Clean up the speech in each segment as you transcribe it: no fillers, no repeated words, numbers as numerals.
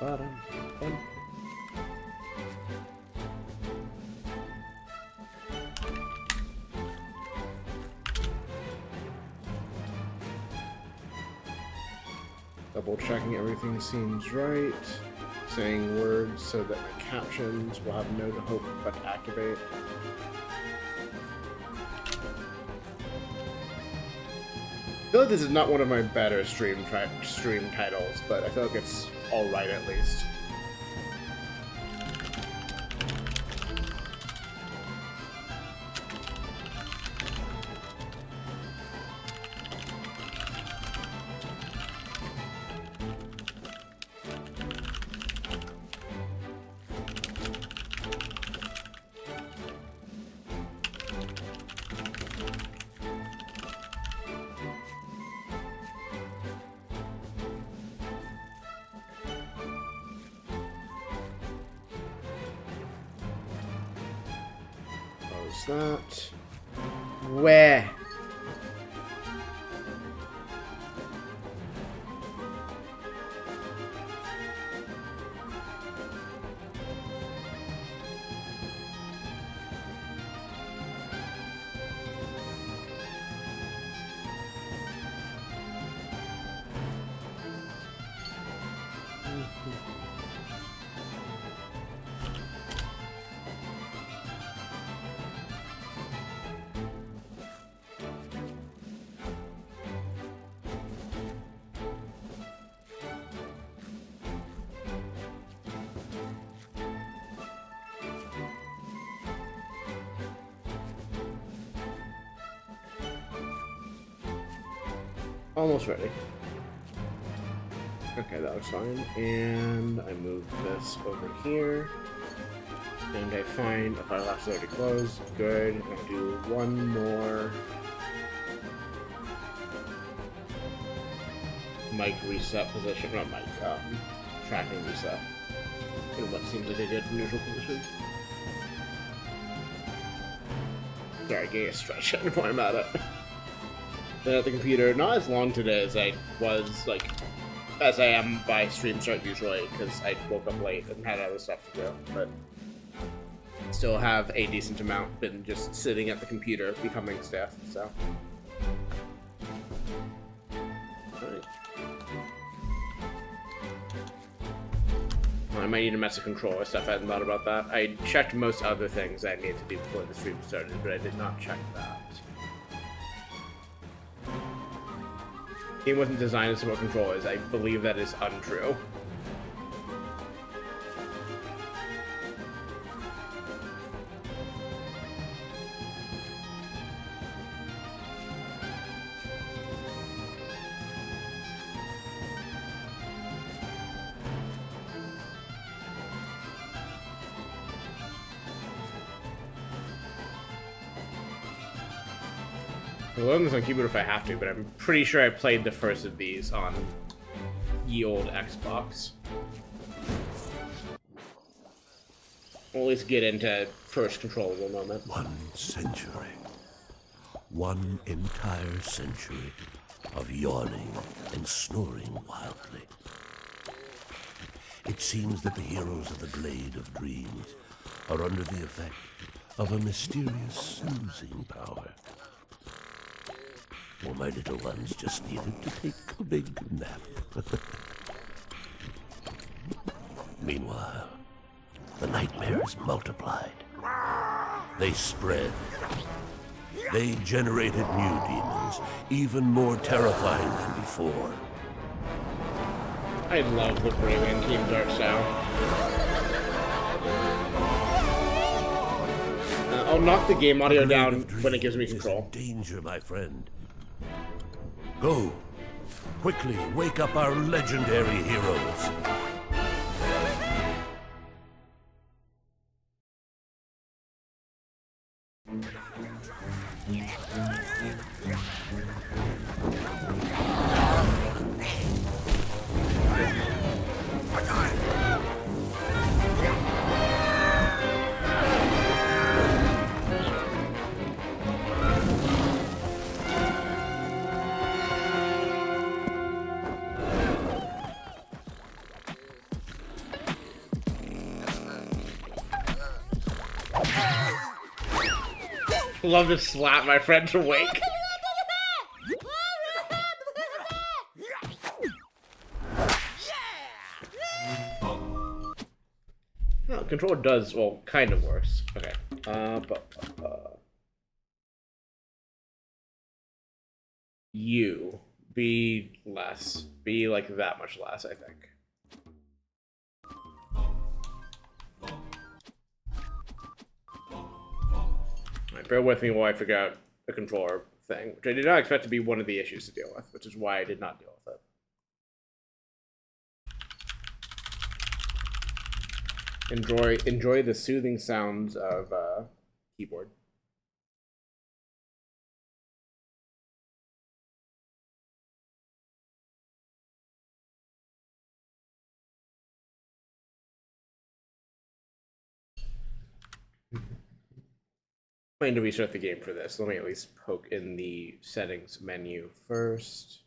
Ba-dum-bum. Double checking everything seems right. Saying words so that my captions will have no hope but to activate. I feel like this is not one of my better stream titles, but I feel like it's alright at least. That. Where? Almost ready. Okay, that was fine. And I move this over here. And I find a Firelapse already closed. Good. I do one more mic reset position. Not mic, tracking reset. In what seems like a good neutral position. Sorry, getting a stretch out while I'm at it. Been at the computer not as long today as I was, like, as I am by stream start usually, because I woke up late and had other stuff to do, but still have a decent amount been just sitting at the computer becoming stiff, so. Alright. Well, I might need to mess with controller stuff. I hadn't thought about that. I checked most other things I needed to do before the stream started, but I did not check that. Game wasn't designed to support controllers. I believe that is untrue. I'll learn this on keyboard if I have to, but I'm pretty sure I played the first of these on ye old Xbox. We'll at least get into first controllable moment. 1 century. 1 entire century of yawning and snoring wildly. It seems that the heroes of the Glade of Dreams are under the effect of a mysterious soothing power. Well, my little ones just needed to take a big nap. Meanwhile, the nightmares multiplied. They spread. They generated new demons, even more terrifying than before. I love the Braylon Team's art style. I'll knock the game audio down when it gives me control. Danger, my friend. Go. Quickly, wake up our legendary heroes. Love to slap my friend awake. No, control does, well, kind of works. Okay. You be less. Be like that much less, I think. Alright, bear with me while I figure out the controller thing, which I did not expect to be one of the issues to deal with, which is why I did not deal with it. Enjoy the soothing sounds of keyboard. I need to restart the game for this. Let me at least poke in the settings menu first.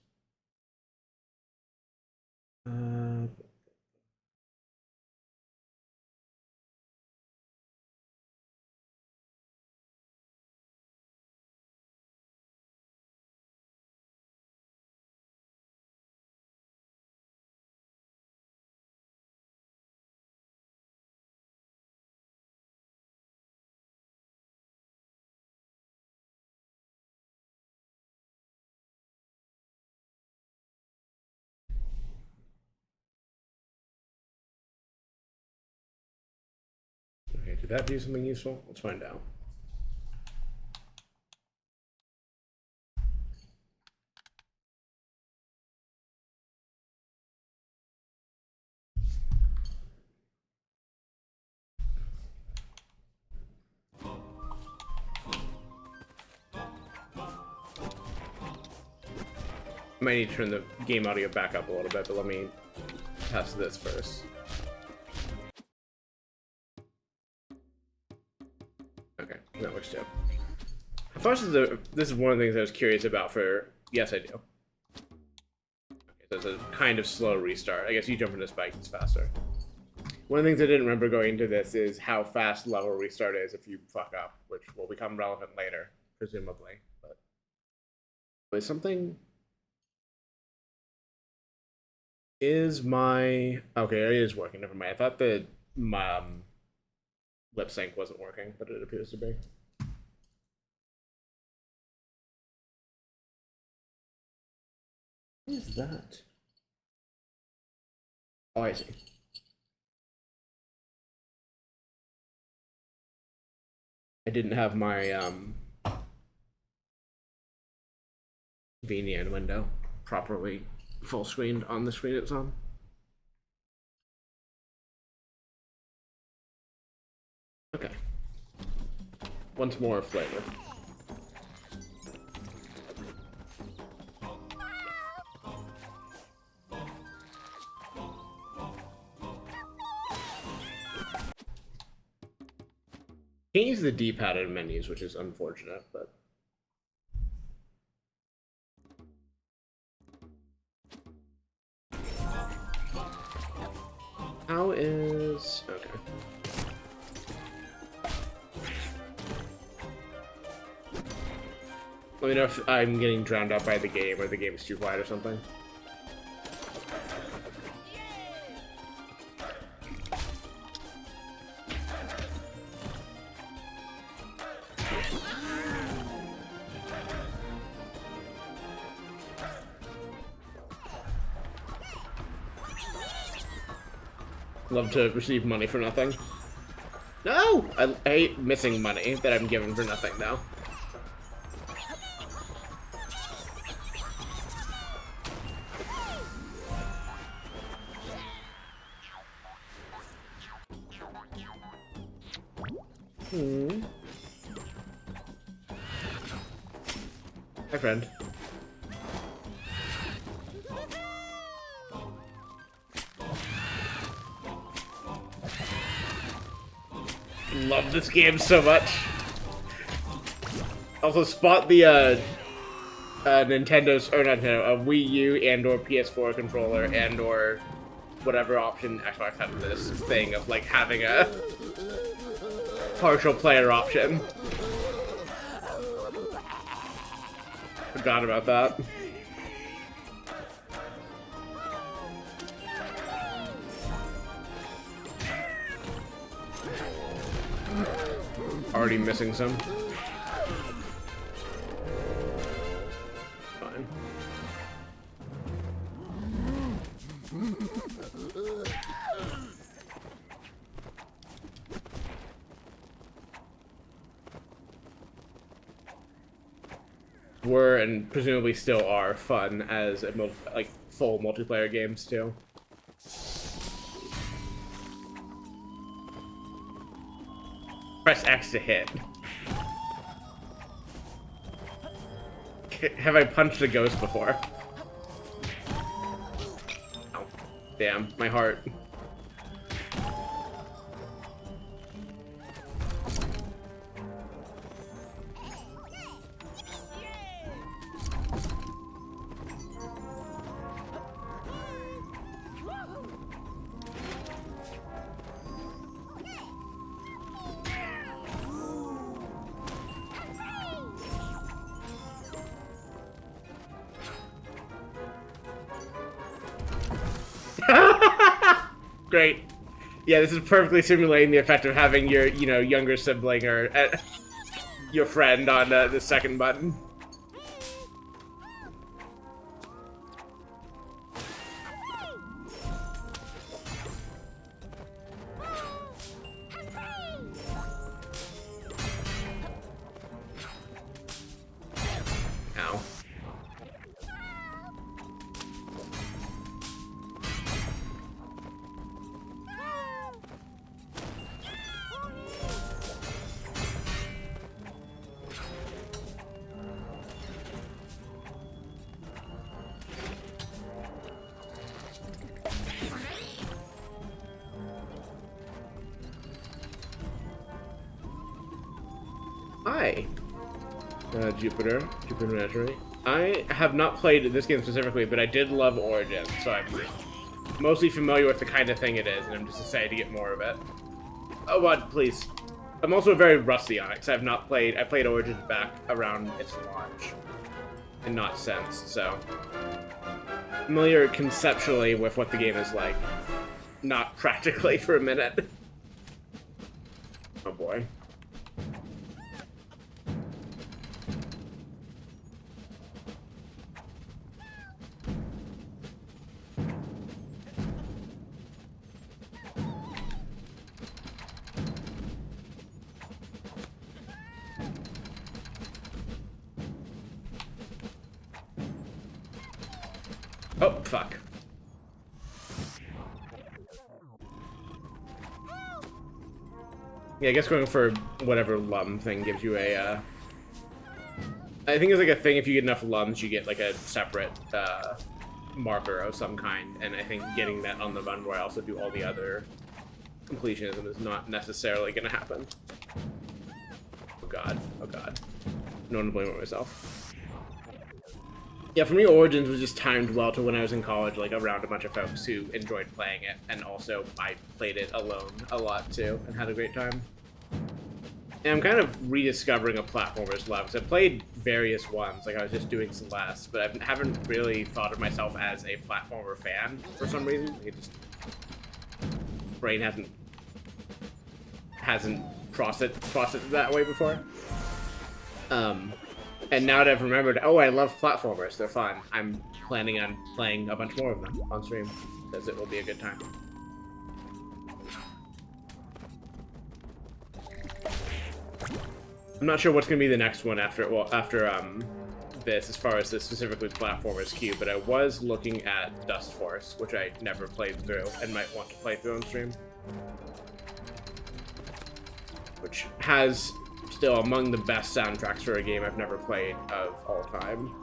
Okay, did that do something useful? Let's find out. I might need to turn the game audio back up a little bit, but let me test this first. Okay, that works too. How far is this is one of the things I was curious about for... Yes, I do. Okay, so it's a kind of slow restart. I guess you jump into spikes, it's faster. One of the things I didn't remember going into this is how fast level restart is if you fuck up, which will become relevant later, presumably. But is something... Is my... Okay, it is working. Never mind. I thought the lip sync wasn't working, but it appears to be. What is that? Oh, I see. I didn't have my VNN window properly full screened on the screen it's on. Okay. Once more flavor. Can't use the D-pad in menus, which is unfortunate, but... How is... Okay. Let me know if I'm getting drowned out by the game or the game is too quiet or something. Love to receive money for nothing. No! I hate missing money that I'm given for nothing now. Hi, friend. Love this game so much. Also, spot the Nintendo's or not Nintendo, a Wii U and/or PS4 controller and/or whatever option Xbox had for this thing of like having a partial player option. Forgot about that. Already missing some. Fine. Were and presumably still are fun as a like full multiplayer games too. Press X to hit. Have I punched a ghost before? Oh, damn, my heart. Great. Yeah, this is perfectly simulating the effect of having your, younger sibling or your friend on the second button. Ow. Hi, Jupiter Menagerie. I have not played this game specifically, but I did love Origins, so I'm mostly familiar with the kind of thing it is, and I'm just excited to get more of it. Oh God, please. I'm also very rusty on it, because I played Origins back around its launch, and not since, so. Familiar conceptually with what the game is like, not practically for a minute. Oh boy. Oh, fuck. Yeah, I guess going for whatever lum thing gives you a, I think it's like a thing, if you get enough lums, you get like a separate, marker of some kind, and I think getting that on the run where I also do all the other completionism is not necessarily gonna happen. Oh god, oh god. No one to blame but myself. Yeah, for me, Origins was just timed well to when I was in college, like around a bunch of folks who enjoyed playing it, and also I played it alone a lot too, and had a great time. And I'm kind of rediscovering a platformer's love, because I played various ones, like I was just doing Celeste, but I haven't really thought of myself as a platformer fan for some reason. Like, brain hasn't processed that way before. And now that I've remembered, oh, I love platformers, they're fun. I'm planning on playing a bunch more of them on stream, because it will be a good time. I'm not sure what's going to be the next one after this, as far as the specifically platformers queue, but I was looking at Dust Force, which I never played through, and might want to play through on stream. Which has still among the best soundtracks for a game I've never played of all time.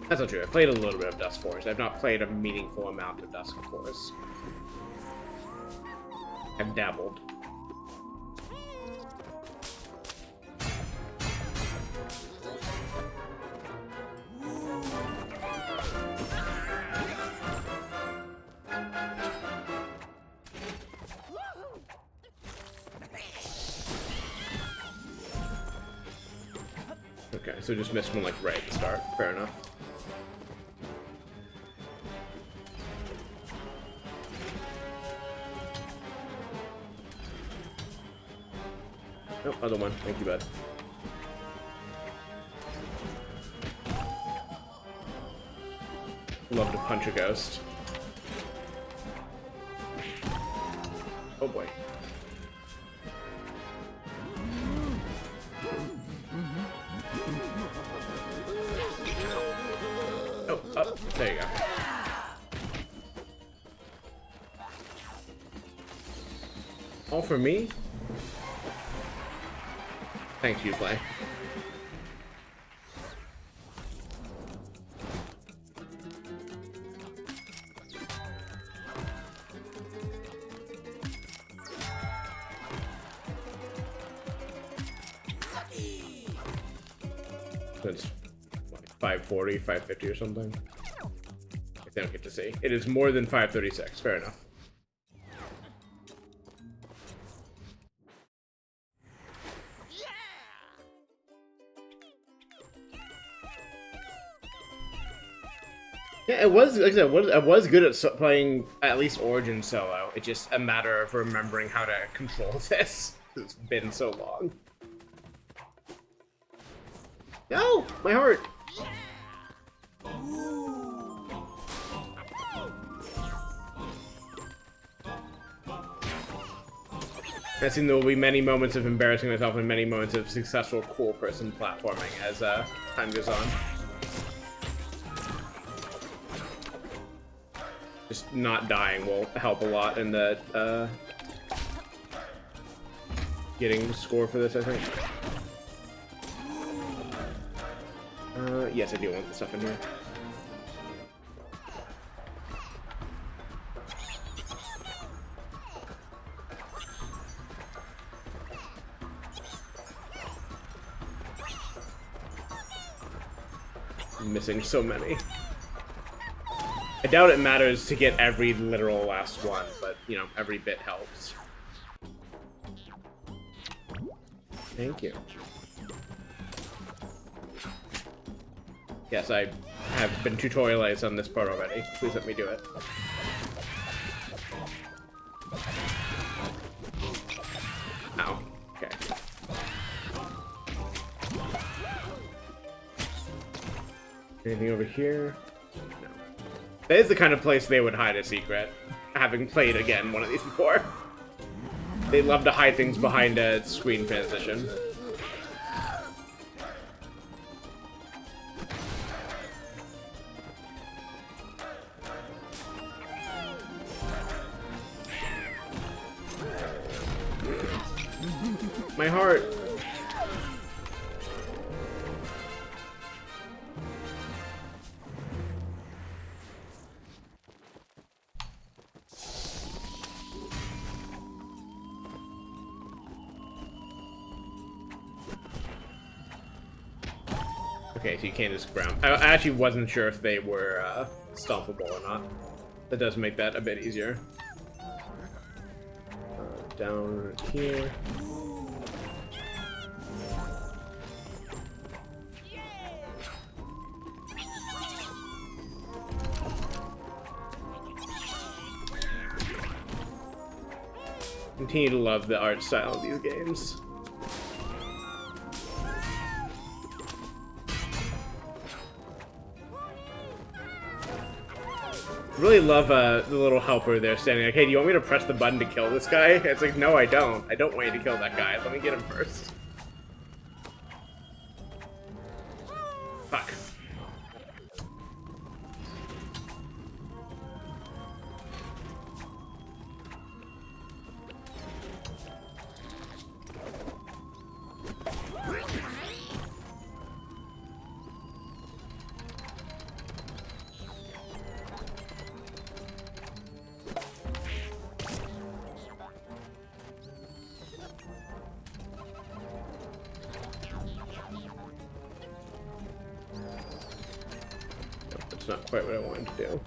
That's not true. I've played a little bit of Dust Force. I've not played a meaningful amount of Dust Force. I've dabbled. Okay, so just missed one like right at the start. Fair enough. Oh, other one. Thank you, bud. Love to punch a ghost. Oh boy. Oh, up. There you go. All for me? Thanks, Uplay. It's like 540, 550 or something. I don't get to see. It is more than 536. Fair enough. Yeah, it was, like I said, I was good at playing at least Origin solo. It's just a matter of remembering how to control this. It's been so long. No! My heart! I think there will be many moments of embarrassing myself and many moments of successful cool person platforming as time goes on. Just not dying will help a lot in the getting the score for this, I think. Yes, I do want the stuff in here. I'm missing so many. I doubt it matters to get every literal last one, but, you know, every bit helps. Thank you. Yes, I have been tutorialized on this part already. Please let me do it. Ow. Okay. Anything over here? No. That is the kind of place they would hide a secret, having played, again, one of these before. They love to hide things behind a screen transition. My heart. Okay, so you can't just ground. I actually wasn't sure if they were stompable or not. That does make that a bit easier. Down here. Continue to love the art style of these games. Really love the little helper there standing like, hey, do you want me to press the button to kill this guy? It's like, no, I don't. I don't want you to kill that guy. Let me get him first. Fuck. That's not quite what I wanted to do.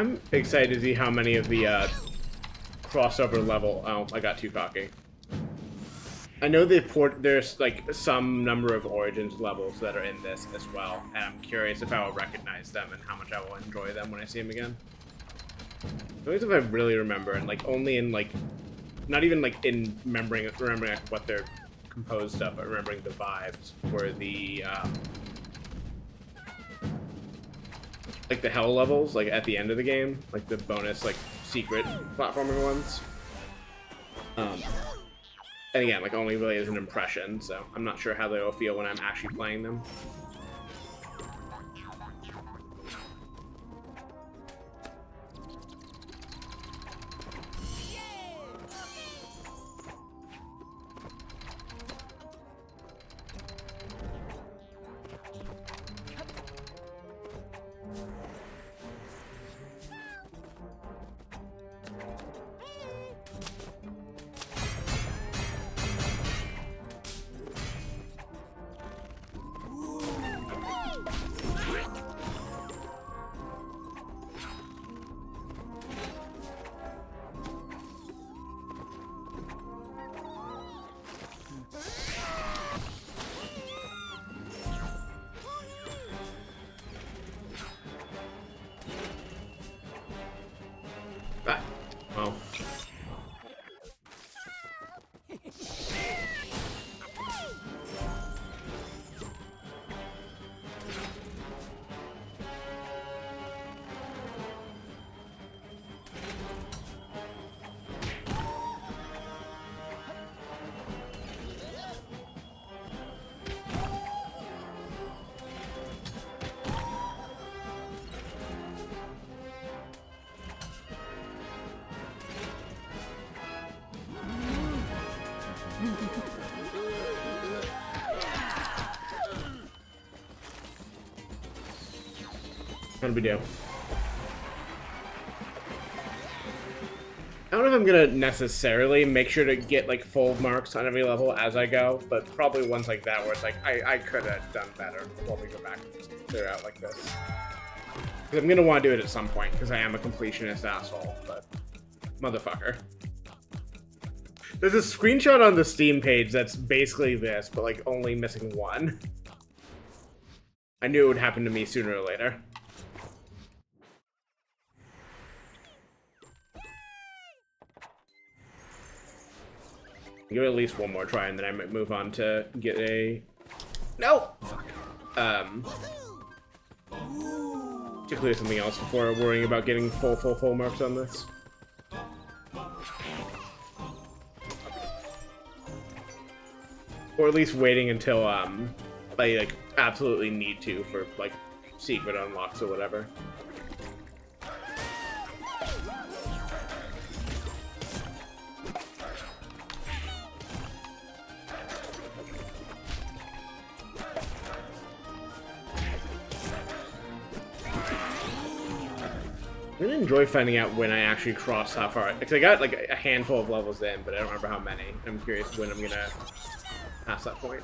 I'm excited to see how many of the crossover level. Oh, I got too cocky. I know there's like some number of Origins levels that are in this as well, and I'm curious if I will recognize them and how much I will enjoy them when I see them again. At least if I really remember, and like only in like, not even like in remembering like, what they're composed of, but remembering the vibes were the like the hell levels, like at the end of the game, like the bonus like secret platforming ones. And again, like only really as an impression, so I'm not sure how they will feel when I'm actually playing them. Well. How do we do? I don't know if I'm gonna necessarily make sure to get like full marks on every level as I go, but probably ones like that where it's like I could have done better before we go back and clear out like this. Because I'm gonna want to do it at some point because I am a completionist asshole, but motherfucker. There's a screenshot on the Steam page that's basically this, but like only missing one. I knew it would happen to me sooner or later. Give it at least one more try, and then I might move on to get a... No! Fuck. To clear something else before worrying about getting full marks on this. Or at least waiting until, I, like, absolutely need to for, like, secret unlocks or whatever. I'm gonna enjoy finding out when I actually cross how far. Because I got like a handful of levels in, but I don't remember how many. I'm curious when I'm gonna pass that point.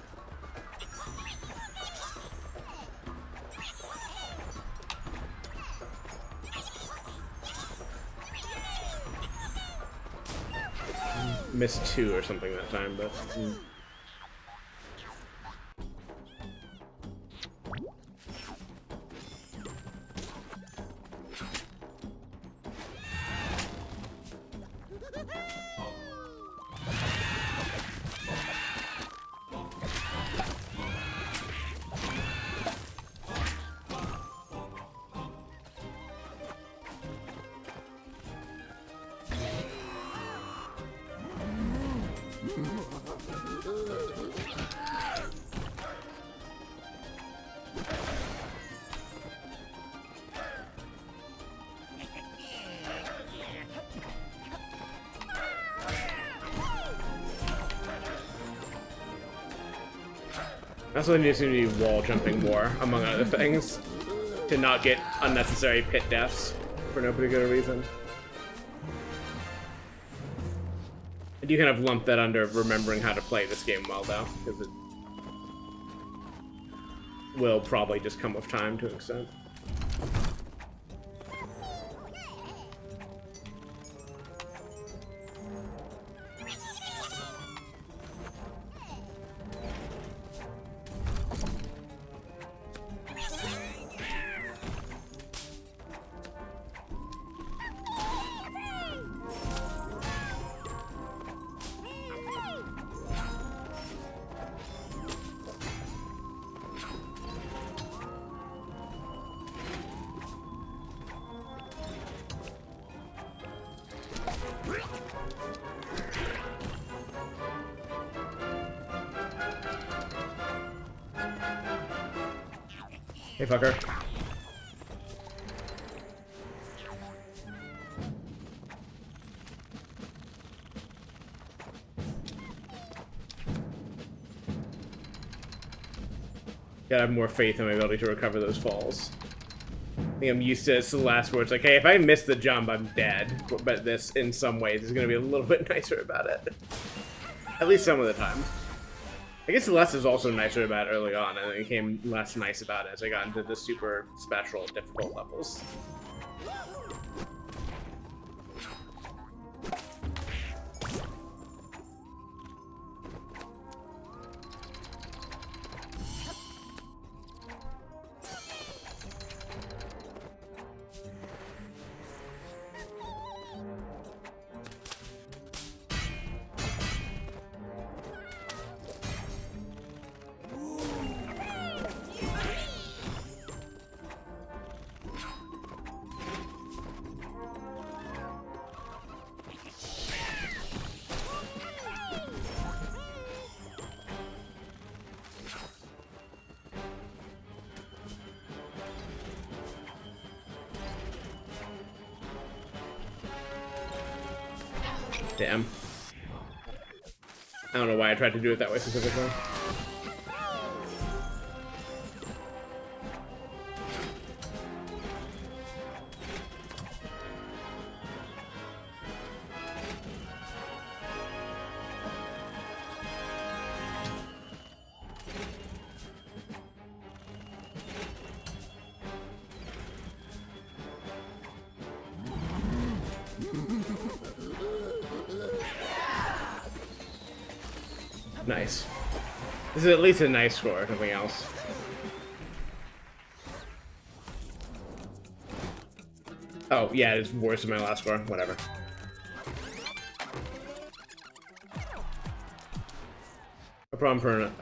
Missed 2 or something that time, but. That's what needs to be wall jumping more, among other things, to not get unnecessary pit deaths for no particular reason. I do kind of lump that under remembering how to play this game well, though, because it will probably just come with time to an extent. Hey, fucker. Gotta have more faith in my ability to recover those falls. I think I'm used to it's the last where it's like, hey, if I miss the jump, I'm dead. But this, in some ways, is gonna be a little bit nicer about it. At least some of the time. I guess Celeste is also nicer about it early on, and it became less nice about it as I got into the super special difficult levels. Damn. I don't know why I tried to do it that way specifically. Nice. This is at least a nice score, if nothing else. Oh, yeah, it's worse than my last score. Whatever.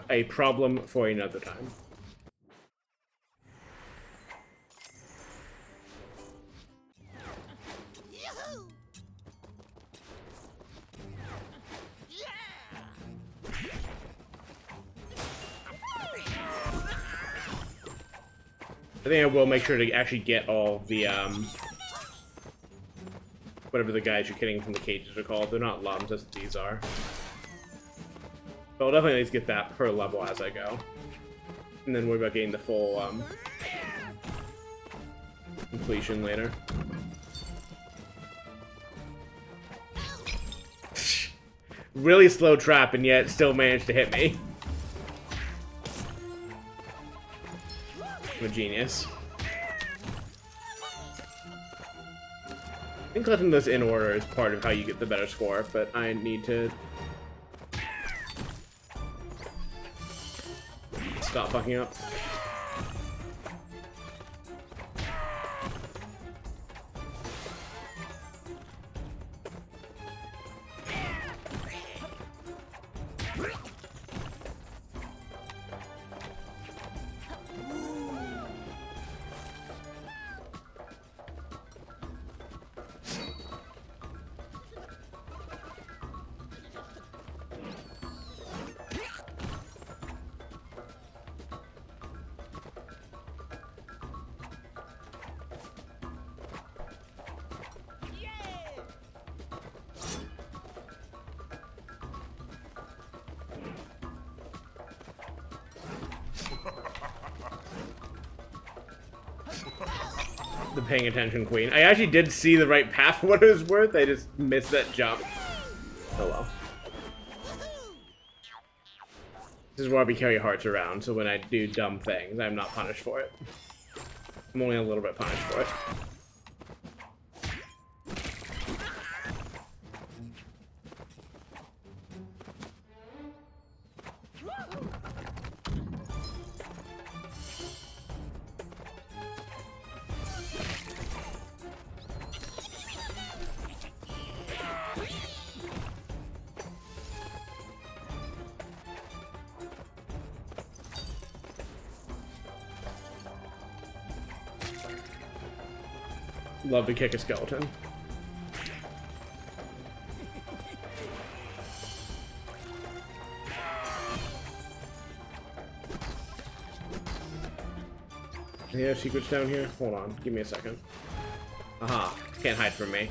A problem for another time. I think I will make sure to actually get all the, whatever the guys you're getting from the cages are called. They're not lums, as these are. But I'll definitely at least get that per level as I go. And then worry about getting the full, completion later. Really slow trap, and yet still managed to hit me. I'm a genius. I think collecting this in order is part of how you get the better score, but I need to stop fucking up. The paying attention queen. I actually did see the right path for what it was worth. I just missed that jump. Oh well. This is why we carry hearts around, so when I do dumb things, I'm not punished for it. I'm only a little bit punished for it. Love to kick a skeleton. There secrets down here? Hold on, give me a second. Aha, can't hide from me.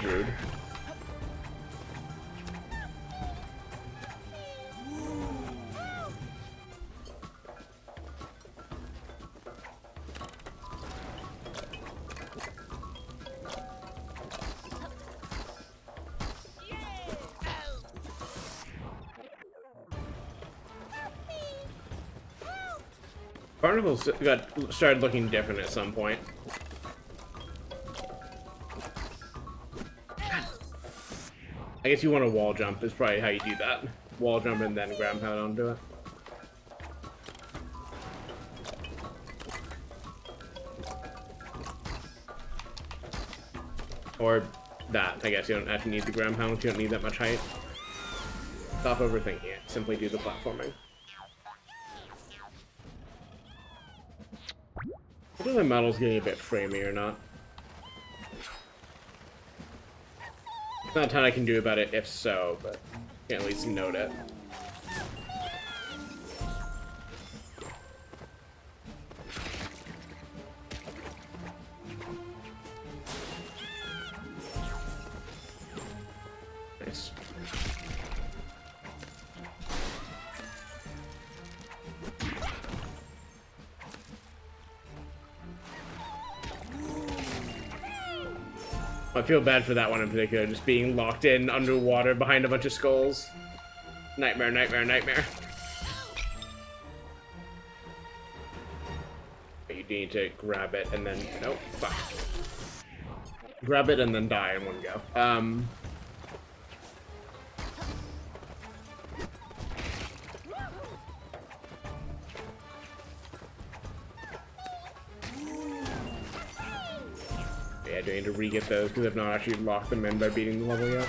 Rude. Barnacles started looking different at some point. I guess you want to wall jump is probably how you do that. Wall jump and then ground pound onto it. Or that. I guess you don't actually need the ground pound. You don't need that much height. Stop overthinking it. Simply do the platforming. Whether the metal's getting a bit framey or not. There's not a ton I can do about it if so, but I can at least note it. Nice. I feel bad for that one in particular, just being locked in underwater behind a bunch of skulls. Nightmare, nightmare, nightmare. You need to grab it and then... Nope, fuck. Grab it and then die in one go. Yeah, do I need to re-get those because I've not actually locked them in by beating the level yet?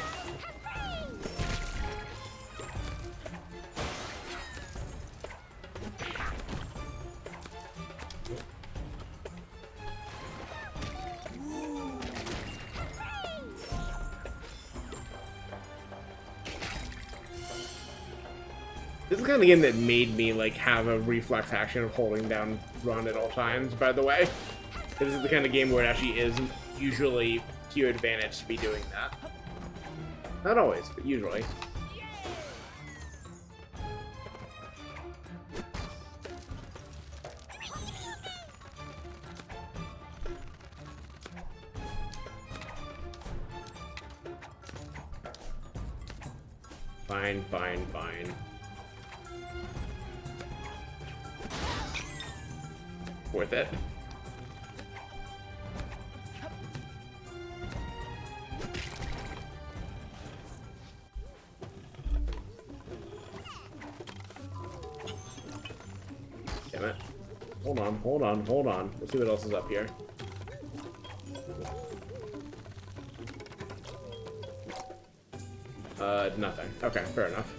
This is the kind of game that made me like have a reflex action of holding down run at all times, by the way. This is the kind of game where it actually is usually to your advantage to be doing that. Not always, but usually. Fine, fine, fine. Worth it. Damn it. Hold on, hold on, hold on. Let's see what else is up here. Nothing. Okay, fair enough.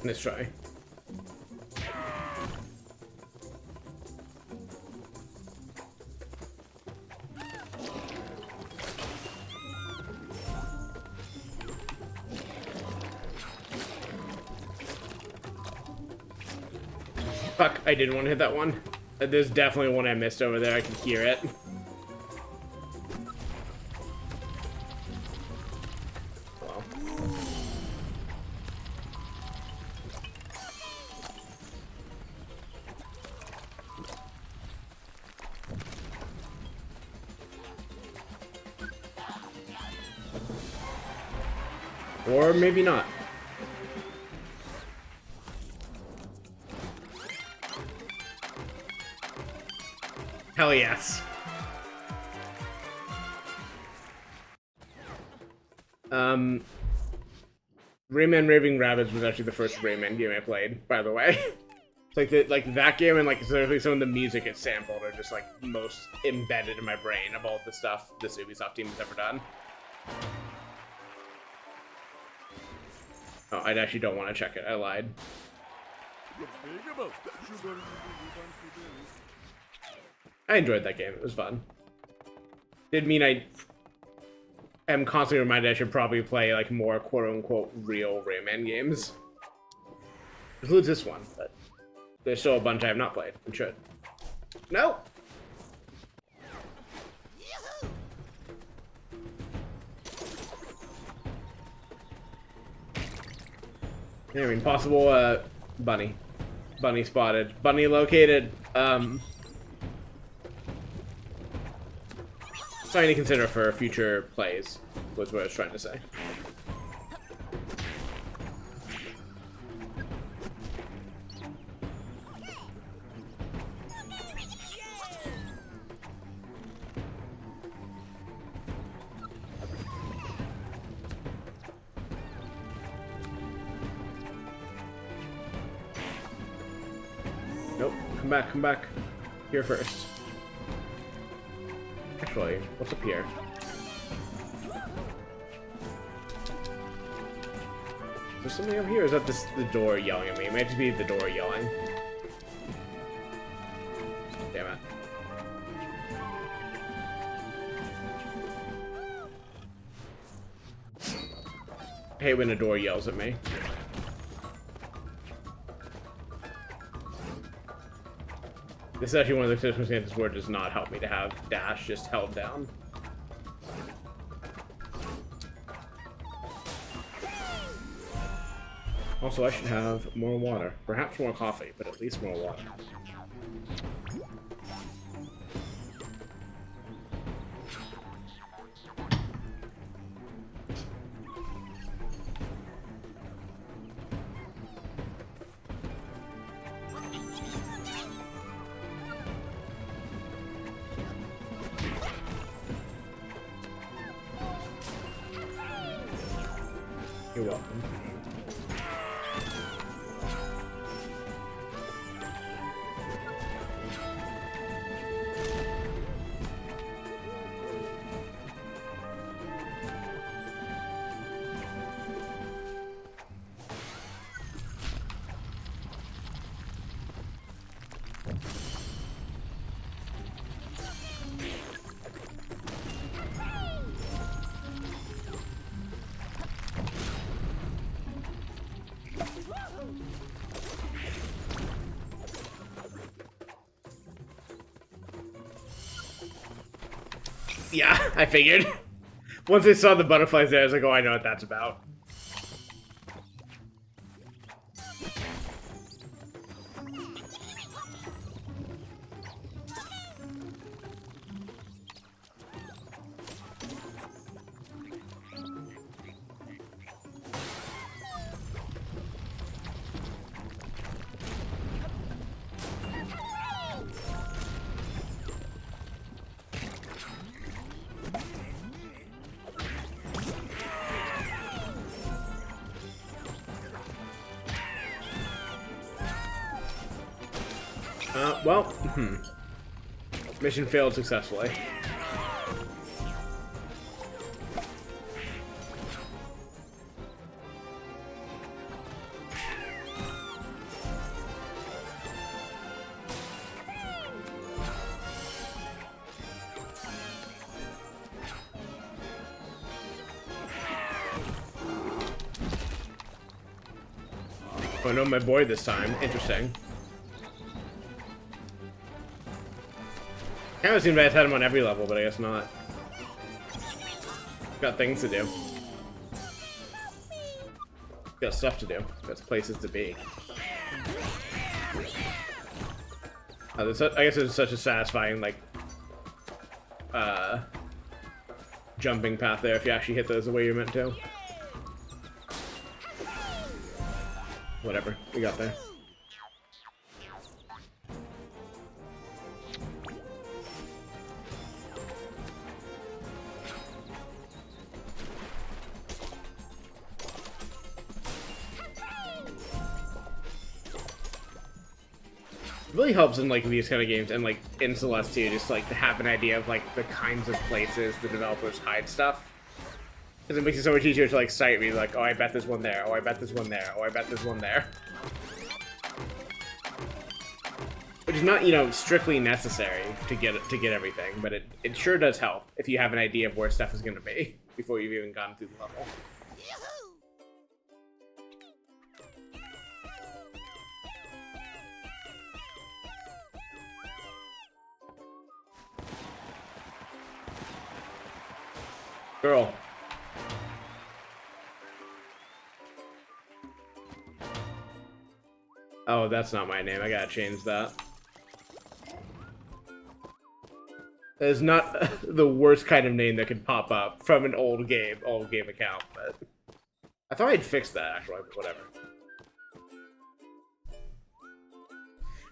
Let's try. Fuck, I didn't want to hit that one. There's definitely one I missed over there. I can hear it. Or maybe not. Hell yes. Rayman Raving Rabbids was actually the first Rayman game I played, by the way. It's like that game and like specifically some of the music it sampled are just like most embedded in my brain of all the stuff this Ubisoft team has ever done. Oh, I actually don't want to check it. I lied. I enjoyed that game. It was fun. Did mean I am constantly reminded I should probably play like more quote-unquote real Rayman games. Includes this one, but there's still a bunch I have not played and should. No! Yeah, I mean, possible, bunny. Bunny spotted. Bunny located. Something to consider for future plays, was what I was trying to say. Nope, come back. Here first. Actually, what's up here? Is there something up here? Or is that the door yelling at me? It might just be the door yelling. Damn it. I hate when a door yells at me. This is actually one of the circumstances where it does not help me to have dash just held down. Also, I should have more water. Perhaps more coffee, but at least more water. You're welcome. Yeah, I figured. Once I saw the butterflies there, I was like, oh, I know what that's about. Well, mission failed successfully. Oh no, my boy this time. Interesting. I kind of assumed I had him on every level, but I guess not. Got things to do. Got stuff to do. Got places to be. I guess it's such a satisfying, like, jumping path there if you actually hit those the way you're meant to. Whatever, we got there. really helps in like these kind of games and like in Celeste too, just like to have an idea of like the kinds of places the developers hide stuff. Because it makes it so much easier to like cite me like, oh, I bet there's one there, oh, I bet there's one there, oh, I bet there's one there. Which is not, you know, strictly necessary to get everything, but it sure does help if you have an idea of where stuff is going to be before you've even gone through the level. Girl. Oh, that's not my name. I gotta change that. That is not the worst kind of name that could pop up from an old game account, but I thought I'd fixed that actually, but whatever.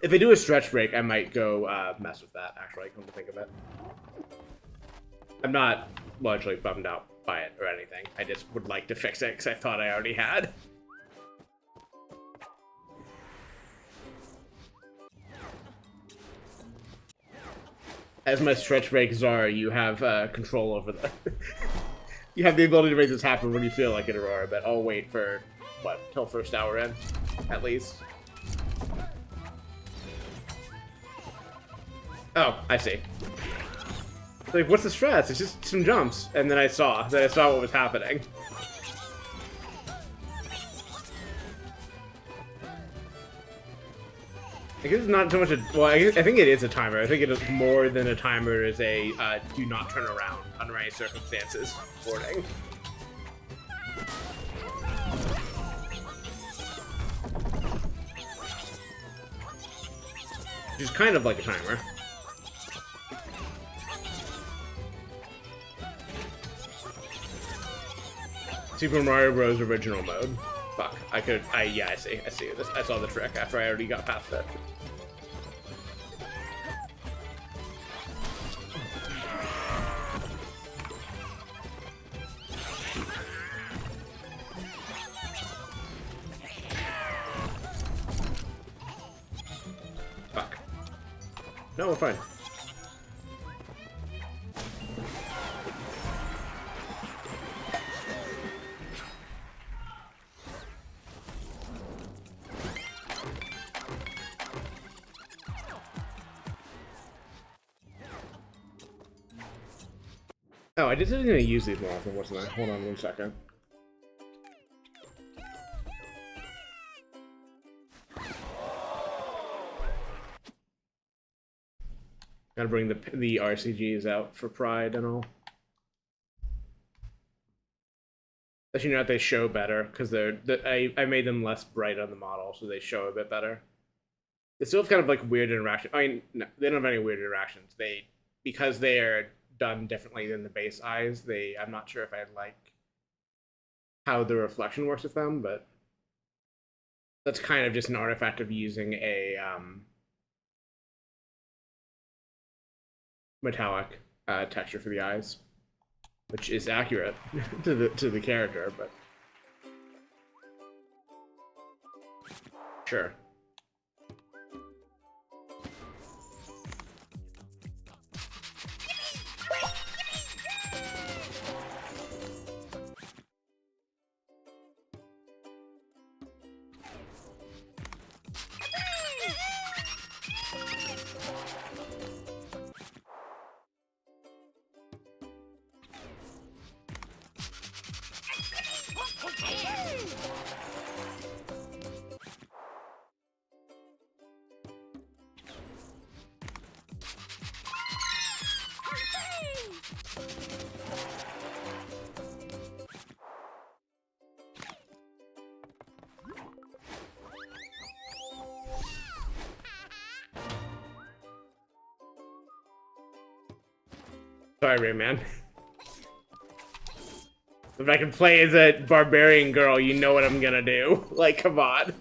If I do a stretch break, I might go mess with that, actually, come to think of it. I'm not largely bummed out by it or anything. I just would like to fix it because I thought I already had. As my stretch breaks are, you have control over the... You have the ability to make this happen when you feel like it, Aurora, but I'll wait for, what, till first hour in, at least. Oh, I see. Like, what's the stress? It's just some jumps. And then I saw what was happening. I guess it's not so much a... Well, I think it is a timer. I think it is more than a timer. It is a do not turn around under any circumstances warning. Which is kind of like a timer. Super Mario Bros. Original mode. Fuck. Yeah, I see this. I saw the trick after I already got past it. Fuck. No, we're fine. Oh, I just didn't even use these more often, wasn't I? Hold on 1 second. Gotta bring the RCGs out for Pride and all. Actually, you know what? They show better because I made them less bright on the model, so they show a bit better. They still have kind of like weird interaction. I mean, no, they don't have any weird interactions. Because they are done differently than the base eyes. I'm not sure if I like how the reflection works with them, but that's kind of just an artifact of using a metallic texture for the eyes, which is accurate to the character, but sure. Sorry, Rayman. If I can play as a barbarian girl, you know what I'm gonna do. Like, come on.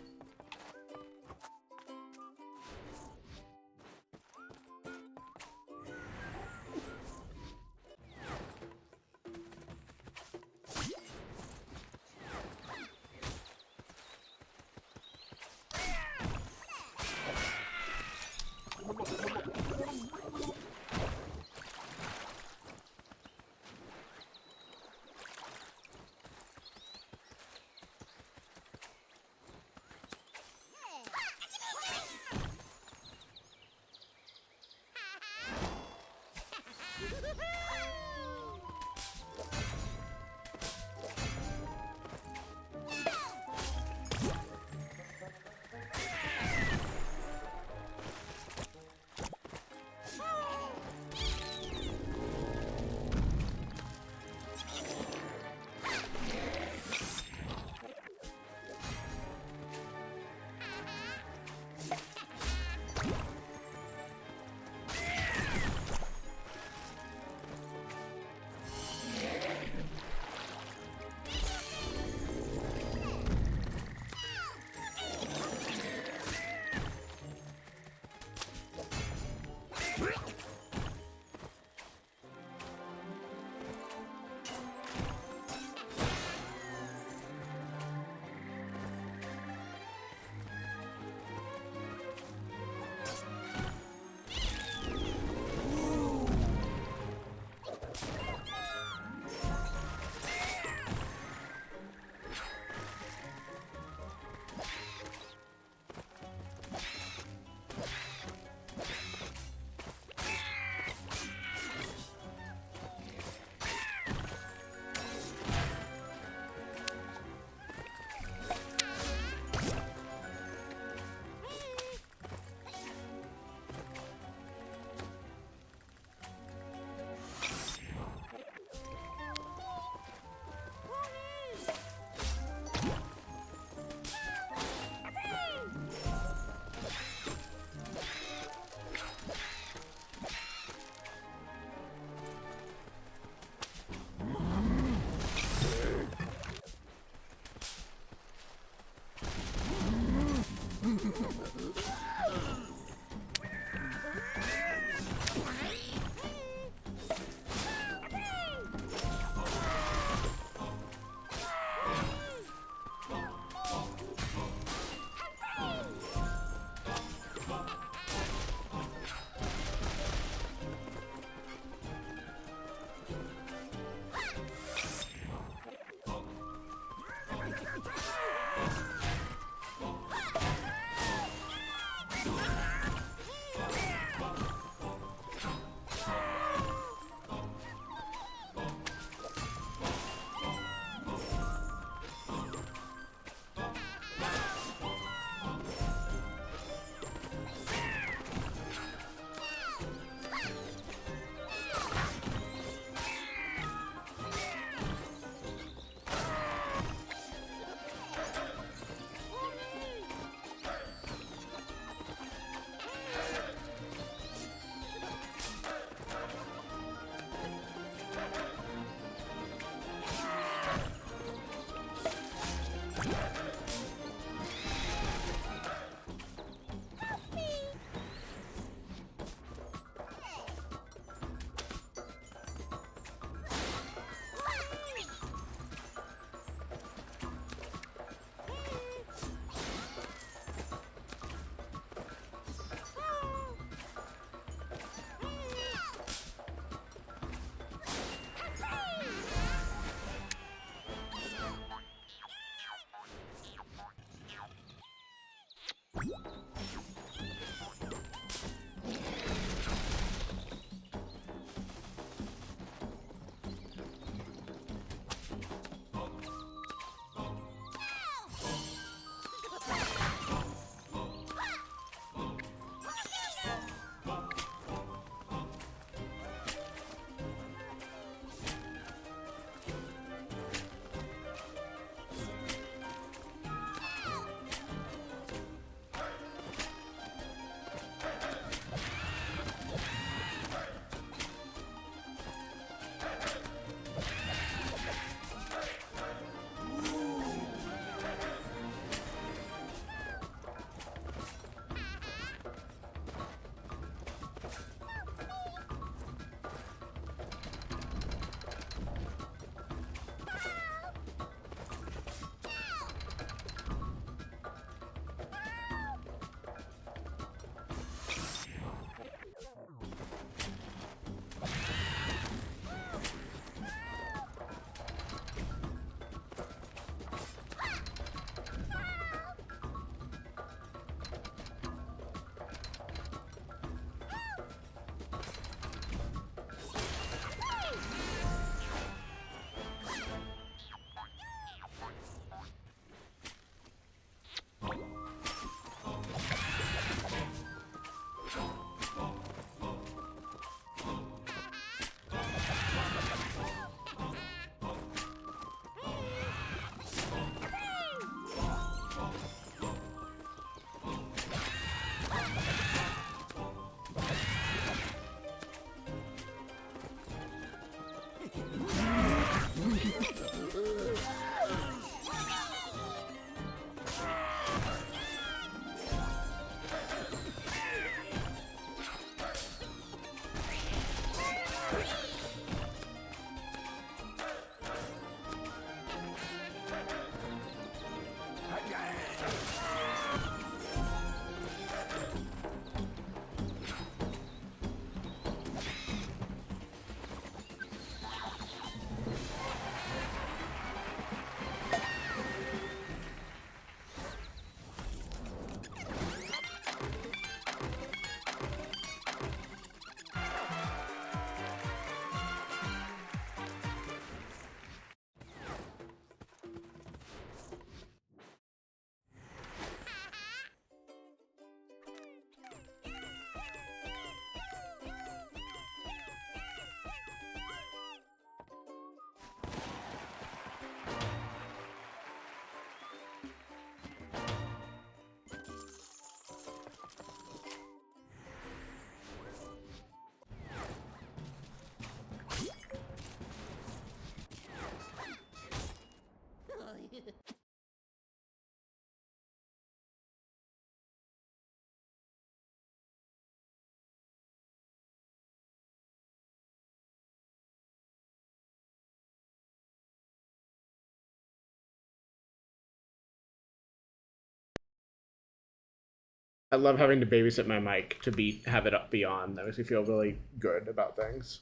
I love having to babysit my mic to have it up beyond. That makes me feel really good about things.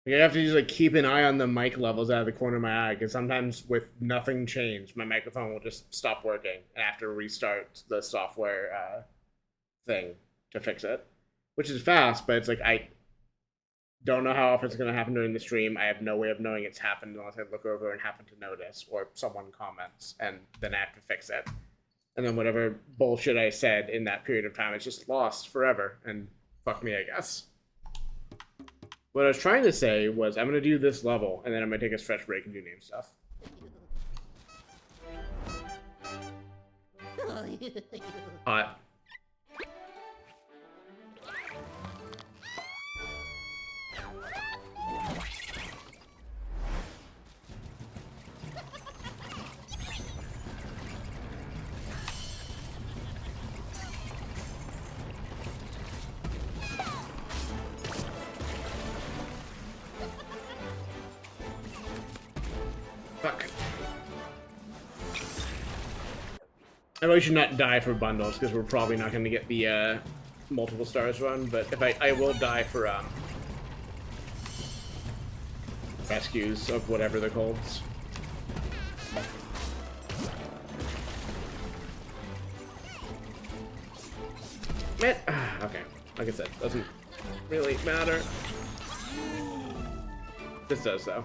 I have to just like keep an eye on the mic levels out of the corner of my eye, because sometimes with nothing changed, my microphone will just stop working and I have to restart the software thing to fix it, which is fast, but it's like I don't know how often it's going to happen during the stream. I have no way of knowing it's happened unless I look over and happen to notice, or someone comments, and then I have to fix it. And then whatever bullshit I said in that period of time, it's just lost forever, and fuck me, I guess. What I was trying to say was I'm going to do this level, and then I'm going to take a stretch break and do name stuff. Hot. Fuck. I really should not die for bundles, because we're probably not going to get the multiple stars run, but if I will die for rescues of whatever they're called. Man, okay. Like I said, doesn't really matter. This does, though.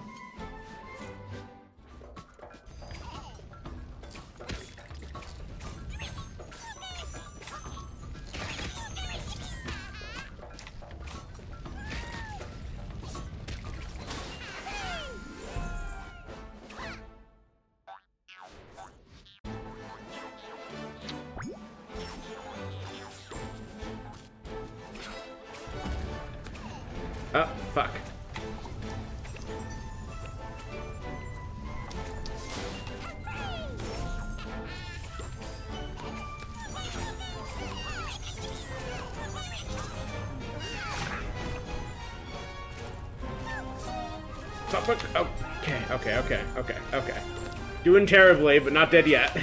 Oh, fuck. Okay. Doing terribly, but not dead yet.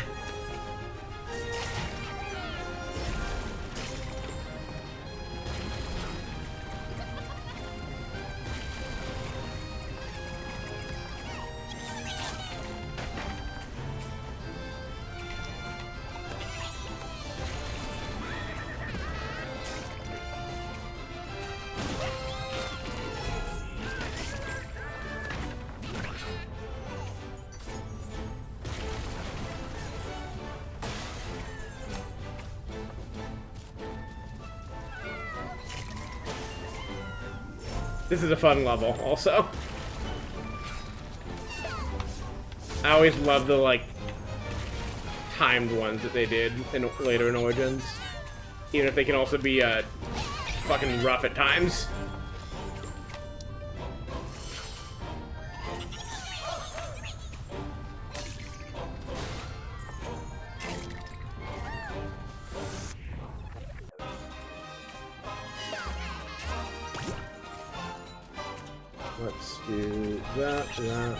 This is a fun level, also. I always love the, like, timed ones that they did later in Origins. Even if they can also be, fucking rough at times. Let's do that.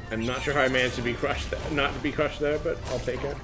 I'm not sure how I managed to be crushed there, not to be crushed there, but I'll take it.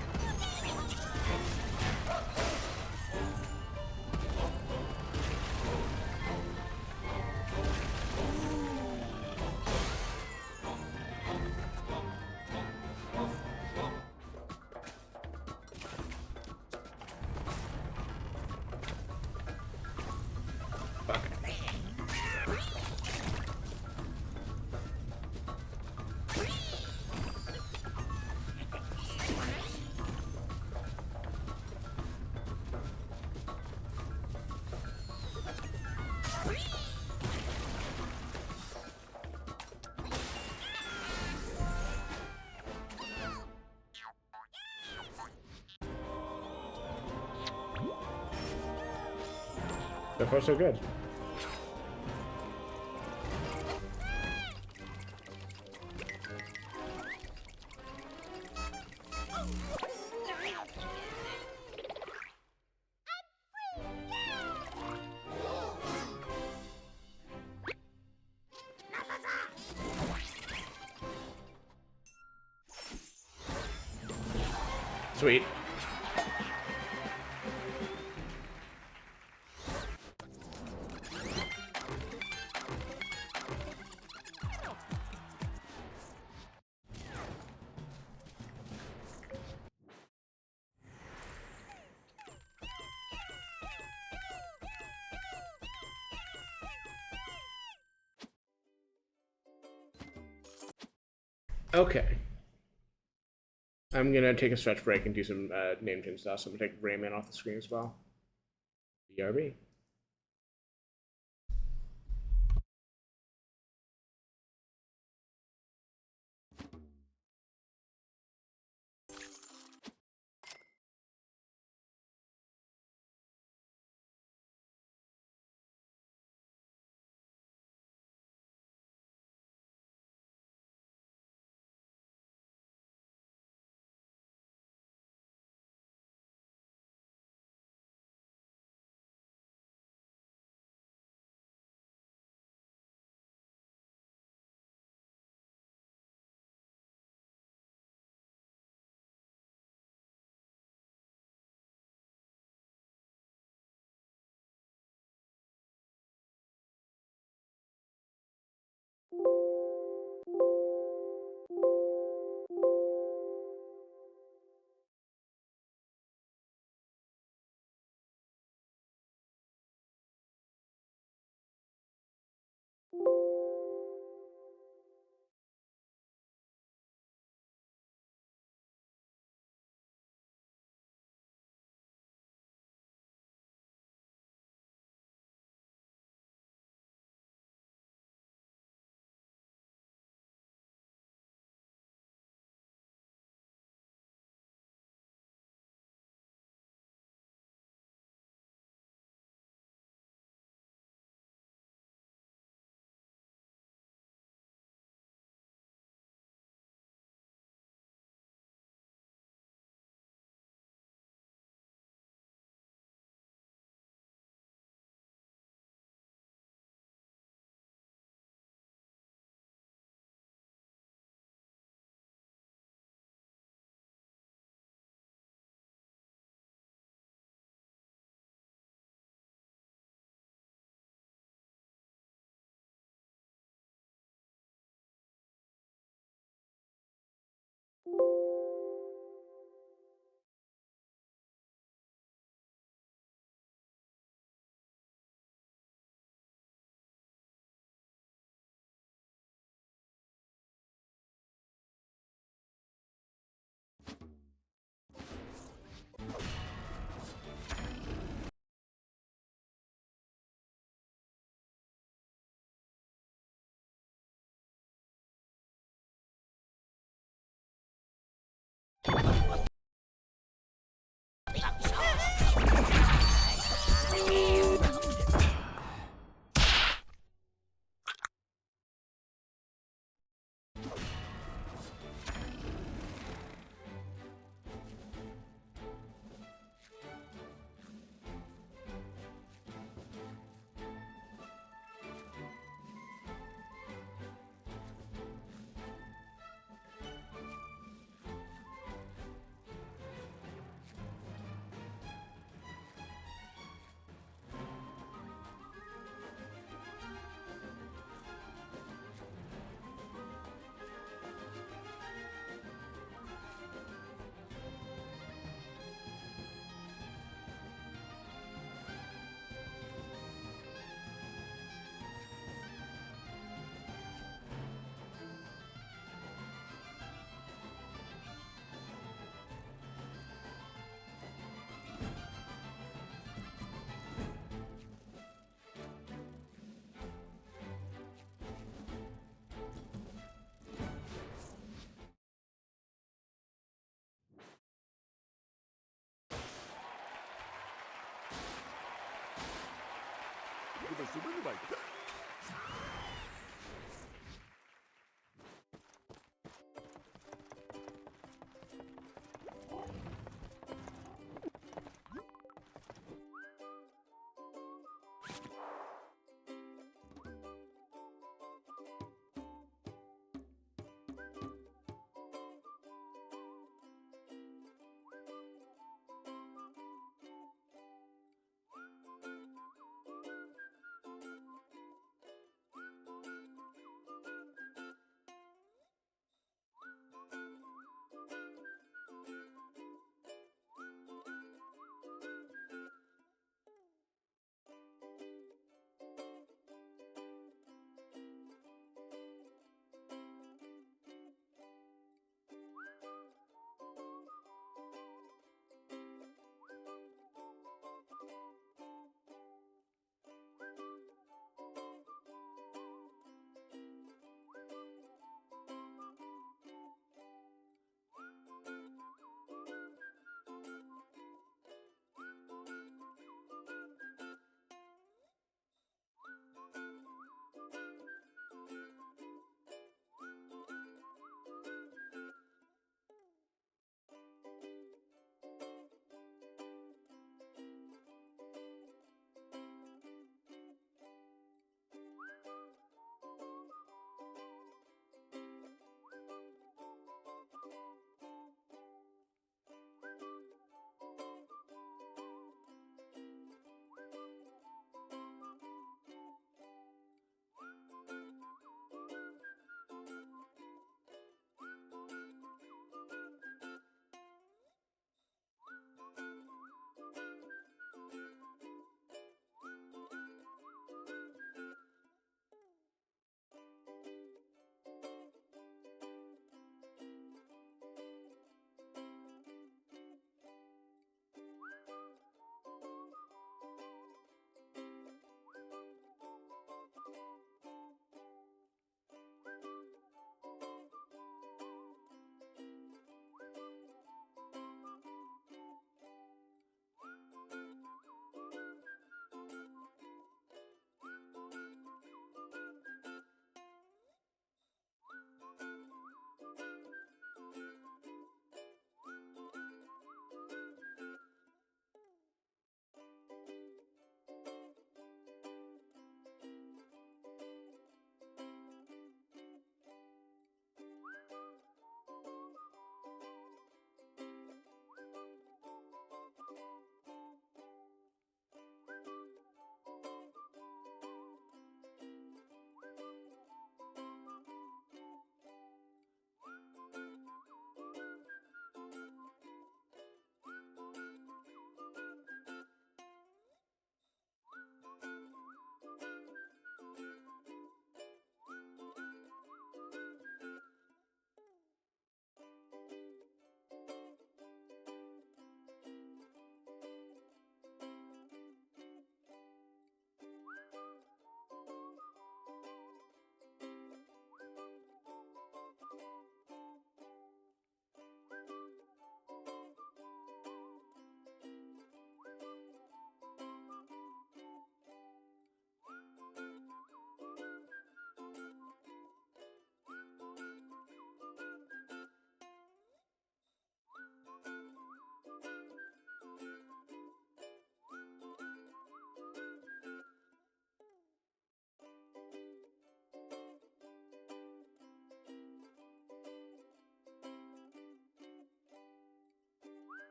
So far, so good. Sweet. Okay. I'm gonna take a stretch break and do some name tune stuff. So I'm gonna take Rayman off the screen as well. BRB. costume anyway.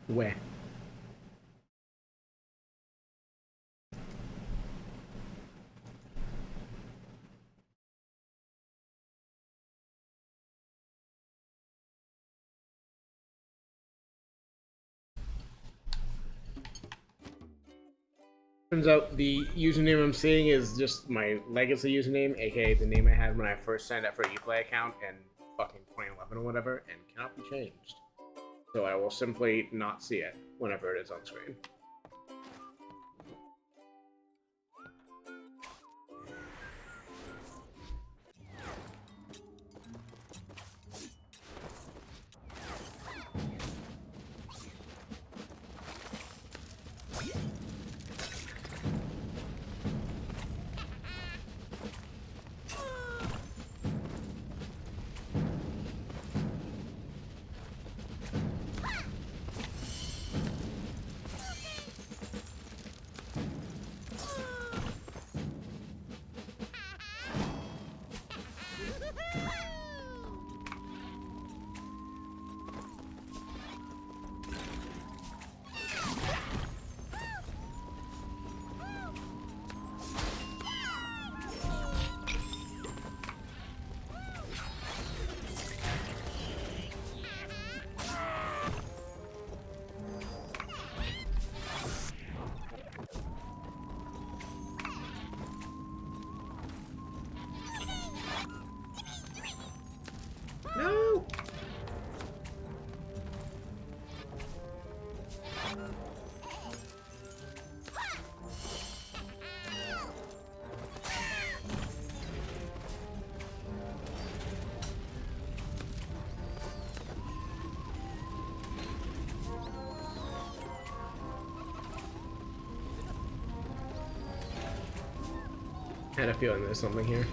Where? Turns out the username I'm seeing is just my legacy username, aka the name I had when I first signed up for a Uplay account in fucking 2011 or whatever, and cannot be changed. So I will simply not see it whenever it is on screen. No! I had a feeling there's something here.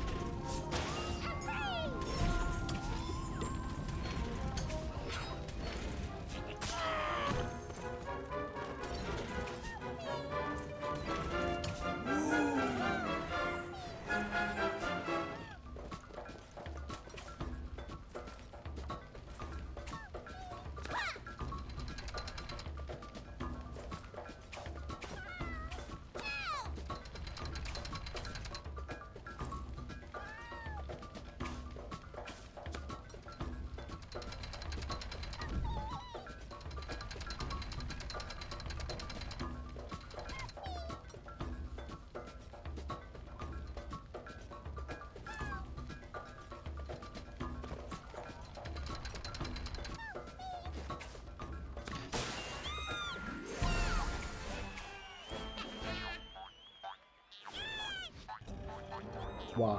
Wah.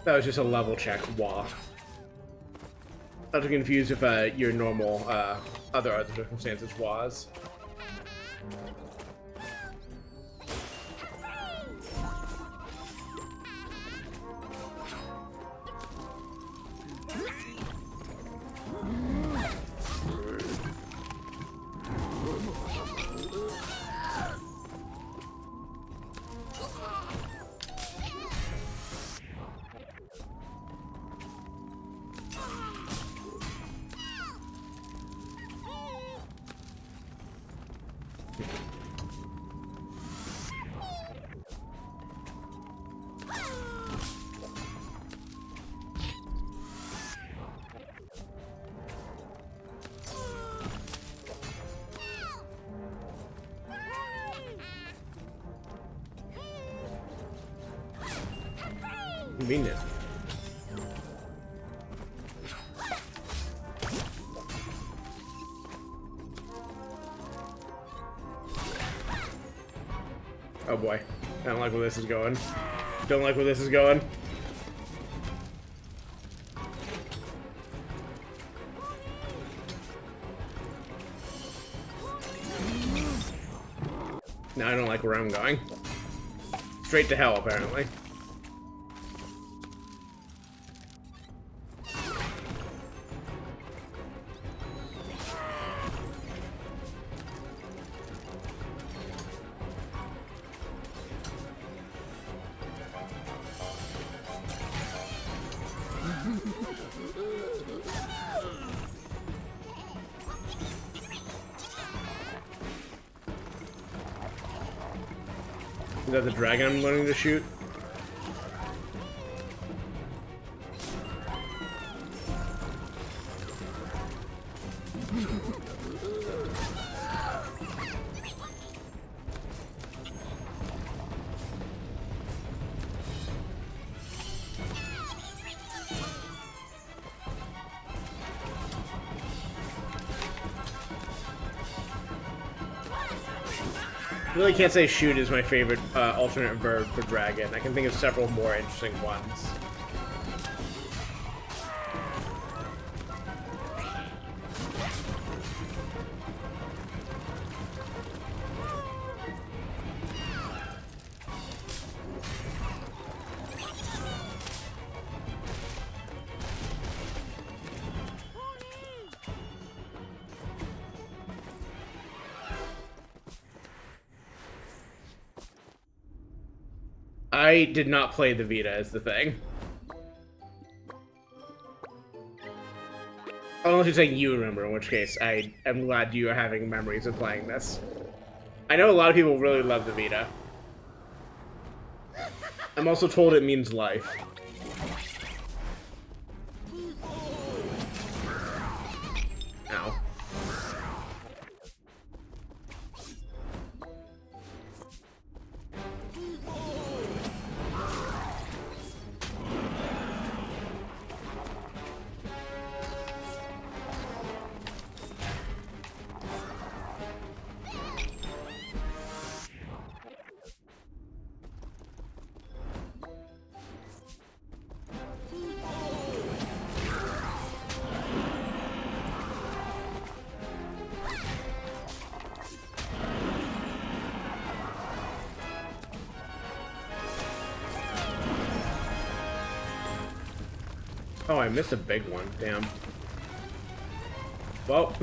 That was just a level check. Wah. I was confused if your normal other circumstances was. Convenient. Oh boy. I don't like where this is going. Don't like where this is going. Now I don't like where I'm going. Straight to hell, apparently. Is that the dragon I'm learning to shoot? I really can't say shoot is my favorite alternate verb for dragon. I can think of several more interesting ones. I did not play the Vita is the thing. Unless you're saying you remember, in which case I am glad you are having memories of playing this. I know a lot of people really love the Vita. I'm also told it means life. Ow. Oh, I missed a big one. Damn. Well.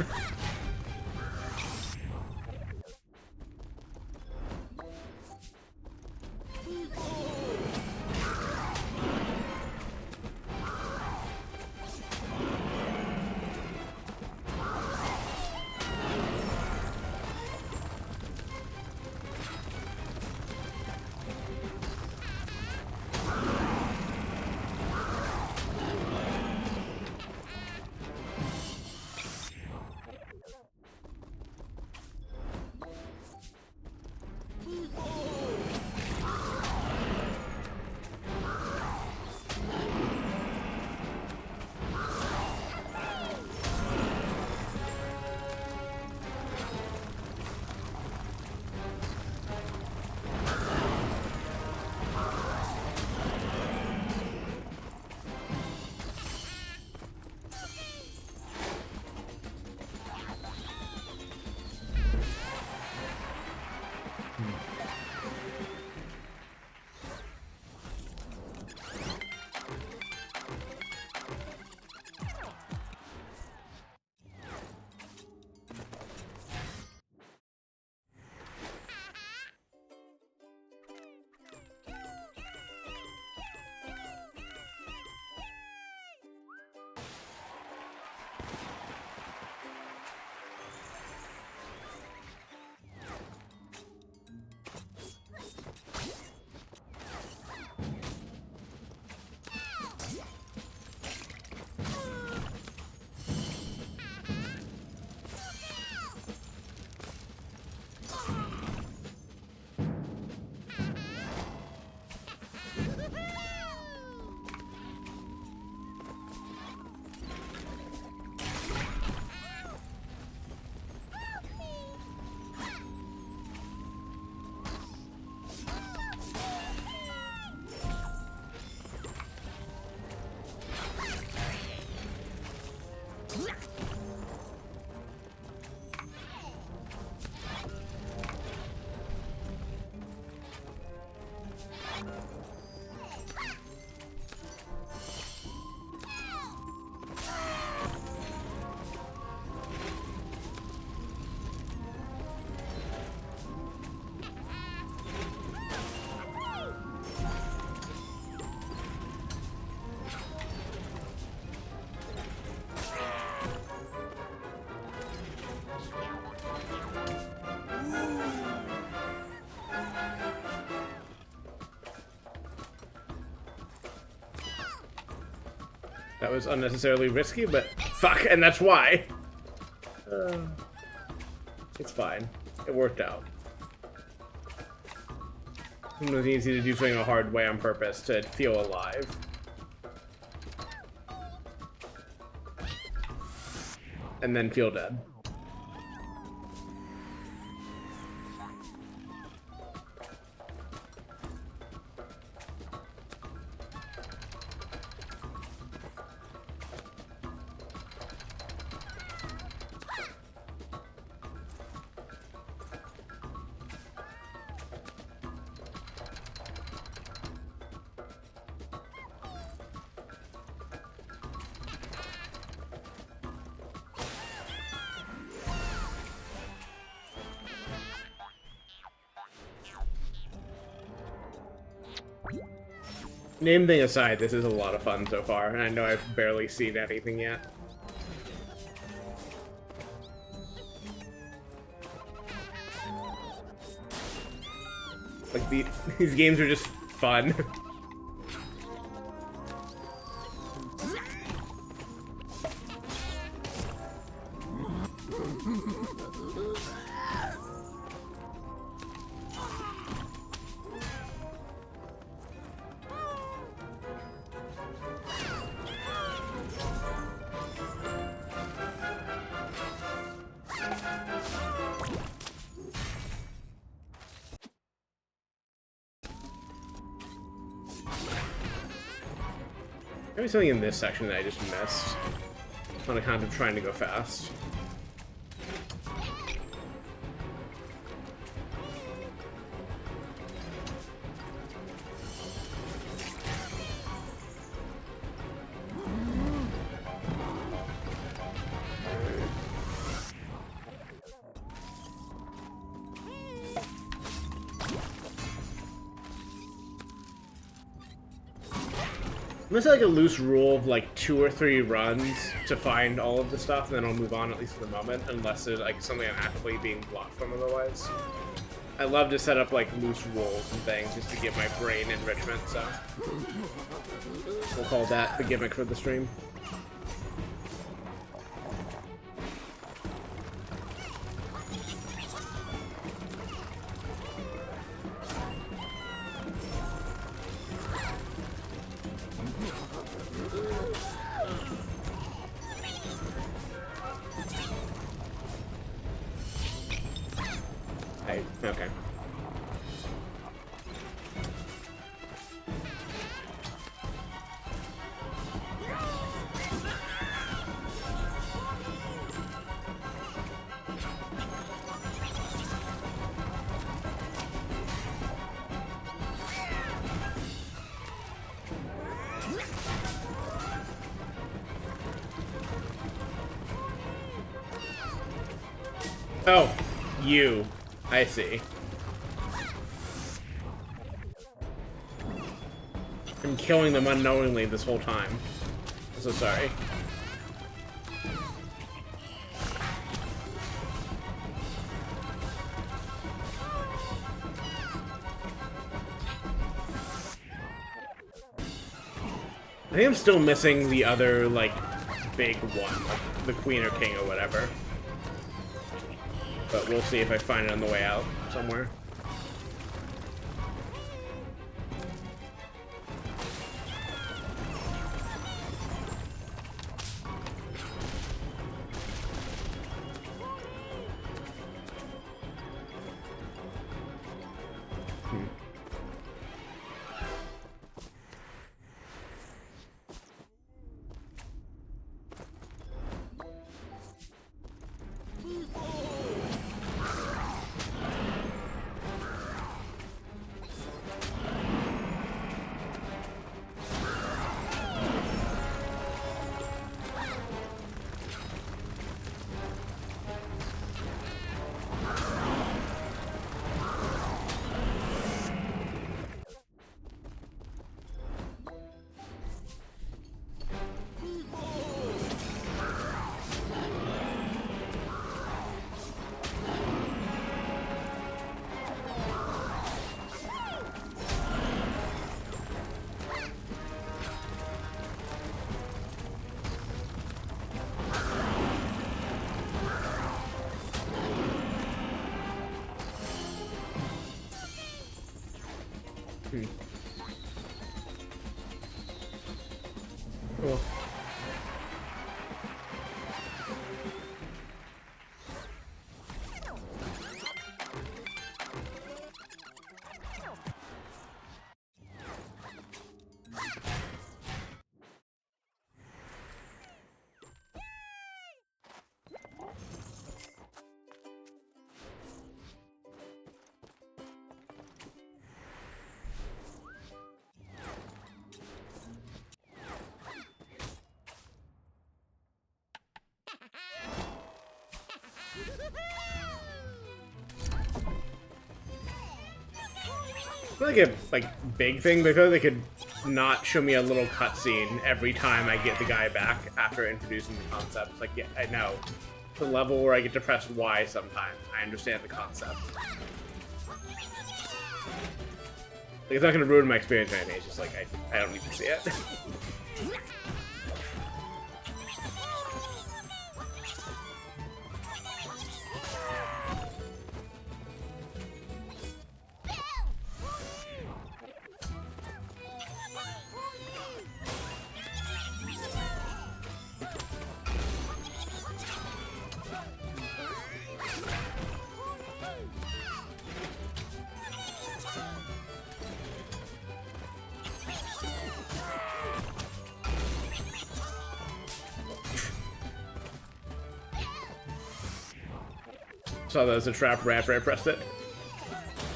That was unnecessarily risky, but fuck, and that's why. It's fine. It worked out. It was easy to do something a hard way on purpose to feel alive. And then feel dead. Name thing aside, this is a lot of fun so far, and I know I've barely seen anything yet. Like, these games are just fun. Maybe something in this section that I just missed on account of trying to go fast. I'm gonna say like a loose rule of like 2 or 3 runs to find all of the stuff, and then I'll move on at least for the moment, unless there's like something I'm actively being blocked from otherwise. I love to set up like loose rules and things just to give my brain enrichment, so we'll call that the gimmick for the stream. Okay. Oh, you. I see. I'm killing them unknowingly this whole time. I'm so sorry. I think I'm still missing the other, like, big one, like the queen or king or whatever. But we'll see if I find it on the way out somewhere. Cool. Like a big thing, because they could not show me a little cutscene every time I get the guy back after introducing the concept. It's like, yeah, I know. The level where I get to press Y sometimes. I understand the concept. Like, it's not gonna ruin my experience or anything, it's just like, I don't need to see it. Saw that as a trap right after I pressed it.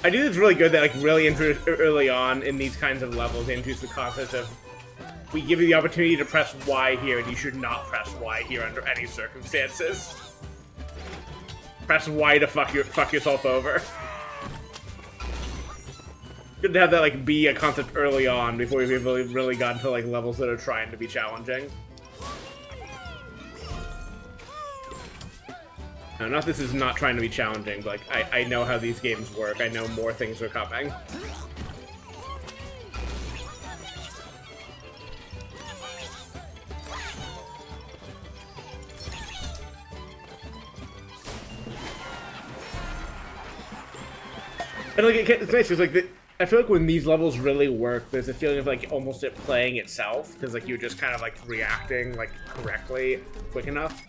I do think it's really good that, like, really early on in these kinds of levels, they introduce the concept of, we give you the opportunity to press Y here, and you should not press Y here under any circumstances. Press Y to fuck yourself over. Good to have that, like, be a concept early on before we've really gotten to, like, levels that are trying to be challenging. Now, not this is not trying to be challenging, but, like, I know how these games work. I know more things are coming. And, like, it's nice, because, like, I feel like when these levels really work, there's a feeling of, like, almost it playing itself, because, like, you're just kind of, like, reacting, like, correctly, quick enough,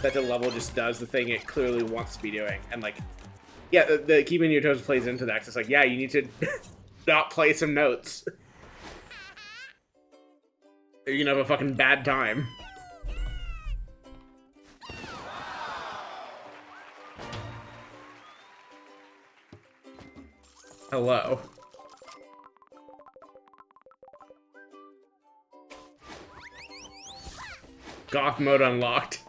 that the level just does the thing it clearly wants to be doing. And, like, yeah, the keeping your toes plays into that. It's like, yeah, you need to not play some notes. You're gonna have a fucking bad time. Hello. Goth mode unlocked.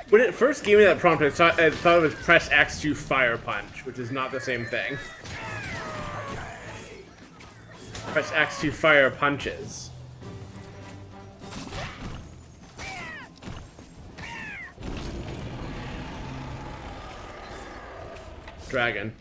When it first gave me that prompt, I thought it was press X to fire punch, which is not the same thing. Press X to fire punches. Dragon.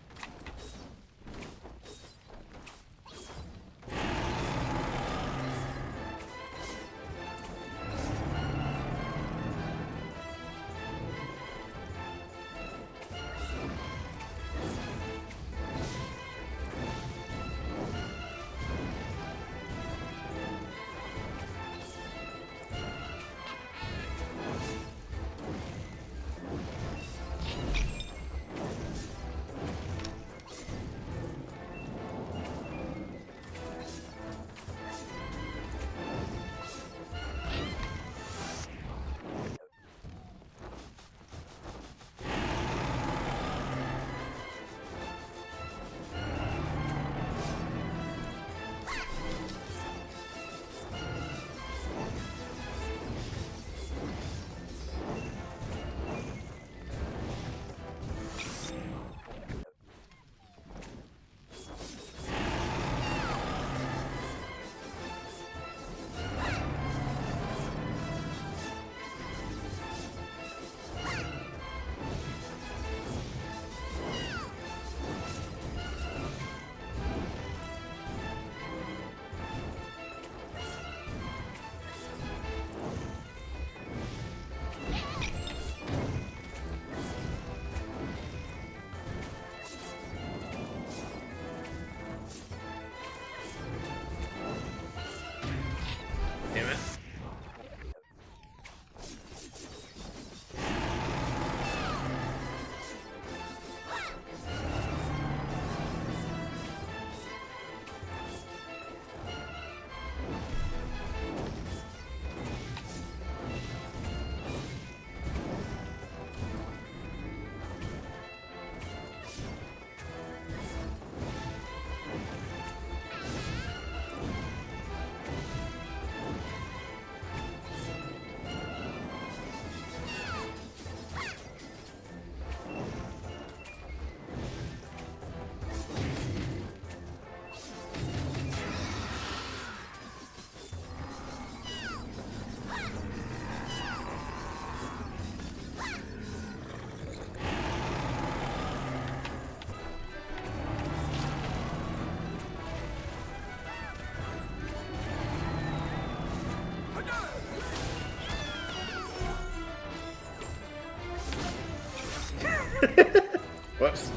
Whoops.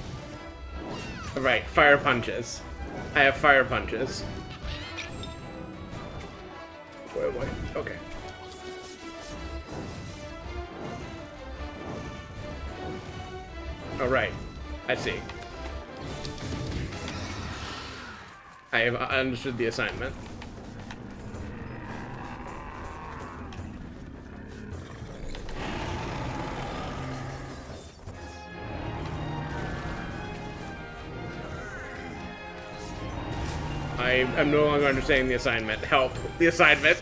Alright, fire punches. I have fire punches. Wait. Okay. Alright. I see. I have understood the assignment. I'm no longer understanding the assignment. Help. The assignment.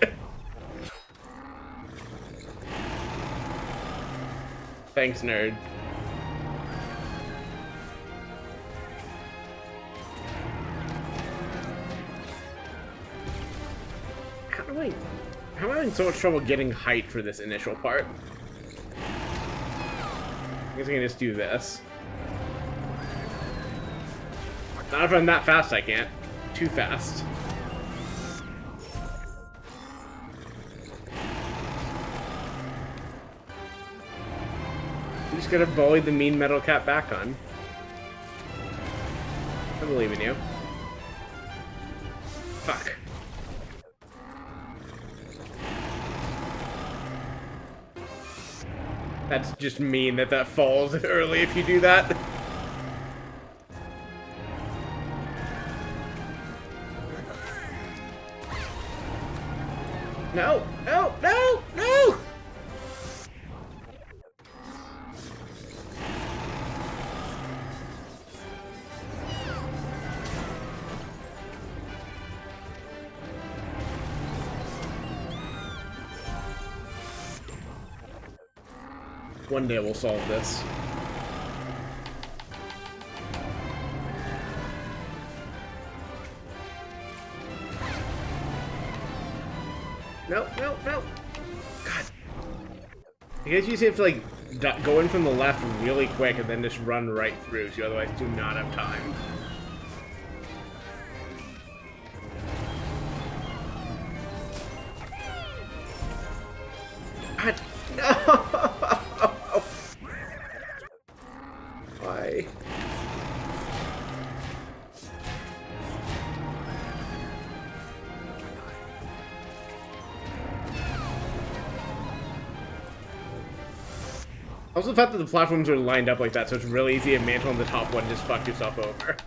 Thanks, nerd. How am I having so much trouble getting height for this initial part? I guess I can just do this. Not if I'm that fast, I can't. Too fast. You just gotta bully the mean metal cat back on. I believe in you. Fuck. That's just mean that falls early if you do that. No! No! No! No! One day we'll solve this. No, no, no. God. I guess you just have to, like, go in from the left really quick and then just run right through, so you otherwise do not have time. God, no! Why? Also, the fact that the platforms are lined up like that, so it's really easy to mantle on the top one and just fuck yourself over.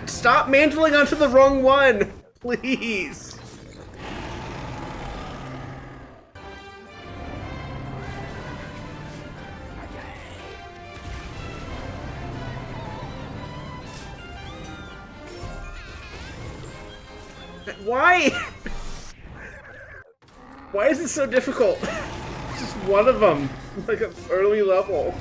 Stop mantling onto the wrong one! Please! Why? Why is it so difficult? It's just one of them, like an early level.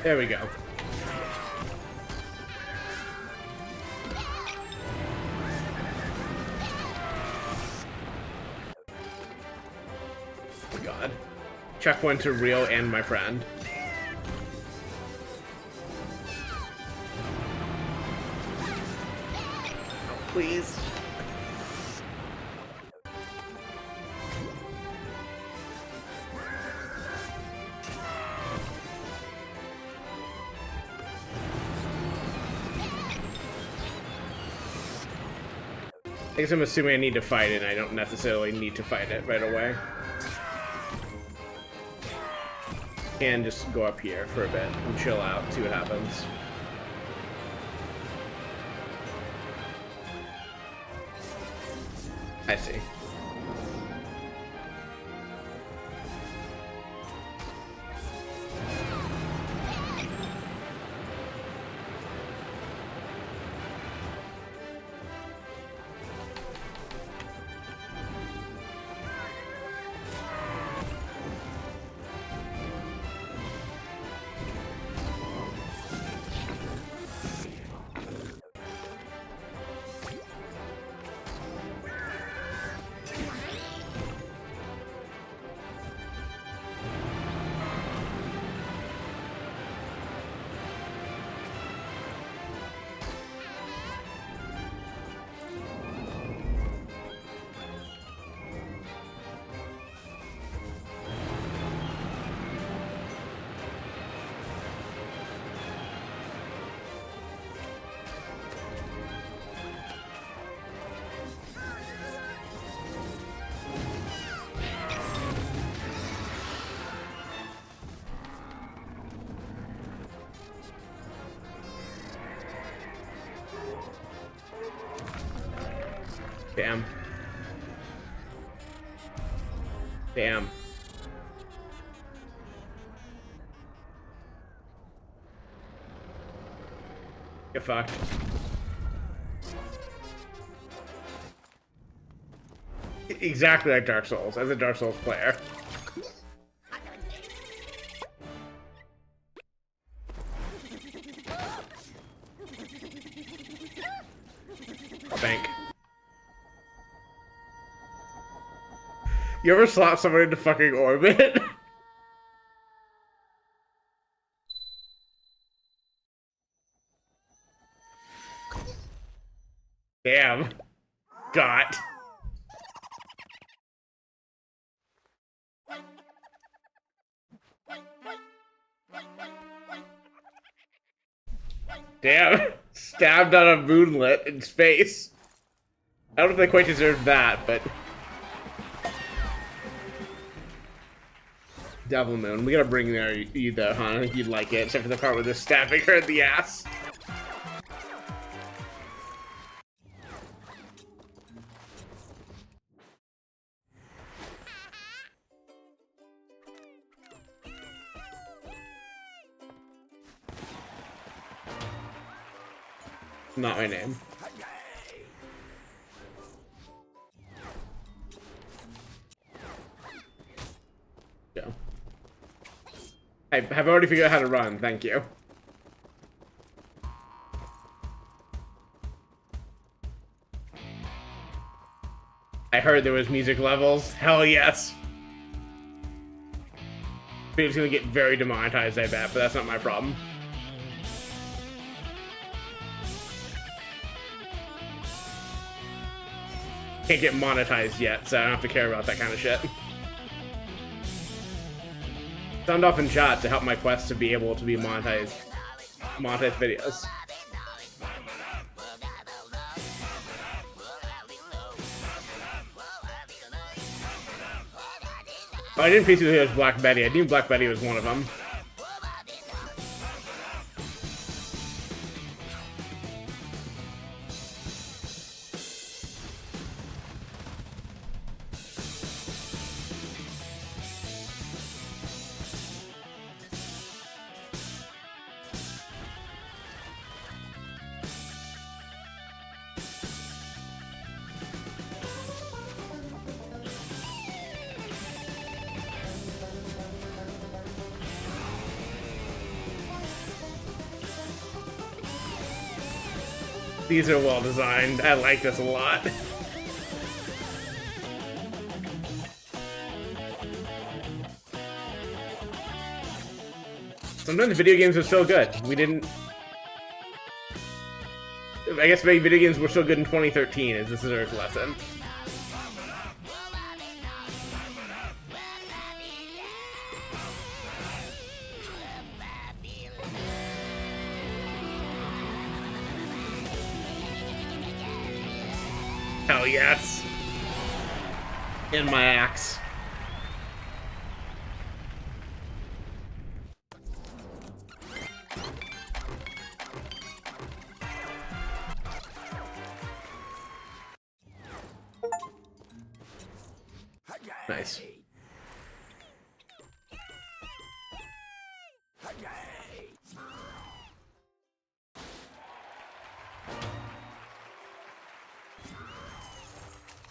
There we go. Oh God. Checkpoint to Rio and my friend. Oh, please. I guess I'm assuming I need to fight it, and I don't necessarily need to fight it right away. And just go up here for a bit and chill out, see what happens. I see. Damn. Damn. Get fucked. Exactly like Dark Souls, as a Dark Souls player. Bank. You ever slap someone into fucking orbit? Damn. Got. Damn. Stabbed on a moonlit in space. I don't know if they quite deserved that, but... Devil Moon. We gotta bring there you though, huh? I think you'd like it, except for the part where they're stabbing her in the ass. Not my name. Go. I have already figured out how to run, thank you. I heard there was music levels. Hell yes. It's gonna get very demonetized, I bet, but that's not my problem. Can't get monetized yet, so I don't have to care about that kind of shit. Sound off in chat to help my quest to be able to be monetized videos. Oh, I didn't piece it was Black Betty. I knew Black Betty was one of them. These are well designed. I like this a lot. Sometimes video games are so good. We didn't... I guess maybe video games were so good in 2013 as this is Earth's lesson. Hell yes. In my axe. Nice.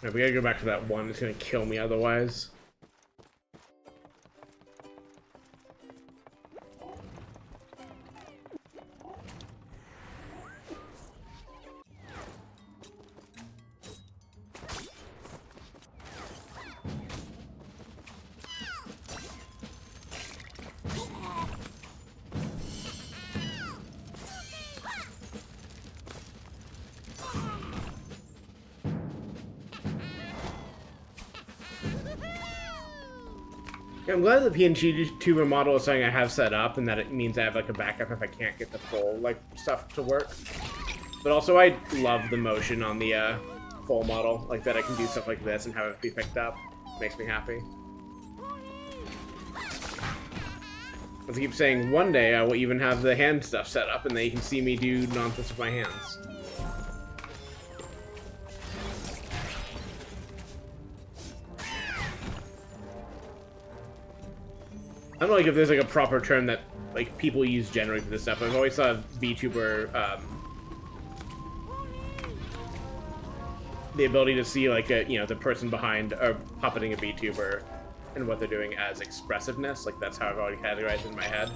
Right, we gotta go back to that one. It's gonna kill me otherwise. Yeah, I'm glad the PNG tuber model is something I have set up, and that it means I have like a backup if I can't get the full like stuff to work. But also, I love the motion on the full model, like that I can do stuff like this and have it be picked up. Makes me happy. As I keep saying, one day I will even have the hand stuff set up, and then you can see me do nonsense with my hands. I don't know, like, if there's, like, a proper term that, like, people use generally for this stuff. I've always thought of VTuber, the ability to see, like, you know, the person behind, or puppeting a VTuber and what they're doing as expressiveness. Like, that's how I've already categorized it in my head.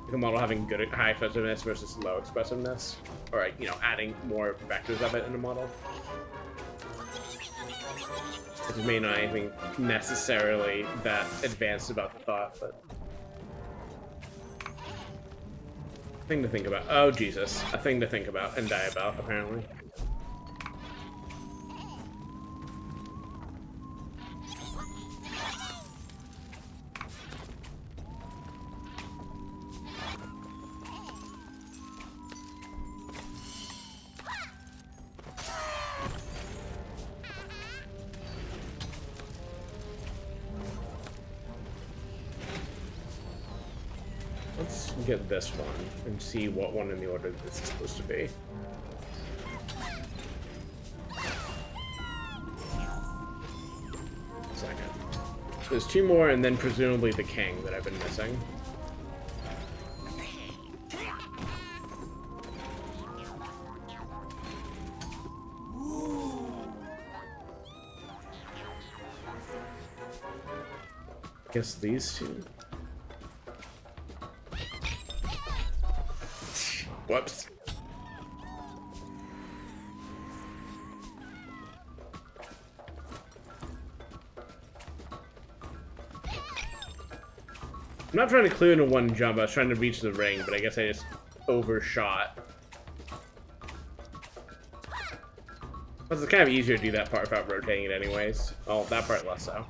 Like, a model having good, high expressiveness versus low expressiveness. Or, like, you know, adding more vectors of it in a model. Which may not anything necessarily that advanced about the thought, but... a thing to think about. Oh, Jesus. A thing to think about and die about, apparently. Let's get this one and see what one in the order this is supposed to be. Second. So there's two more, and then presumably the king that I've been missing. Guess these two. Whoops. I'm not trying to clear into one jump. I was trying to reach the ring, but I guess I just overshot. Plus, it's kind of easier to do that part without rotating it anyways. Oh, that part less so.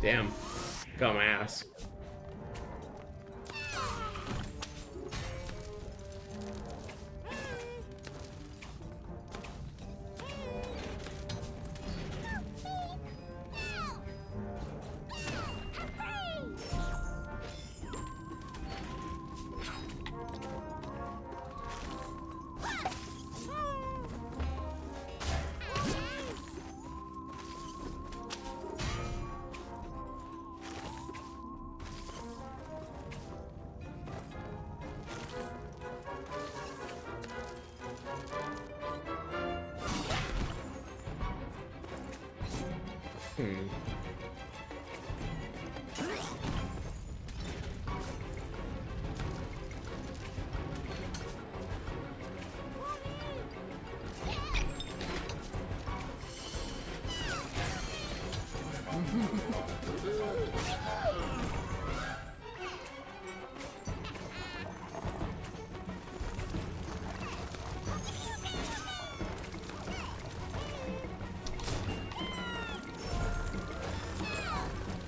Damn. Got my ass.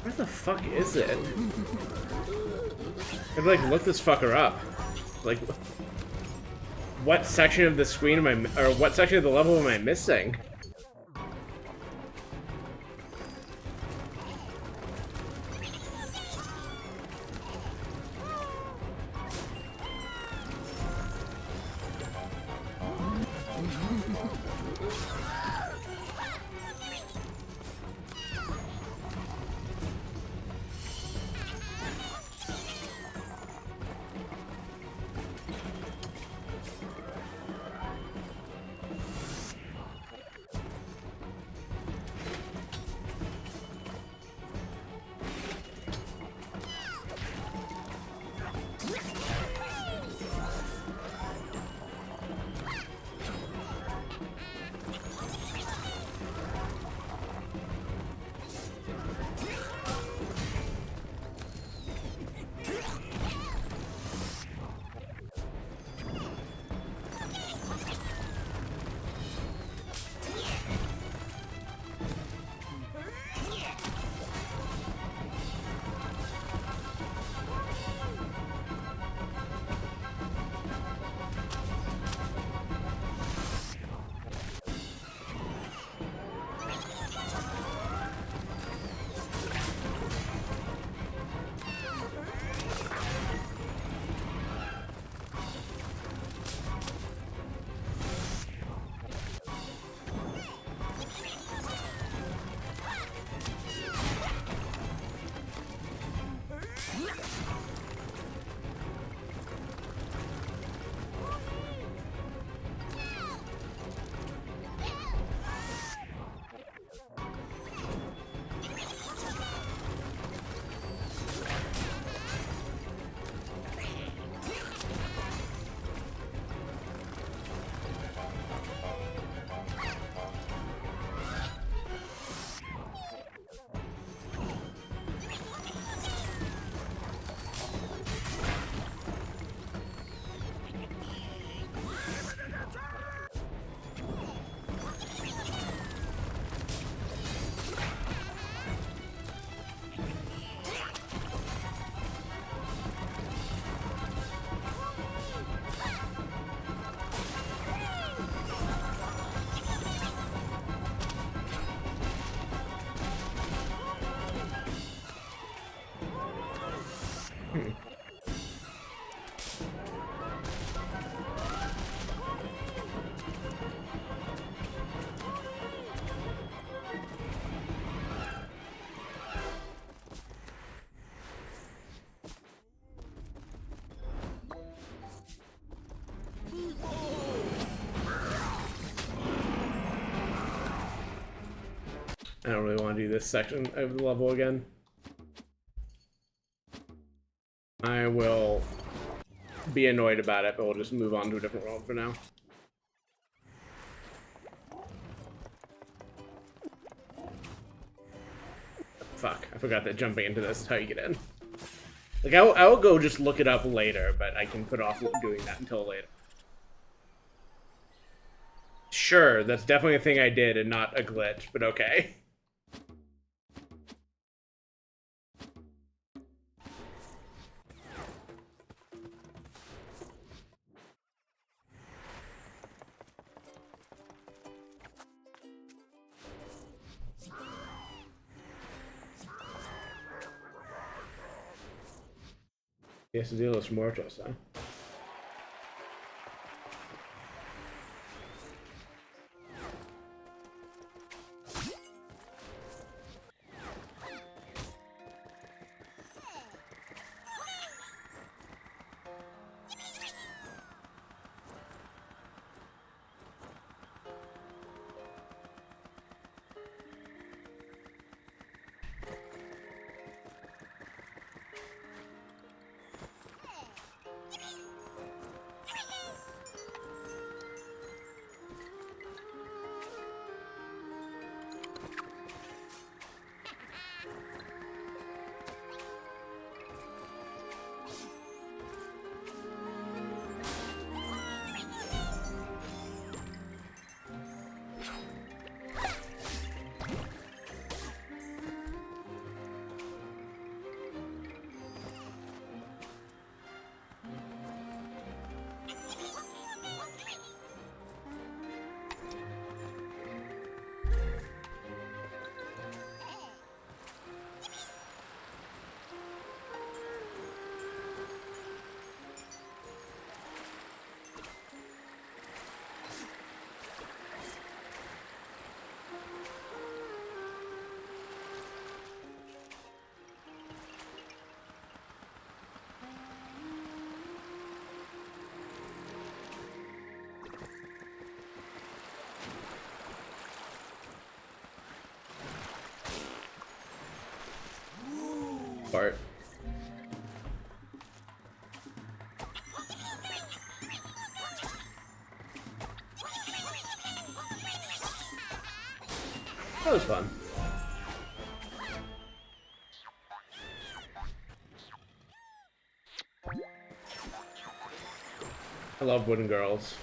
Where the fuck is it? I'd like look this fucker up. Like, what section of the screen am I, or what section of the level am I missing? I don't really want to do this section of the level again. I will be annoyed about it, but we'll just move on to a different world for now. Fuck, I forgot that jumping into this is how you get in. Like, I will go just look it up later, but I can put off doing that until later. Sure, that's definitely a thing I did and not a glitch, but okay. Yes, de los muertos, huh? Part. That was fun. I love wooden girls.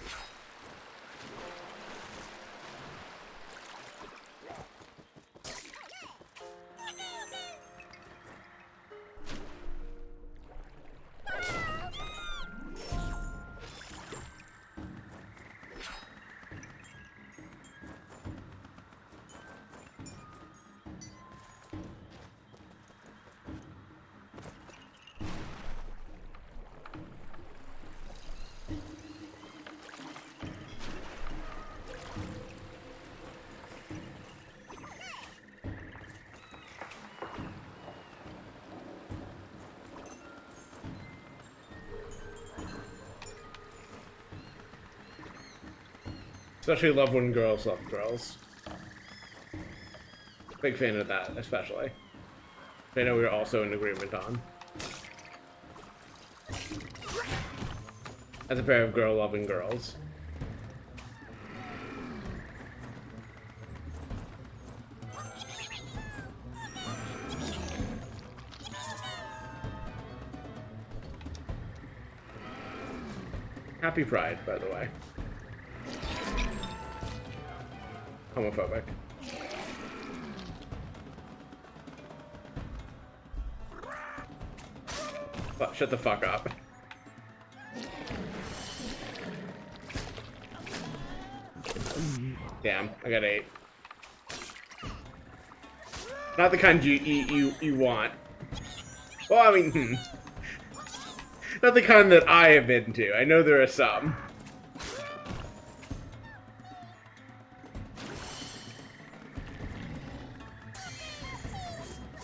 Especially love when girls love girls. Big fan of that, especially. I know we were also in agreement on. As a pair of girl-loving girls. Happy Pride, by the way. Homophobic. But shut the fuck up. Damn, I got 8. Not the kind you want. Well, I mean, not the kind that I have been to. I know there are some.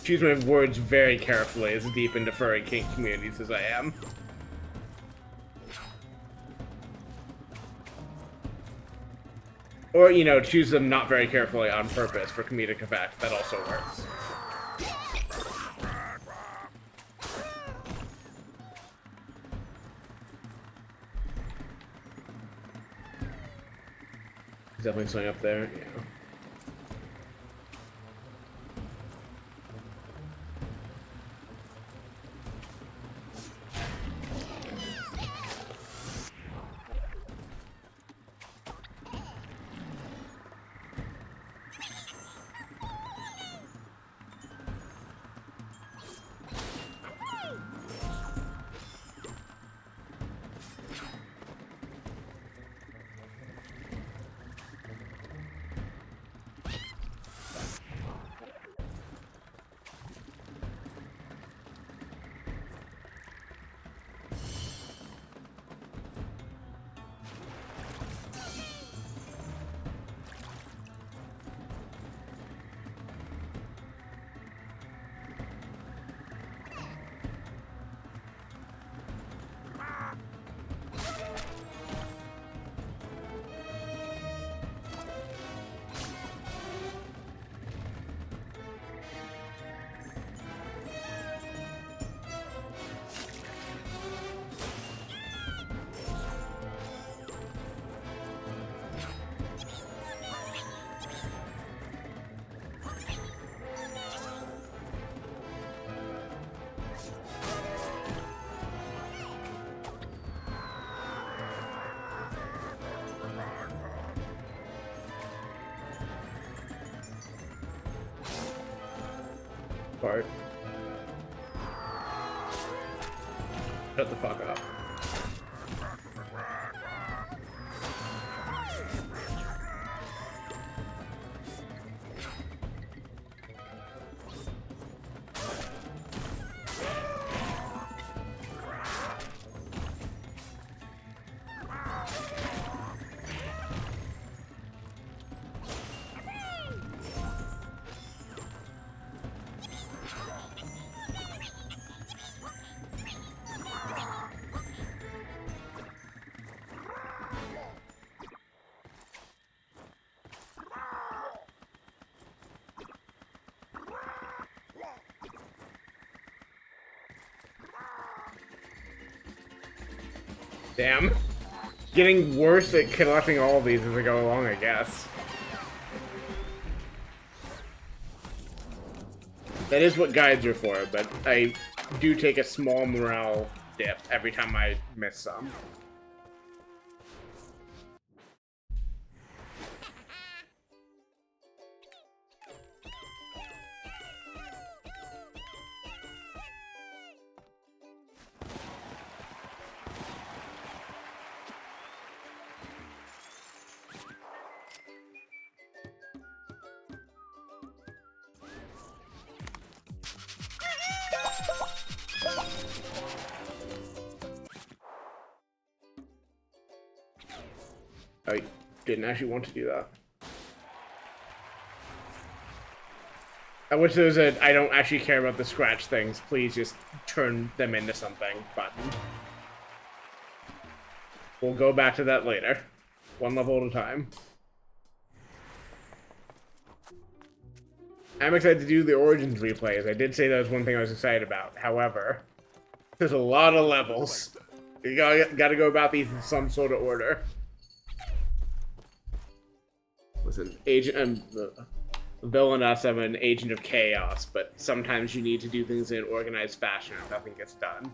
Choose my words very carefully, as deep into furry kink communities as I am. Or, you know, choose them not very carefully on purpose for comedic effect. That also works. He's definitely swing up there, yeah. Part. Shut the fuck up. Damn. Getting worse at collecting all of these as I go along, I guess. That is what guides are for, but I do take a small morale dip every time I miss some. I didn't actually want to do that. I wish there was a I don't actually care about the scratch things, please just turn them into something button. We'll go back to that later. One level at a time. I'm excited to do the Origins replays. I did say that was one thing I was excited about. However, there's a lot of levels. You gotta go about these in some sort of order. Listen, Villainous, I'm an agent of chaos, but sometimes you need to do things in an organized fashion if nothing gets done.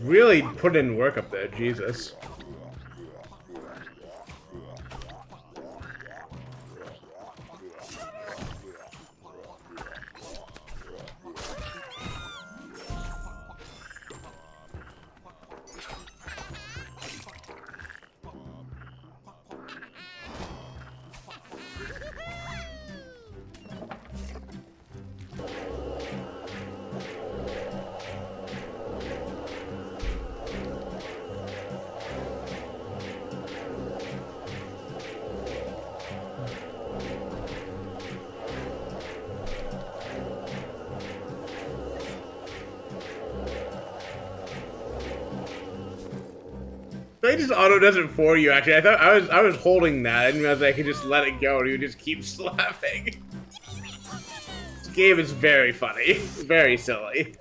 Really put in work up there, Jesus. They just auto does it for you. Actually, I thought I was holding that. I didn't realize I could just let it go, and you would just keep slapping. This game is very funny, very silly.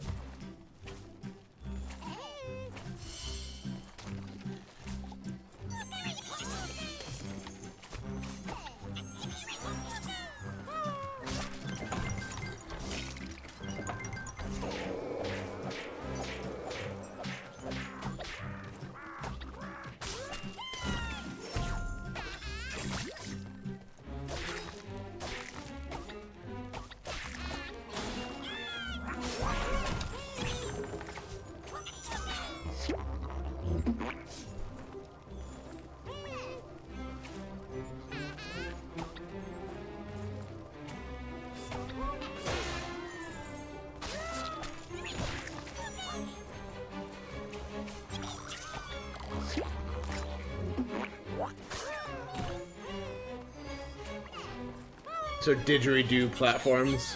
So didgeridoo platforms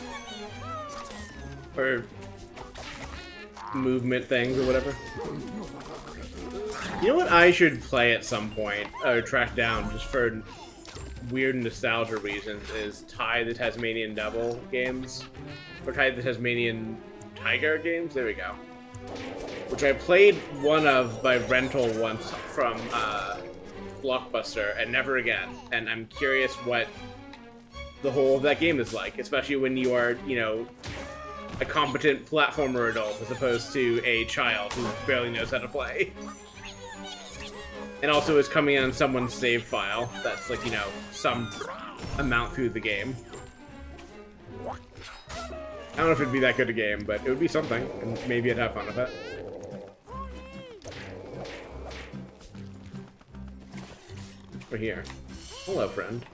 or movement things or whatever. You know what I should play at some point or track down just for weird nostalgia reasons is Ty the Tasmanian Devil games or Ty the Tasmanian Tiger games. There we go. Which I played one of by rental once from Blockbuster and never again. And I'm curious what the whole of that game is like, especially when you are, you know, a competent platformer adult as opposed to a child who barely knows how to play. And also is coming on someone's save file that's like, you know, some amount through the game. I don't know if it'd be that good a game, but it would be something, and maybe I'd have fun with it. We're here. Hello, friend.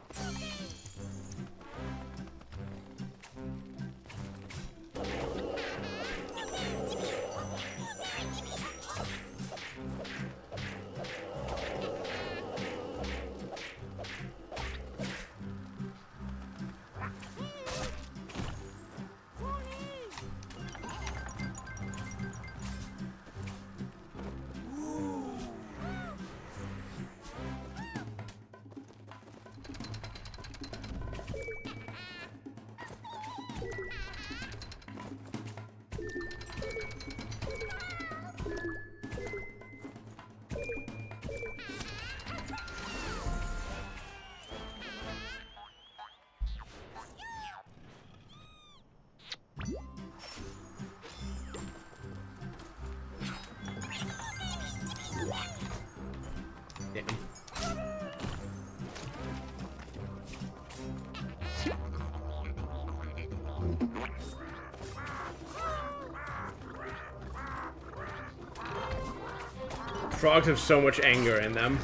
Frogs have so much anger in them.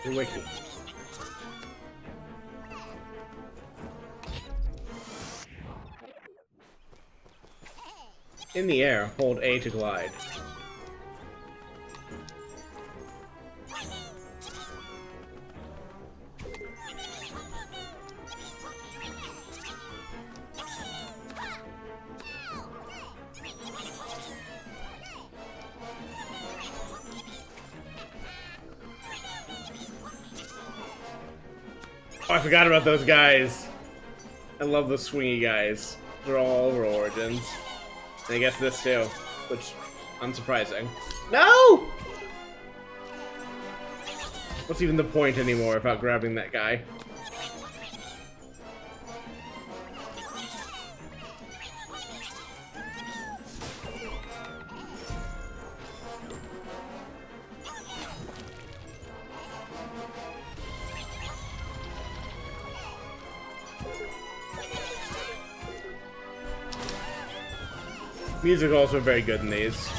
The wiki. In the air, hold A to glide. Oh, I forgot about those guys. I love those swingy guys. They're all over Origins. And I guess this too, which, unsurprising. No! What's even the point anymore about grabbing that guy? Music also very good in these.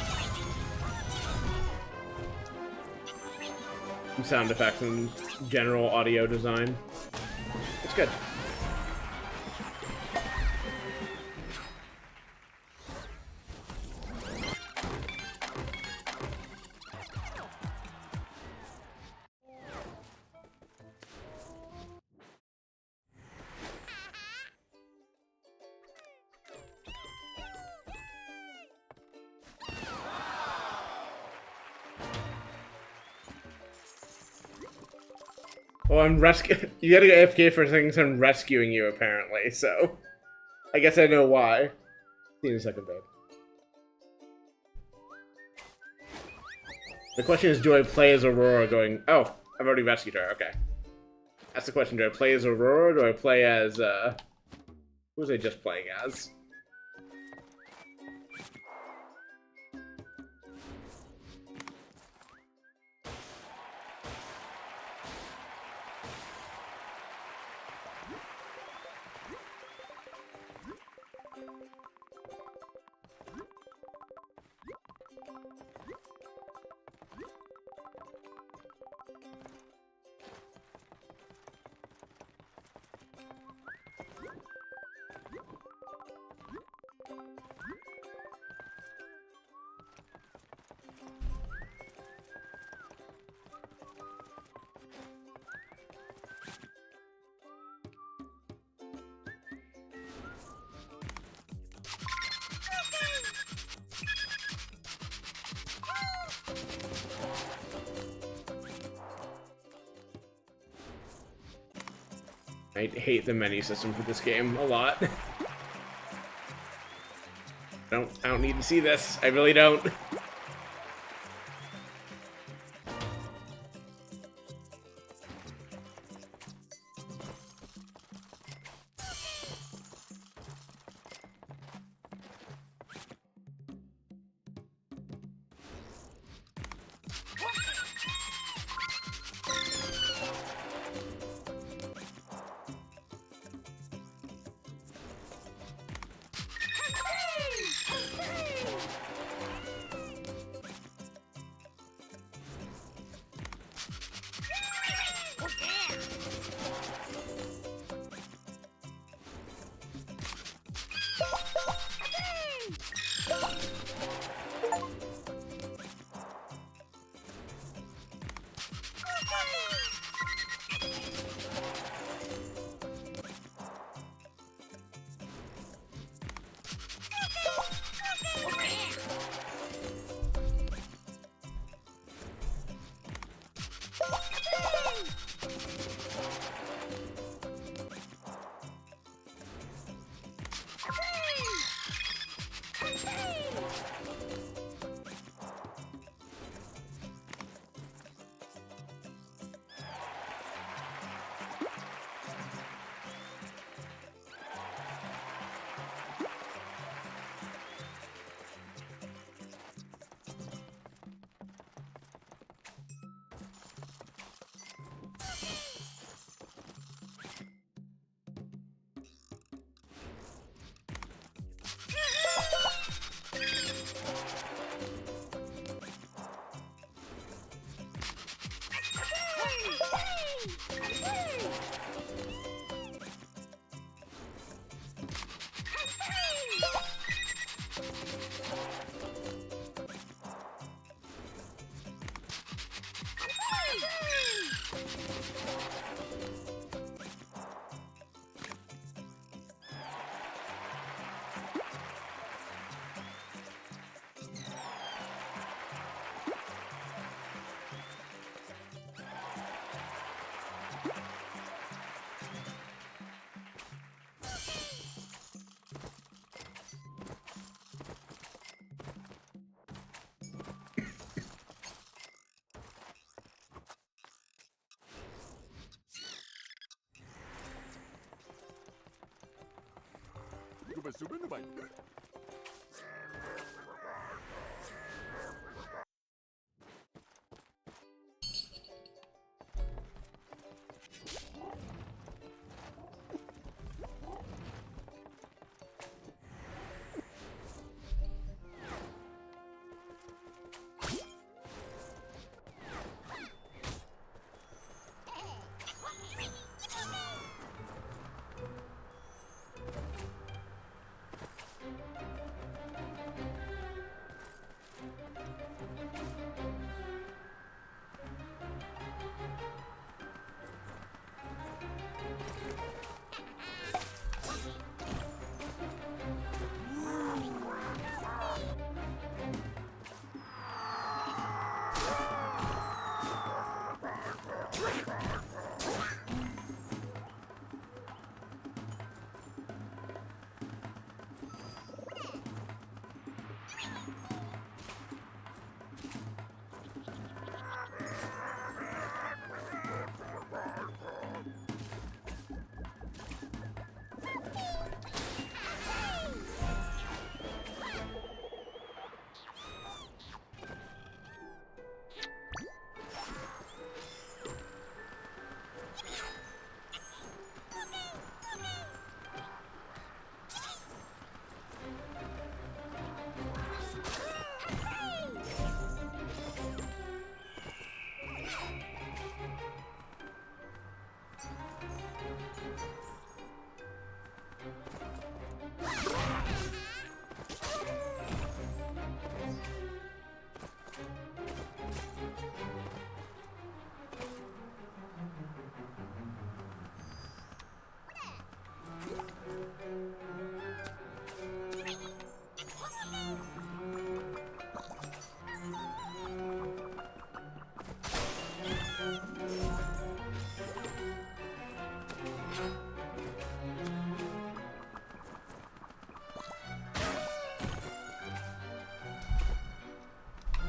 Some sound effects and general audio design. It's good. Well, I'm you gotta go AFK for things I'm rescuing you, apparently, so... I guess I know why. See you in a second, babe. The question is, do I play as Aurora going... Oh, I've already rescued her, okay. That's the question, do I play as Aurora, or do I play as, Who was I just playing as? I hate the menu system for this game a lot. I don't need to see this. I really don't.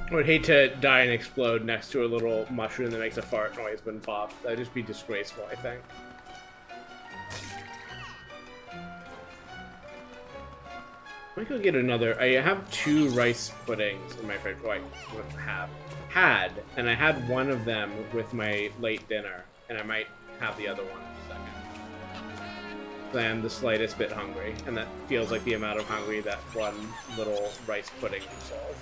I would hate to die and explode next to a little mushroom that makes a fart noise when popped. That'd just be disgraceful, I think. I might go get another. I have 2 rice puddings in my fridge. Oh, I had, and I had one of them with my late dinner, and I might have the other one in a second. I'm the slightest bit hungry, and that feels like the amount of hungry that one little rice pudding can solve.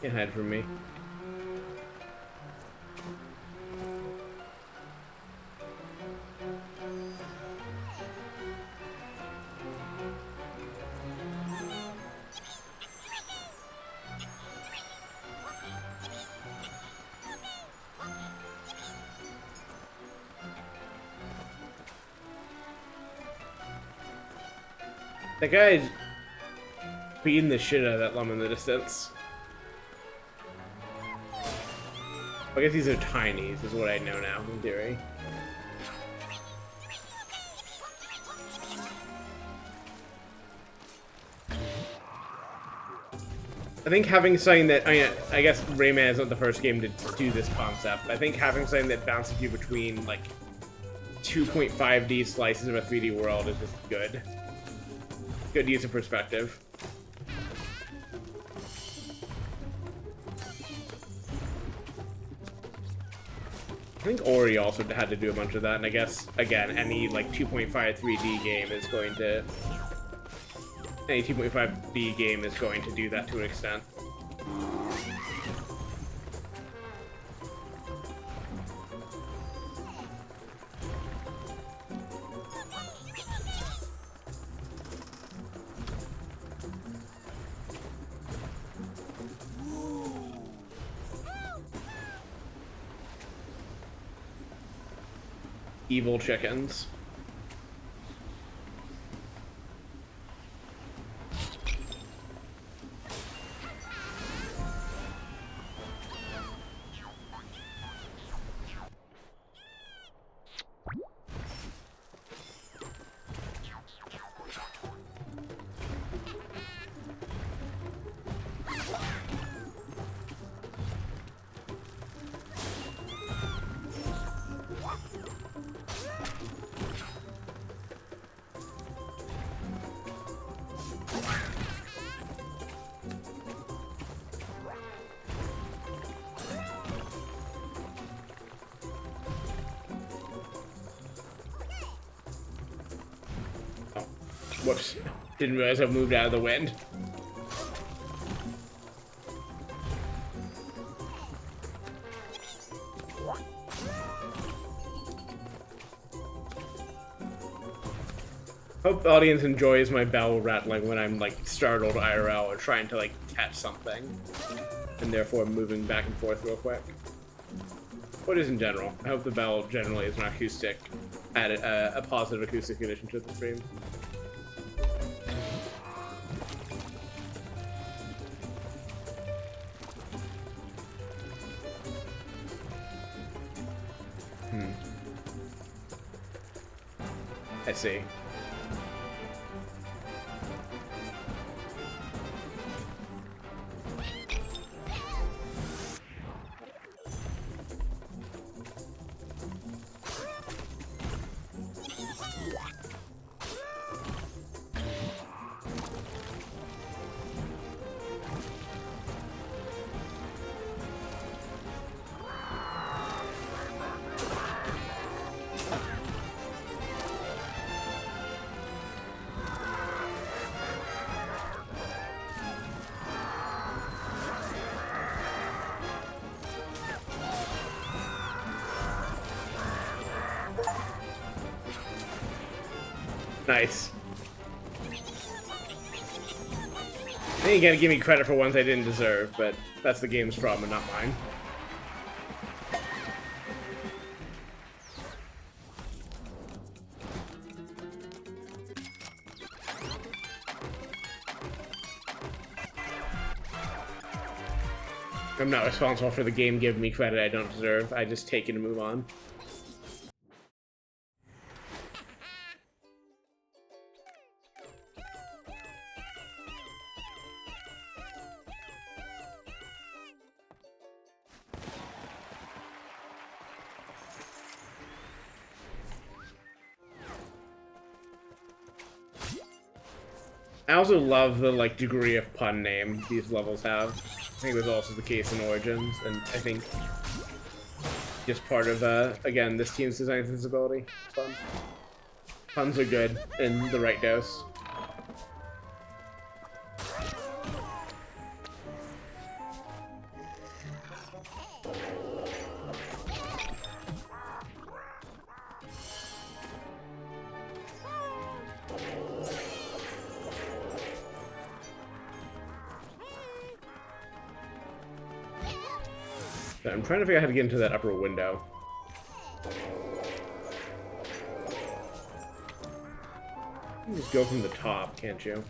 Can't hide from me. That guy's beating the shit out of that llama in the distance. I guess these are tinies, is what I know now, in theory. I think having something that, I guess Rayman is not the first game to do this concept. I think having something that bounces you between, like, 2.5D slices of a 3D world is just good. Good use of perspective. I think Ori also had to do a bunch of that, and I guess, again, any, like, 2.5 3D game is going to... Any 2.5D game is going to do that to an extent. Evil chickens. Whoops. Didn't realize I moved out of the wind. Hope the audience enjoys my bell rattling when I'm like startled IRL or trying to like catch something, and therefore moving back and forth real quick. What is in general? I hope the bell generally is an acoustic, added a positive acoustic addition to the stream. I see. Nice. I think you gotta give me credit for ones I didn't deserve, but that's the game's problem, not mine. I'm not responsible for the game giving me credit I don't deserve. I just take it and move on. I also love the like degree of pun name these levels have. I think it was also the case in Origins, and I think just part of again this team's design sensibility. It's fun. Puns are good in the right dose. I'm trying to figure out how to get into that upper window. You can just go from the top, can't you?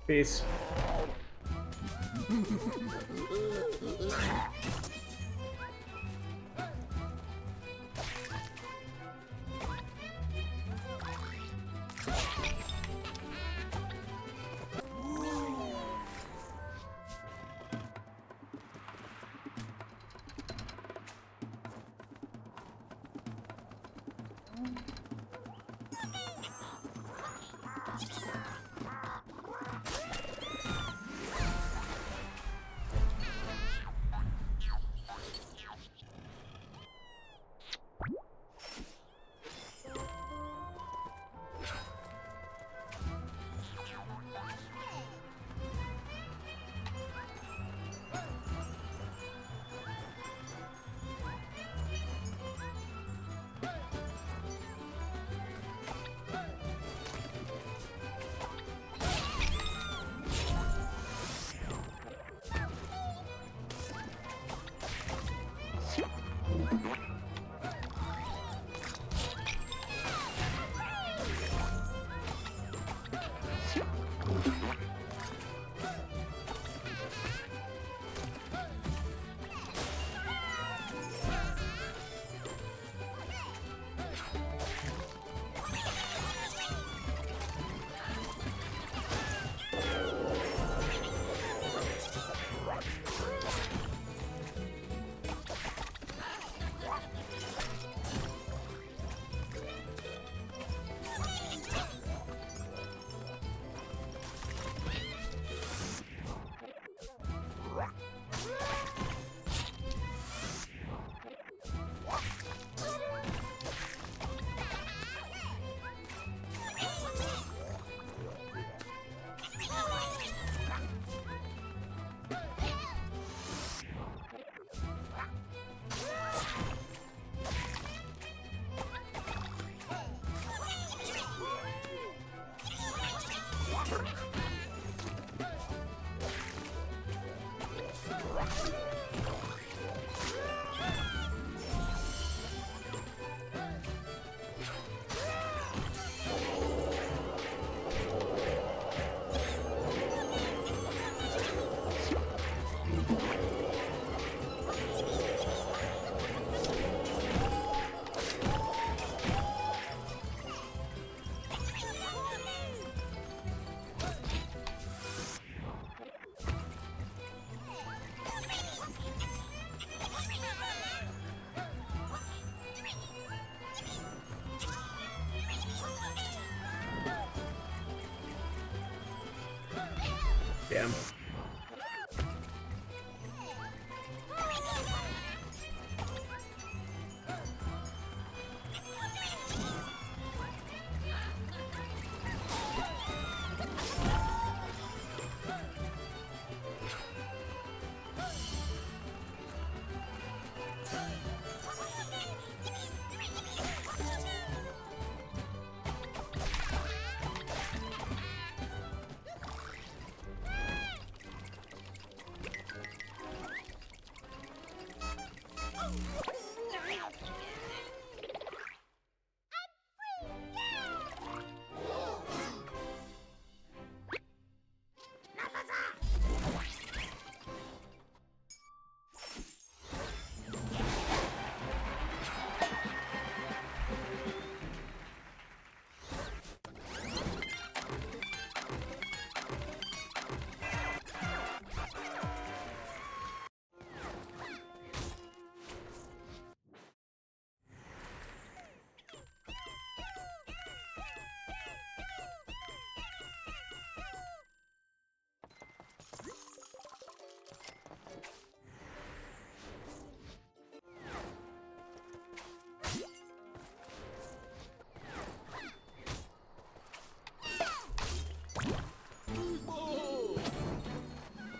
Peace.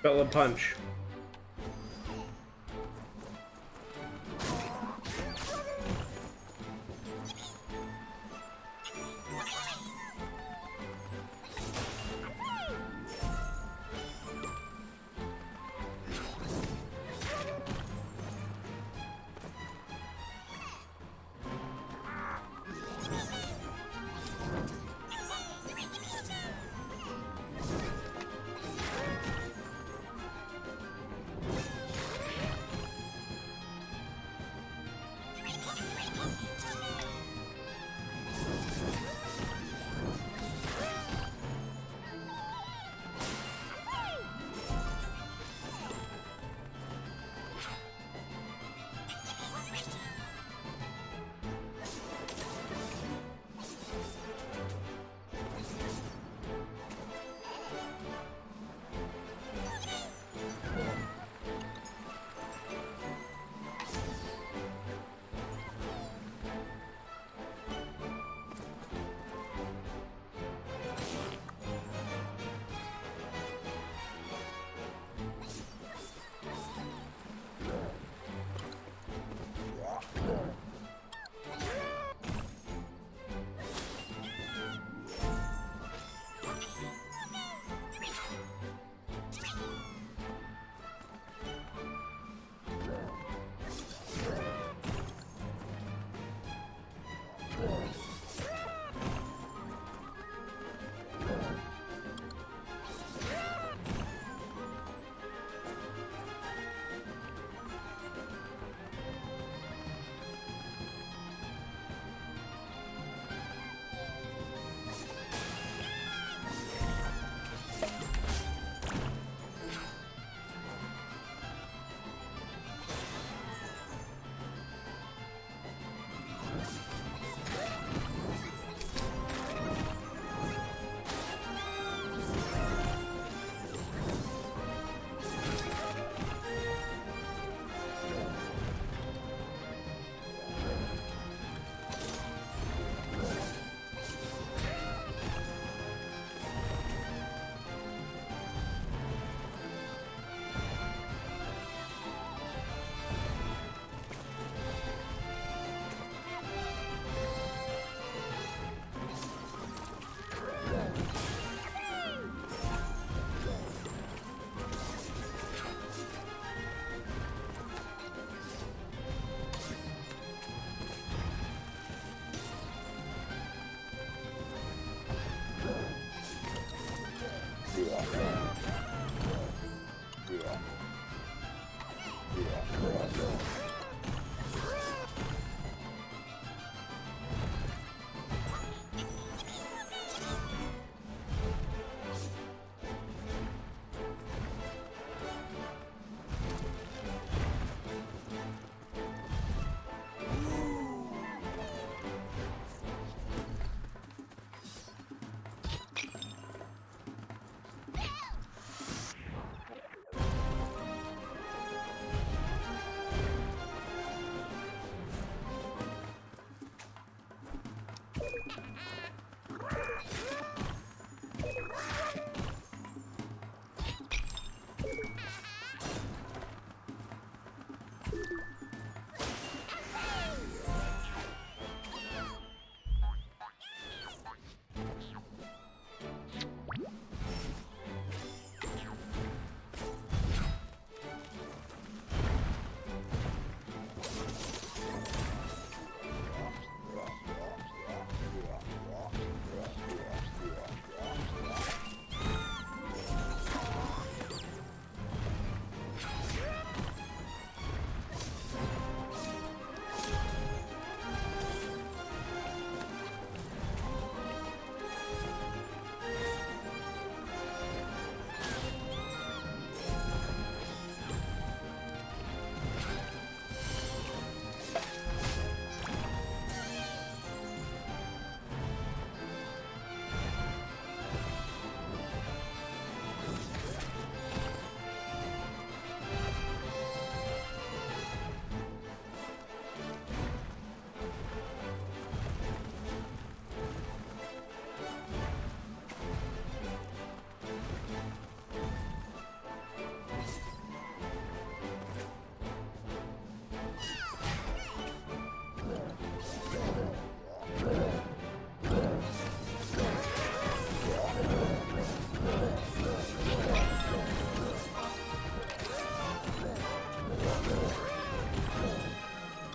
Pellet punch.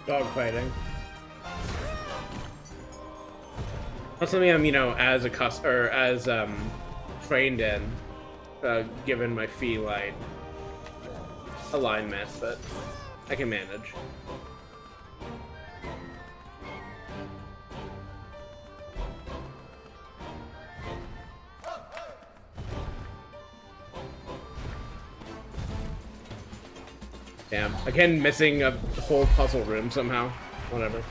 Dog fighting. That's something I'm, as trained in, given my feline alignment, but I can manage. Damn. Again, missing a whole puzzle room somehow. Whatever.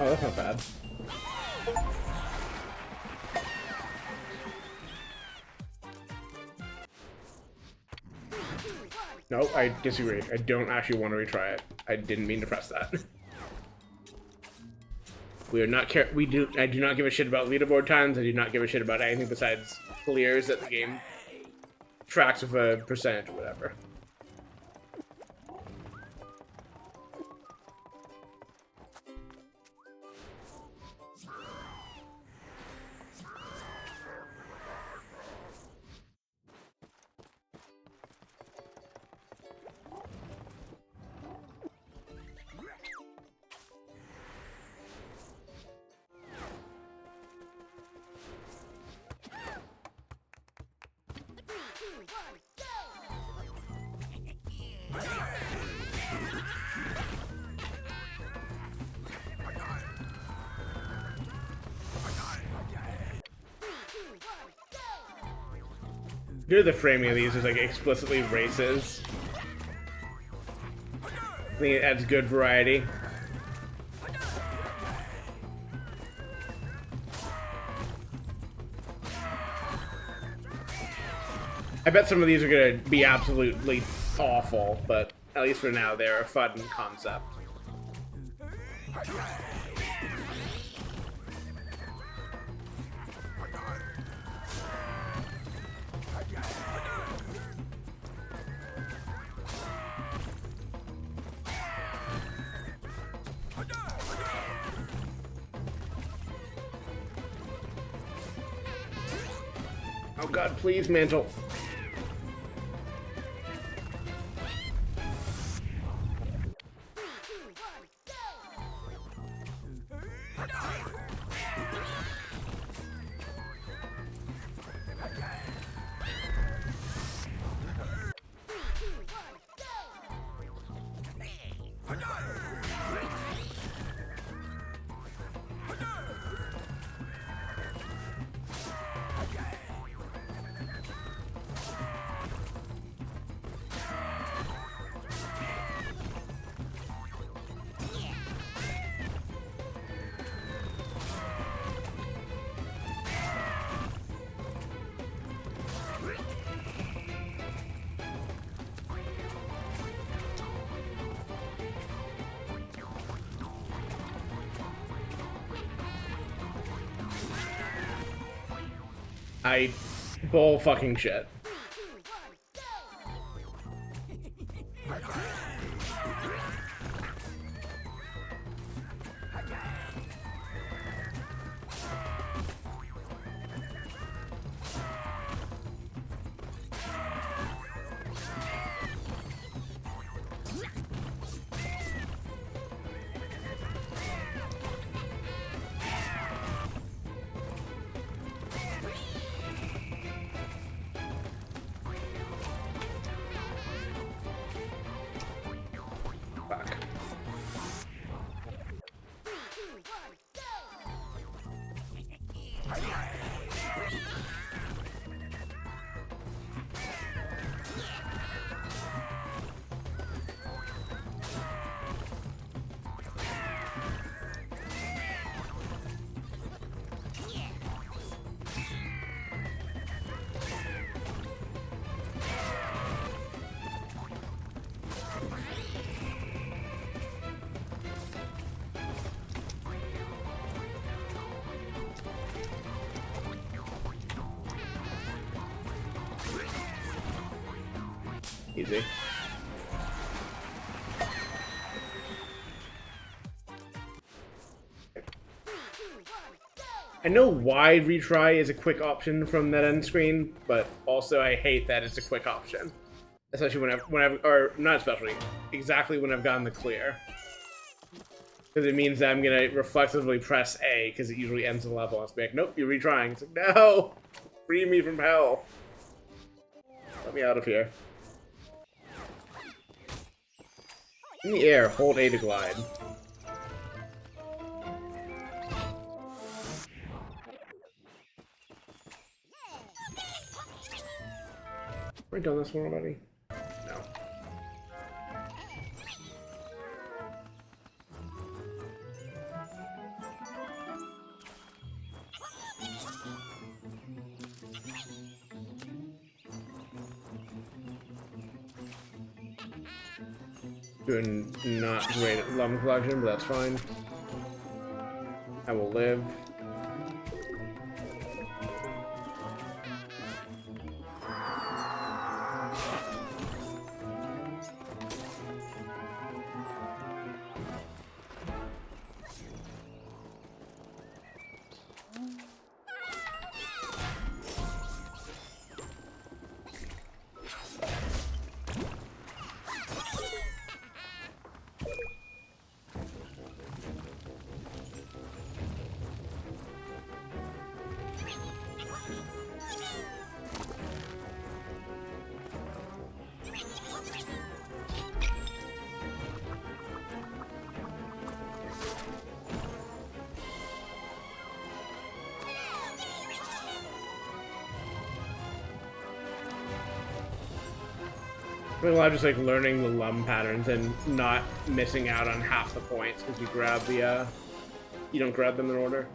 Oh, that's not bad. No, I disagree. I don't actually want to retry it. I didn't mean to press that. We are not I do not give a shit about leaderboard times. I do not give a shit about anything besides clears that the game tracks with a percentage or whatever. Good, the framing of these is like explicitly races. I think it adds good variety. I bet some of these are gonna be absolutely awful, but at least for now, they're a fun concept. Oh god, please, mantle. Bull fucking shit. Easy. I know why retry is a quick option from that end screen, but also I hate that it's a quick option. Especially or not especially, exactly when I've gotten the clear. Because it means that I'm gonna reflexively press A, because it usually ends the level. It's like, nope, you're retrying. It's like, no! Free me from hell. Let me out of here. In the air, hold A to glide. Have I done this one already? No. Doing not great at Lum Collection, but that's fine. I will live. I think a lot of just like learning the Lum patterns and not missing out on half the points because you grab the you don't grab them in order.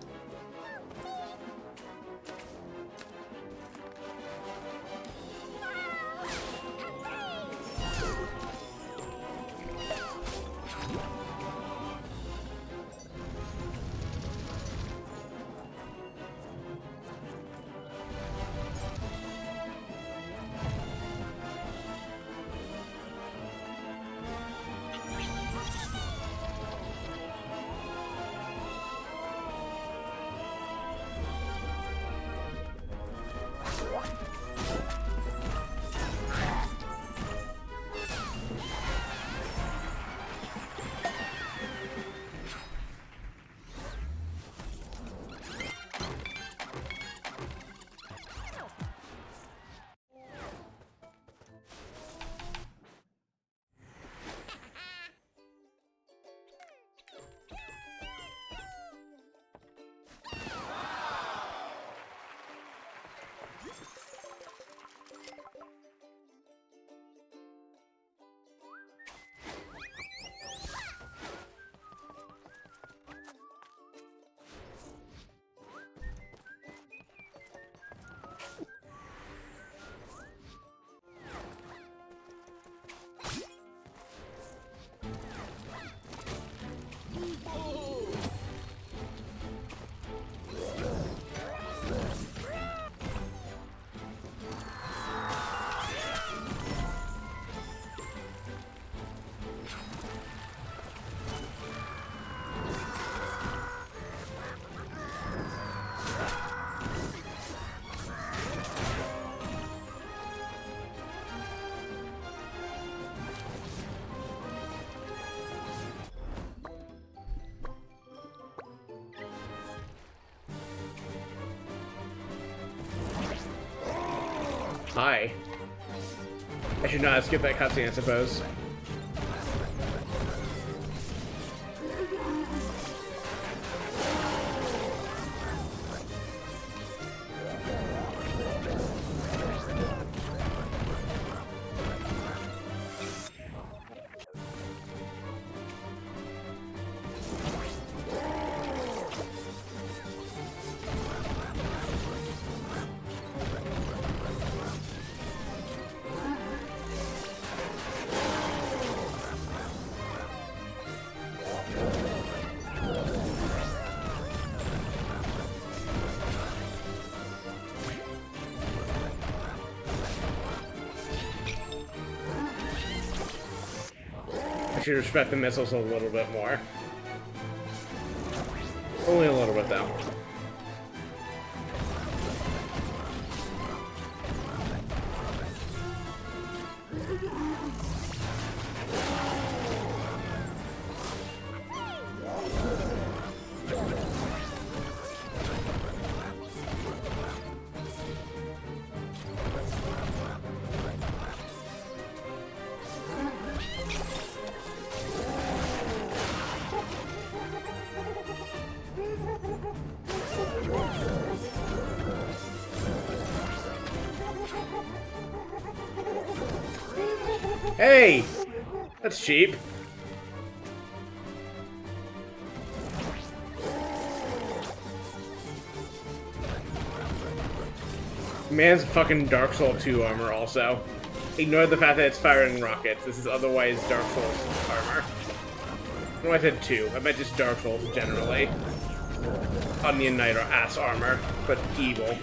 Hi. I should not have skipped that cutscene, I suppose. should respect the missiles a little bit more. Only a little bit, though. Hey! That's cheap. Man's fucking Dark Souls 2 armor also. Ignore the fact that it's firing rockets. This is otherwise Dark Souls armor. No, I said 2. I meant just Dark Souls generally. Onion Knight or ass armor, but evil.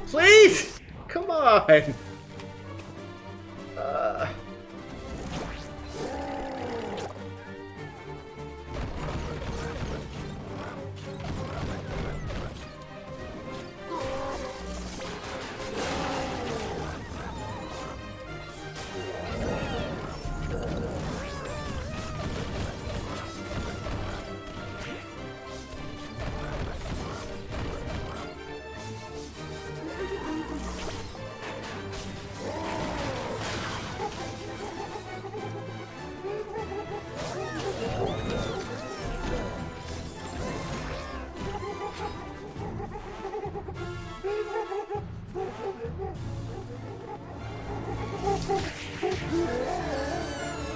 Please! Come on!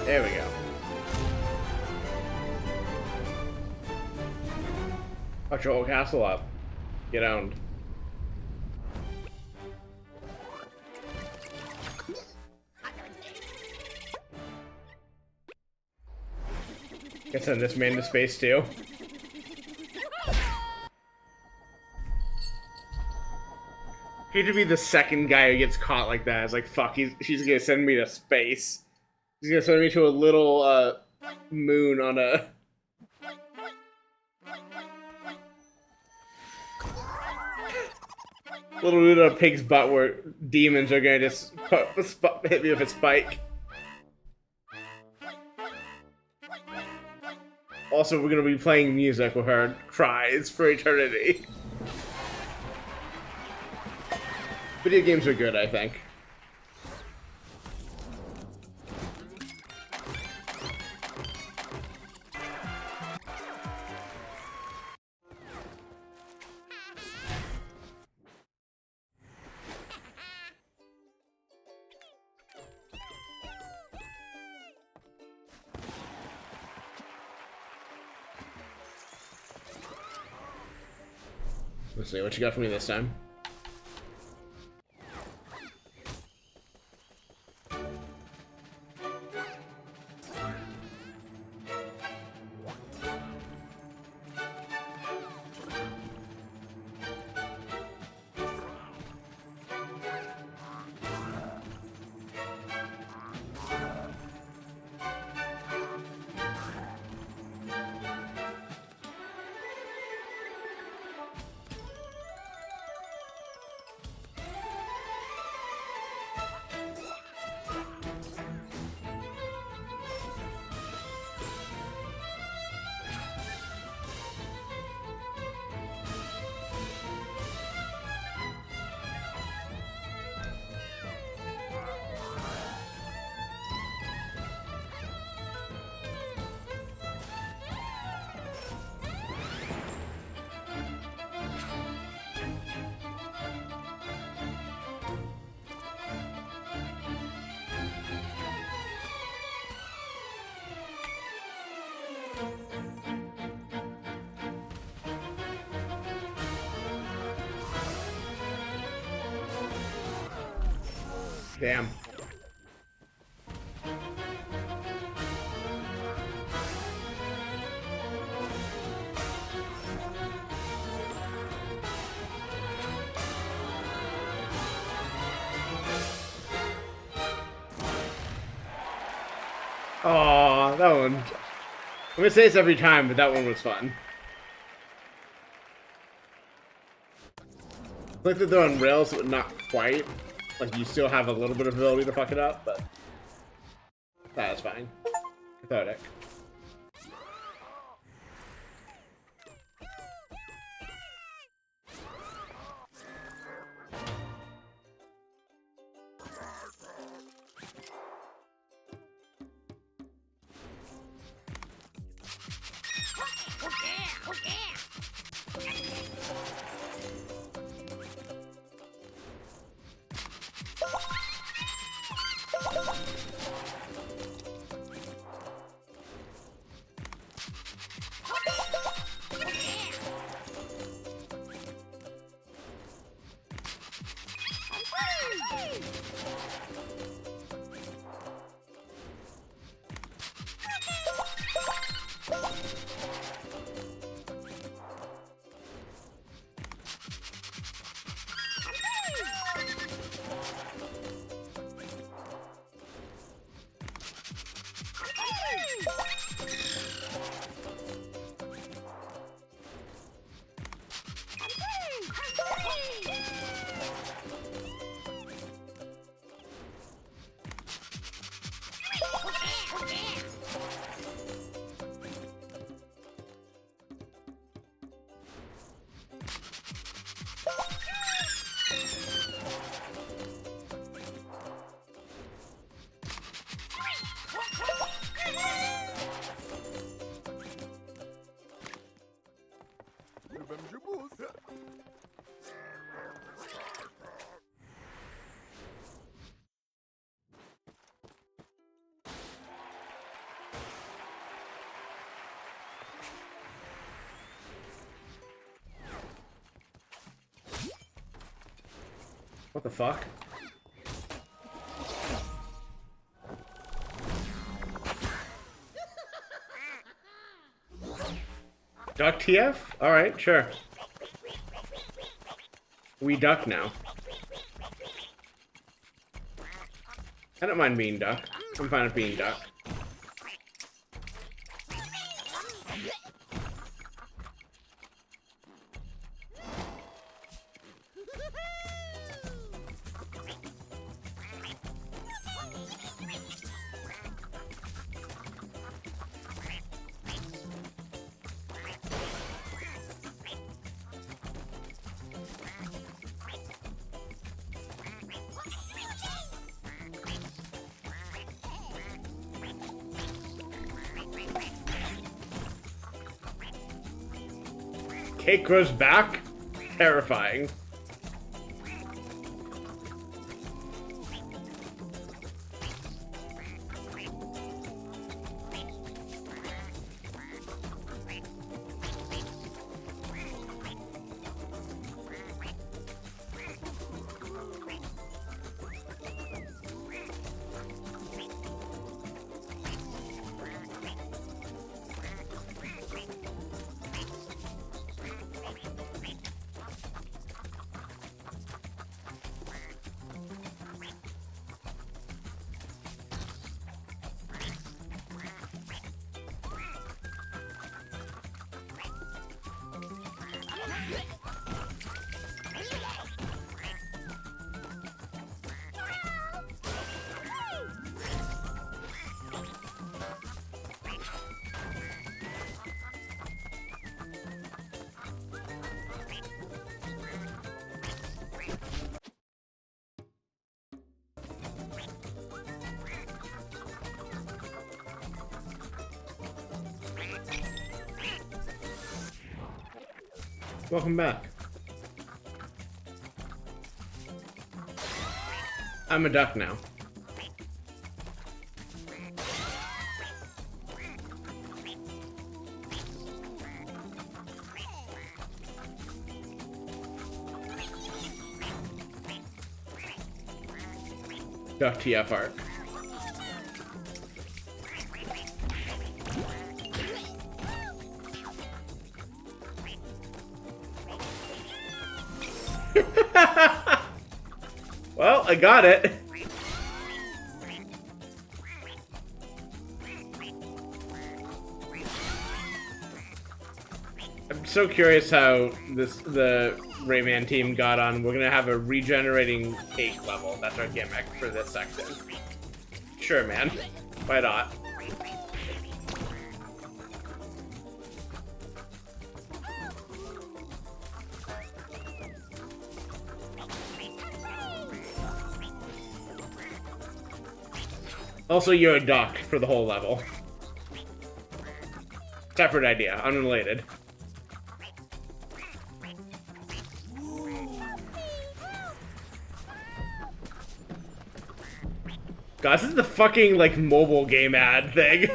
There we go. Fuck your whole castle up. Get owned. Guess send this man to space too. Hate to be the second guy who gets caught like that. It's like, fuck, she's gonna send me to space. He's gonna send me to a little, moon on a... little moon on a pig's butt where demons are gonna just hit me with a spike. Also, we're gonna be playing music with her cries for eternity. Video games are good, I think. Let's see, what you got for me this time? Damn. Oh, that one. I'm gonna say this every time, but that one was fun. Like that they're on rails, but not quite. Like you still have a little bit of ability to fuck it up, but that is fine. Cathartic. What the fuck? Duck TF? Alright, sure. We duck now. I don't mind being duck. I'm fine with being duck. Cake grows back? Terrifying. Welcome back. I'm a duck now. Duck TF arc. Well, I got it. I'm so curious how the Rayman team got on. We're gonna have a regenerating cake level. That's our gimmick for this section. Sure, man. Why not? Also, you're a duck for the whole level. Separate idea, unrelated. God, this is the fucking, like, mobile game ad thing.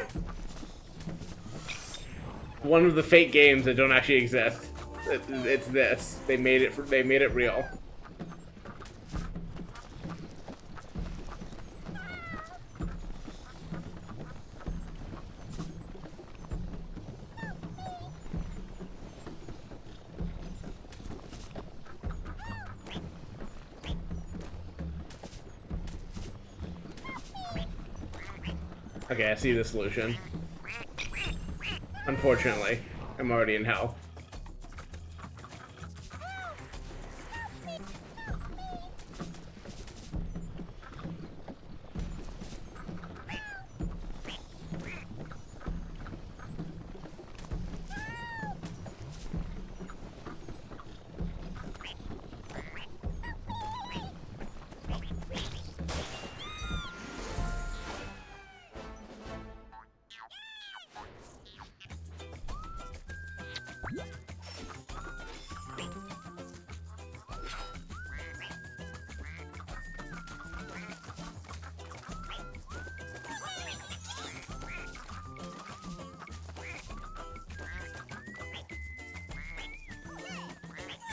One of the fake games that don't actually exist. It's this. They made it real. Okay, I see the solution. Unfortunately, I'm already in hell.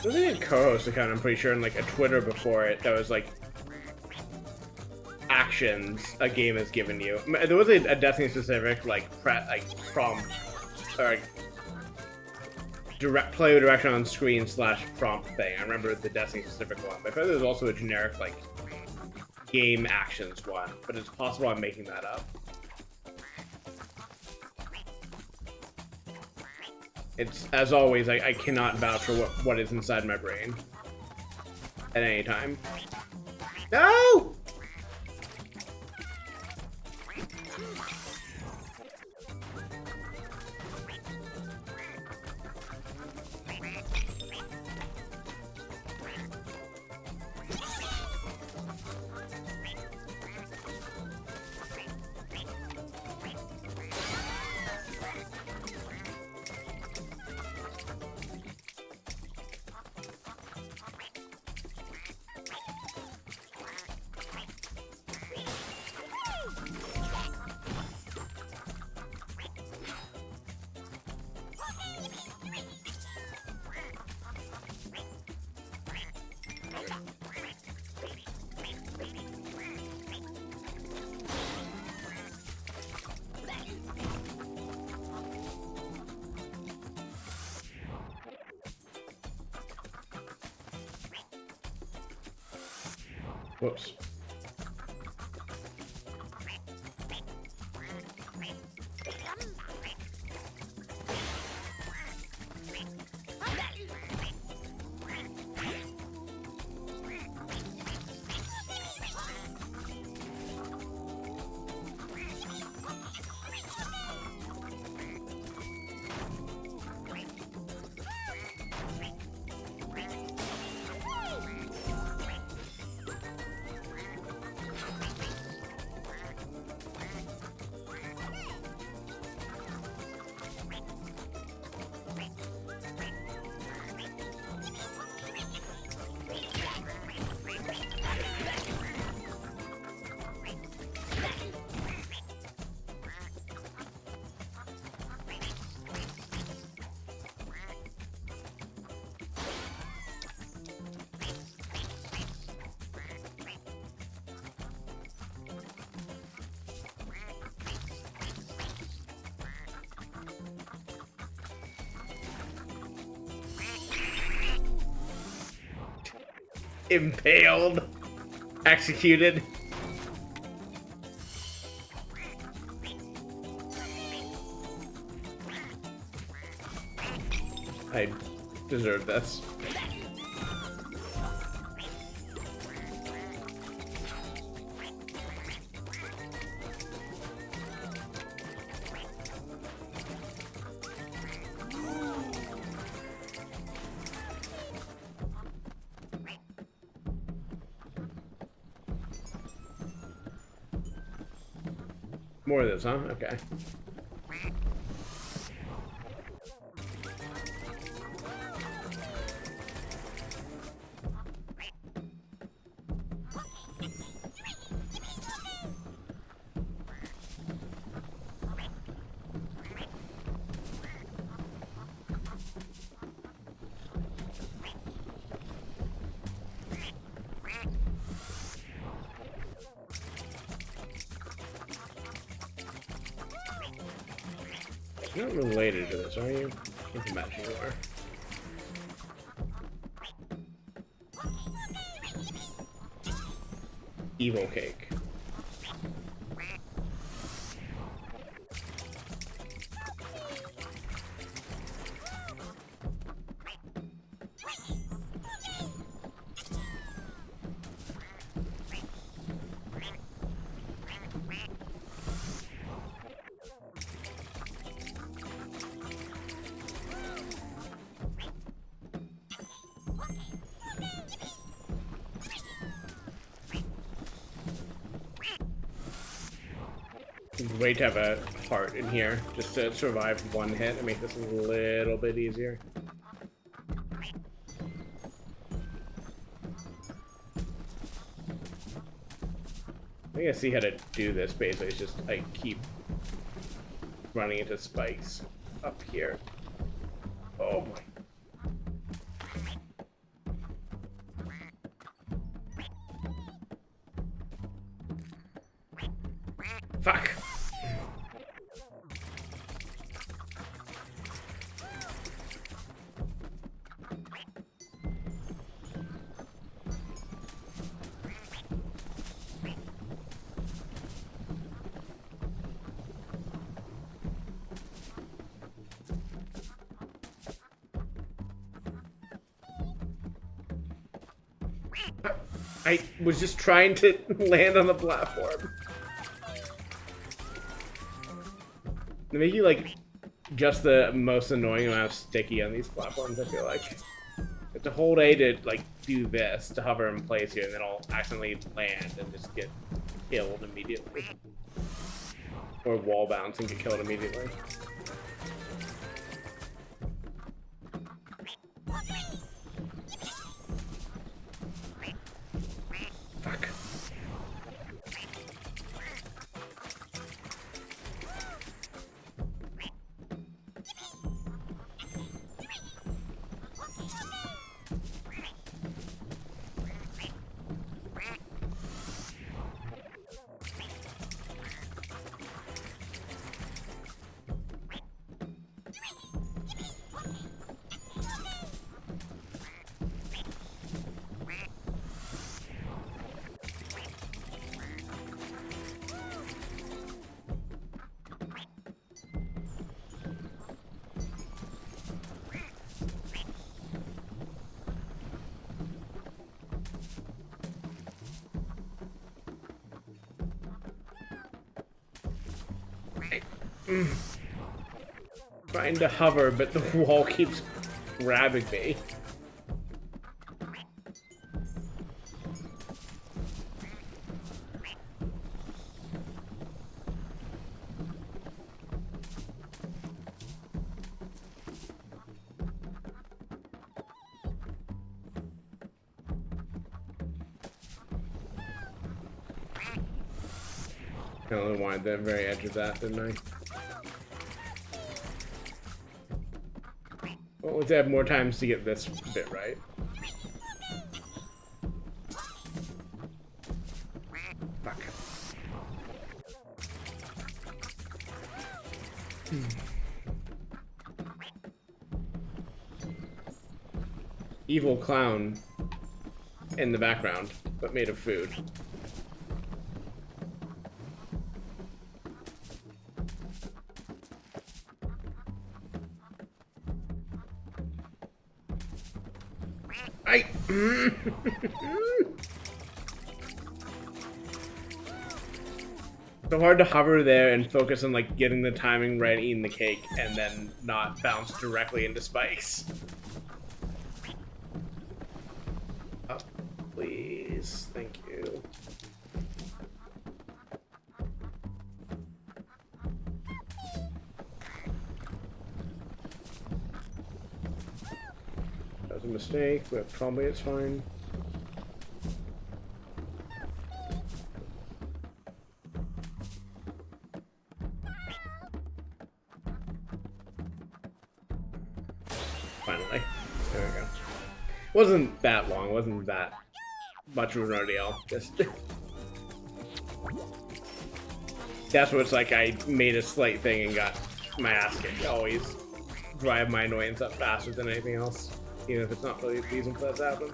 There was like a co-host account, I'm pretty sure, and like a Twitter before it that was like actions a game has given you. There was a Destiny specific like prompt or like direct player direction on screen / prompt thing. I remember the Destiny specific one. But I thought there was also a generic like game actions one, but it's possible I'm making that up. It's, as always, I cannot vouch for what is inside my brain at any time. No! Whoops. Impaled. Executed. I deserve this. More of this, huh? Okay. You're not related to this, are you? I can imagine you are. Evil cake. Wait to have a heart in here just to survive one hit and make this a little bit easier. I think I see how to do this basically. It's just I keep running into spikes up here. Oh boy. Fuck. I was just trying to land on the platform. They make you like just the most annoying amount of sticky on these platforms, I feel like. You have to hold A to like do this to hover in place here, and then I'll accidentally land and just get killed immediately. Or wall bounce and get killed immediately. Fuck. Trying to hover, but the wall keeps grabbing me. I only wanted the very edge of that, didn't I? Well, let's have more times to get this bit right. Fuck. Evil clown. in the background, but made of food. So hard to hover there and focus on like getting the timing right, eating the cake, and then not bounce directly into spikes. Oh, please, thank you. That was a mistake, but probably it's fine. Finally. There we go. Wasn't that long, wasn't that much of an ordeal. Just that's what it's like. I made a slight thing and got my ass kicked. Always drive my annoyance up faster than anything else, even if it's not really the reason for that to happen.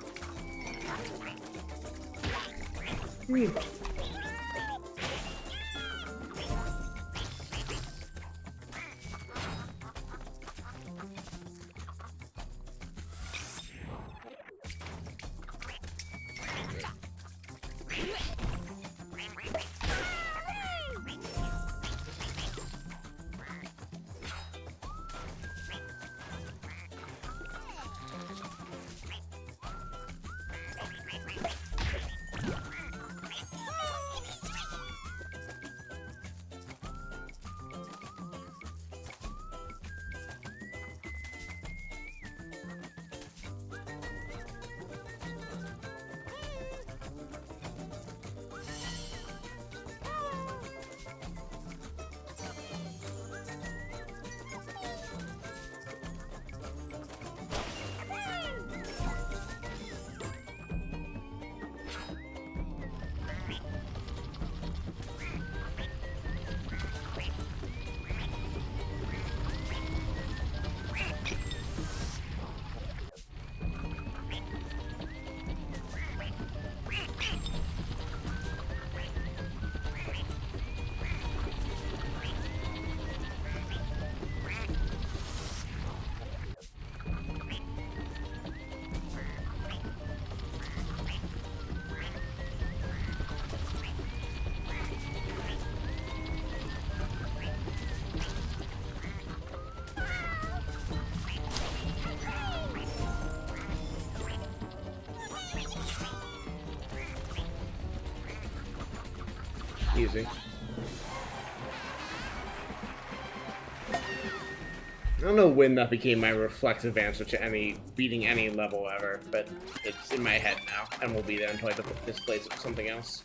Easy. I don't know when that became my reflexive answer to beating any level ever, but it's in my head now, and will be there until I displace it with something else.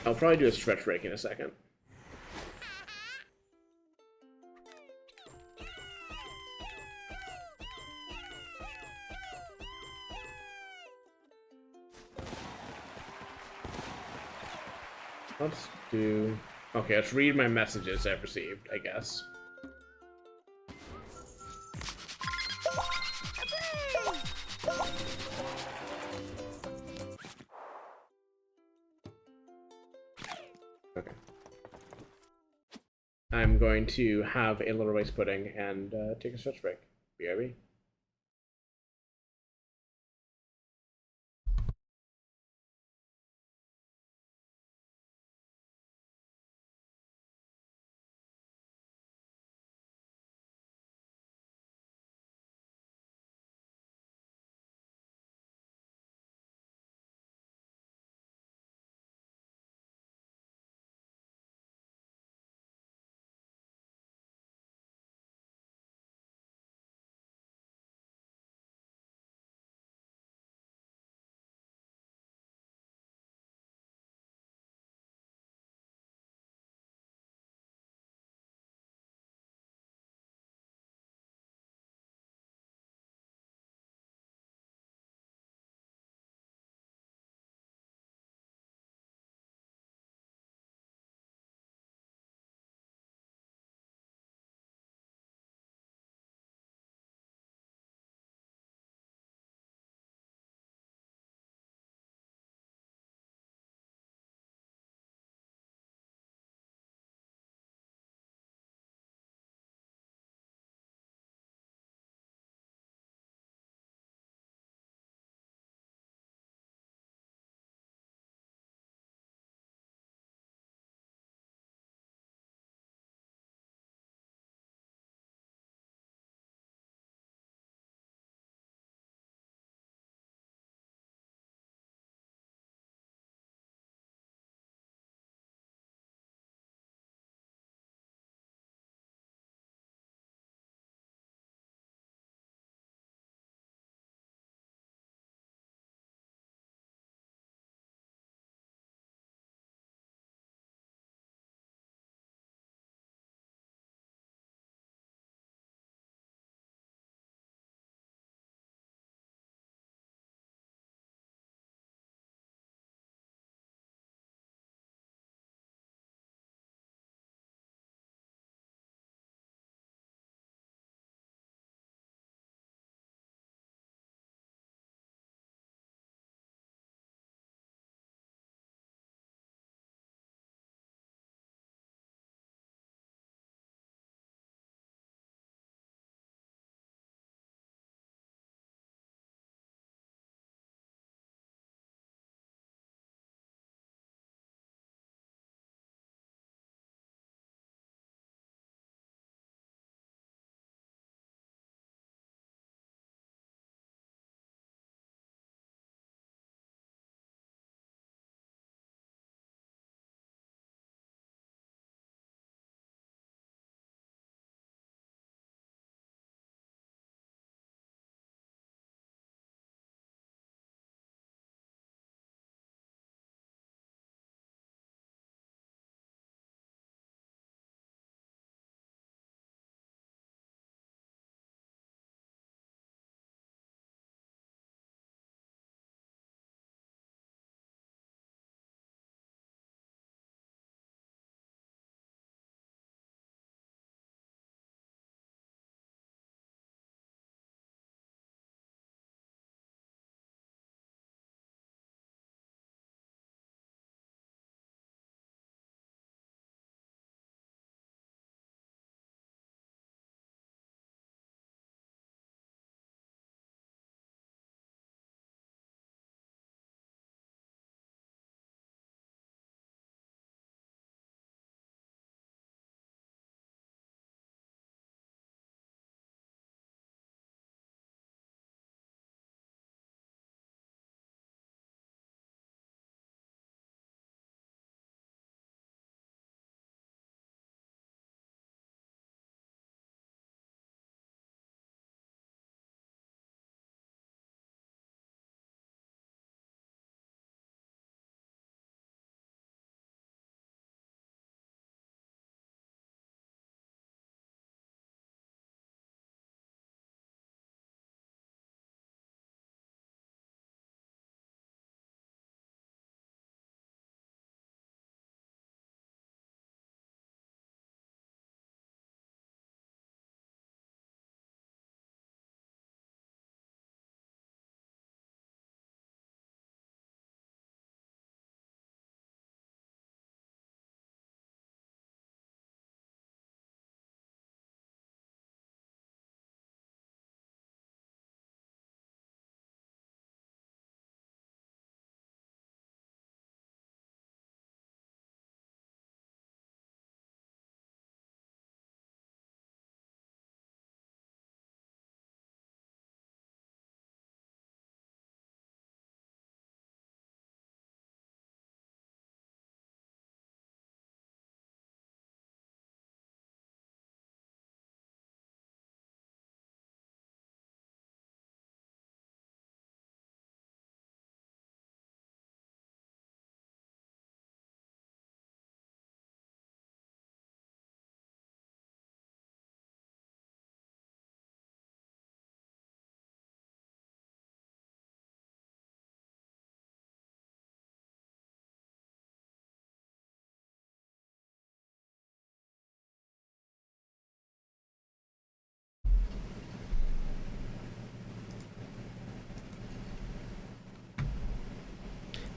I'll probably do a stretch break in a second. Let's do... Okay, let's read my messages I've received, I guess. Okay. I'm going to have a little rice pudding and take a stretch break. BRB.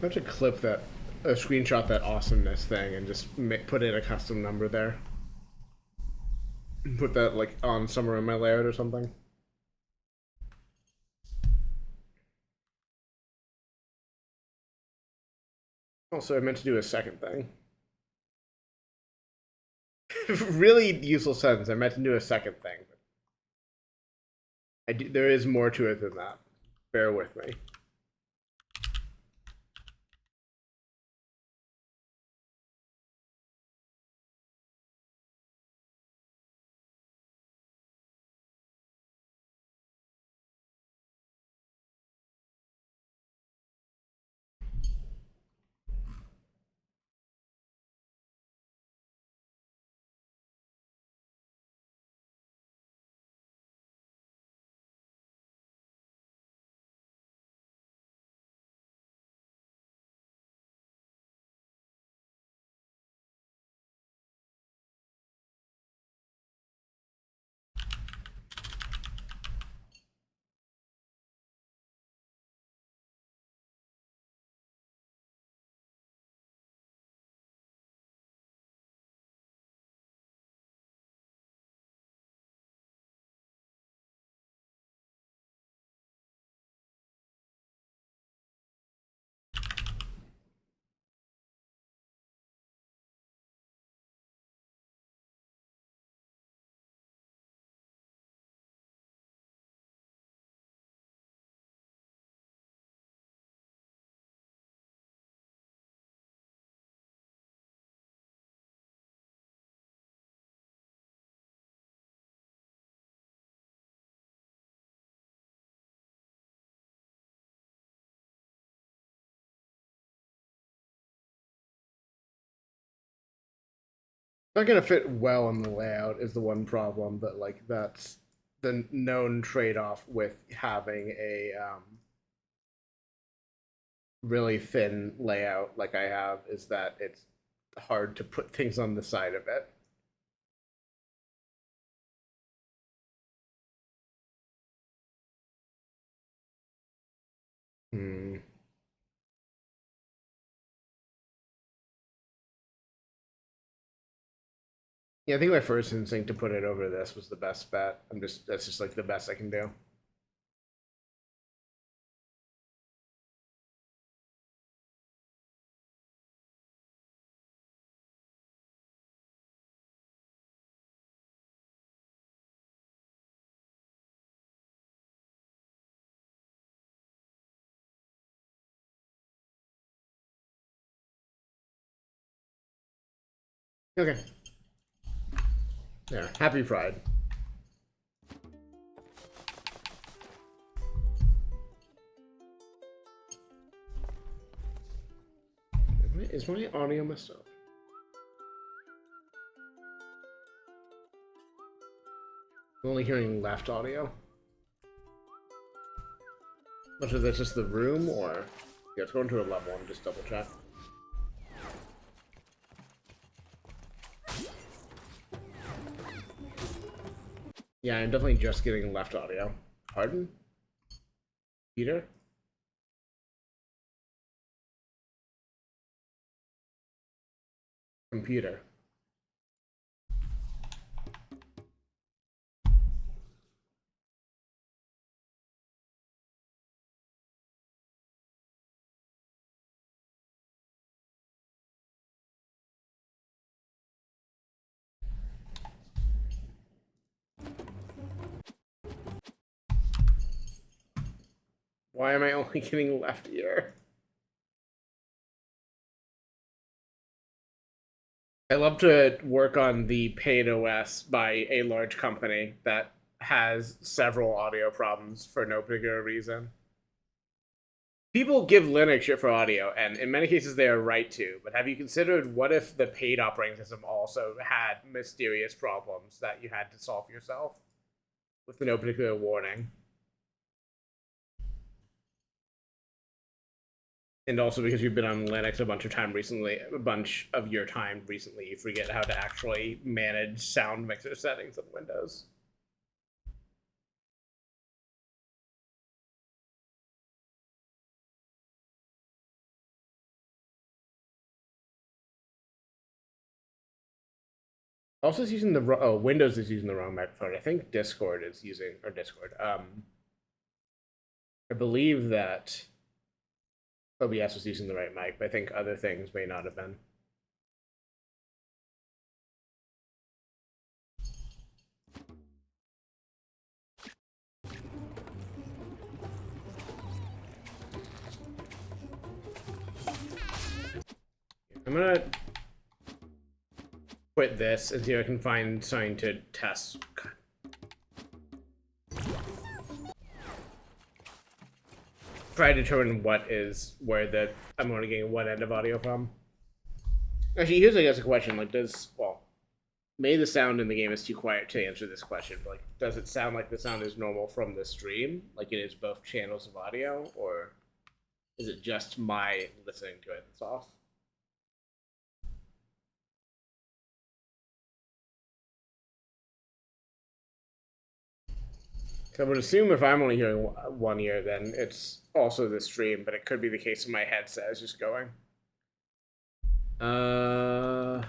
I have to clip that, a screenshot that awesomeness thing, and just put in a custom number there. Put that like on somewhere in my layout or something. Also, I meant to do a second thing. Really useless sentence. I meant to do a second thing. There is more to it than that. Bear with me. Not gonna fit well in the layout is the one problem, but like that's the known trade-off with having a really thin layout like I have is that it's hard to put things on the side of it. Hmm. Yeah, I think my first instinct to put it over this was the best bet. That's just like the best I can do. Okay. Yeah, happy Pride. Is my audio messed up? I'm only hearing left audio. Much of that's just the room, or yeah, it's going to a level and just double check. Yeah, I'm definitely just getting left audio. Pardon? Peter? Computer. Why am I only getting left ear? I love to work on the paid OS by a large company that has several audio problems for no particular reason. People give Linux shit for audio, and in many cases they are right to. But have you considered what if the paid operating system also had mysterious problems that you had to solve yourself with no particular warning? And also because you've been on Linux a bunch of time recently, a bunch of your time recently, you forget how to actually manage sound mixer settings on Windows. Also, it's using the Windows is using the wrong microphone. I think Discord is using or Discord. I believe that OBS was using the right mic, but I think other things may not have been. I'm gonna quit this and see if I can find something to test. Try to determine what is where the I'm only getting what end of audio from. Actually, here's I guess a question: like, maybe the sound in the game is too quiet to answer this question. But, like, does it sound like the sound is normal from the stream, like it is both channels of audio, or is it just my listening to it that's off? So I would assume if I'm only hearing one ear, then it's also the stream, but it could be the case of my headset is just going. I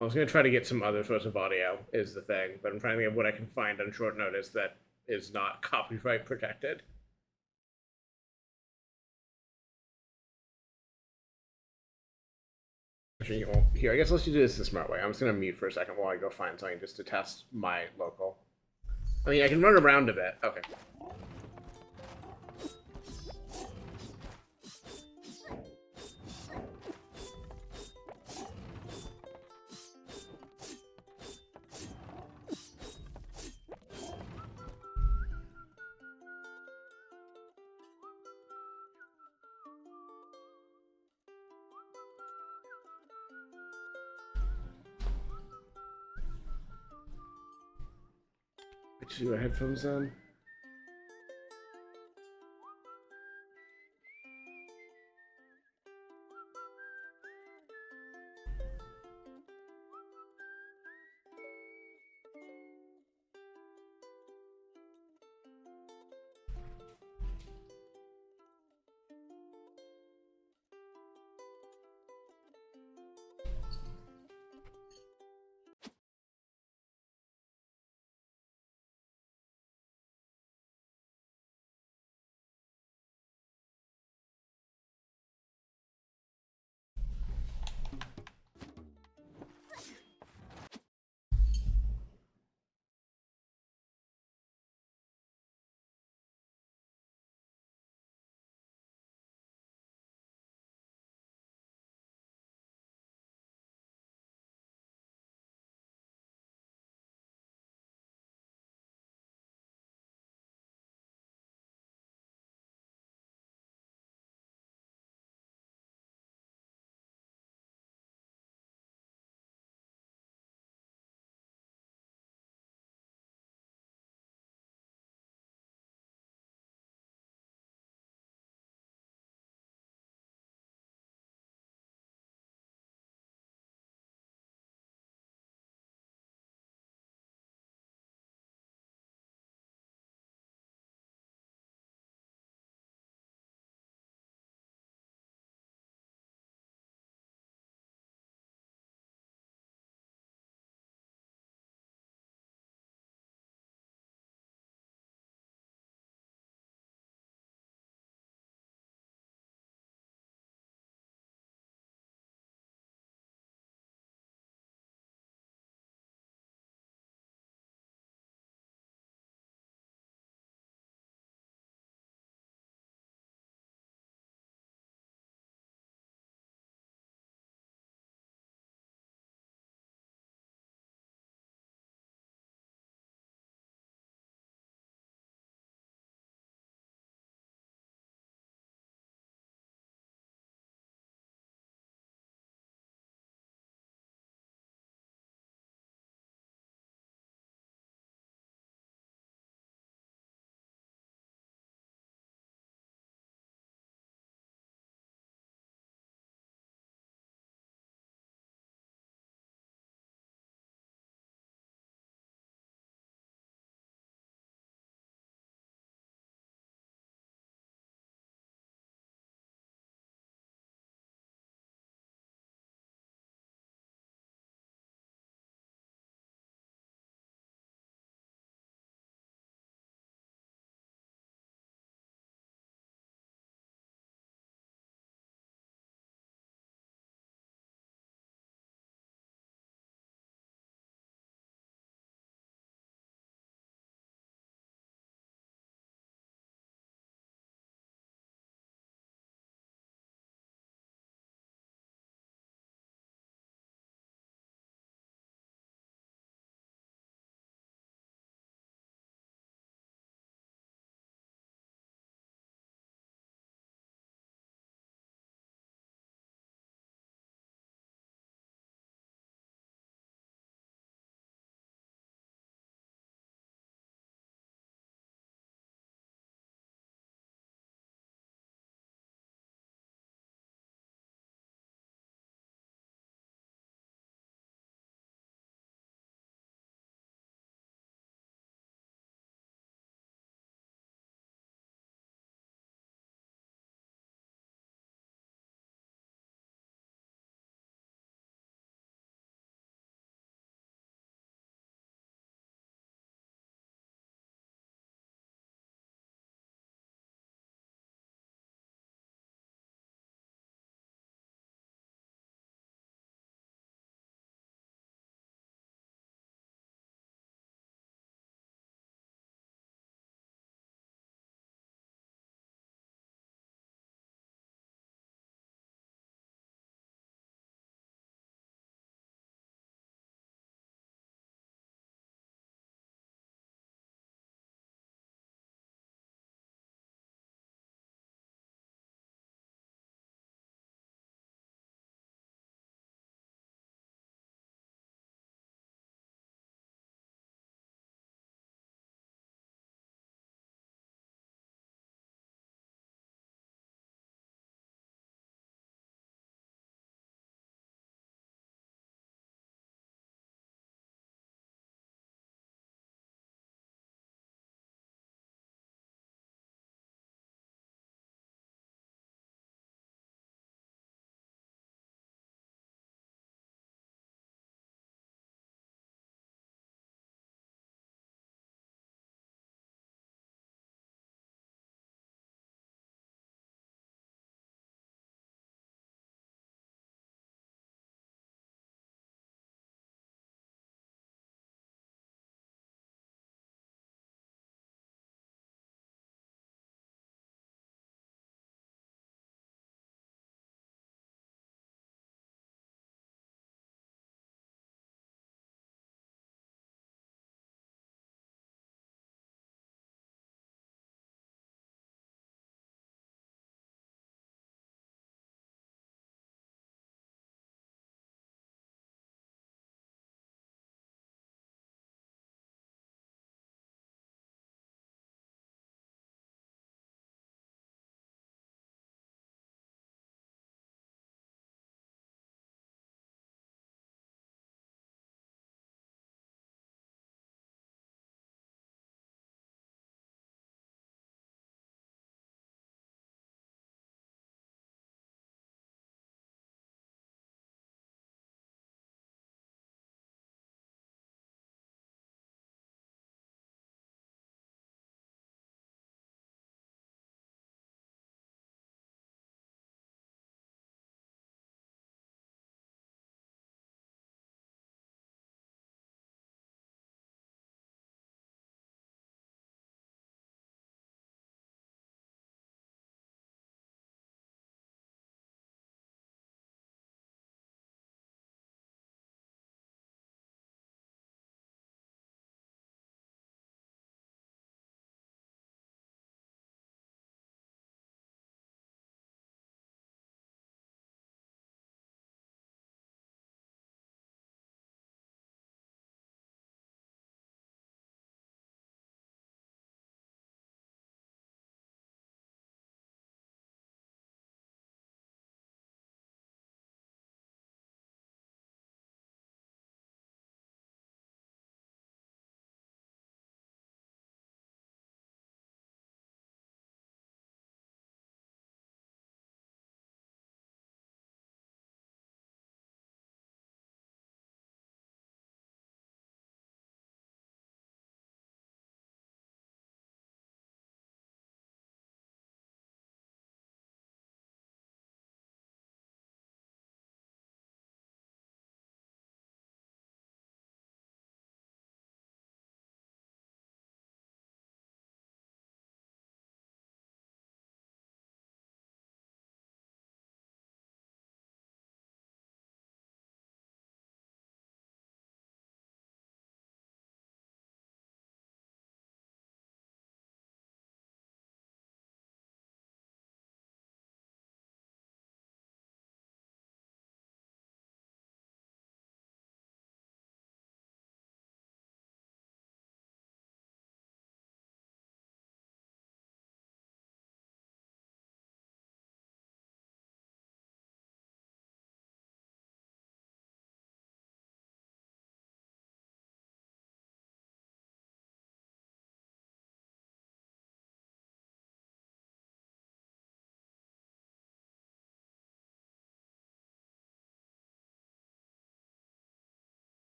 was going to try to get some other source of audio, is the thing, but I'm trying to think of what I can find on short notice that is not copyright protected. Actually, well, here, I guess let's do this the smart way. I'm just going to mute for a second while I go find something just to test my local. I mean, I can run around a bit. Okay. Put your headphones on.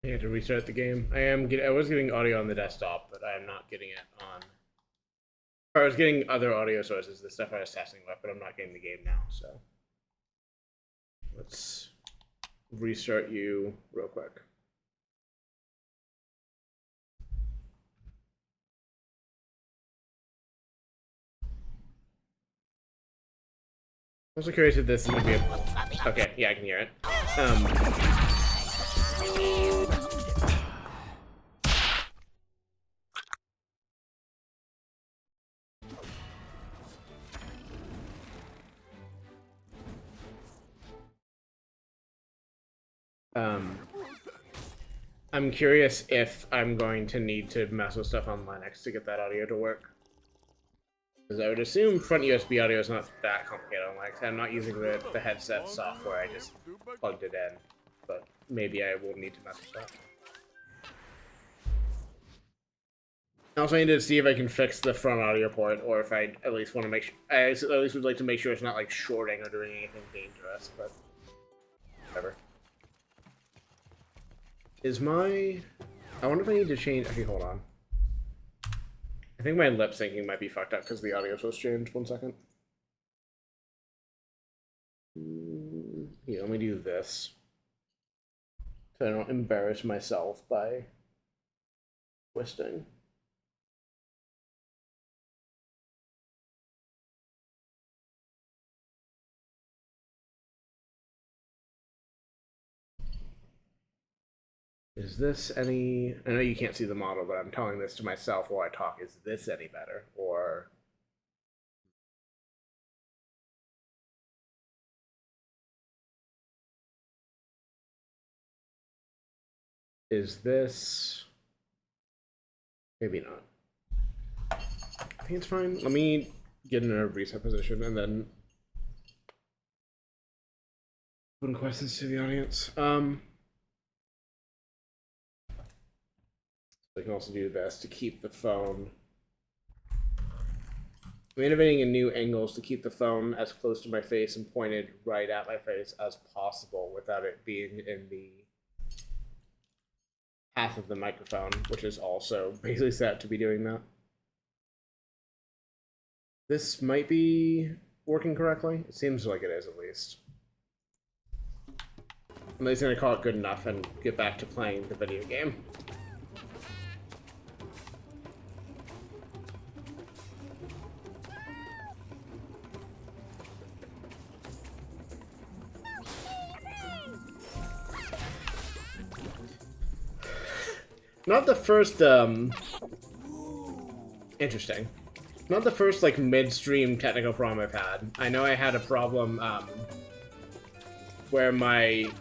I had to restart the game. I was getting audio on the desktop, but I am not getting it on. Or I was getting other audio sources, the stuff I was testing with, but I'm not getting the game now. So let's restart you real quick. I'm also curious if this is gonna be a... Okay, yeah, I can hear it. I'm curious if I'm going to need to mess with stuff on Linux to get that audio to work. Because I would assume front USB audio is not that complicated on Linux. I'm not using the headset software, I just plugged it in. But maybe I will need to mess with that. I also need to see if I can fix the front audio port, or if I at least want to make sure... I at least would like to make sure it's not like shorting or doing anything dangerous, but... whatever. Is my... I wonder if I need to change... Okay, hold on. I think my lip syncing might be fucked up because the audio source changed. 1 second. Yeah, let me do this. So I don't embarrass myself by twisting. Is this any... I know you can't see the model, but I'm telling this to myself while I talk. Is this any better? Or... is this... maybe not. I think it's fine. Let me get in a reset position and then... open questions to the audience. I can also do this to keep the phone... I'm innovating in new angles to keep the phone as close to my face and pointed right at my face as possible without it being in the path of the microphone, which is also basically set to be doing that. This might be working correctly. It seems like it is, at least. I'm at least going to call it good enough and get back to playing the video game. Not the first, interesting. Not the first, like, midstream technical problem I've had. I know I had a problem, where my,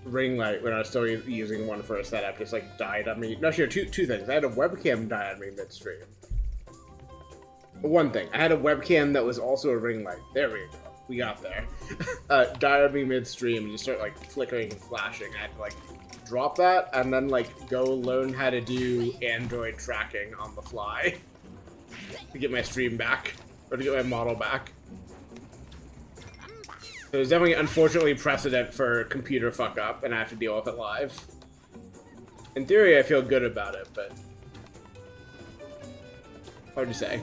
ring light, when I was still using one for a setup, just, like, died on me. No, sure, two things. I had a webcam die on me midstream. One thing. I had a webcam that was also a ring light. There we go. We got there. Die on me midstream and just start, like, flickering and flashing. I had to, like, drop that and then, like, go learn how to do Android tracking on the fly to get my stream back, or to get my model back. There's definitely, unfortunately, precedent for computer fuck up, and I have to deal with it live. In theory, I feel good about it, but hard to say.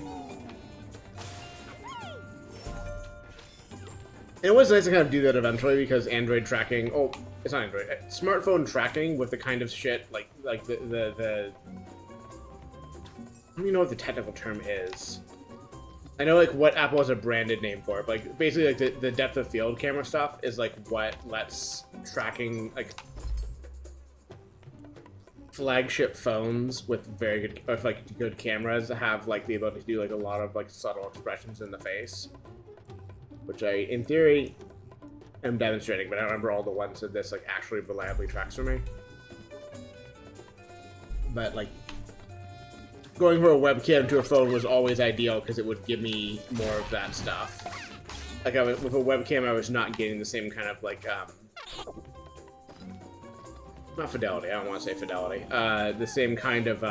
It was nice to kind of do that eventually, because Android tracking... oh, it's not Android. Smartphone tracking with the kind of shit, like the... I don't even know what the technical term is. I know, like, what Apple has a branded name for it, but, like, basically, like, the depth of field camera stuff is, like, what lets tracking, like, flagship phones with very good, or, like, good cameras have, like, the ability to do, like, a lot of, like, subtle expressions in the face. Which I, in theory, am demonstrating, but I don't remember all the ones that this, like, actually reliably tracks for me. But, like, going from a webcam to a phone was always ideal because it would give me more of that stuff. Like, with a webcam, I was not getting the same kind of, like, not fidelity, I don't want to say fidelity. The same kind of,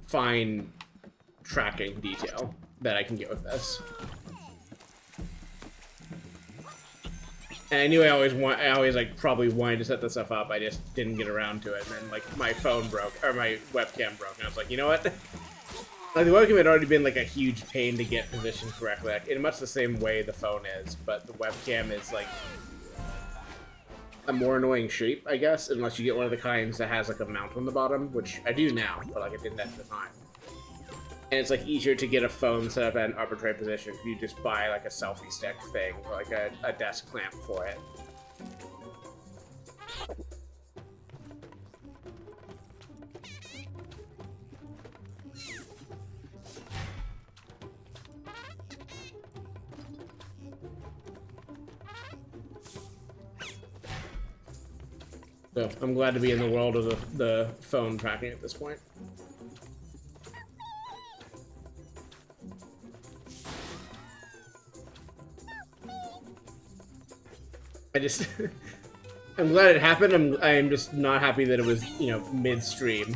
fine tracking detail that I can get with this. And I knew I always like probably wanted to set this stuff up. I just didn't get around to it. And then like my phone broke, or my webcam broke, and I was like, you know what? Like the webcam had already been like a huge pain to get positioned correctly, like in much the same way the phone is, but the webcam is like a more annoying shape, I guess, unless you get one of the kinds that has like a mount on the bottom, which I do now, but like I didn't at the time. And it's like easier to get a phone set up at an arbitrary position if you just buy like a selfie stick thing or like a desk clamp for it. So I'm glad to be in the world of the phone tracking at this point. I'm glad it happened. I'm just not happy that it was, you know, midstream.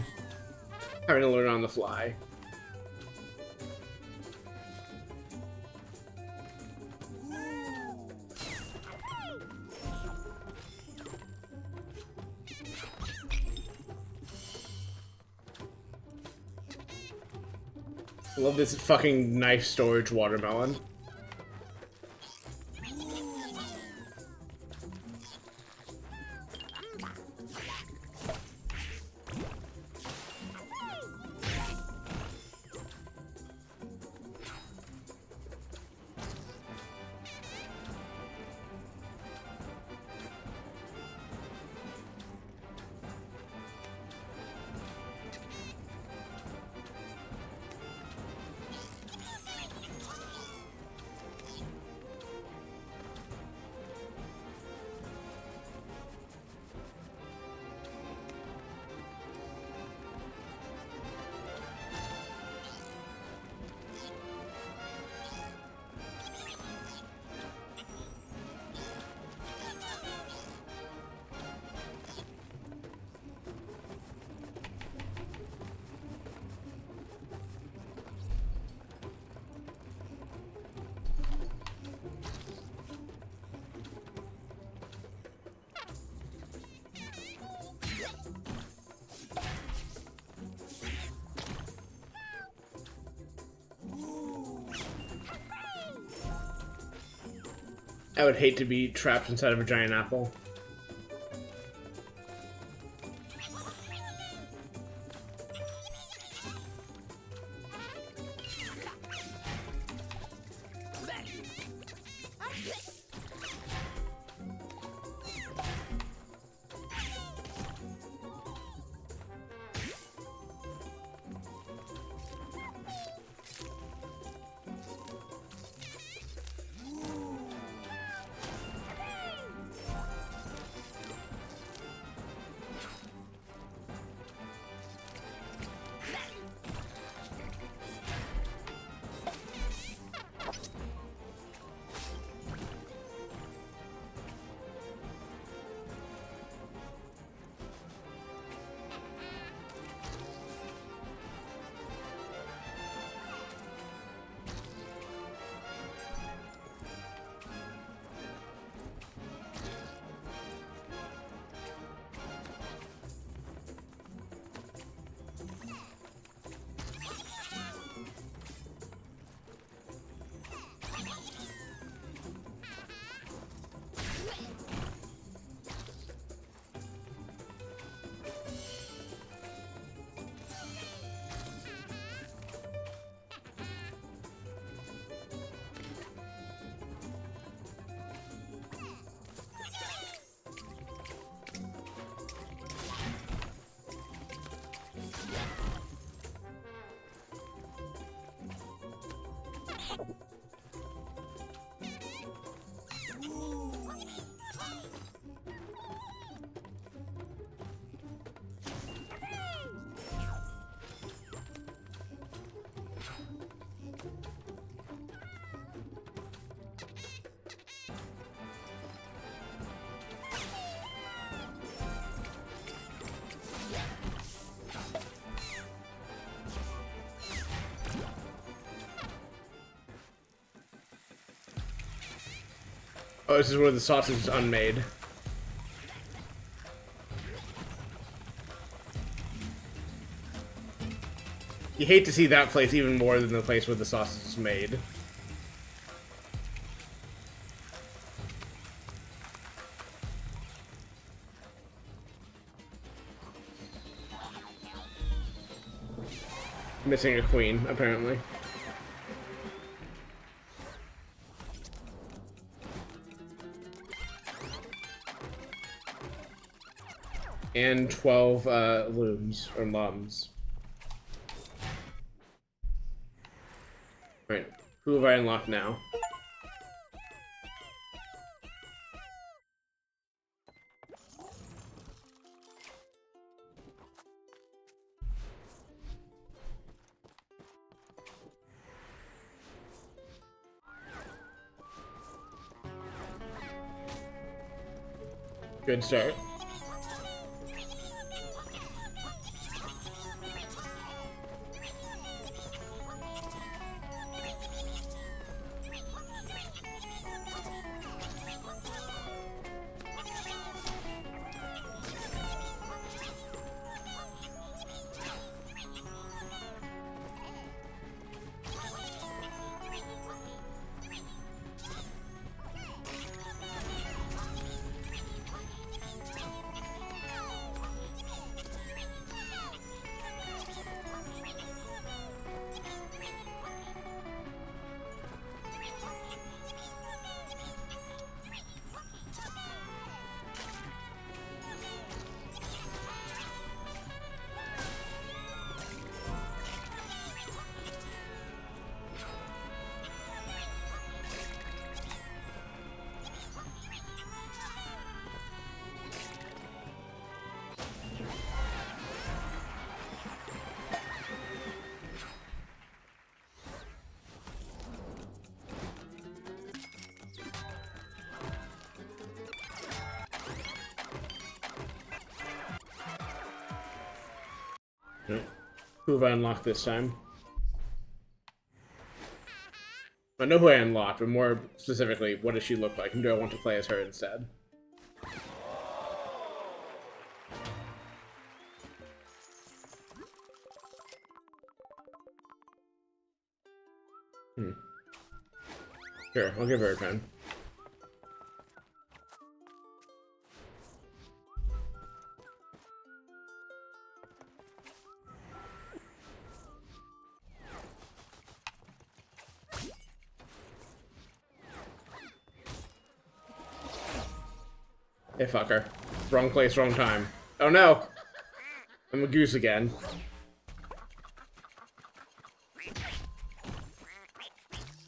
Having to learn on the fly. I love this fucking knife storage watermelon. I would hate to be trapped inside of a giant apple. Oh, this is where the sausage is unmade. You hate to see that place even more than the place where the sausage is made. Missing a queen, apparently. And 12 looms, or lums. Right, who have I unlocked now? Good start. Who have I unlocked this time? I know who I unlocked, but more specifically, what does she look like, and do I want to play as her instead? Sure, I'll give her a turn. Hey, fucker. Wrong place, wrong time. Oh no! I'm a goose again.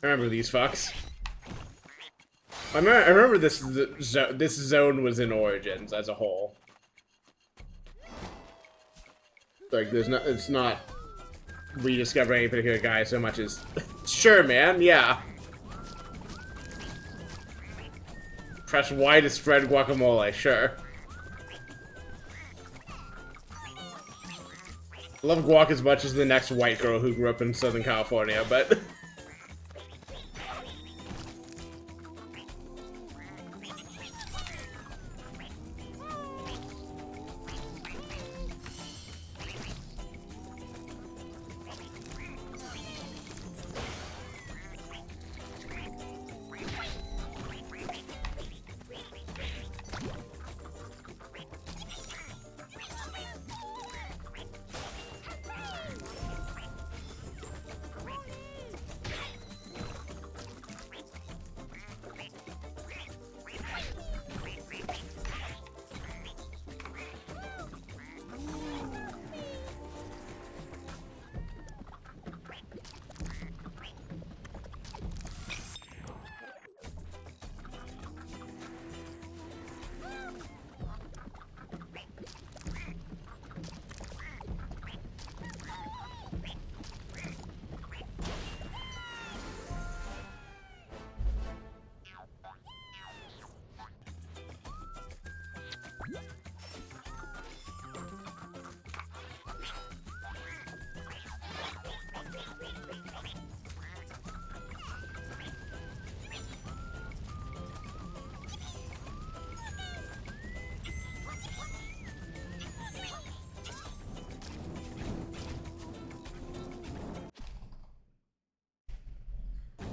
I remember these fucks. I remember this zone was in Origins as a whole. Like, it's not rediscovering any particular guy so much as, sure, man, yeah. Press Y to spread guacamole, sure. I love guac as much as the next white girl who grew up in Southern California, but...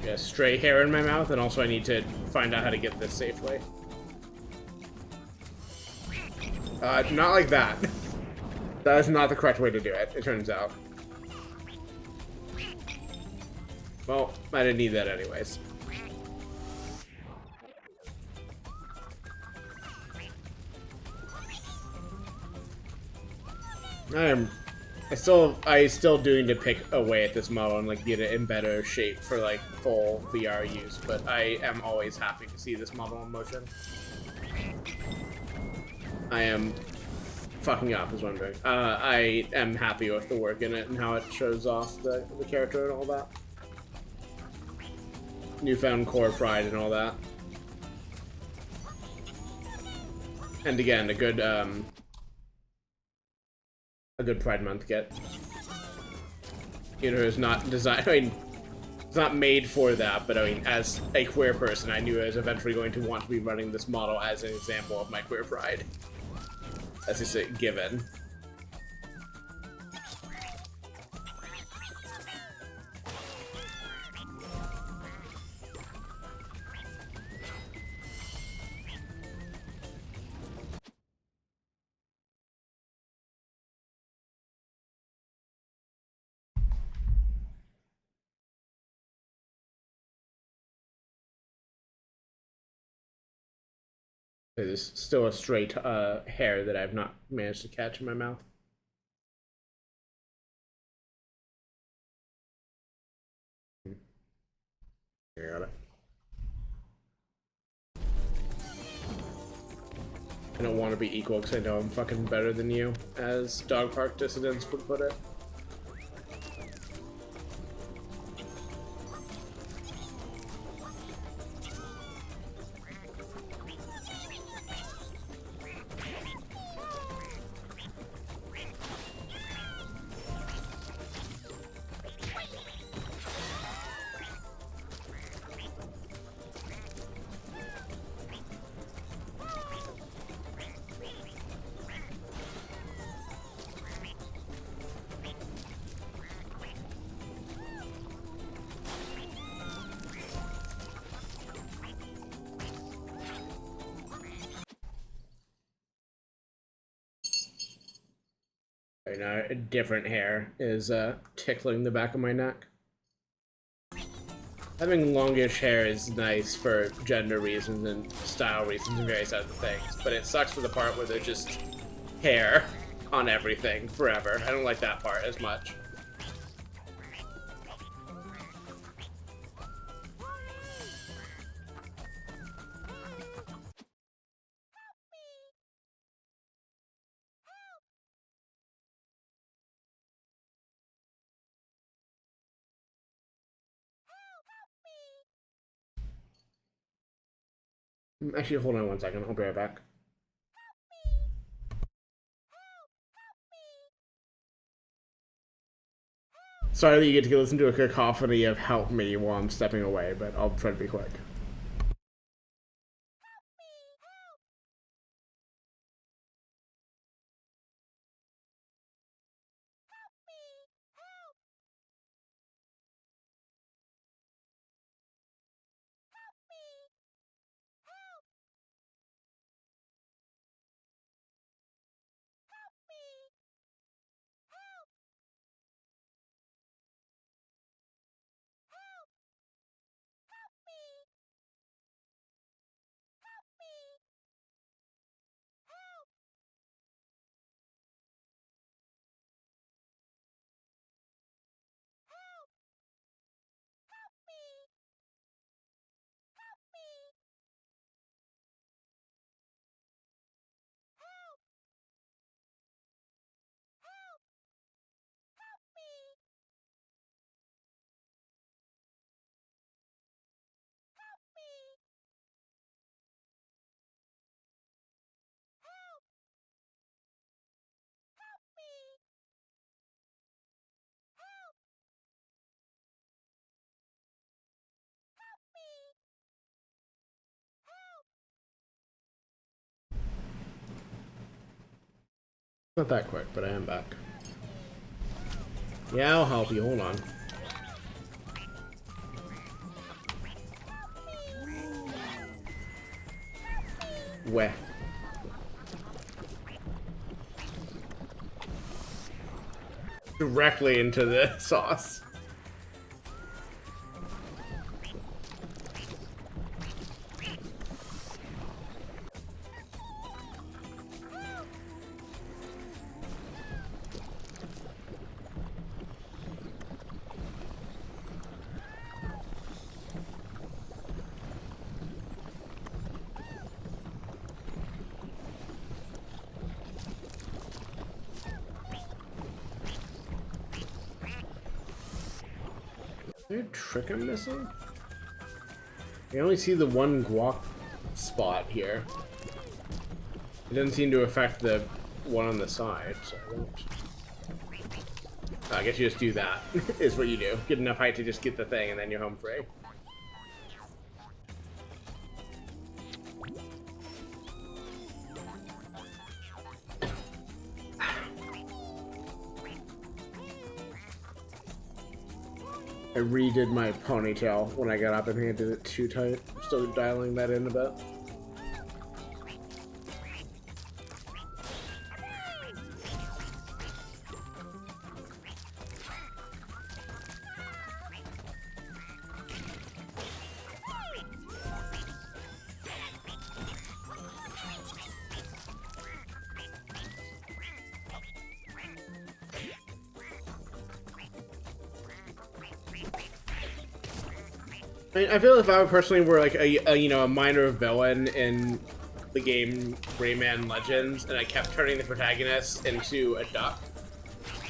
a stray hair in my mouth, and also I need to find out how to get this safely. Not like that. That is not the correct way to do it, it turns out. Well, I didn't need that anyways. I still do need to pick away at this model and like get it in better shape for like full VR use, but I am always happy to see this model in motion. I am fucking up is what I'm doing. I am happy with the work in it and how it shows off the character and all that. Newfound core pride and all that. And again, a good Pride Month get. You know, it's not designed. I mean, it's not made for that. But I mean, as a queer person, I knew I was eventually going to want to be running this model as an example of my queer pride. That's just a given. There's still a straight hair that I've not managed to catch in my mouth. I got it. I don't want to be equal because I know I'm fucking better than you, as Dog Park Dissidents would put it. Right now, a different hair is tickling the back of my neck. Having longish hair is nice for gender reasons and style reasons and various other things, but it sucks for the part where there's just hair on everything forever. I don't like that part as much. Actually, hold on one second. I'll be right back. Sorry that you get to listen to a cacophony of "help me" while I'm stepping away, but I'll try to be quick. Not that quick, but I am back. Yeah, I'll help you. Hold on. Where? Directly into the sauce. Is there a trick I'm missing? I only see the one guac spot here. It doesn't seem to affect the one on the side, so I won't. I guess you just do that, is what you do. Get enough height to just get the thing, and then you're home free. I redid my ponytail when I got up and I did it too tight. I'm still dialing that in a bit. I feel if I personally were like a minor villain in the game Rayman Legends, and I kept turning the protagonist into a duck,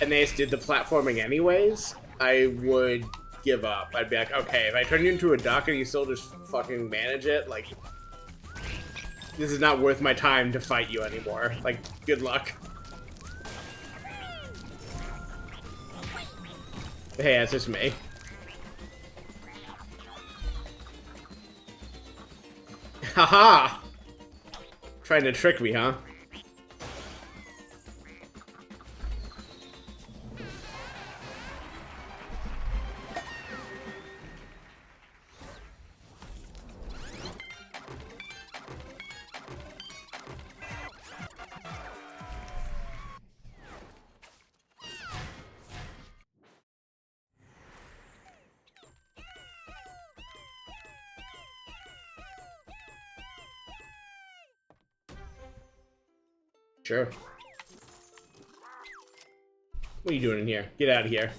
and they just did the platforming anyways, I would give up. I'd be like, okay, if I turn you into a duck and you still just fucking manage it, like, this is not worth my time to fight you anymore. Like, good luck. Hey, that's just me. Haha! Trying to trick me, huh? Sure. What are you doing in here? Get out of here.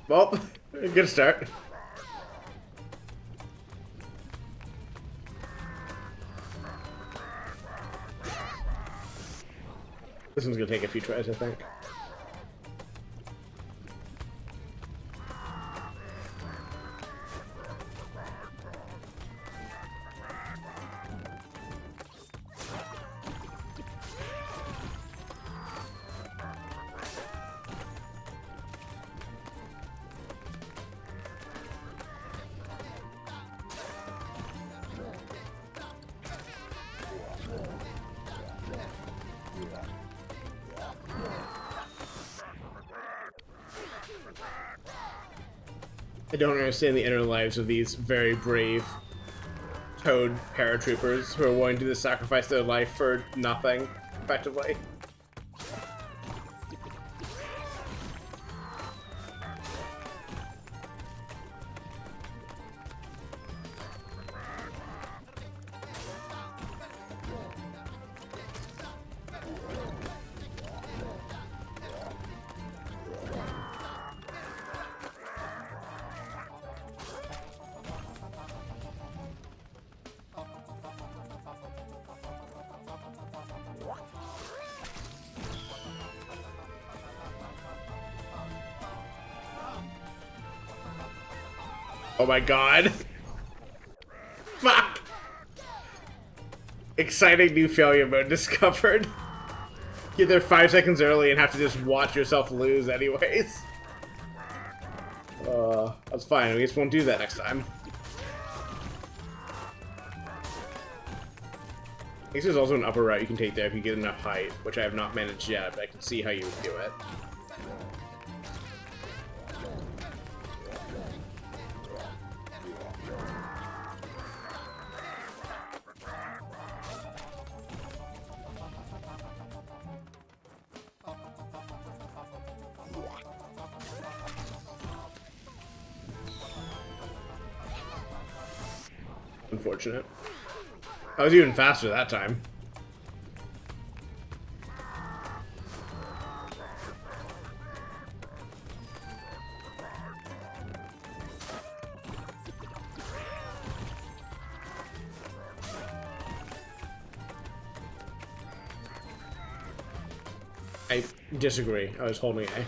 Well, good start. This one's gonna take a few tries, I think. I don't understand the inner lives of these very brave Toad paratroopers who are willing to just sacrifice their life for nothing, effectively. Oh my god. Fuck! Exciting new failure mode discovered. Get there 5 seconds early and have to just watch yourself lose anyways. That's fine. We just won't do that next time. guess there's also an upper route you can take there if you get enough height, which I have not managed yet, but I can see how you would do it. Unfortunate. I was even faster that time. I disagree. I was holding A.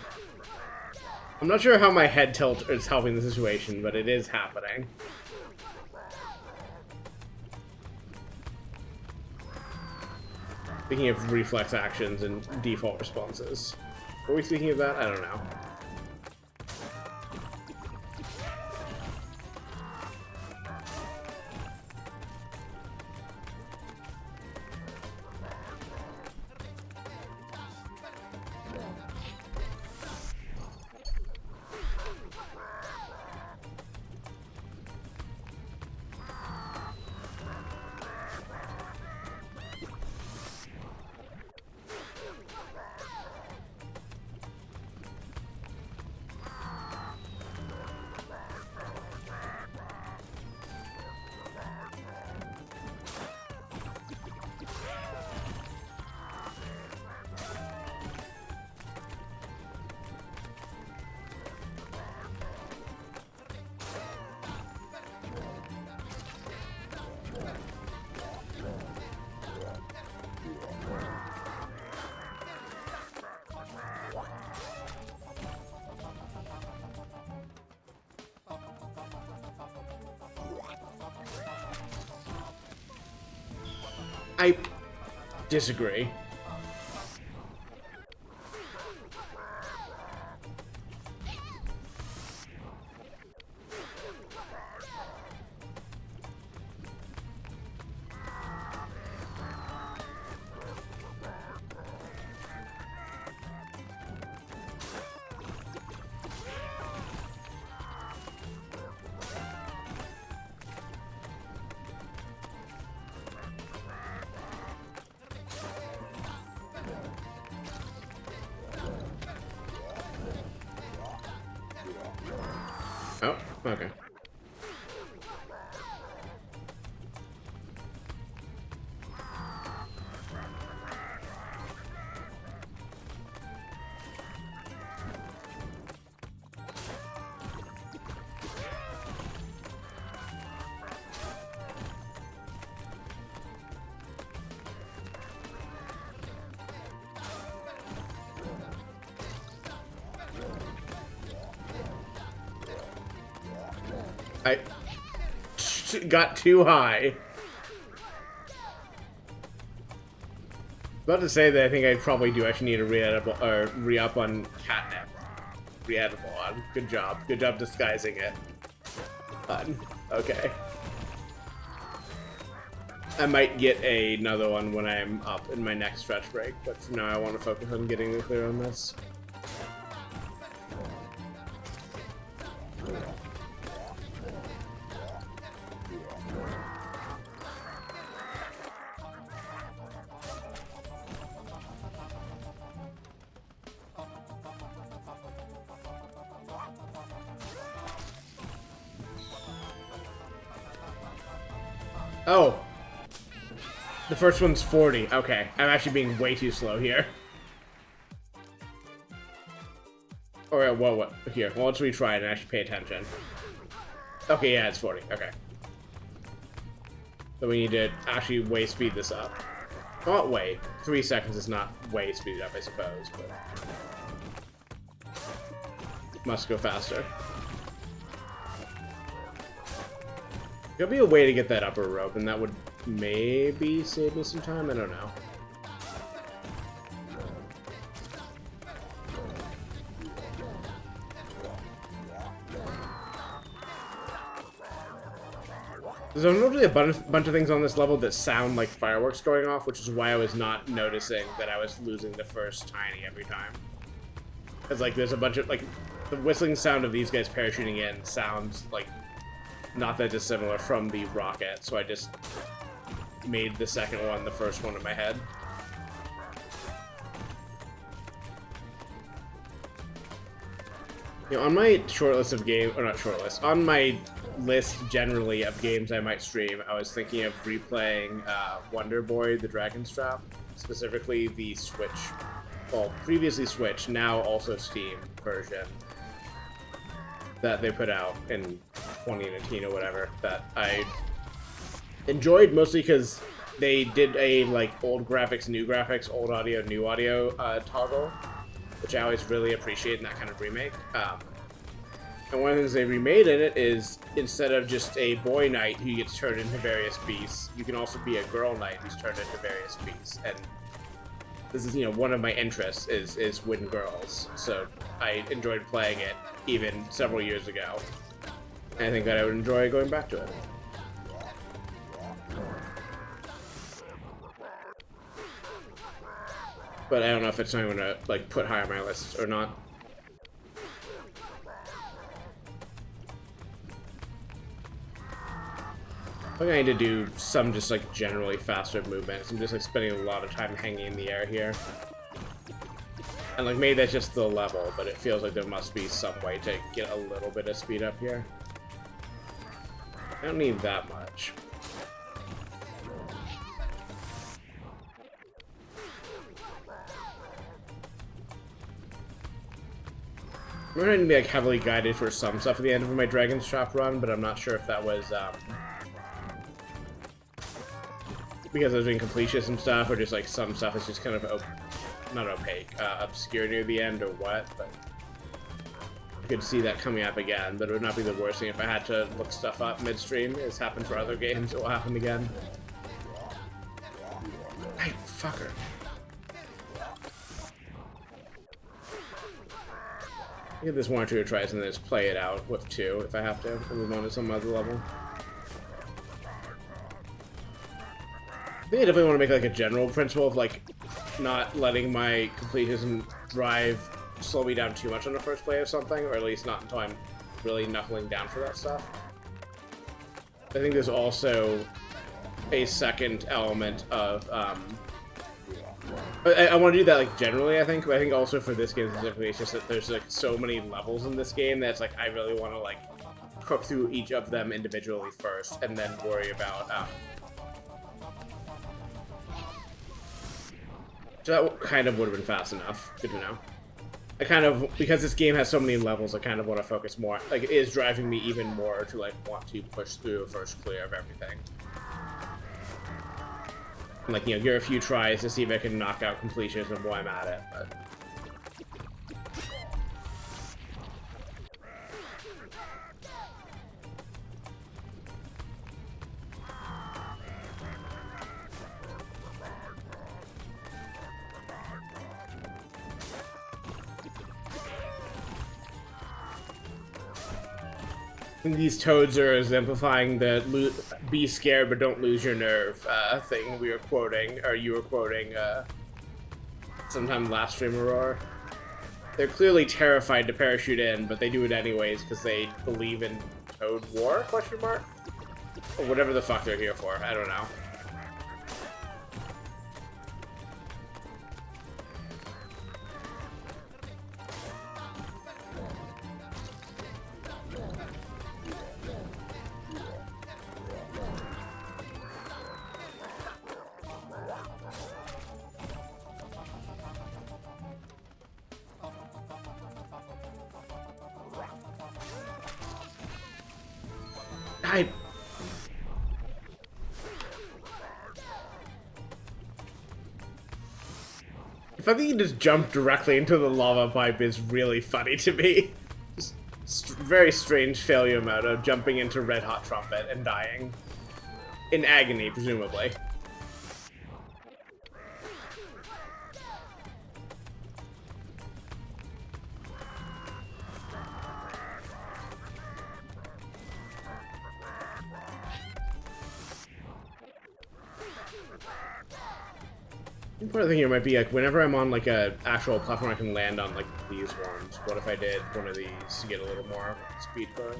I'm not sure how my head tilt is helping the situation, but it is happening. Speaking of reflex actions and default responses. Were we speaking of that? I don't know. I disagree. Oh, okay. I got too high. About to say that I think I probably do actually need to re-up on catnip. Re-edible on. Good job. Good job disguising it. Fun. Okay. I might get another one when I'm up in my next stretch break, but for now I want to focus on getting the clear on this. Oh. The first one's 40. Okay. I'm actually being way too slow here. Alright, whoa. Here, well, let's retry it and actually pay attention. Okay, yeah, it's 40. Okay. So we need to actually way speed this up. Not way. 3 seconds is not way speed up, I suppose, but... must go faster. There'll be a way to get that upper rope, and that would maybe save me some time? I don't know. There's usually a bunch of things on this level that sound like fireworks going off, which is why I was not noticing that I was losing the first tiny every time. Because, like, there's a bunch of, like, the whistling sound of these guys parachuting in sounds, like, not that dissimilar from the rocket, so I just made the second one the first one in my head. You know, on my short list of games, or not short list, on my list generally of games I might stream, I was thinking of replaying Wonder Boy: The Dragon's Trap, specifically the Switch, well, previously Switch, now also Steam version that they put out in 2019 or whatever, that I enjoyed mostly because they did a, like, old graphics, new graphics, old audio, new audio toggle, which I always really appreciate in that kind of remake. And one of the things they remade in it is, instead of just a boy knight who gets turned into various beasts, you can also be a girl knight who's turned into various beasts. And this is, you know, one of my interests is win girls. So I enjoyed playing it even several years ago. And I think that I would enjoy going back to it. But I don't know if it's something I'm gonna, like, put high on my list or not. I think I need to do some just, like, generally faster movements. I'm just, like, spending a lot of time hanging in the air here. And, like, maybe that's just the level, but it feels like there must be some way to get a little bit of speed up here. I don't need that much. I'm going to be, like, heavily guided for some stuff at the end of my Dragon's Trap run, but I'm not sure if that was, because I was doing completion stuff, or just, like, some stuff is just kind of, not opaque, obscure near the end, or what, but I could see that coming up again, but it would not be the worst thing if I had to look stuff up midstream. It's happened for other games, it will happen again. Hey, fucker. Give this one or two tries and then just play it out with two if I have to, and move on to some other level. I think I definitely want to make, like, a general principle of, like, not letting my completionism drive slow me down too much on the first play of something, or at least not until I'm really knuckling down for that stuff. I think there's also a second element of, I want to do that, like, generally, I think, but I think also for this game specifically, it's just that there's, like, so many levels in this game that's, like, I really want to, like, cook through each of them individually first, and then worry about, so that kind of would have been fast enough. Good to know. I kind of, because this game has so many levels, I kind of want to focus more. Like, it is driving me even more to, like, want to push through a first clear of everything. And, like, you know, give it a few tries to see if I can knock out completionism while I'm at it, but... These toads are exemplifying the be scared but don't lose your nerve thing we were quoting, or you were quoting sometime last stream, Aurora. They're clearly terrified to parachute in, but they do it anyways because they believe in Toad War, question mark? Or whatever the fuck they're here for, I don't know. If I think you just jump directly into the lava pipe is really funny to me. Just very strange failure mode of jumping into Red Hot Trumpet and dying. In agony, presumably. Part of the thing here might be like whenever I'm on like a actual platform I can land on like these ones. What if I did one of these to get a little more speed going?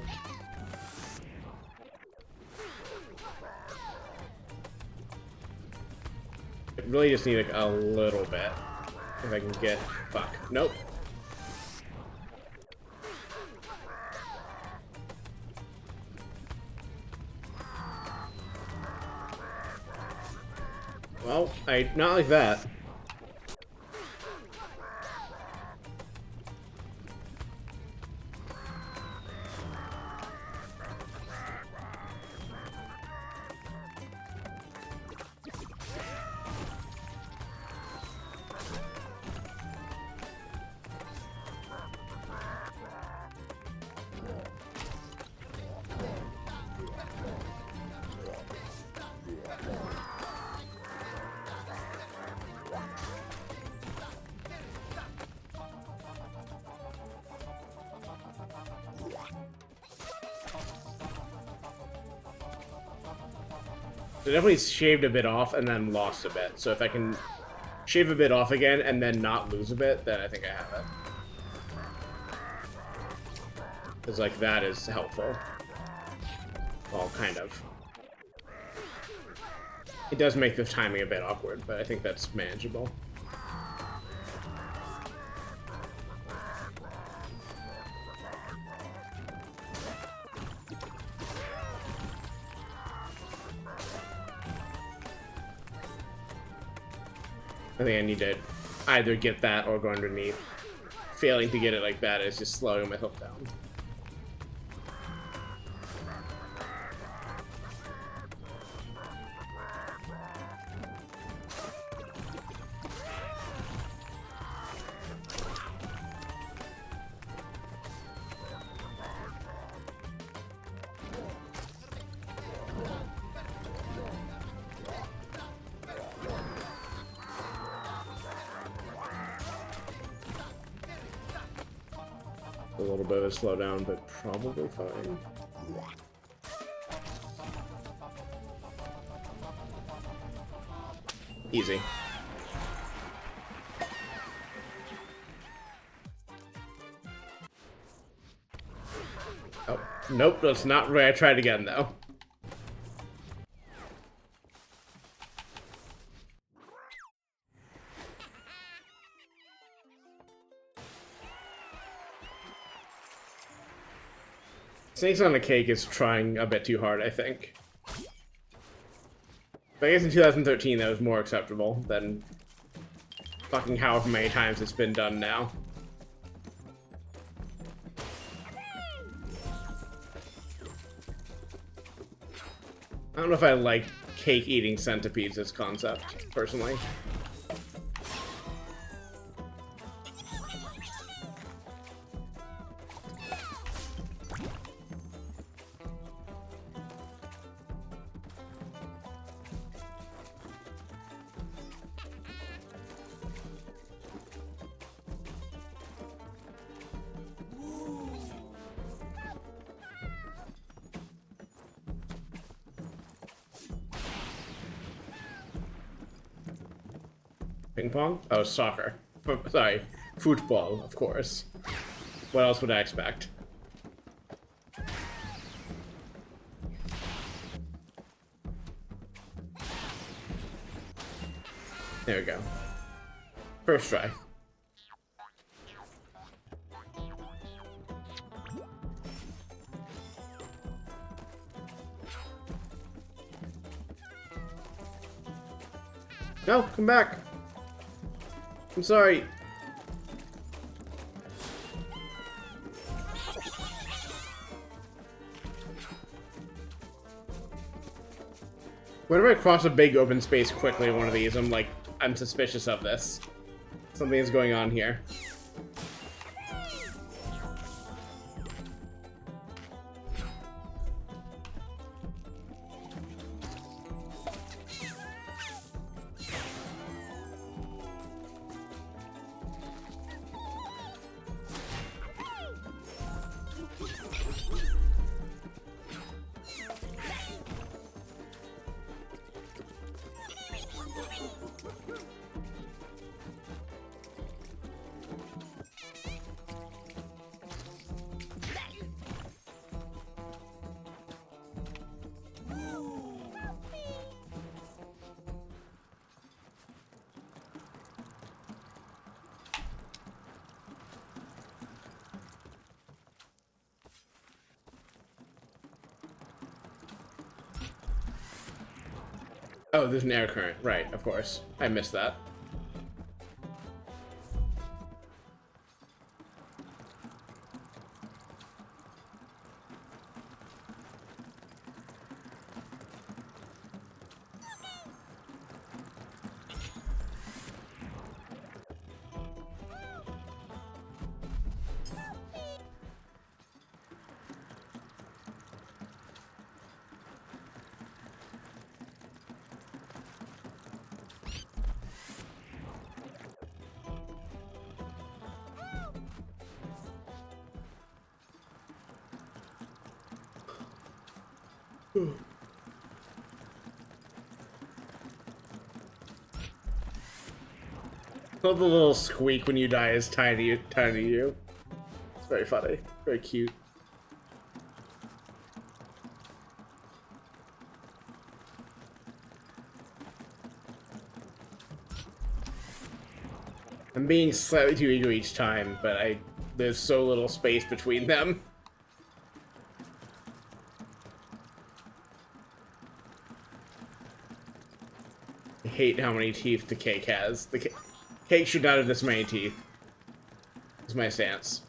I really just need like a little bit. If I can get fuck. Nope. Well, not like that. I definitely shaved a bit off and then lost a bit. So if I can shave a bit off again and then not lose a bit, then I think I have it. Because, like, that is helpful. Well, kind of. It does make the timing a bit awkward, but I think that's manageable. I think I need to either get that or go underneath. Failing to get it like that is just slowing myself down. A little bit of a slowdown, but probably fine. Easy. Oh, nope, that's not where I tried again, though. Snakes on a Cake is trying a bit too hard, I think. But I guess in 2013 that was more acceptable than fucking however many times it's been done now. I don't know if I like cake-eating centipedes as concept, personally. Ping pong? Oh, soccer. Sorry, football, of course. What else would I expect? There we go. First try. No, come back. I'm sorry. Whenever I cross a big open space quickly in one of these, I'm suspicious of this. Something is going on here. Oh, there's an air current. Right, of course. I missed that. Love the little squeak when you die is tiny, tiny you. It's very funny. Very cute. I'm being slightly too eager each time, but there's so little space between them. I hate how many teeth the cake has. The cake should not have this many teeth. Is my stance.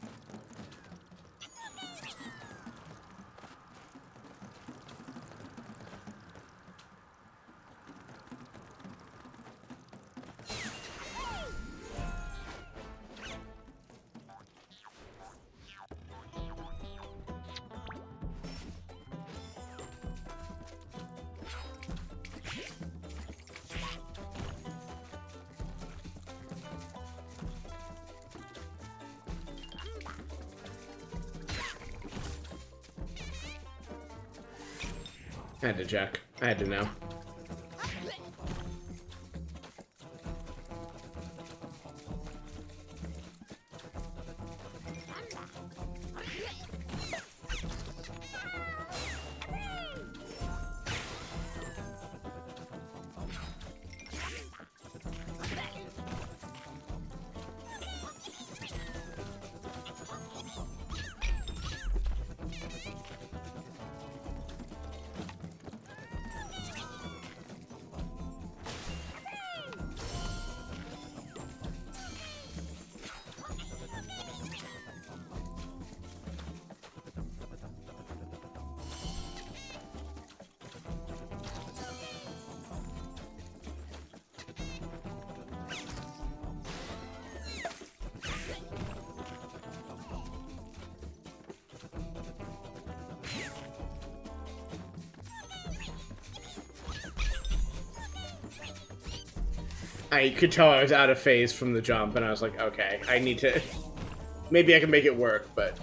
I had to check. I had to know. I could tell I was out of phase from the jump, and I was like, okay, I need to... Maybe I can make it work, but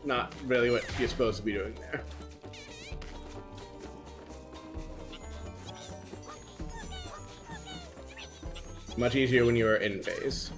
not really what you're supposed to be doing there. Much easier when you are in phase.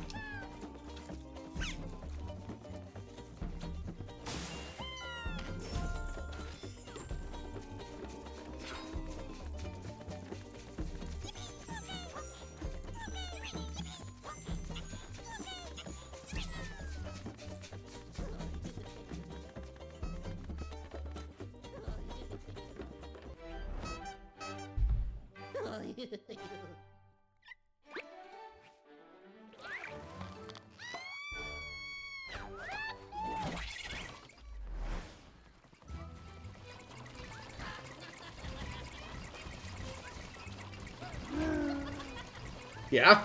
Yeah.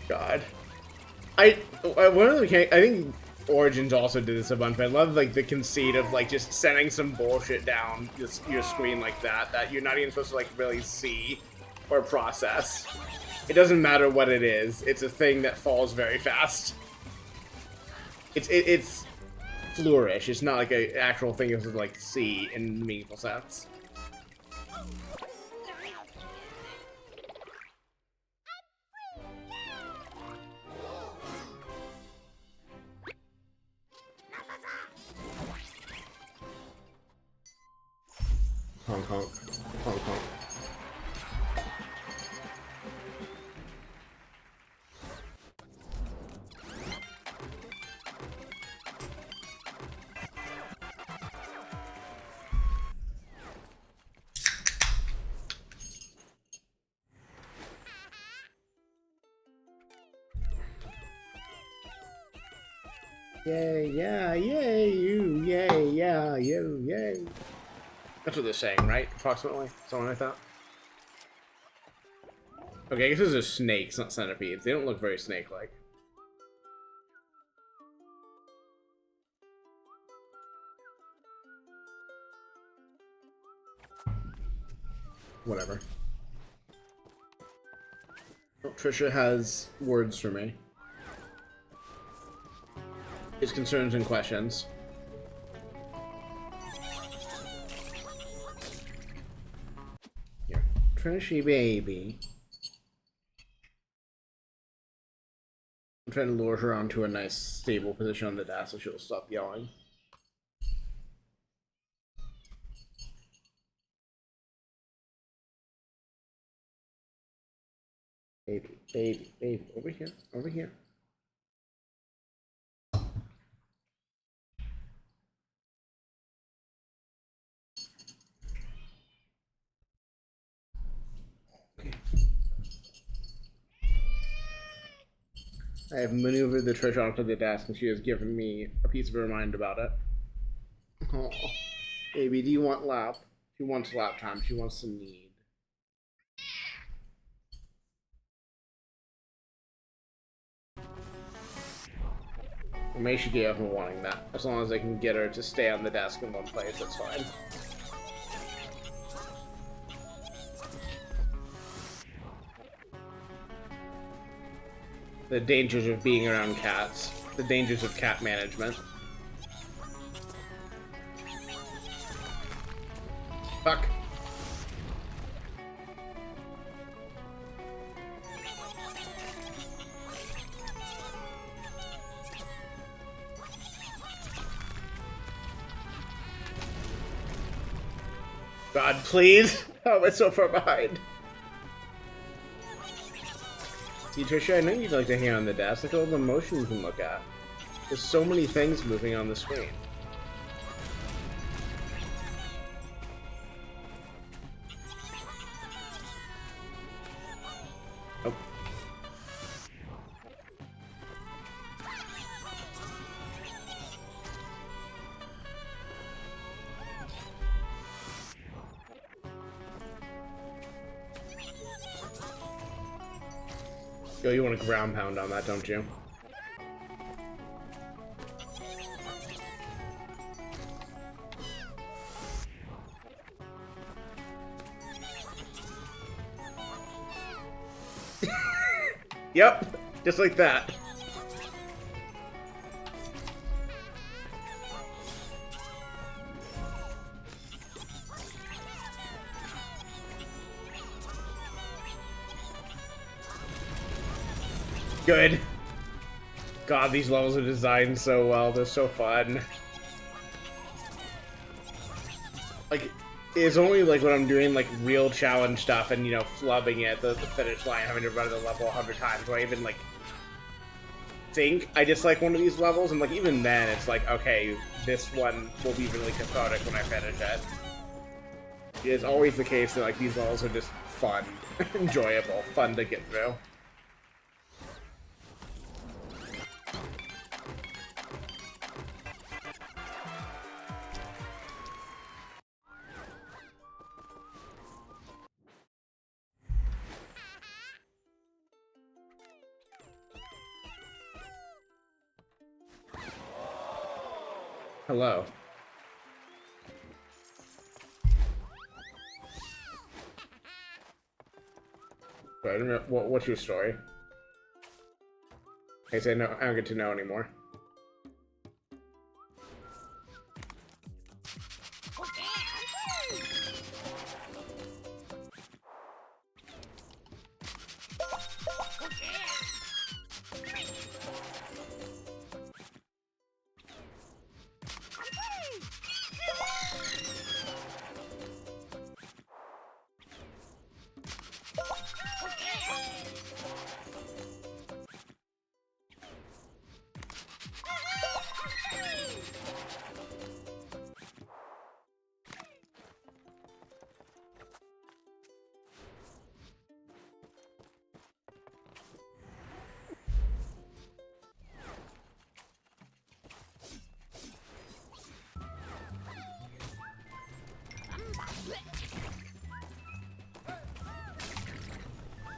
God. One of the I think Origins also did this a bunch, but I love like the conceit of like just sending some bullshit down your screen like that you're not even supposed to like really see or process. It doesn't matter what it is. It's a thing that falls very fast. It's flourish. It's not like an actual thing you have to like see in meaningful sense. Honk honk. Honk honk. Yay, yeah, yay, you, yay, yeah, you, yay. That's what they're saying, right? Approximately? Something like that. Okay, I guess those are snakes, not centipedes. They don't look very snake-like. Whatever. Oh, Trisha has words for me. His concerns and questions. Here. Trishy baby. I'm trying to lure her onto a nice stable position on the desk so she'll stop yelling. Baby, baby, baby. Over here, over here. Okay. I have maneuvered the Trisha onto the desk and she has given me a piece of her mind about it. Oh, baby, do you want lap? She wants lap time. She wants some need. Or maybe she gave up on wanting that. As long as I can get her to stay on the desk in one place, that's fine. The dangers of being around cats. The dangers of cat management. Fuck. God, please! How am I so far behind? See, Trisha, I know you'd like to hand on the desk. Look at all the motion you can look at. There's so many things moving on the screen. Oh. Yo, you want a ground pound on that, don't you? Yep, just like that. Good. God, these levels are designed so well. They're so fun. Like, it's only like when I'm doing like real challenge stuff and, you know, flubbing it, the finish line, having to run the level 100 times, where I even like think I just like one of these levels, and like even then it's like, okay, this one will be really cathartic when I finish it. It is always the case that like these levels are just fun, enjoyable, fun to get through. Hello. I don't know, what's your story? I say no, I don't get to know anymore.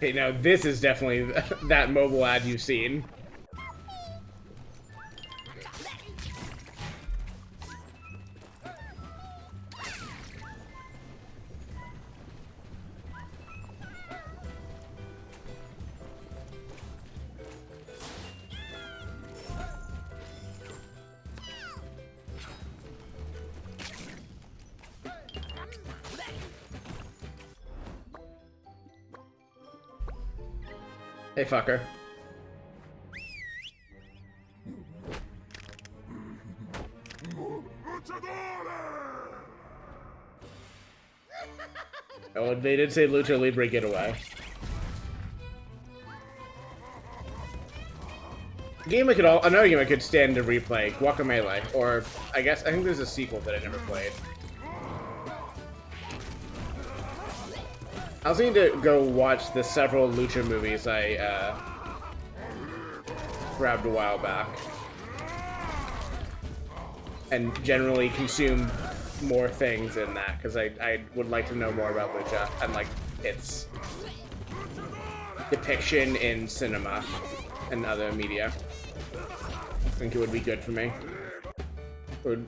Okay, now this is definitely that mobile ad you've seen. Hey, fucker. Oh, they did say Lucha Libre getaway. Another game I could stand to replay, Guacamelee, or I think there's a sequel that I never played. I also need to go watch the several Lucha movies I grabbed a while back. And generally consume more things in that, because I would like to know more about Lucha and like its depiction in cinema and other media. I think it would be good for me. It would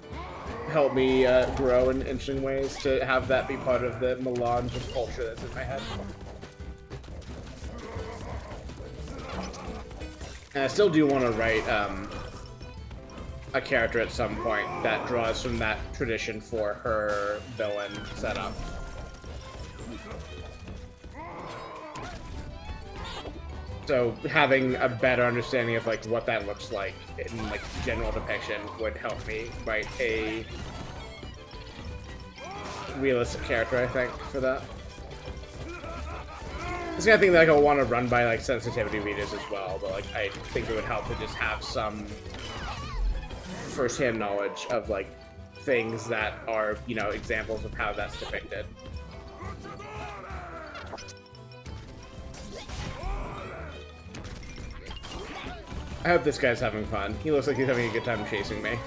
help me grow in interesting ways to have that be part of the melange of culture that's in my head. And I still do want to write a character at some point that draws from that tradition for her villain setup. So having a better understanding of like what that looks like in like general depiction would help me write a realistic character, I think, for that. It's the kind of thing that I'll want to run by like sensitivity readers as well, but like I think it would help to just have some first-hand knowledge of like things that are, you know, examples of how that's depicted. I hope this guy's having fun. He looks like he's having a good time chasing me.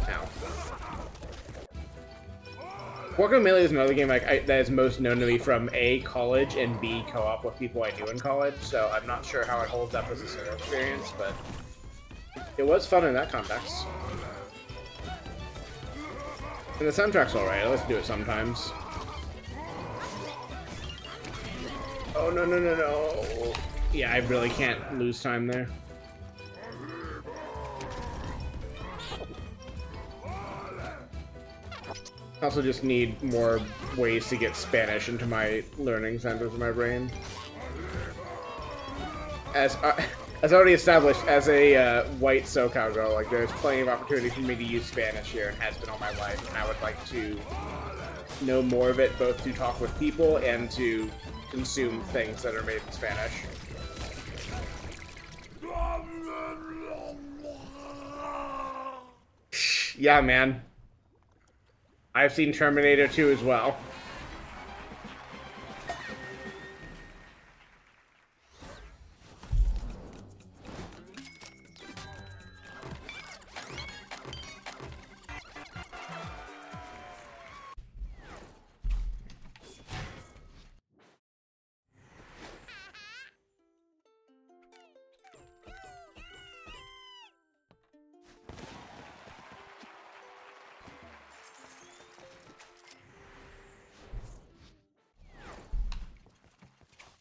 Ow. Guacamelee is another game like that is most known to me from A, college, and B, co-op with people I knew in college, so I'm not sure how it holds up as a solo experience, but it was fun in that context. And the soundtrack's alright, I like to do it sometimes. Oh, no, no, no, no. Yeah, I really can't lose time there. I also just need more ways to get Spanish into my learning centers of my brain. As already established, as a white SoCal girl, like there's plenty of opportunity for me to use Spanish here and has been all my life, and I would like to know more of it, both to talk with people and to consume things that are made in Spanish. Yeah, man. I've seen Terminator 2 as well.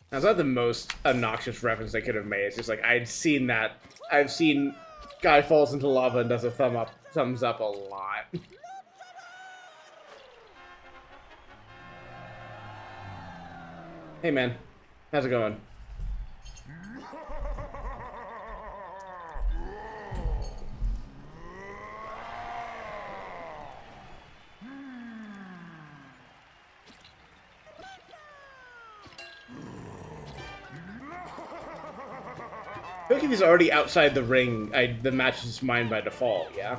That's not the most obnoxious reference they could have made. It's just like, I'd seen that. I've seen guy falls into lava and does a thumbs up a lot. Hey man, how's it going? I feel like if he's already outside the ring, the match is mine by default, yeah?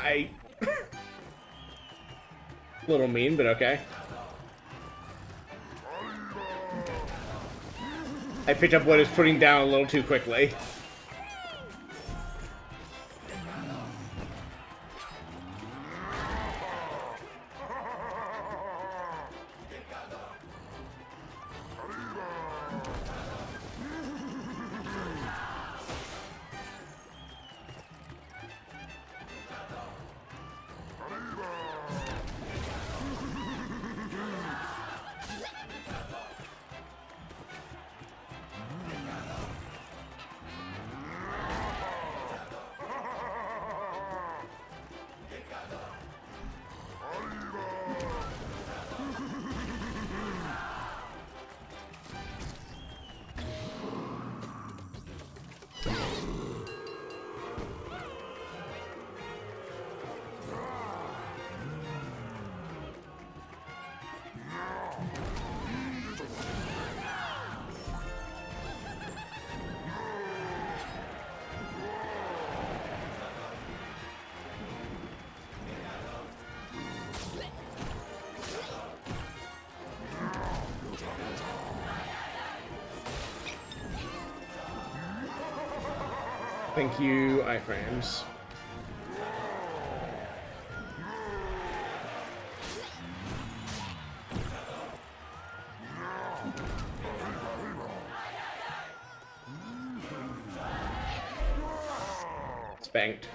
I... A little mean, but okay. I picked up what is putting down a little too quickly. Thank you, iframes. Spanked.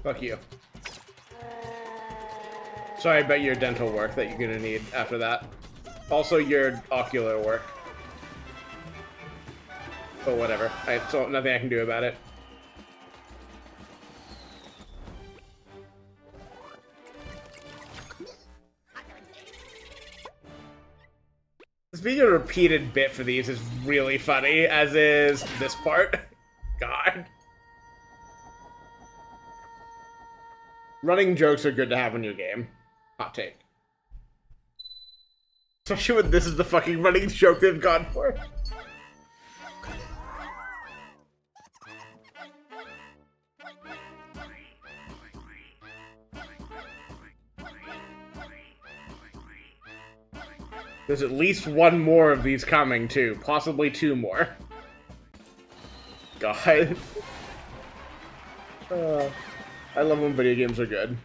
Fuck you. Sorry about your dental work that you're gonna need after that. Also your ocular work. But whatever. So nothing I can do about it. Being a repeated bit for these is really funny, as is this part. God. Running jokes are good to have in your game. Hot take. Especially when this is the fucking running joke they've gone for. There's at least one more of these coming, too. Possibly two more. God. I love when video games are good.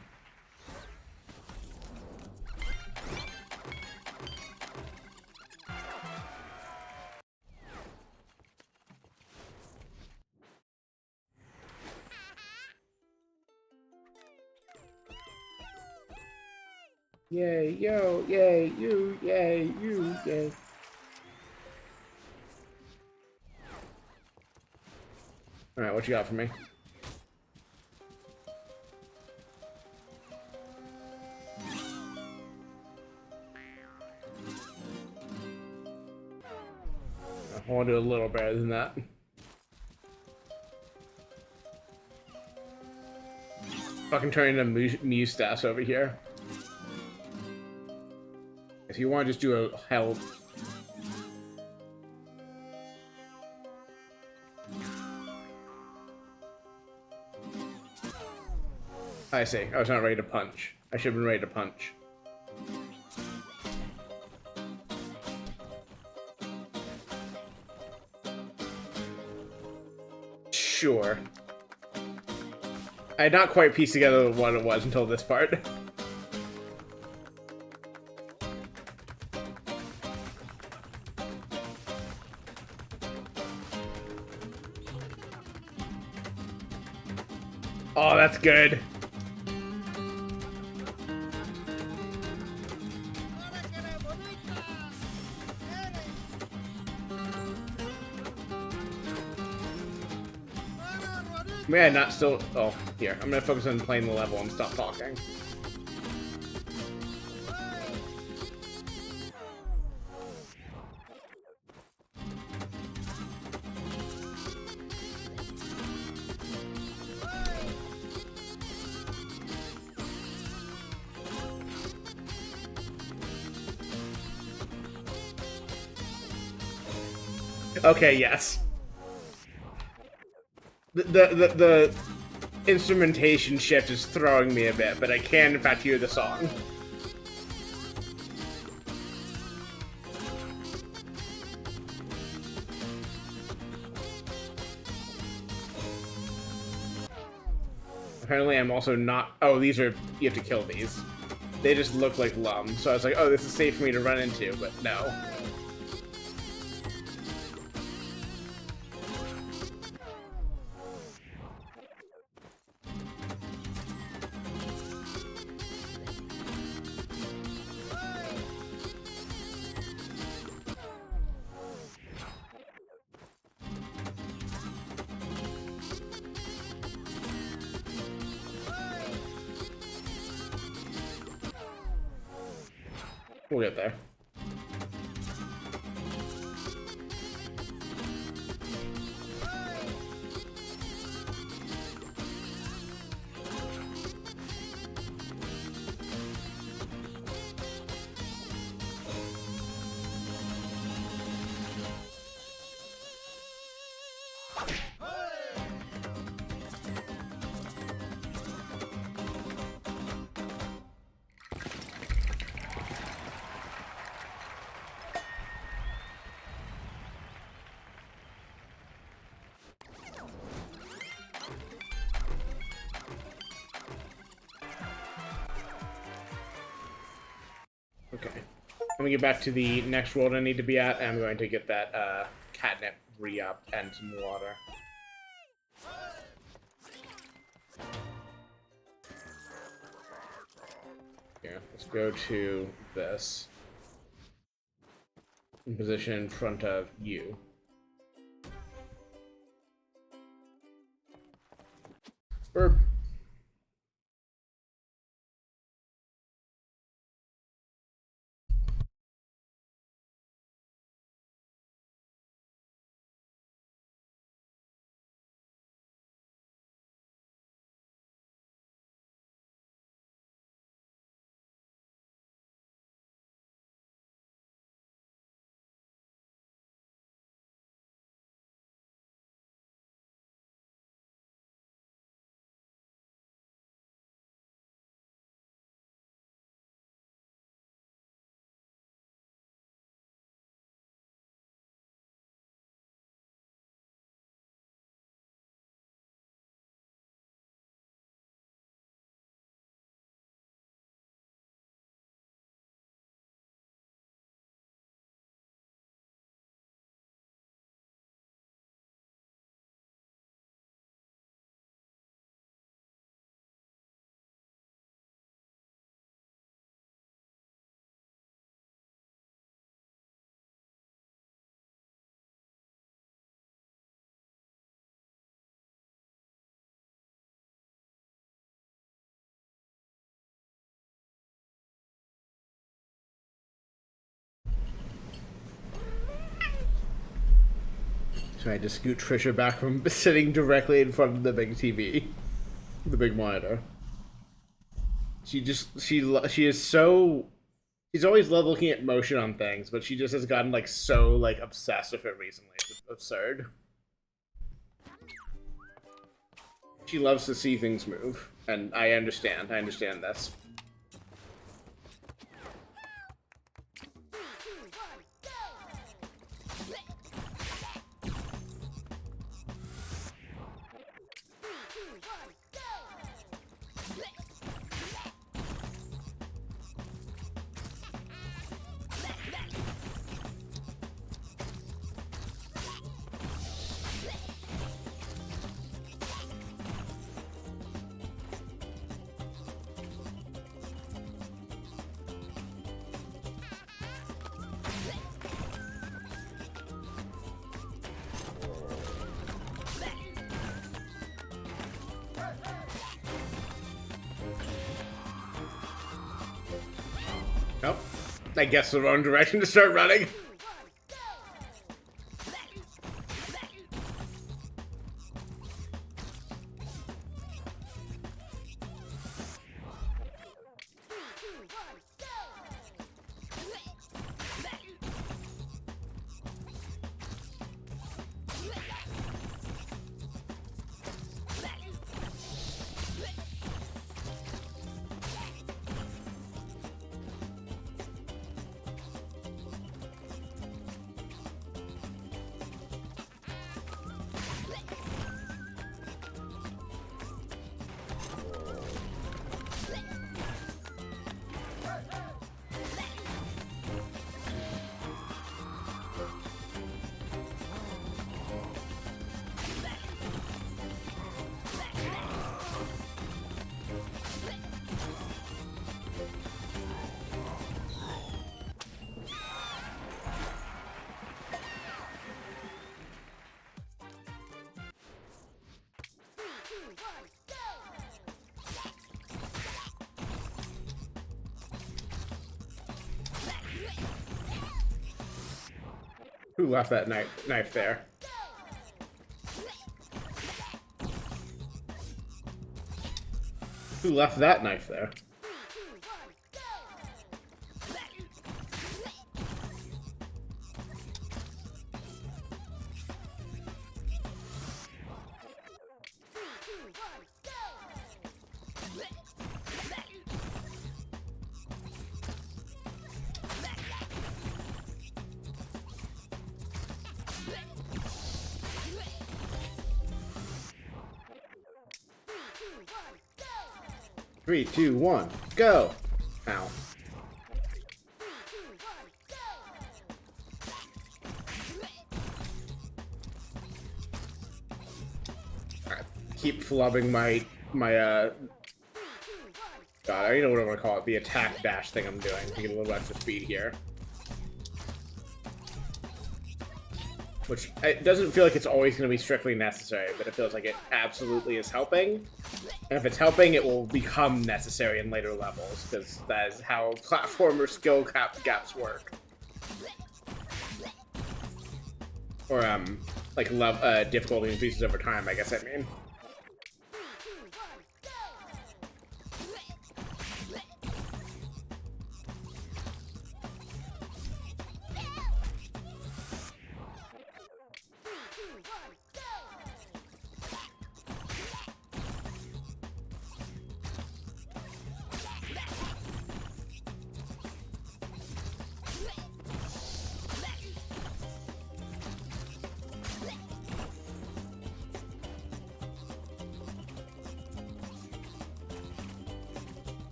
Yay, yo, yay, you, yay, you, yay. Alright, what you got for me? I want to do a little better than that. Fucking turning into Mewstache over here. If you want to just do a health. I see. I was not ready to punch. I should have been ready to punch. Sure. I had not quite pieced together what it was until this part. Oh, that's good. Man, not still. Oh, here. I'm gonna focus on playing the level and stop talking. Okay, yes. The instrumentation shift is throwing me a bit, but I can in fact hear the song. Apparently I'm also not... Oh, these are... You have to kill these. They just look like Lum, so I was like, oh, this is safe for me to run into, but no. We'll get there. Okay. I'm gonna get back to the next world I need to be at, and I'm going to get that catnip re-up and some water. Here, let's go to this. In position in front of you. Burp. So I just scoot Trisha back from sitting directly in front of the big TV, the big monitor. She is so. She's always loved looking at motion on things, but she just has gotten like so like obsessed with it recently. It's absurd. She loves to see things move, and I understand. I understand this. Nope. I guess the wrong direction to start running. Who left that knife there? Who left that knife there? Three, two, one, go! Ow. Alright, keep flubbing my God, I don't know what I want to call it, the attack dash thing I'm doing to get a little extra speed here. Which, it doesn't feel like it's always going to be strictly necessary, but it feels like it absolutely is helping. And if it's helping, it will become necessary in later levels, because that is how platformer skill gaps work. Or, like, difficulty increases over time, I guess I mean.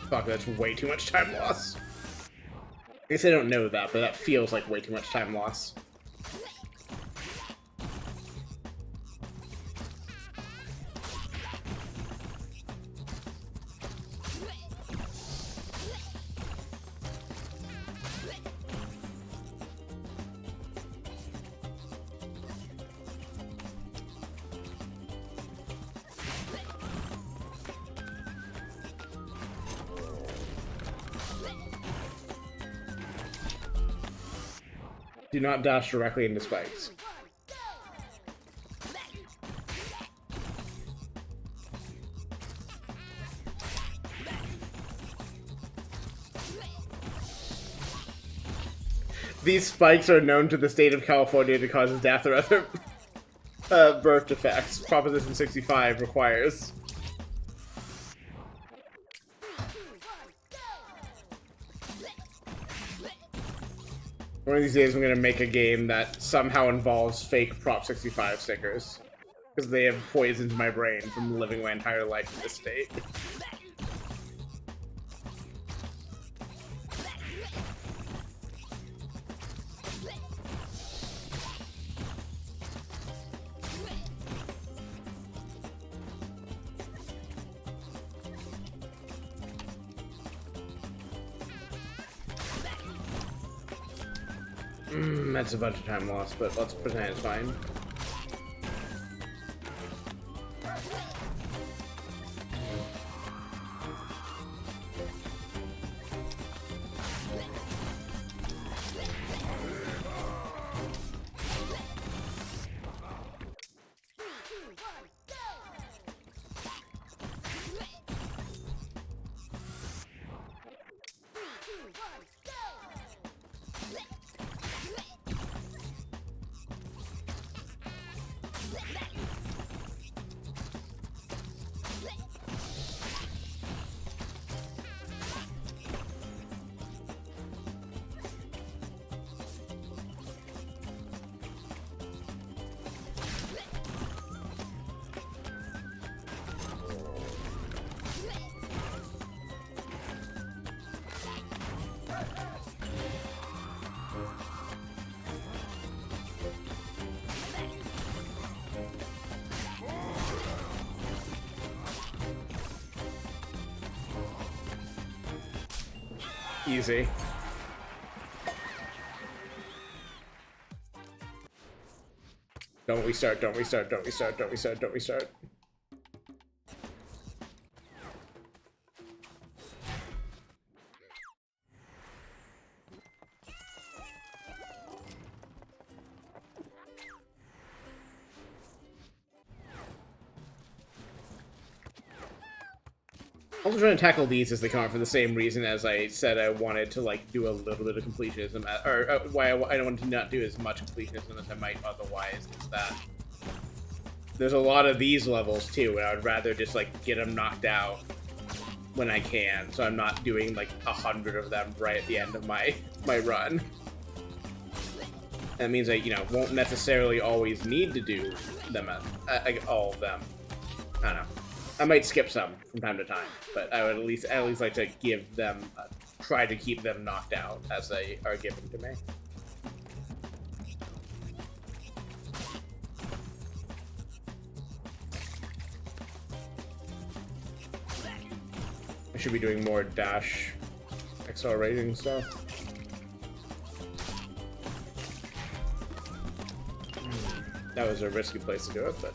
Fuck, that's way too much time loss. I guess I don't know that, but that feels like way too much time loss. Do not dash directly into spikes. These spikes are known to the state of California to cause death or other birth defects Proposition 65 requires. One of these days I'm gonna make a game that somehow involves fake Prop 65 stickers. Because they have poisoned my brain from living my entire life in this state. That's a bunch of time lost, but let's pretend it's fine. Easy. Don't restart, don't restart, don't restart, don't restart, don't restart. I'm also trying to tackle these as they come out for the same reason as I said I wanted to like do a little bit of completionism, or why I don't want to not do as much completionism as I might otherwise. Is that there's a lot of these levels too, and I would rather just like get them knocked out when I can, so I'm not doing like 100 of them right at the end of my run. That means I won't necessarily always need to do them all of them. I don't know. I might skip some from time to time, but I would at least like to give them, try to keep them knocked out as they are given to me. I should be doing more dash accelerating stuff. That was a risky place to do it, but...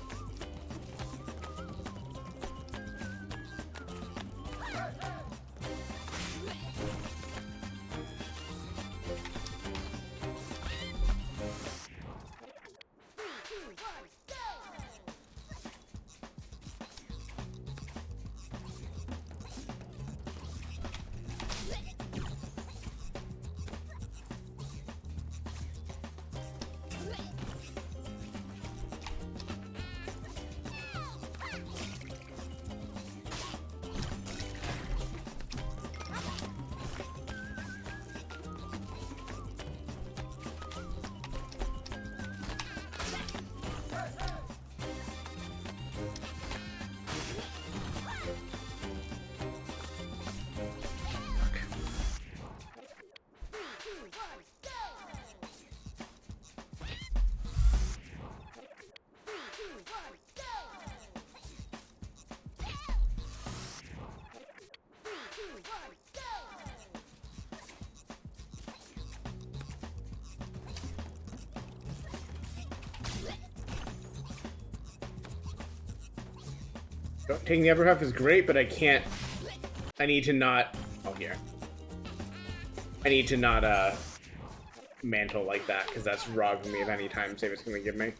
Taking the upper half is great, but I can't... I need to not... Oh, here. I need to not, mantle like that, because that's robbing me of any time save it's going to give me.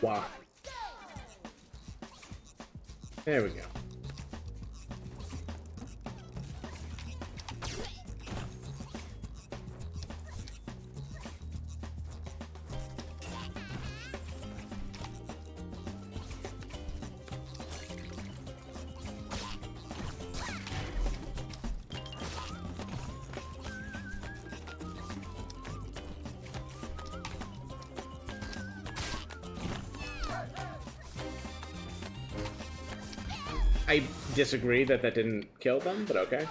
Wow. There we go. I disagree that that didn't kill them, but okay.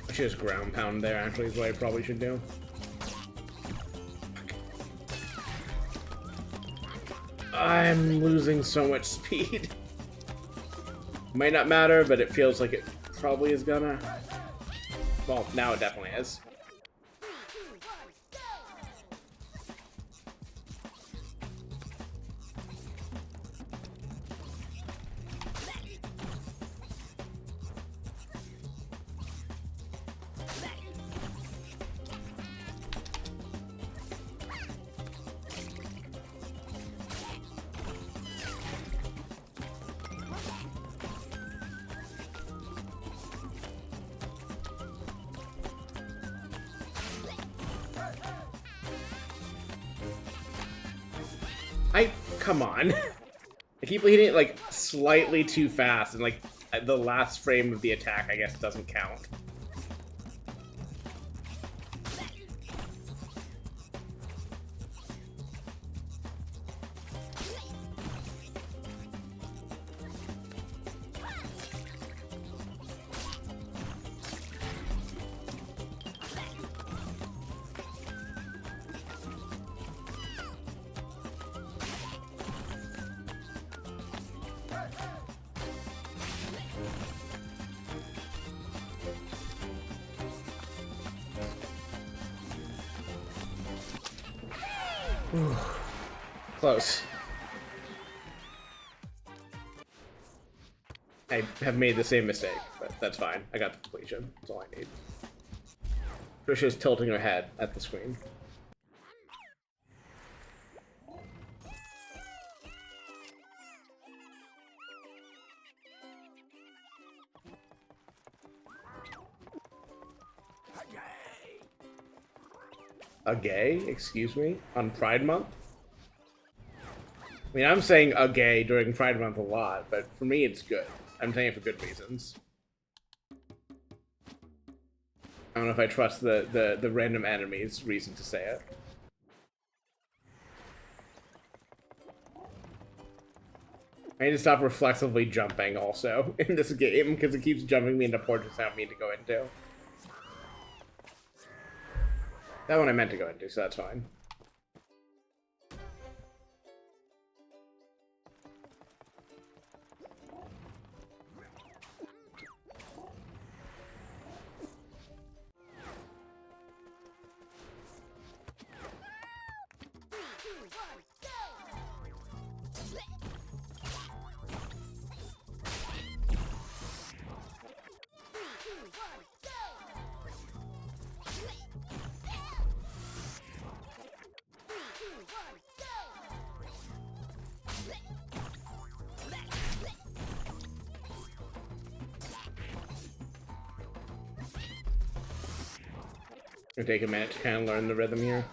I should just ground pound there, actually, is what I probably should do. I'm losing so much speed. Might not matter, but it feels like it probably is gonna. Well, now it definitely is. Come on. I keep hitting it like slightly too fast, and like the last frame of the attack, I guess, doesn't count. Close. I have made the same mistake, but that's fine. I got the completion. That's all I need. Trisha's tilting her head at the screen. A gay? Excuse me? On Pride Month? I mean, I'm saying a gay during Pride Month a lot, but for me it's good. I'm saying it for good reasons. I don't know if I trust the random enemy's reason to say it. I need to stop reflexively jumping also in this game, because it keeps jumping me into portraits I don't mean to go into. That one I meant to go into, so that's fine. It'll take a minute to kind of learn the rhythm here.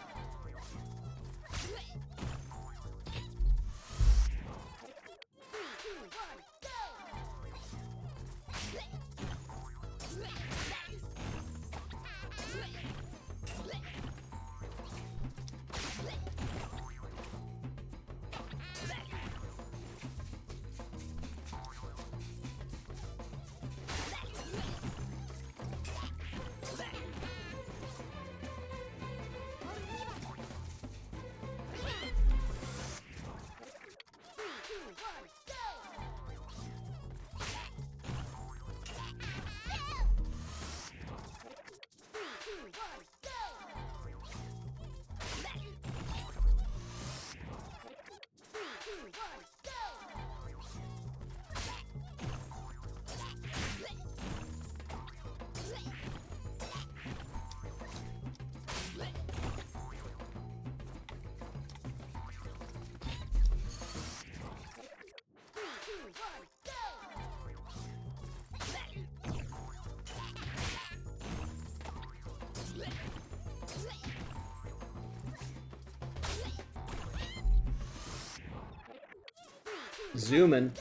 Zooming.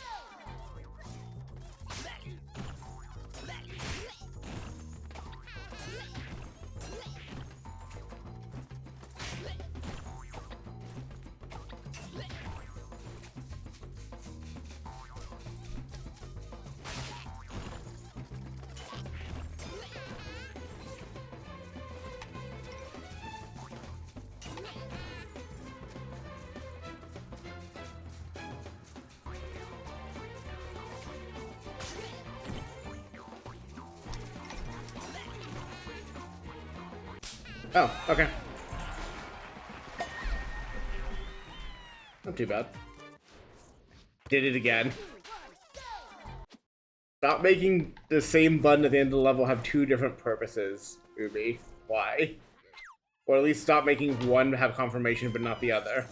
Oh, okay. Not too bad. Did it again. Stop making the same button at the end of the level have two different purposes, Ubi. Why? Or at least stop making one have confirmation but not the other.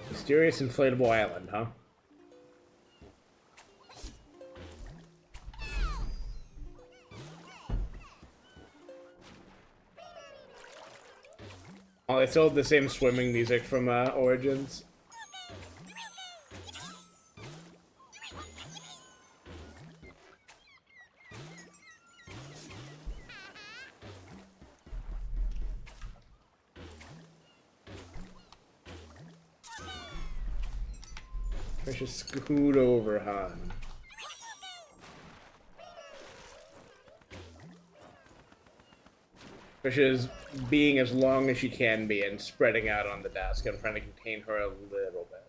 Mysterious inflatable island, huh? Oh, they still have the same swimming music from Origins. I should scoot over, Han. Fish is being as long as she can be and spreading out on the desk. I'm trying to contain her a little bit.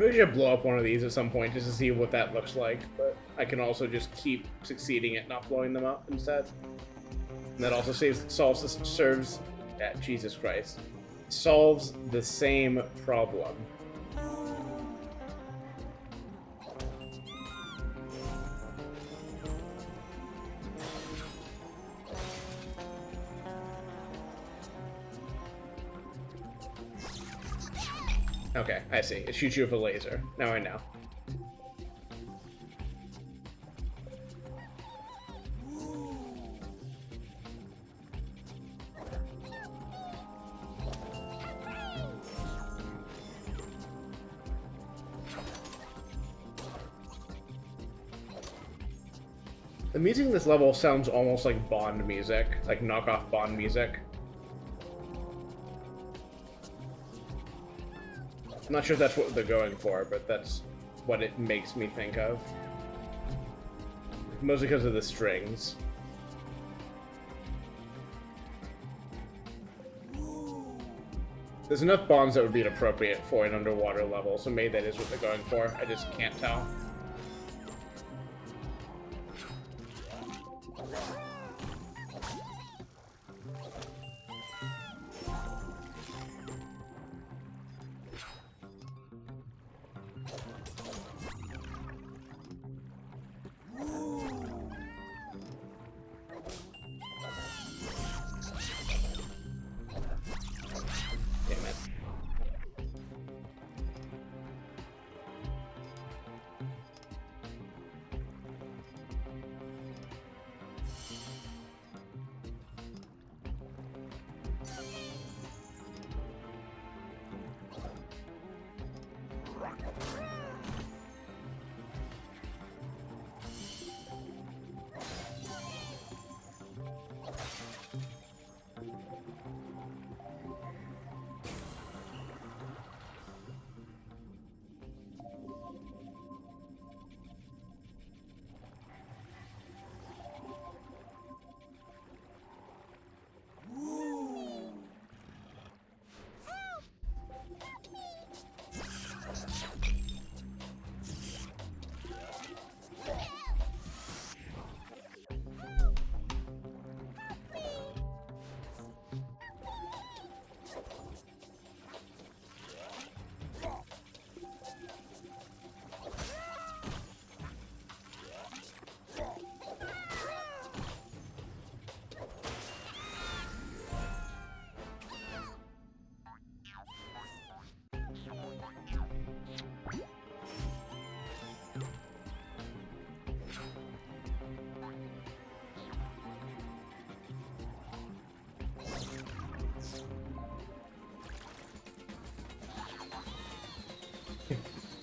Maybe I should blow up one of these at some point just to see what that looks like, but I can also just keep succeeding at not blowing them up instead. And that also serves, Jesus Christ, solves the same problem. Okay, I see. It shoots you with a laser. Now I know. The music in this level sounds almost like Bond music, like knockoff Bond music. I'm not sure that's what they're going for, but that's what it makes me think of. Mostly because of the strings. There's enough bombs that would be appropriate for an underwater level, so maybe that is what they're going for. I just can't tell.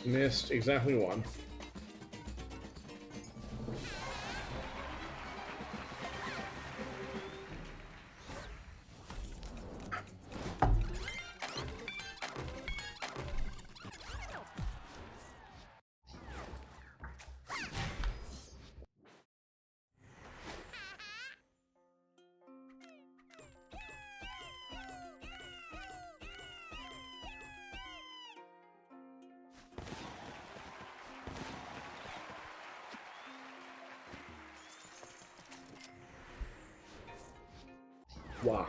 Missed exactly one. Wow.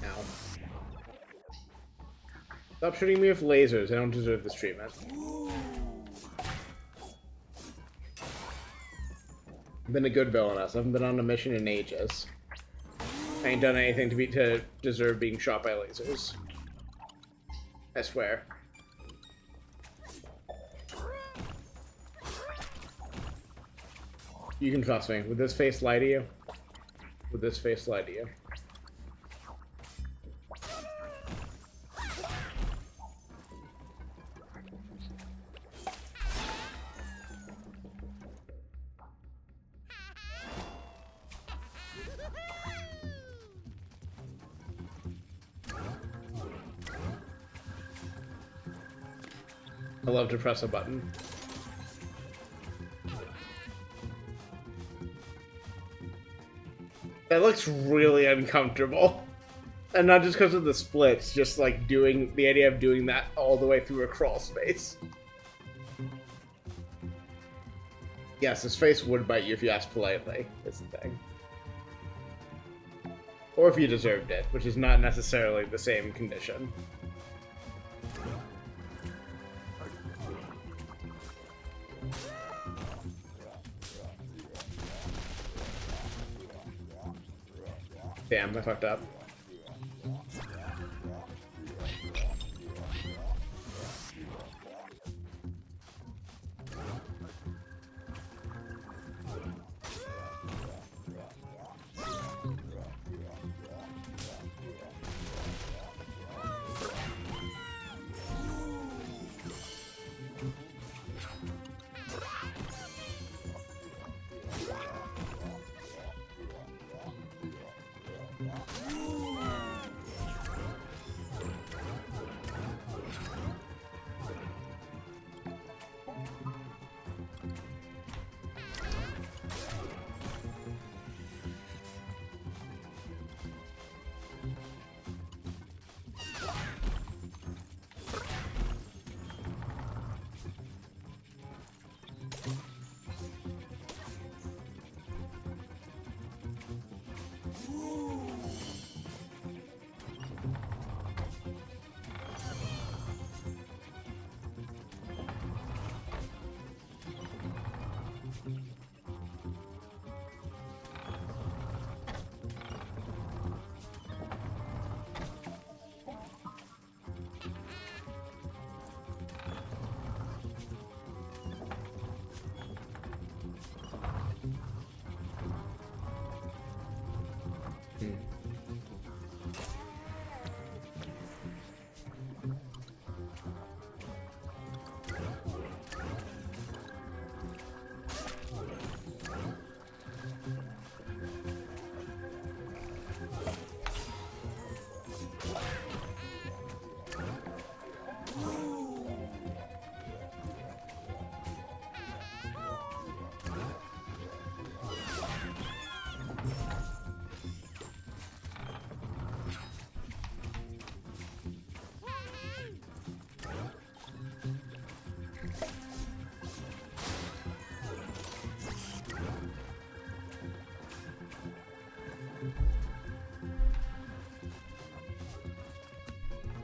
Ow. Stop shooting me with lasers. I don't deserve this treatment. I've been a good villainess. I haven't been on a mission in ages. I ain't done anything to deserve being shot by lasers. I swear. You can trust me. Would this face lie to you? Would this face lie to you? I love to press a button. That looks really uncomfortable. And not just because of the splits, just like doing the idea of doing that all the way through a crawl space. Yes, his face would bite you if you asked politely, is the thing. Or if you deserved it, which is not necessarily the same condition. Damn, I fucked up.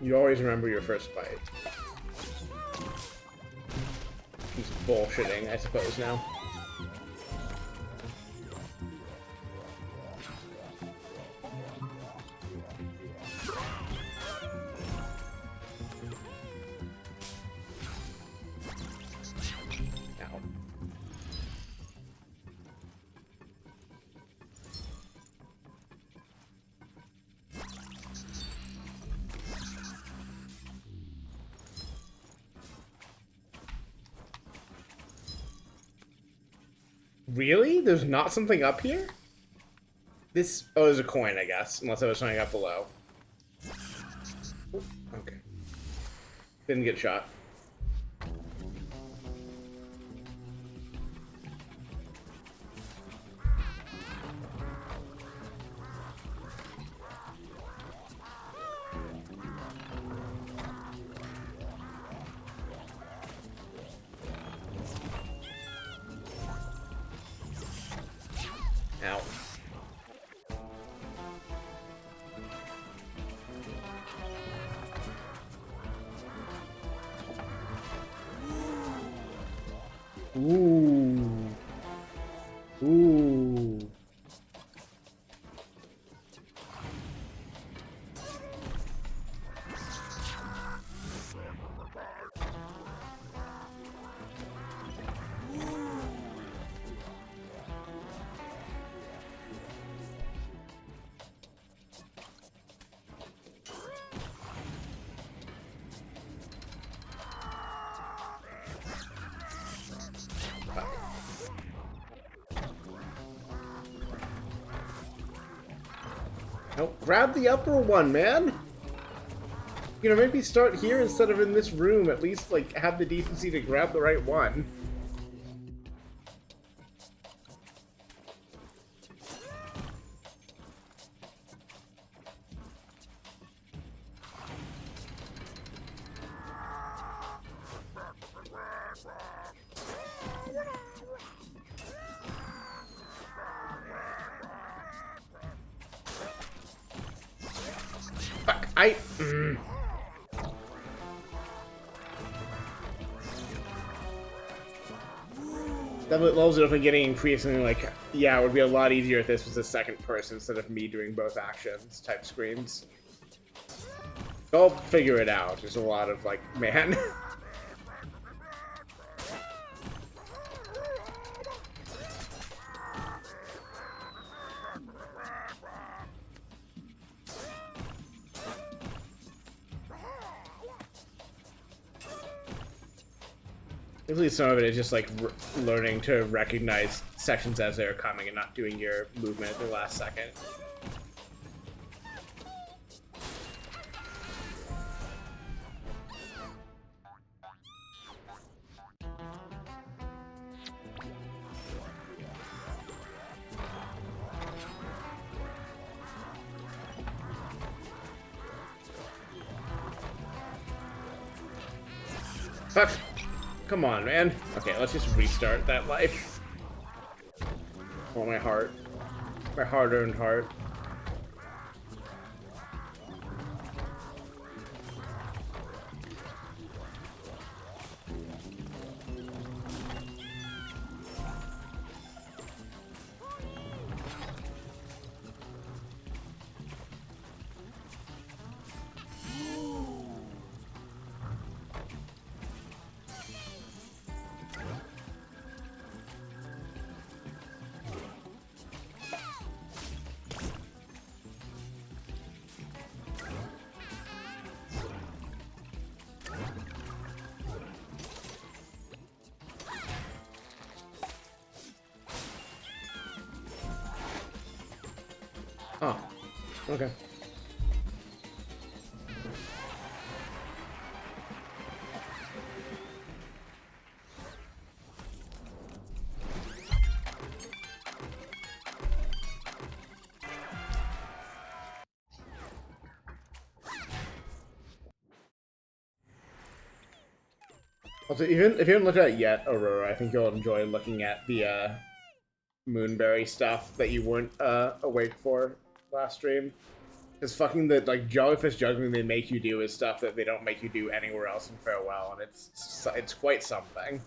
You always remember your first bite. He's bullshitting, I suppose, now. Ow. Really? There's not something up here? This... Oh, there's a coin, I guess. Unless there was something up below. Okay. Didn't get shot. Ow. Ooh. Ooh. No, grab the upper one, man! You know, maybe start here instead of in this room. At least, like, have the decency to grab the right one. Fuck, That levels it up and getting increasingly like, yeah, it would be a lot easier if this was a second person instead of me doing both actions type screens. I'll figure it out. There's a lot of, like, man. At least some of it is just like learning to recognize sections as they're coming and not doing your movement at the last second. Fuck! Come on, man. Okay, let's just restart that life. Oh, my heart. My hard-earned heart. Oh, okay. Also, even if you haven't looked at it yet, Aurora, I think you'll enjoy looking at the Moonberry stuff that you weren't awake for last stream. It's fucking the like jellyfish juggling they make you do is stuff that they don't make you do anywhere else in Farewell, and it's quite something.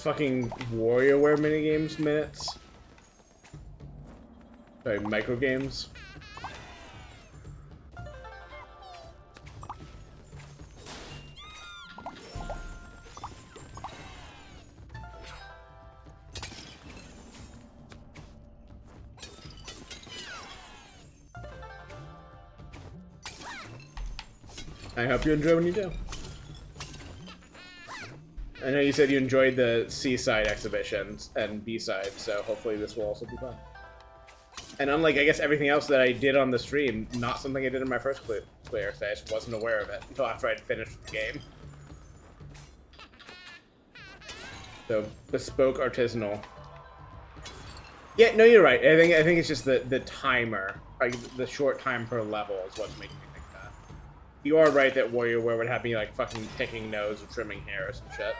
Fucking WarioWare minigames minutes. Sorry, micro games. I hope you enjoy when you do. I know you said you enjoyed the C-side exhibitions and B-side, so hopefully this will also be fun. And unlike, I guess, everything else that I did on the stream, not something I did in my first clear, so I just wasn't aware of it until after I'd finished the game. So, bespoke artisanal. Yeah, no, you're right. I think it's just the timer, like the short time per level is what's making me think that. You are right that WarioWare would have me like fucking picking nose or trimming hair or some shit.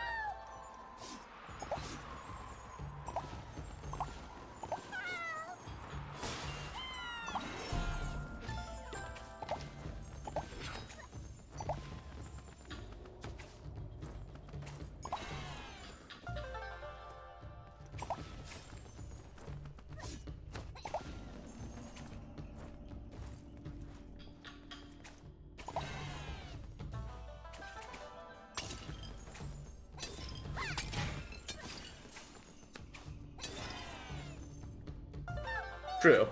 True.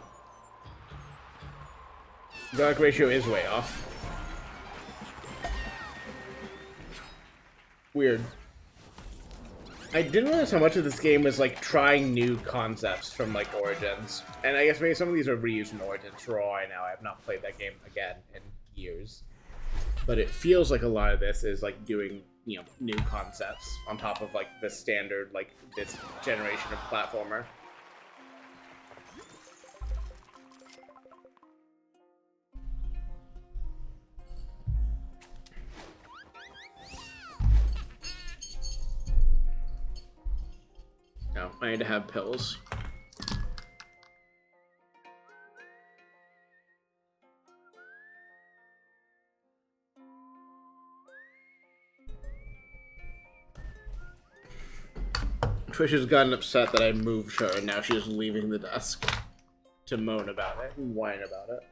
The arc ratio is way off. Weird. I didn't realize how much of this game was like trying new concepts from like Origins. And I guess maybe some of these are reused from Origins for all I know. I have not played that game again in years. But it feels like a lot of this is like doing, you know, new concepts on top of like the standard, like this generation of platformer. No, I need to have pills. Trish has gotten upset that I moved her, and now she's leaving the desk to moan about it and whine about it.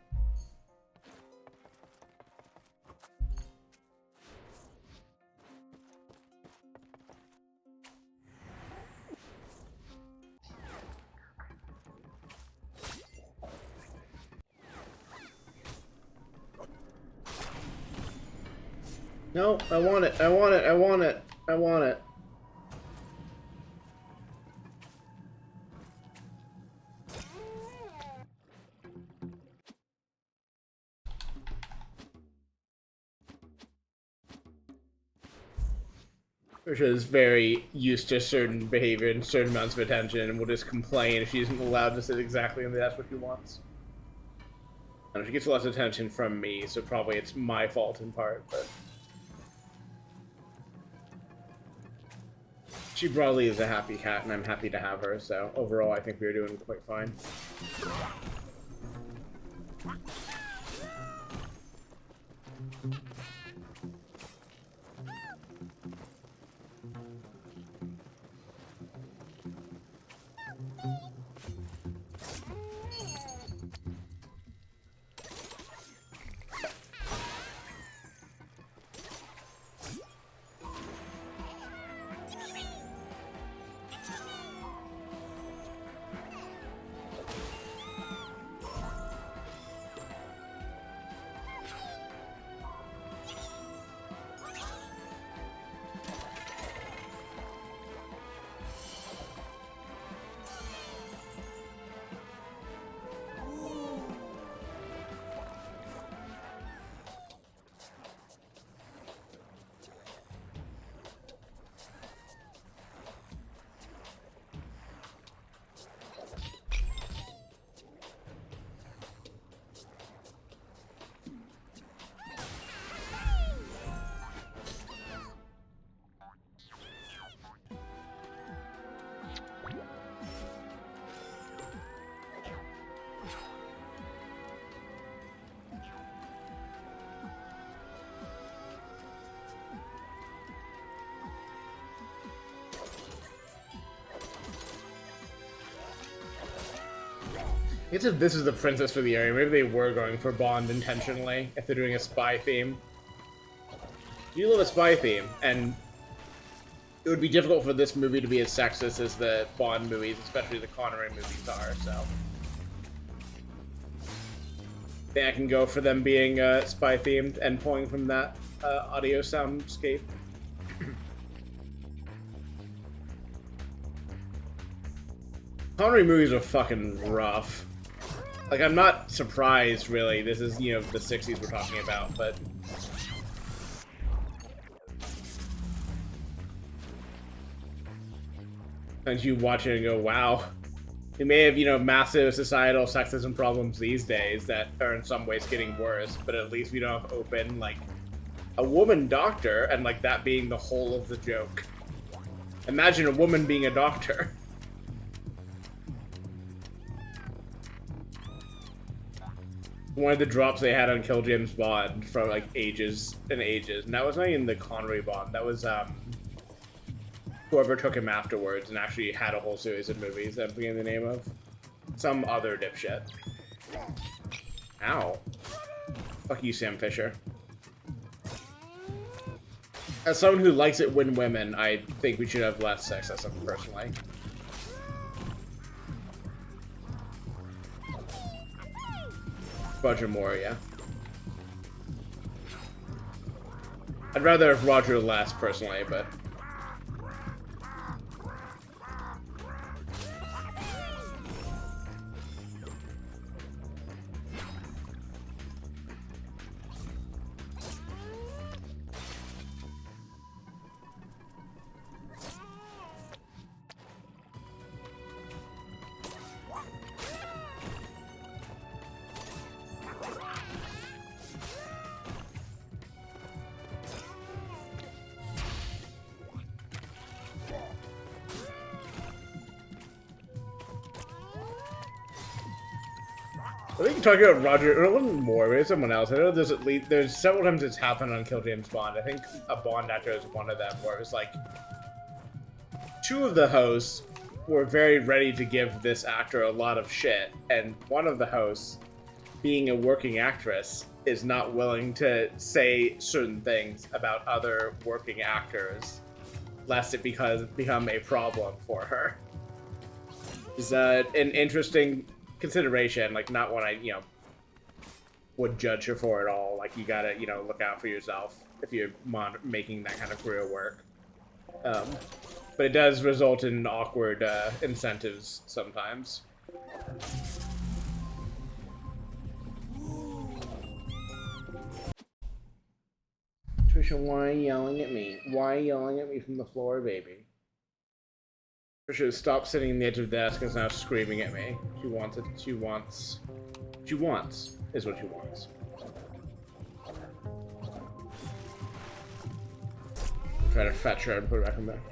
No, I want it. I want it. I want it. I want it. Trisha is very used to certain behavior and certain amounts of attention and will just complain if she isn't allowed to sit exactly in the desk what she wants. And she gets less attention from me, so probably it's my fault in part, but... She broadly is a happy cat, and I'm happy to have her, so overall I think we're doing quite fine. I guess if this is the princess for the area, maybe they were going for Bond intentionally, if they're doing a spy theme. You love a spy theme, and it would be difficult for this movie to be as sexist as the Bond movies, especially the Connery movies are, so... I think I can go for them being spy-themed and pulling from that audio soundscape. Connery movies are fucking rough. Like, I'm not surprised, really. This is, you know, the 60s we're talking about, but... And you watch it and go, wow. We may have, you know, massive societal sexism problems these days that are in some ways getting worse, but at least we don't have open, like, a woman doctor, and, like, that being the whole of the joke. Imagine a woman being a doctor. One of the drops they had on Kill James Bond for, like, ages and ages. And that was not even the Connery Bond. That was, whoever took him afterwards and actually had a whole series of movies that I'm forgetting the name of. Some other dipshit. Ow. Fuck you, Sam Fisher. As someone who likes it when women, I think we should have less sexism, personally. Roger Moore, yeah. I'd rather have Roger less, personally, but... I think you're talking about Roger, it wasn't Moore, maybe someone else. I know there's at least, there's several times it's happened on Kill James Bond. I think a Bond actor is one of them, where it was like, two of the hosts were very ready to give this actor a lot of shit, and one of the hosts, being a working actress, is not willing to say certain things about other working actors, lest it become a problem for her. It's an interesting consideration, like, not one I, you know, would judge her for at all. Like, you gotta, you know, look out for yourself if you're making that kind of career work. But it does result in awkward incentives sometimes. Trisha, why are you yelling at me? Why are you yelling at me from the floor, baby? Trisha, stop sitting on the edge of the desk and is now screaming at me. She wants it. She wants is what she wants. Try to fetch her and put her back in there.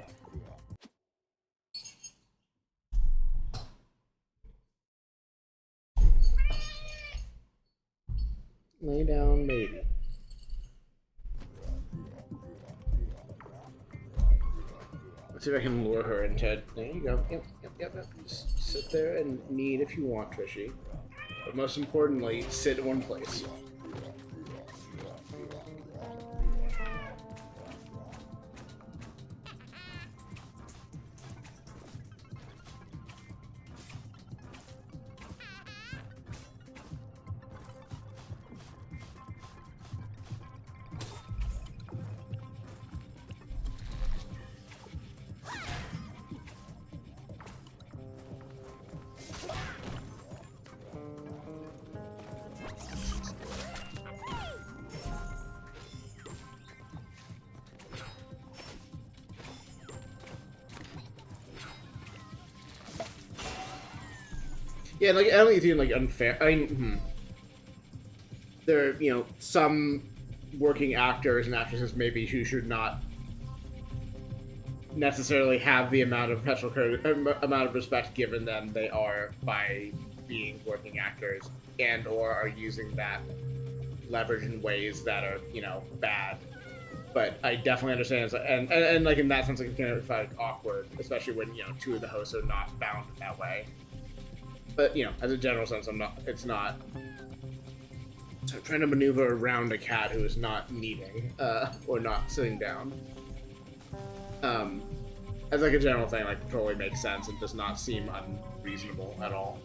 Lay down, baby. Let's see if I can lure her into... There you go. Yep. Just sit there and knead if you want, Trishy. But most importantly, sit in one place. Yeah, like, I don't think it's even, like, unfair. I mean, there are, you know, some working actors and actresses maybe who should not necessarily have the amount of amount of respect given them they are by being working actors, and or are using that leverage in ways that are, you know, bad. But I definitely understand, and like, in that sense, it can be, like, awkward, especially when, you know, two of the hosts are not bound in that way. But, you know, as a general sense, it's not... So I'm trying to maneuver around a cat who is not kneading, or not sitting down. As like a general thing, like, totally makes sense and does not seem unreasonable at all.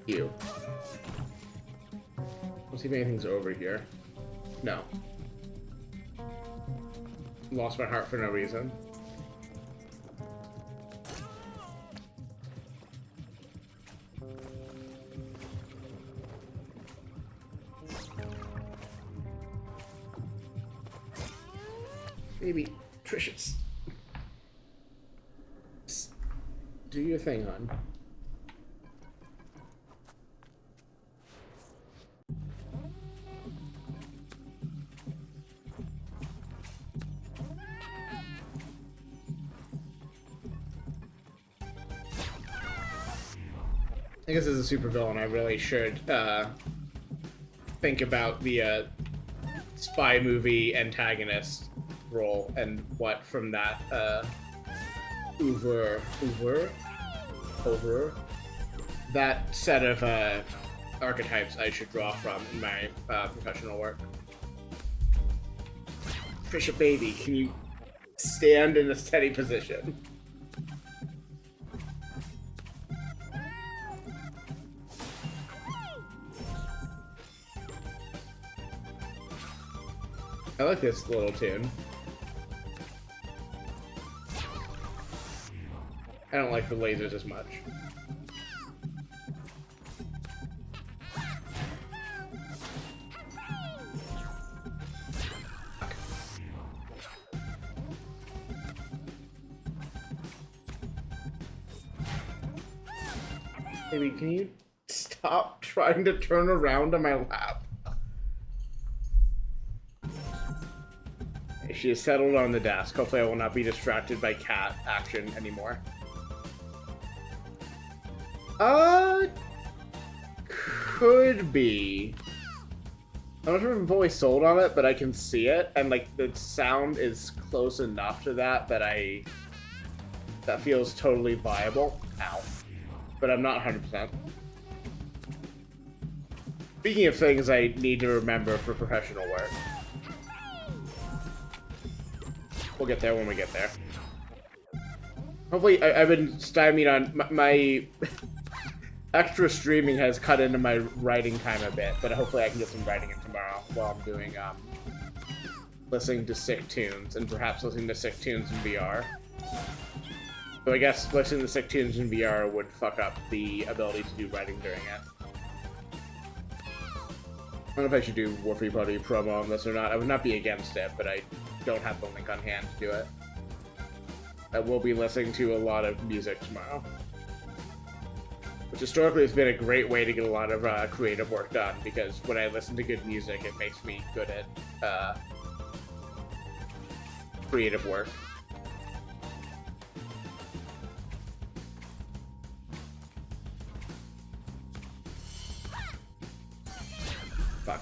You. Let's see if anything's over here. No. Lost my heart for no reason. Baby, Tricious. Do your thing, hon. I guess as a supervillain, I really should think about the spy movie antagonist role and what from that over that set of archetypes I should draw from in my professional work. Trisha, baby, can you stand in a steady position? I like this little tune. I don't like the lasers as much. Baby, can you stop trying to turn around on my lap? She is settled on the desk. Hopefully I will not be distracted by cat action anymore. Could be. I'm not sure if I'm fully sold on it, but I can see it, and like the sound is close enough to that that feels totally viable. Ow. But I'm not 100%. Speaking of things I need to remember for professional work. We'll get there when we get there. Hopefully, I've been stymied on my extra streaming has cut into my writing time a bit, but hopefully I can get some writing in tomorrow while I'm doing listening to sick tunes and perhaps listening to sick tunes in VR. So I guess listening to sick tunes in VR would fuck up the ability to do writing during it. I don't know if I should do Warfree Buddy promo on this or not. I would not be against it, but I don't have the link on hand to do it. I will be listening to a lot of music tomorrow, which historically has been a great way to get a lot of creative work done, because when I listen to good music, it makes me good at creative work. Fuck.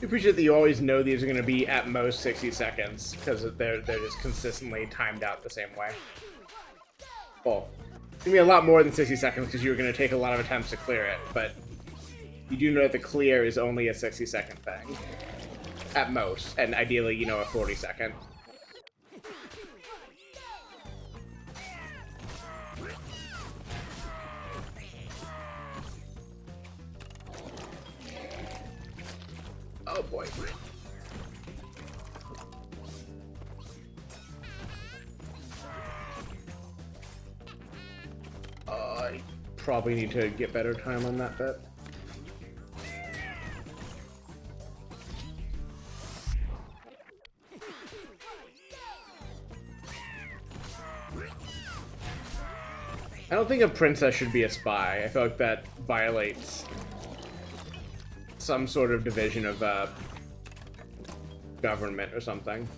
I appreciate that you always know these are going to be at most 60 seconds, because they're just consistently timed out the same way. Well, it's going to be a lot more than 60 seconds, because you're going to take a lot of attempts to clear it, but you do know that the clear is only a 60-second thing. At most, and ideally, you know, a 40-second. Oh boy. I probably need to get better time on that bit. I don't think a princess should be a spy. I feel like that violates some sort of division of government or something.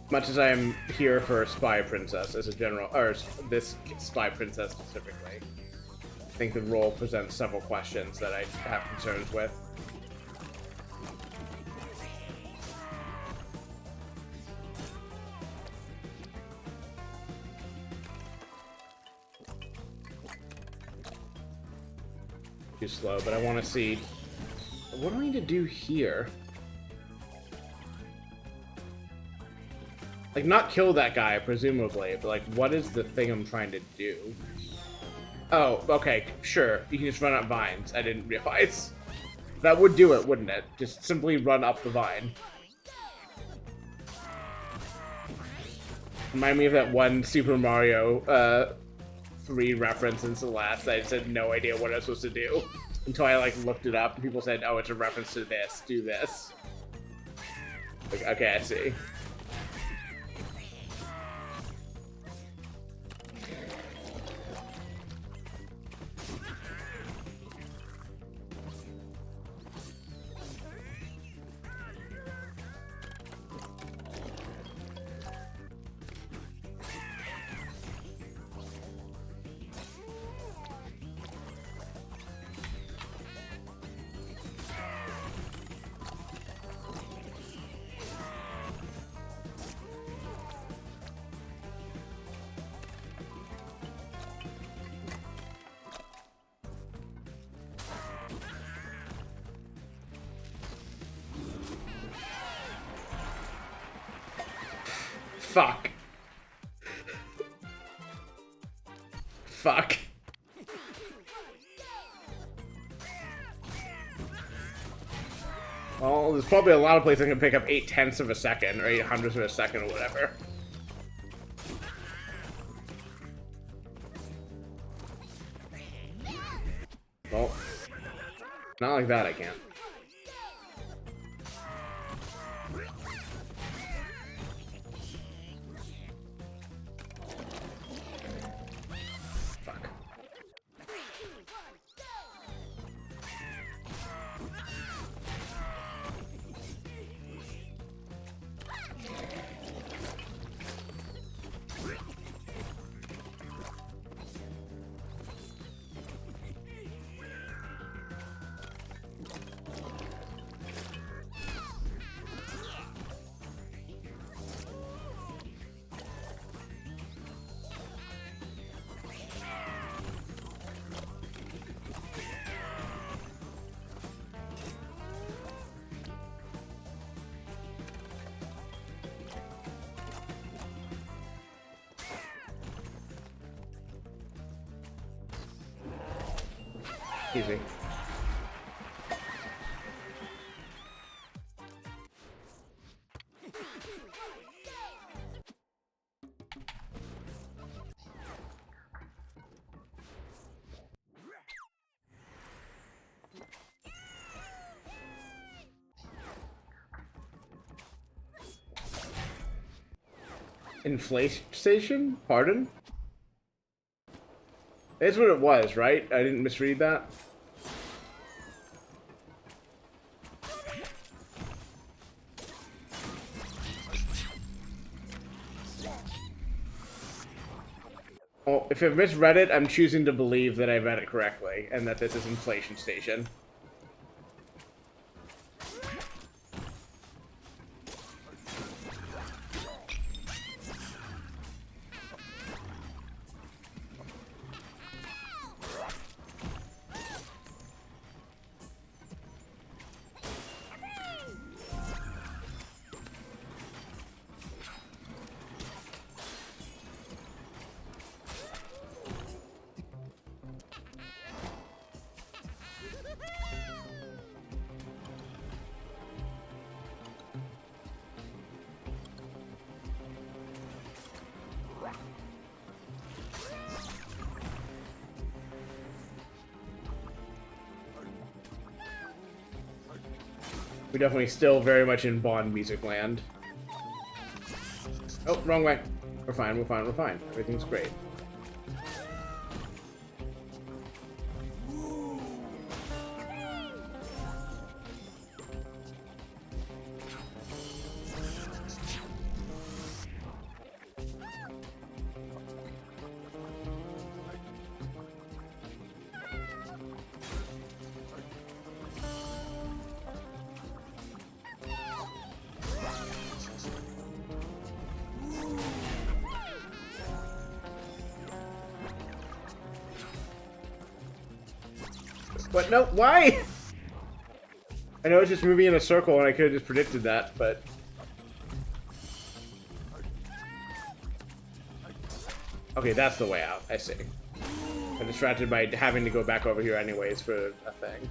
Much as I am here for Spy Princess as a general, or this Spy Princess specifically, I think the role presents several questions that I have concerns with. Too slow, but I want to see what do I need to do here. Like, not kill that guy, presumably, but like, what is the thing I'm trying to do? Oh, okay, sure. You can just run up vines. I didn't realize. That would do it, wouldn't it? Just simply run up the vine. Remind me of that one Super Mario 3 reference in Celeste. I just had no idea what I was supposed to do until I like looked it up and people said, oh, it's a reference to this, do this. Like, okay, I see. Fuck. Fuck. Well, there's probably a lot of places I can pick up 0.8 of a second, or 0.08 of a second, or whatever. Well, not like that, I can't. Easy. Inflation? Pardon? That's what it was, right? I didn't misread that? Well, if I misread it, I'm choosing to believe that I read it correctly, and that this is Inflation Station. We're definitely still very much in Bond music land. Oh, wrong way. We're fine, we're fine, we're fine. Everything's great. What? No, why? I know it's just moving in a circle and I could have just predicted that, but... Okay, that's the way out, I see. I'm distracted by having to go back over here anyways for a thing.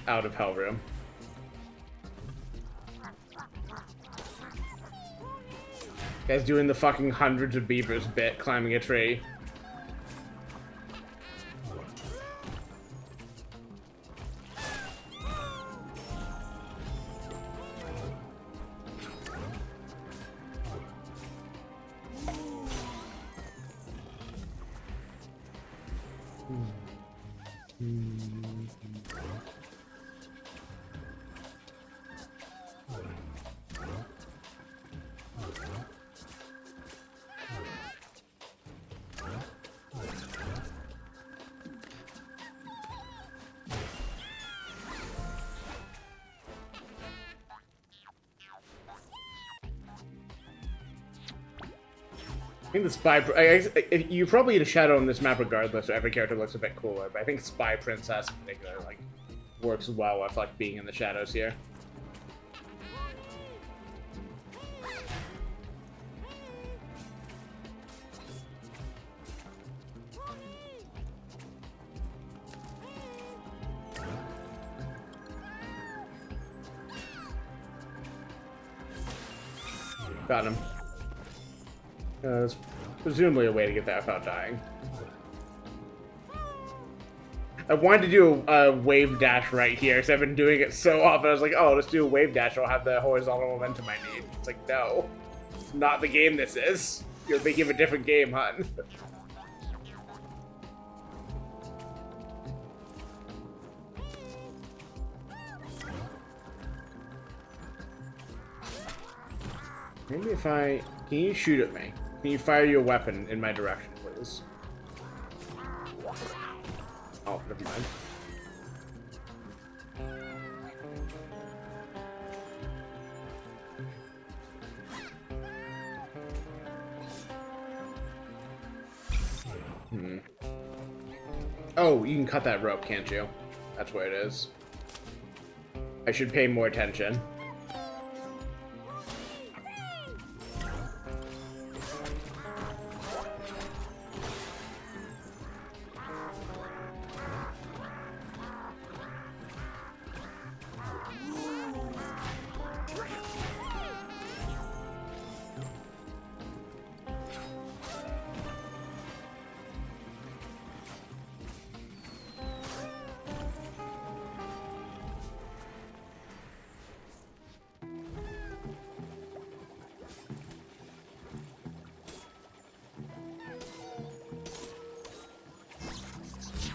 Out of Hell Room. Guy's doing the fucking hundreds of beavers bit, climbing a tree. I think the spy... you probably need a shadow on this map regardless, so every character looks a bit cooler, but I think Spy Princess in particular, like, works well with, like, being in the shadows here. Got him. There's presumably a way to get that without dying. I wanted to do a wave dash right here, because I've been doing it so often. I was like, oh, let's do a wave dash. I'll have the horizontal momentum I need. It's like, no. It's not the game this is. You're thinking of a different game, hun. Maybe if I... Can you shoot at me? Can you fire your weapon in my direction, please? Oh, never mind. Oh, you can cut that rope, can't you? That's where it is. I should pay more attention.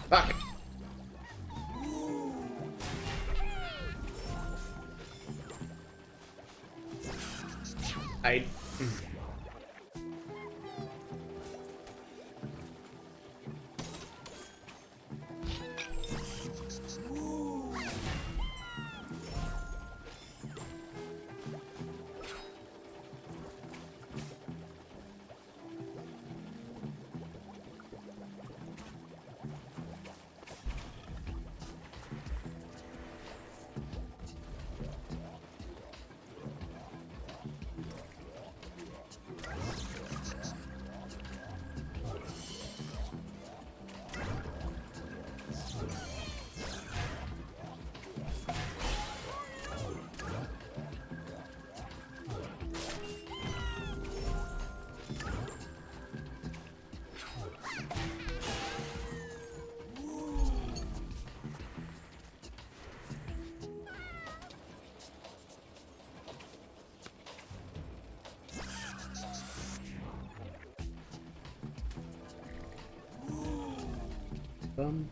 Fuck. bum.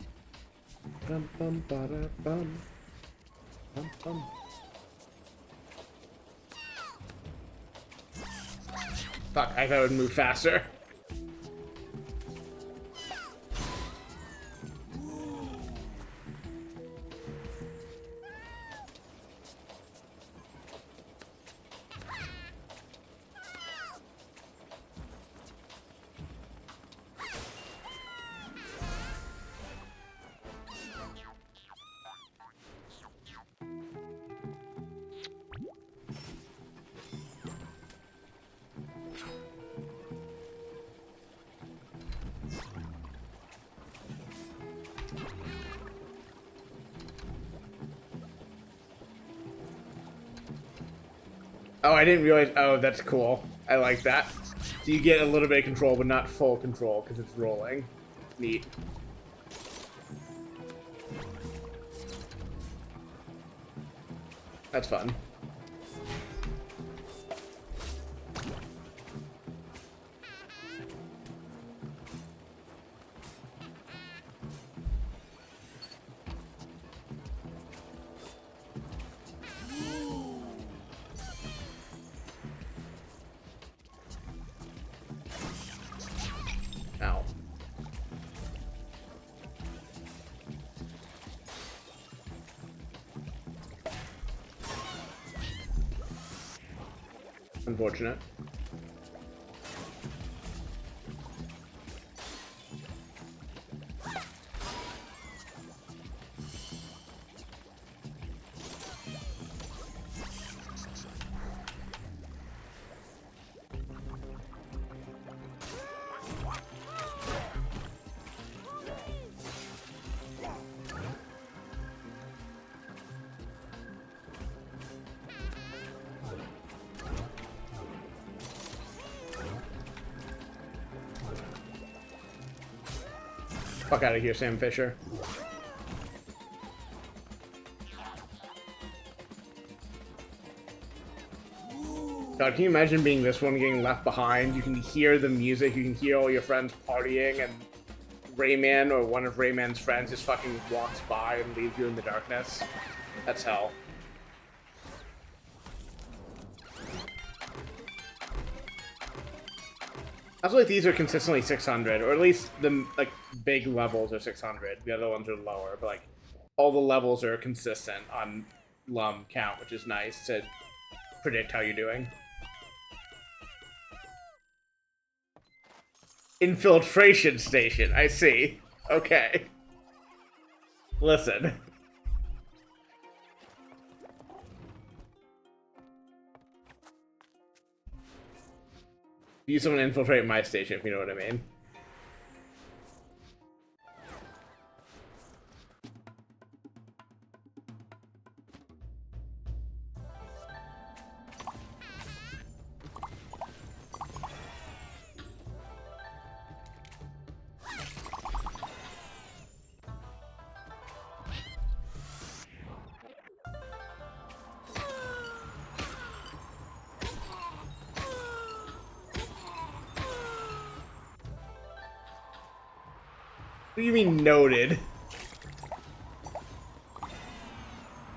Bum bum bada bum. Bum bum. Fuck, I thought it would move faster. Oh, I didn't realize. Oh, that's cool. I like that. So you get a little bit of control, but not full control because it's rolling. Neat. That's fun. Ow. Unfortunate. Fuck out of here, Sam Fisher. God, can you imagine being this one getting left behind? You can hear the music, you can hear all your friends partying, and Rayman or one of Rayman's friends just fucking walks by and leaves you in the darkness. That's hell. I feel like these are consistently 600, or at least the like big levels are 600. The other ones are lower, but like all the levels are consistent on Lum count, which is nice to predict how you're doing. Infiltration station, I see. Okay. Listen. Use someone to infiltrate my station, if you know what I mean. What do you mean noted?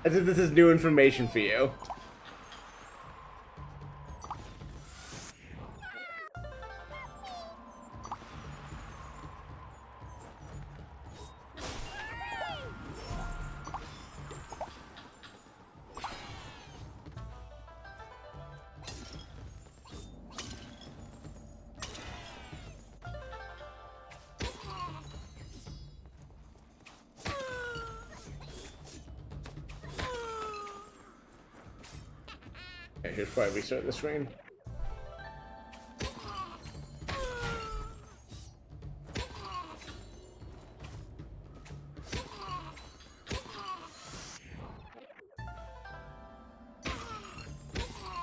As if this is new information for you. I should probably restart the screen.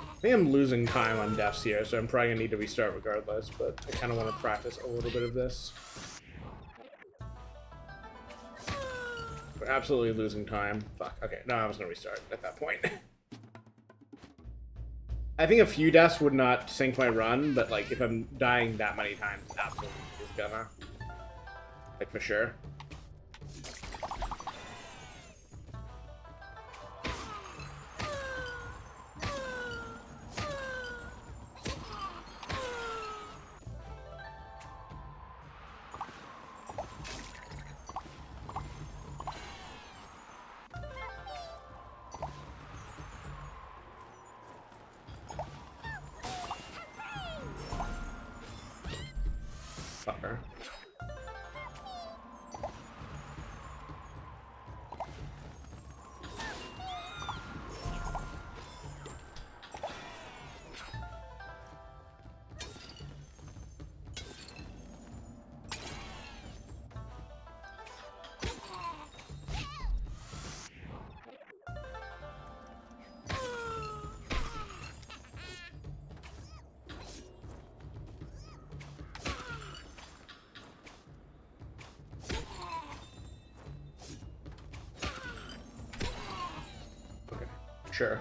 I think I'm losing time on deaths here, so I'm probably gonna need to restart regardless, but I kind of want to practice a little bit of this. We're absolutely losing time. Fuck. Okay, no, I was gonna restart at that point. I think a few deaths would not sink my run, but like if I'm dying that many times, it absolutely is gonna. Like for sure. Sure.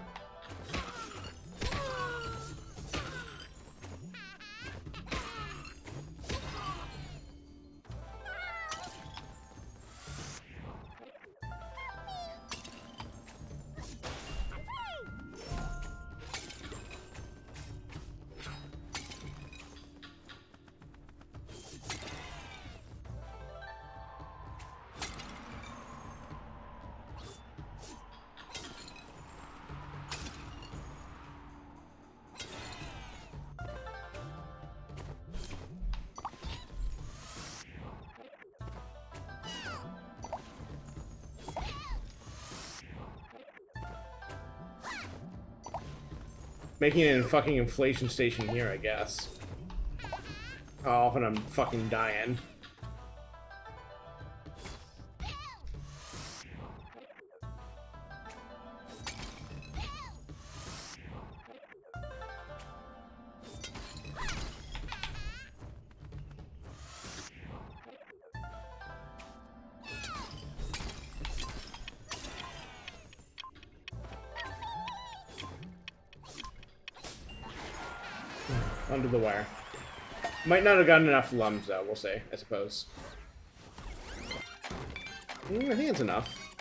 Making it a fucking inflation station here, I guess. How often I'm fucking dying. Under the wire. Might not have gotten enough lums, though, we'll say, I suppose. I think it's enough.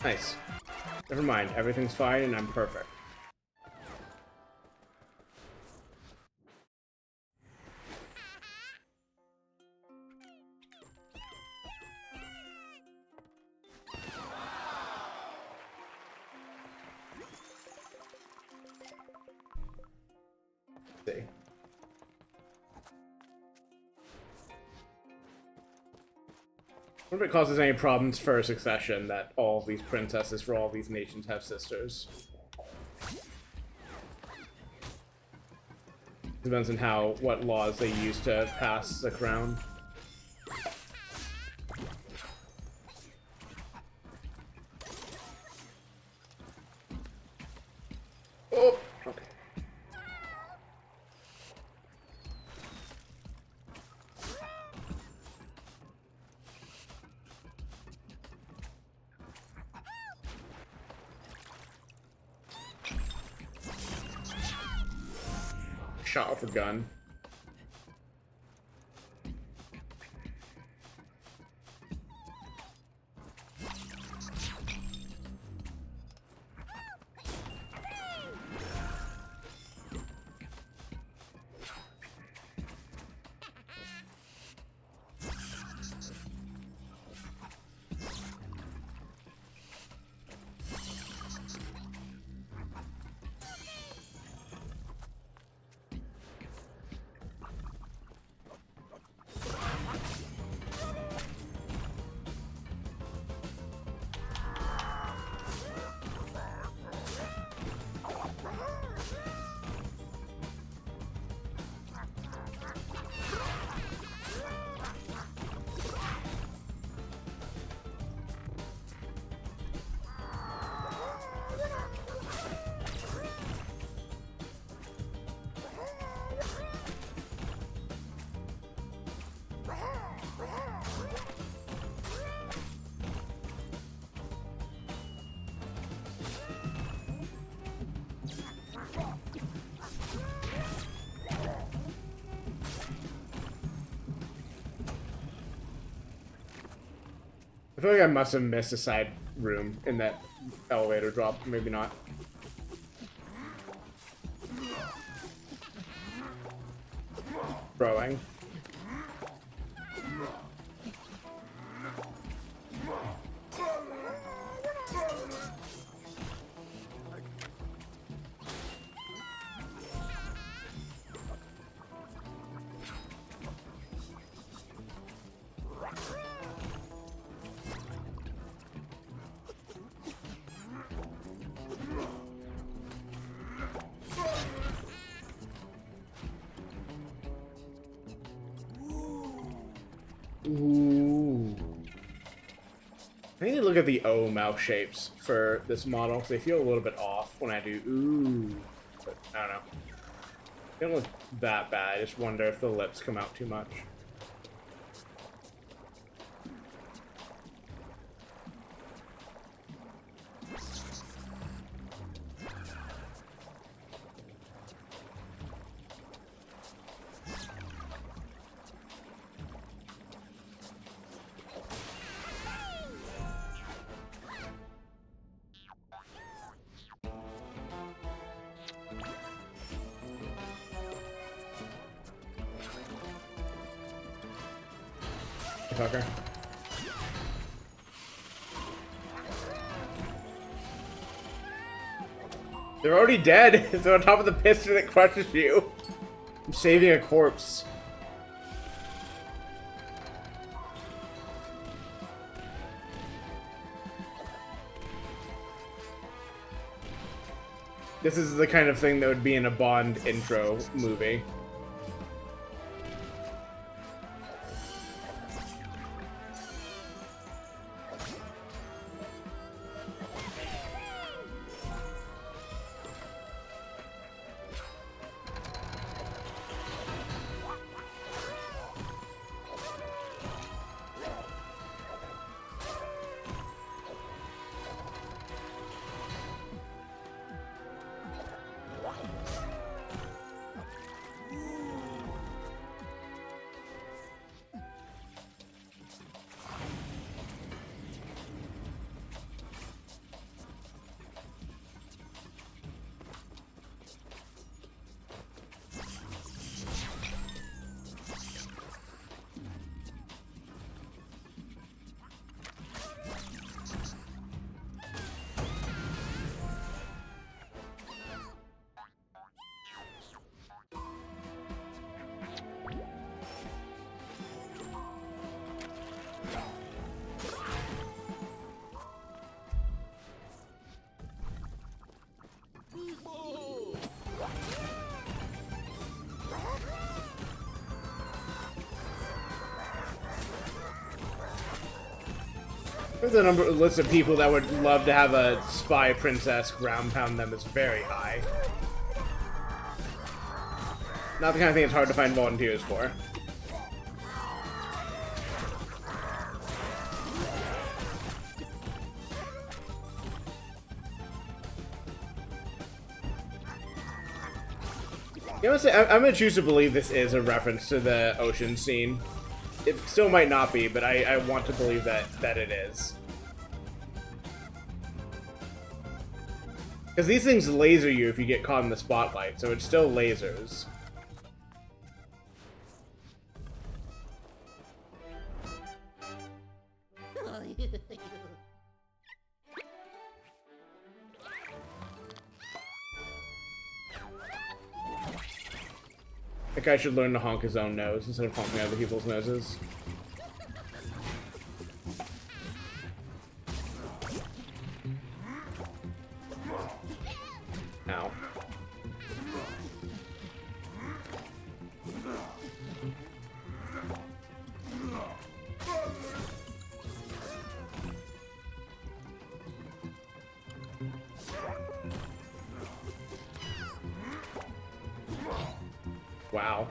Nice. Never mind, everything's fine and I'm perfect. Let's see. I wonder if it causes any problems for succession that all these princesses for all these nations have sisters. Depends on what laws they use to pass the crown. Oh, okay. Shot off a gun. I feel like I must have missed a side room in that elevator drop. Maybe not. Throwing. I need to look at the O mouth shapes for this model, because they feel a little bit off when I do ooh. But I don't know. They don't look that bad. I just wonder if the lips come out too much. Fucker. They're already dead. They're on top of the piston that crushes you. I'm saving a corpse. This is the kind of thing that would be in a Bond intro movie. The list of people that would love to have a spy princess ground pound them is very high. Not the kind of thing it's hard to find volunteers for. You know, I'm gonna choose to believe this is a reference to the ocean scene. It still might not be, but I want to believe that it is. Because these things laser you if you get caught in the spotlight, so it's still lasers. That guy should learn to honk his own nose instead of honking other people's noses. Ow. Wow.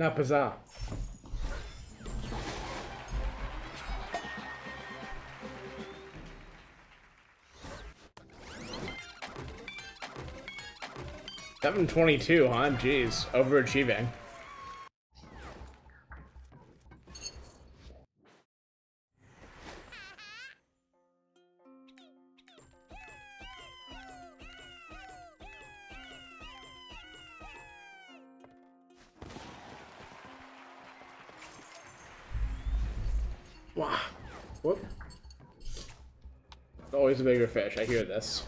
Not bizarre. $722, huh? Jeez, overachieving. Wow. Whoop. Always a bigger fish. I hear this.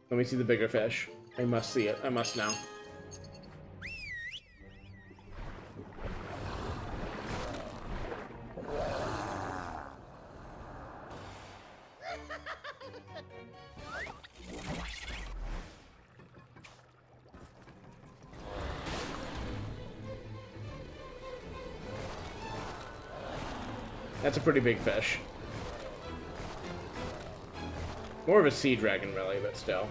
Let me see the bigger fish. I must see it. I must know. That's a pretty big fish. More of a sea dragon, really, but still.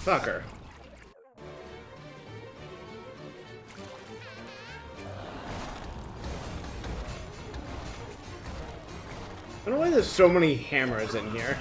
Fucker. I don't know why there's so many hammers in here.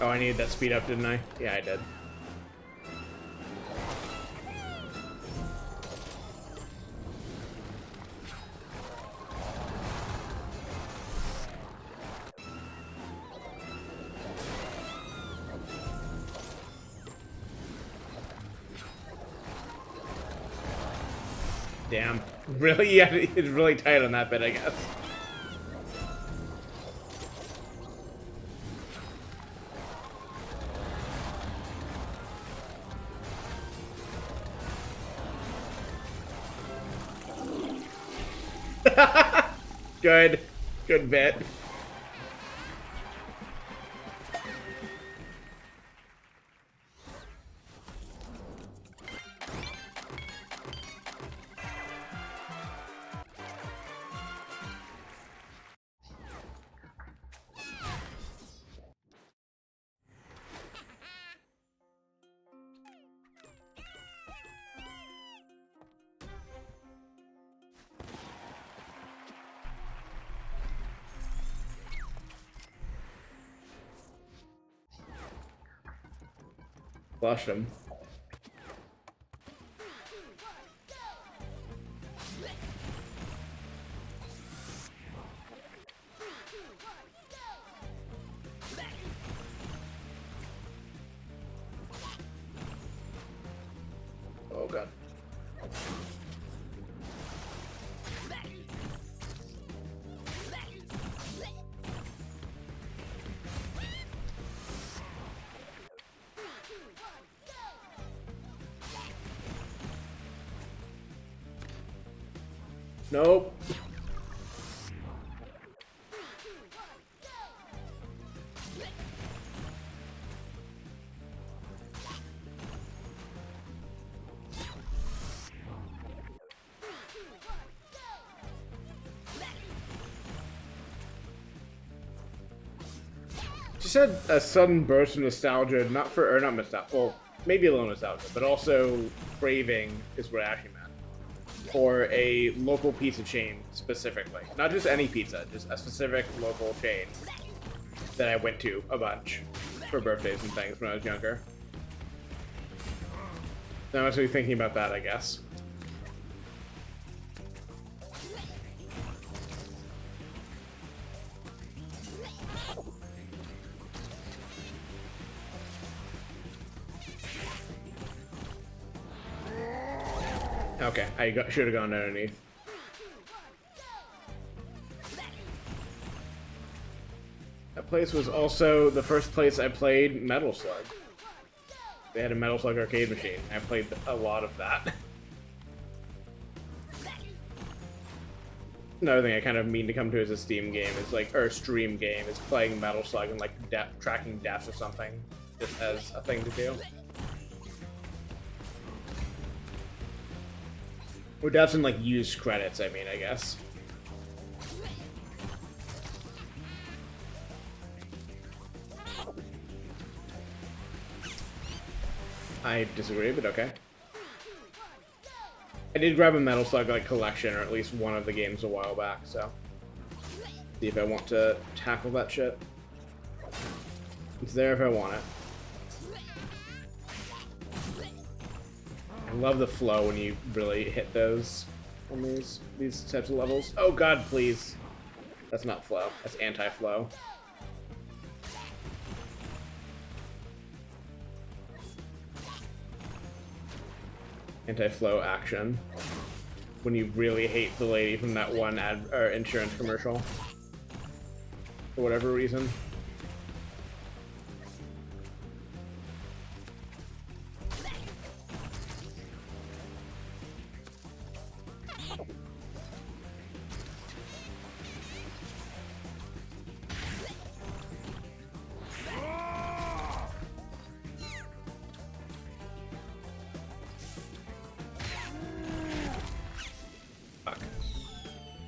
Oh, I needed that speed up, didn't I? Yeah, I did. Damn. Really? Yeah, it's really tight on that bit, I guess. Good. Good bit. Flushed him. Oh god. Nope. Just had a sudden burst of nostalgia, not nostalgia, well, maybe a little nostalgia, but also craving is what I actually meant. For a local pizza chain specifically. Not just any pizza, just a specific local chain that I went to a bunch for birthdays and things when I was younger. So I'm actually thinking about that, I guess. Okay, I should have gone underneath. That place was also the first place I played Metal Slug. They had a Metal Slug arcade machine. I played a lot of that. Another thing I kind of mean to come to as a Steam game is like, or stream game, is playing Metal Slug and like tracking deaths or something, just as a thing to do. Or deaths in like used credits, I mean, I guess. I disagree, but okay. I did grab a Metal Slug like collection, or at least one of the games a while back, so see if I want to tackle that shit. It's there if I want it. I love the flow when you really hit those on these types of levels. Oh god, please. That's not flow. That's anti-flow. Anti-flow action. When you really hate the lady from that one ad or insurance commercial. For whatever reason.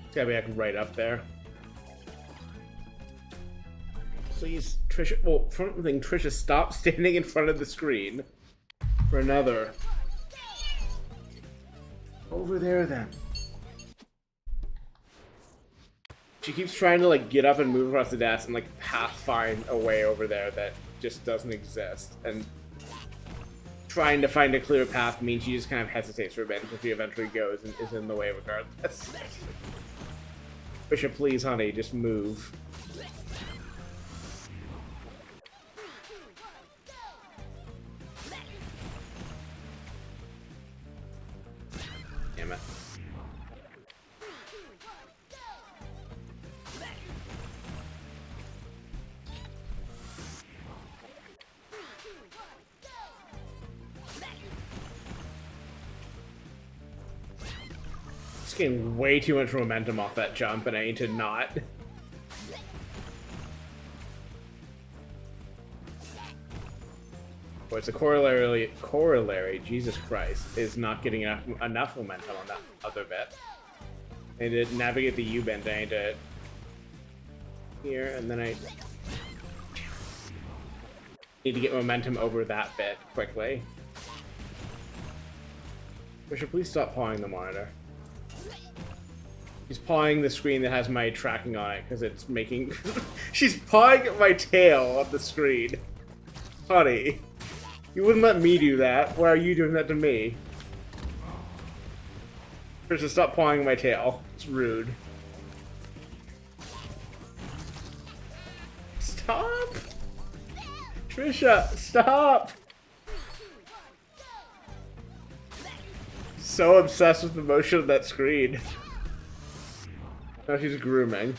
It's gotta be like right up there. Please, Trisha. Well, front thing, Trisha, stop standing in front of the screen for another. Over there, then. She keeps trying to like get up and move across the desk and like find a way over there that just doesn't exist. And trying to find a clear path means she just kind of hesitates for a bit until she eventually goes and is in the way regardless. Bishop, please, honey, just move. Damn it. Just getting way too much momentum off that jump, and I need to not. Well, it's a corollary, Jesus Christ, is not getting enough momentum on that other bit. I need to navigate the U-bend, I need to here, and then I need to get momentum over that bit quickly. Bishop, please stop pawing the monitor. She's pawing the screen that has my tracking on it, because it's making... She's pawing my tail on the screen. Honey. You wouldn't let me do that. Why are you doing that to me? Trisha, stop pawing my tail. It's rude. Stop! Trisha, stop! So obsessed with the motion of that screen. Now she's grooming.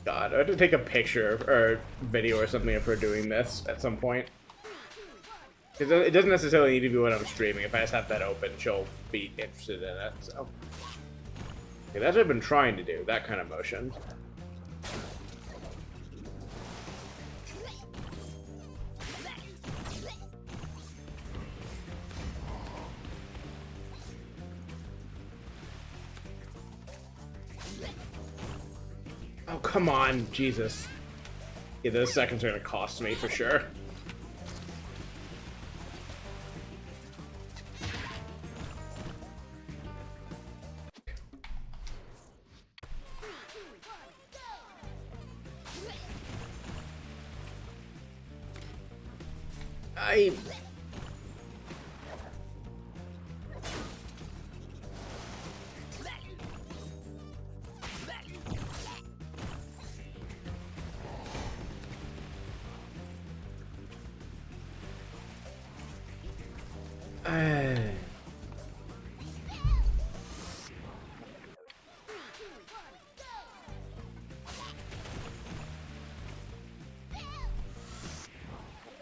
God, I have to take a picture or video or something of her doing this at some point. It doesn't necessarily need to be when I'm streaming. If I just have that open, she'll be interested in it. So, okay, that's what I've been trying to do. That kind of motion. Oh, come on, Jesus. Yeah, those seconds are gonna cost me for sure.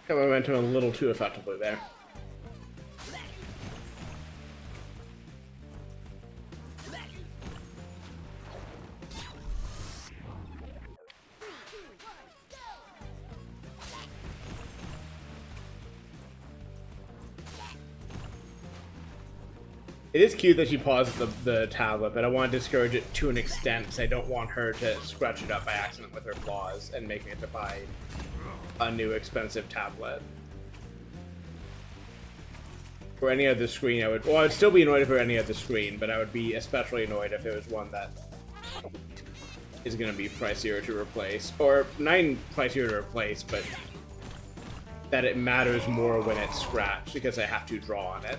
I went to a little too effectively there. It is cute that she paused the tablet, but I want to discourage it to an extent because I don't want her to scratch it up by accident with her claws and make me have to buy a new expensive tablet. For any other screen, I'd still be annoyed for any other screen, but I would be especially annoyed if it was one that is going to be pricier to replace. Or, not even pricier to replace, but that it matters more when it's scratched because I have to draw on it.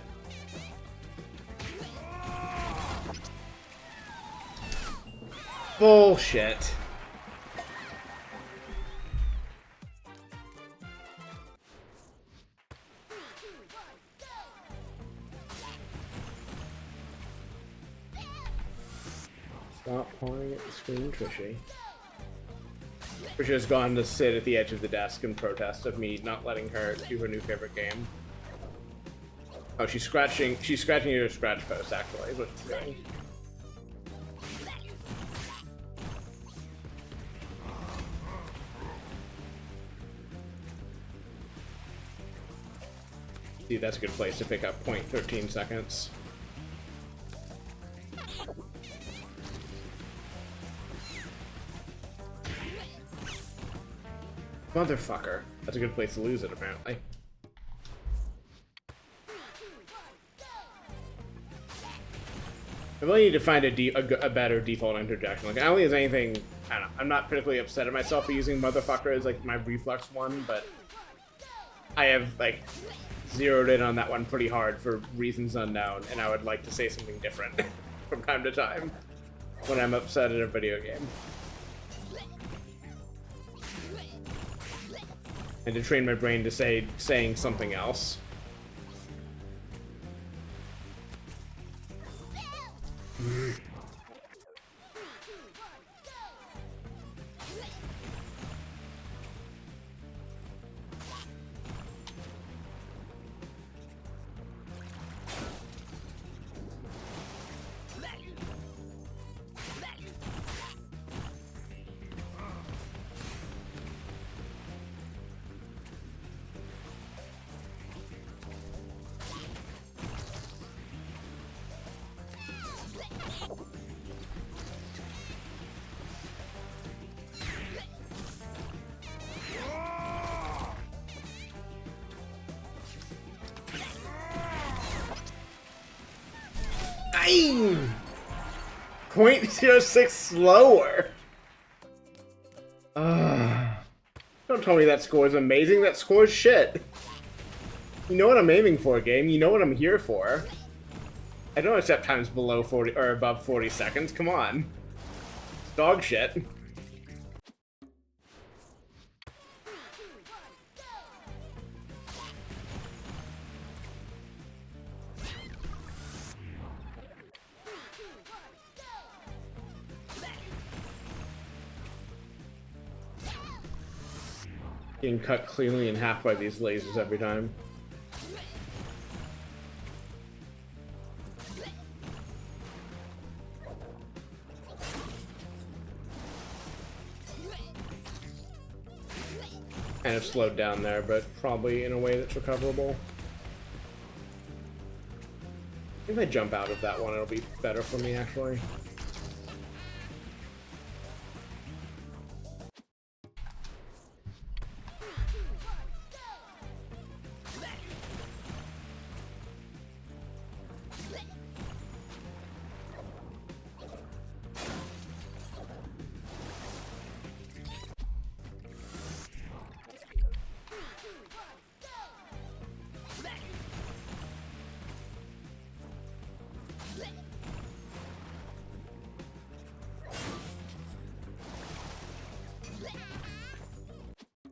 Bullshit. Stop pointing at the screen, Trishy. Trisha's gone to sit at the edge of the desk in protest of me not letting her do her new favorite game. Oh, she's scratching her scratch post, actually, is what she's doing. See, that's a good place to pick up 0.13 seconds. Motherfucker. That's a good place to lose it, apparently. I really need to find a better default interjection. Like, I don't think there's anything... I don't know. I'm not particularly upset at myself for using motherfucker as, like, my reflex one, but... I have, like... zeroed in on that one pretty hard for reasons unknown, and I would like to say something different from time to time when I'm upset at a video game. And to train my brain to saying something else. Aim! 0.06 slower. tell me that score is amazing. That score is shit. You know what I'm aiming for, game. You know what I'm here for. I don't accept times below 40 or above 40 seconds. Come on. It's dog shit. Getting cut cleanly in half by these lasers every time. Kind of slowed down there, but probably in a way that's recoverable. If I jump out of that one, it'll be better for me, actually.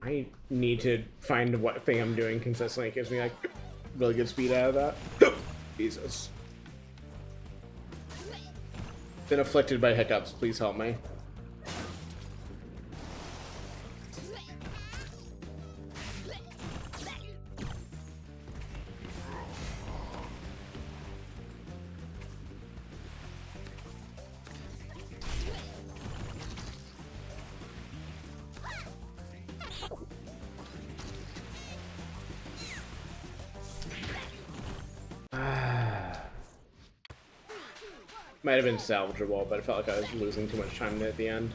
I need to find what thing I'm doing consistently. It gives me like really good speed out of that. Jesus. Been afflicted by hiccups. Please help me. Might have been salvageable, but I felt like I was losing too much time at the end.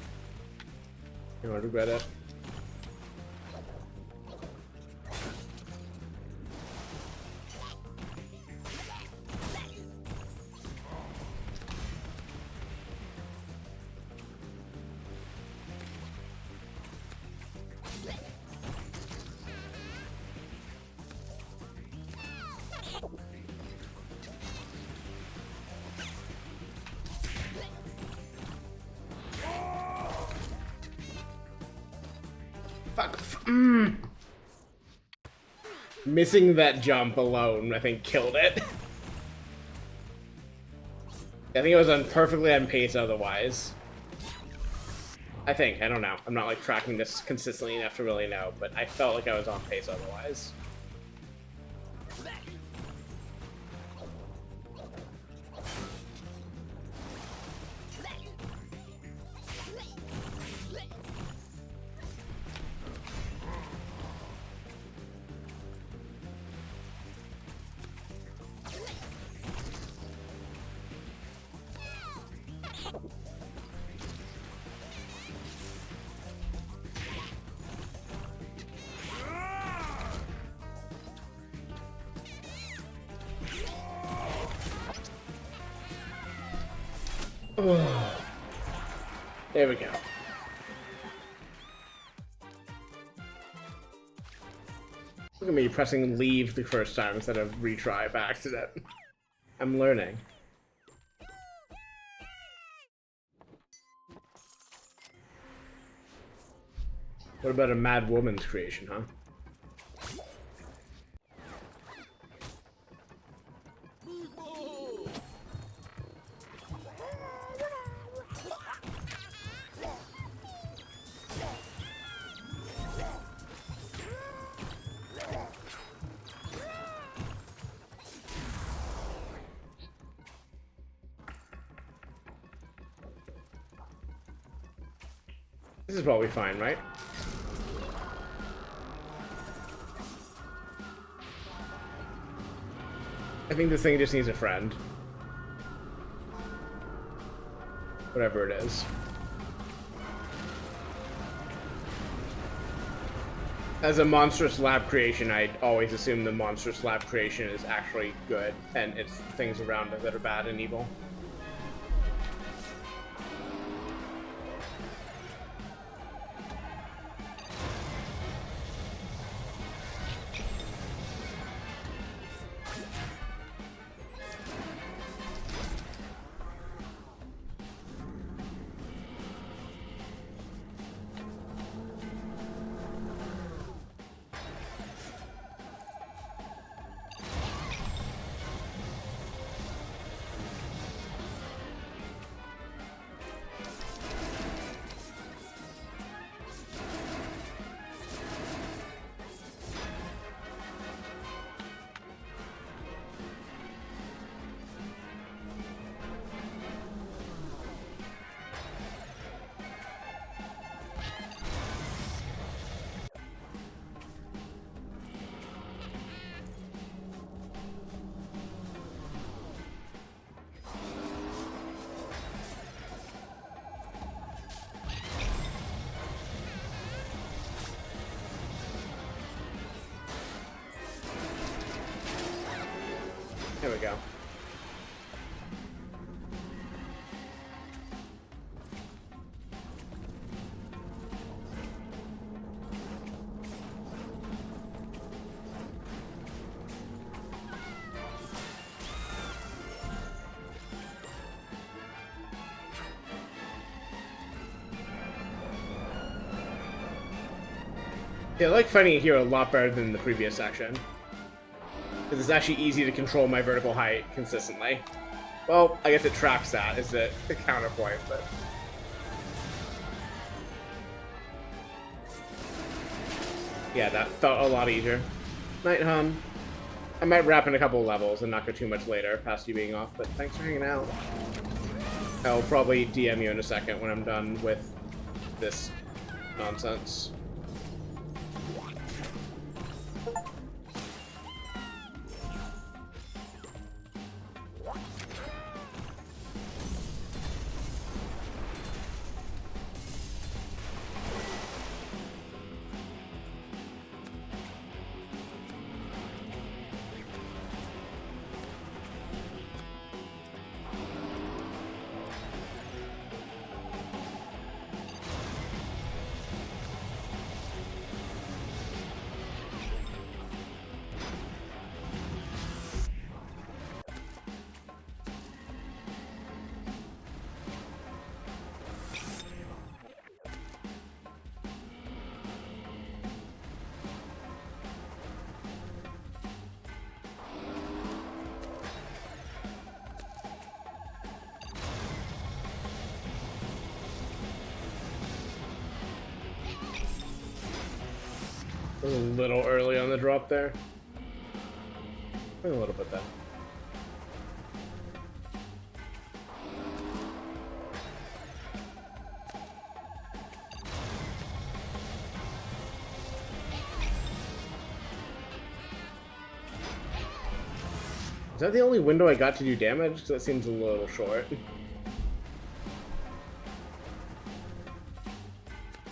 I don't regret it. Missing that jump alone, I think, killed it. I think it was perfectly on pace otherwise. I think. I don't know. I'm not, like, tracking this consistently enough to really know, but I felt like I was on pace otherwise. There we go. Look at me pressing leave the first time instead of retry by accident. I'm learning. What about a mad woman's creation, huh? This is probably fine, right? I think this thing just needs a friend. Whatever it is. As a monstrous lab creation, I'd always assume the monstrous lab creation is actually good, and it's things around it that are bad and evil. There we go. Yeah, I like finding it here a lot better than the previous section. Because it's actually easy to control my vertical height consistently. Well, I guess it tracks that as the counterpoint, but... yeah, that felt a lot easier. Night Hum. I might wrap in a couple levels and not go too much later, past you being off, but thanks for hanging out. I'll probably DM you in a second when I'm done with this nonsense. A little early on the drop there. A little bit though. Is that the only window I got to do damage? Because that seems a little short.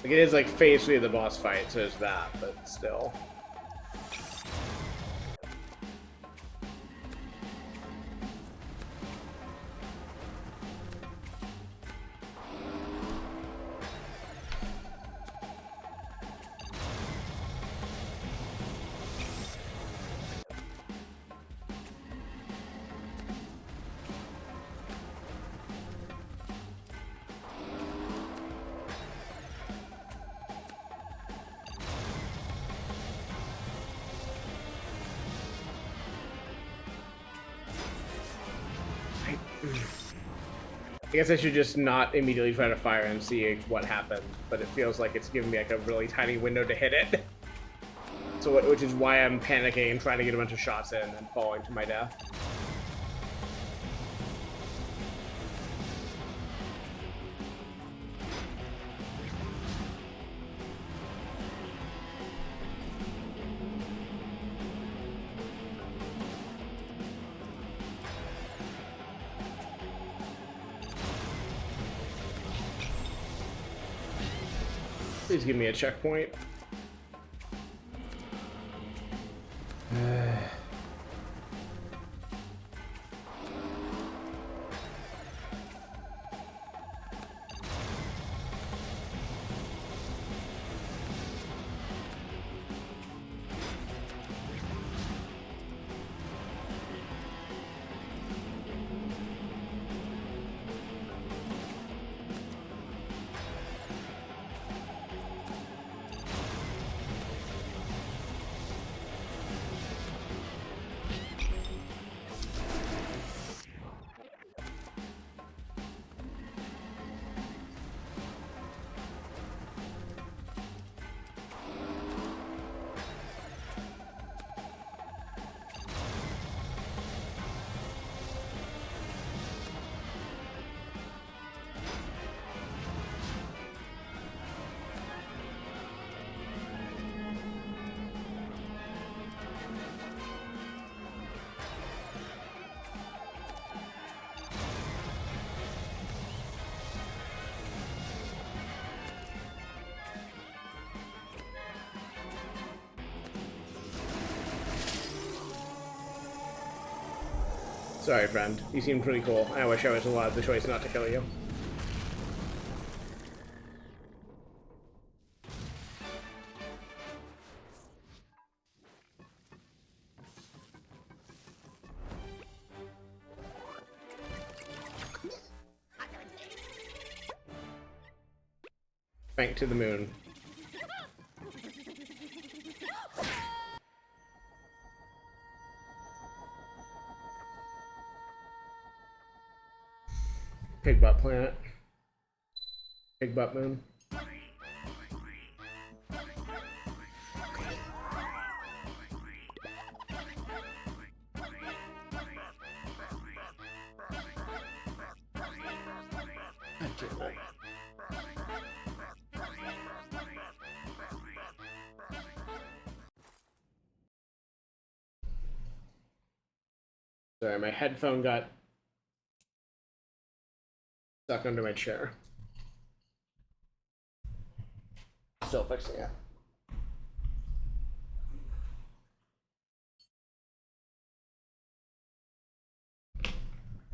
Like, it is like phase 3 of the boss fight, so there's that, but still. I guess I should just not immediately try to fire and see what happened, but it feels like it's giving me like a really tiny window to hit it. So, which is why I'm panicking and trying to get a bunch of shots in and falling to my death. Please give me a checkpoint. Sorry, friend. You seem pretty cool. I wish I was allowed the choice not to kill you. Bank to the moon. Pig butt planet. Pig butt moon. Sorry, my headphone got stuck under my chair. Still fixing it.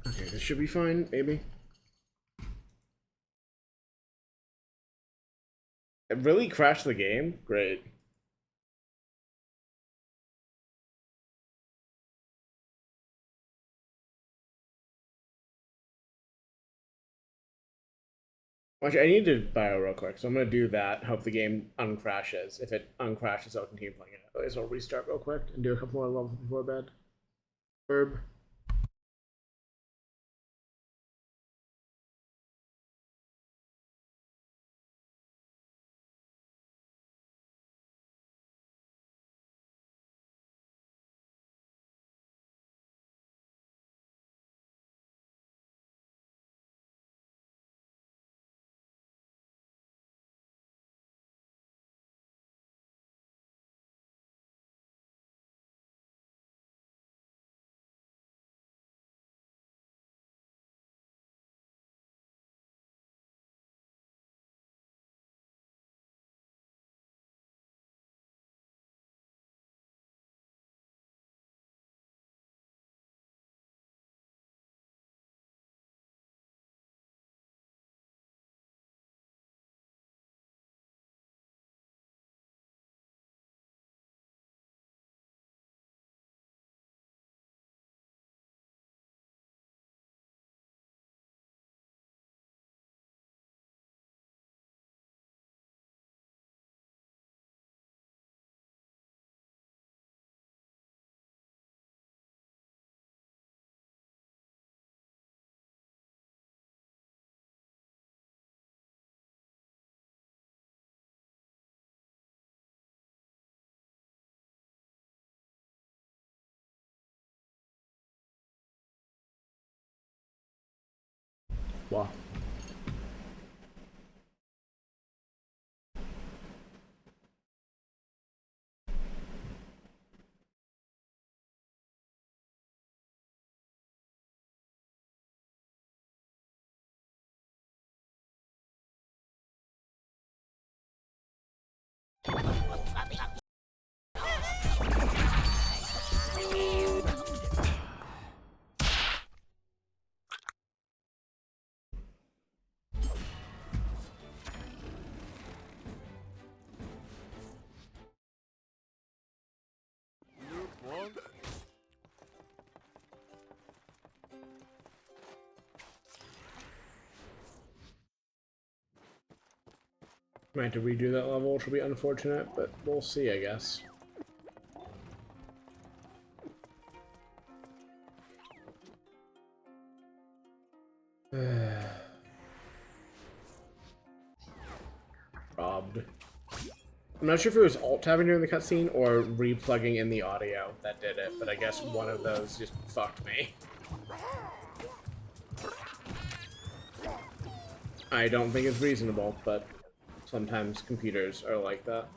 Okay, this should be fine, maybe. It really crashed the game? Great. Actually, I need to bio real quick, so I'm gonna do that. Hope the game uncrashes. If it uncrashes, I'll continue playing it. Otherwise, I'll restart real quick and do a couple more levels before bed. Verb. Wow. Might have to redo that level, which will be unfortunate, but we'll see, I guess. Robbed. I'm not sure if it was alt-tabbing during the cutscene or replugging in the audio that did it, but I guess one of those just fucked me. I don't think it's reasonable, but sometimes computers are like that.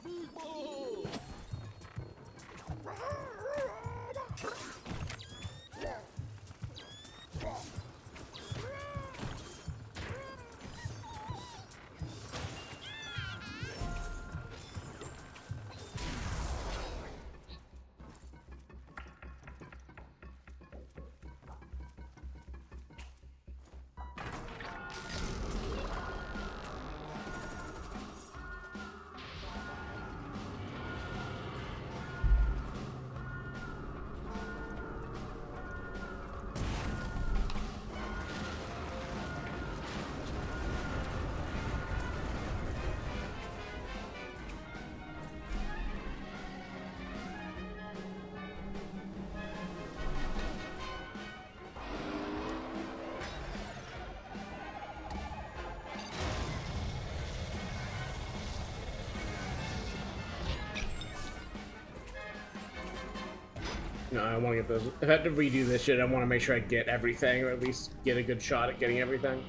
No, I want to get those. If I have to redo this shit, I want to make sure I get everything, or at least get a good shot at getting everything.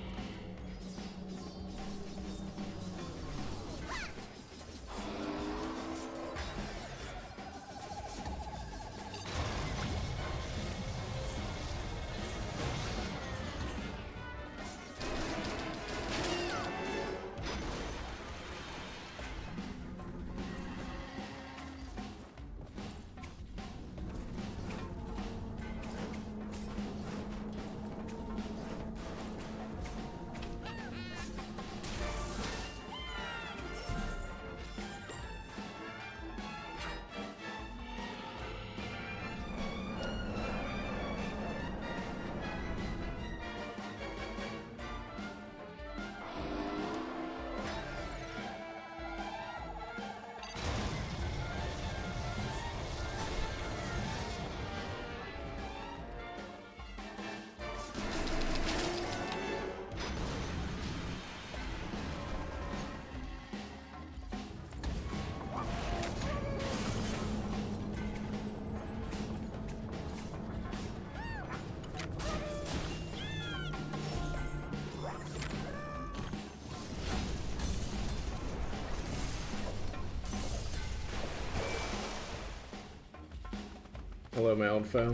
Hello, my old foe.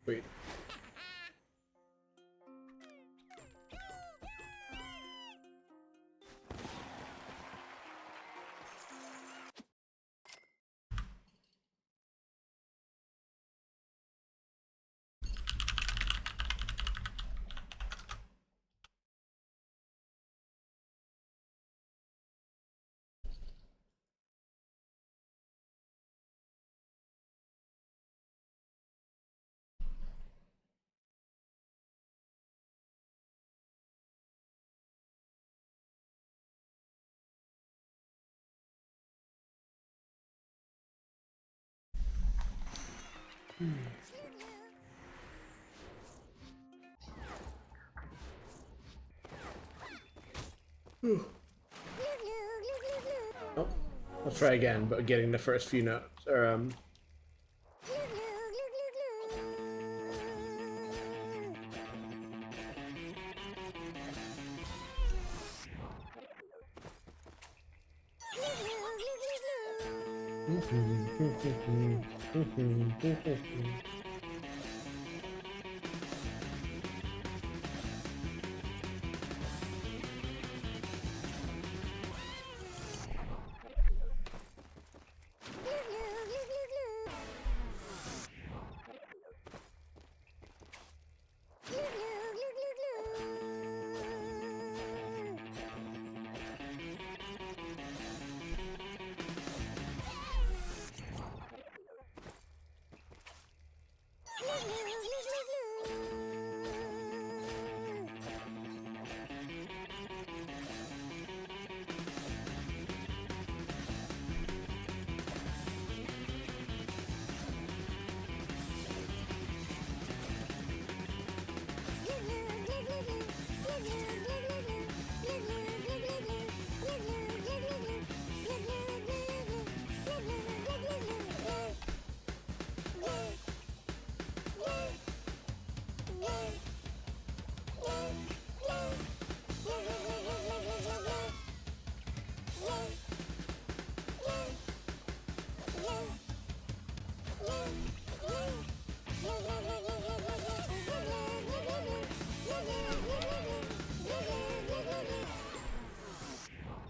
Wait. Oh, let's try again, but getting the first few notes, or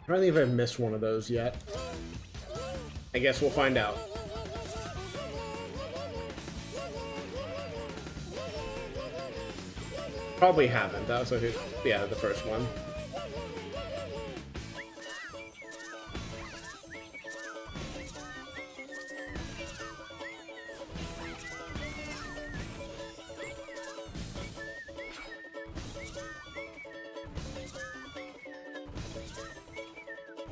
I don't think I've missed one of those yet. I guess we'll find out. Probably haven't. That was like, yeah, the first one.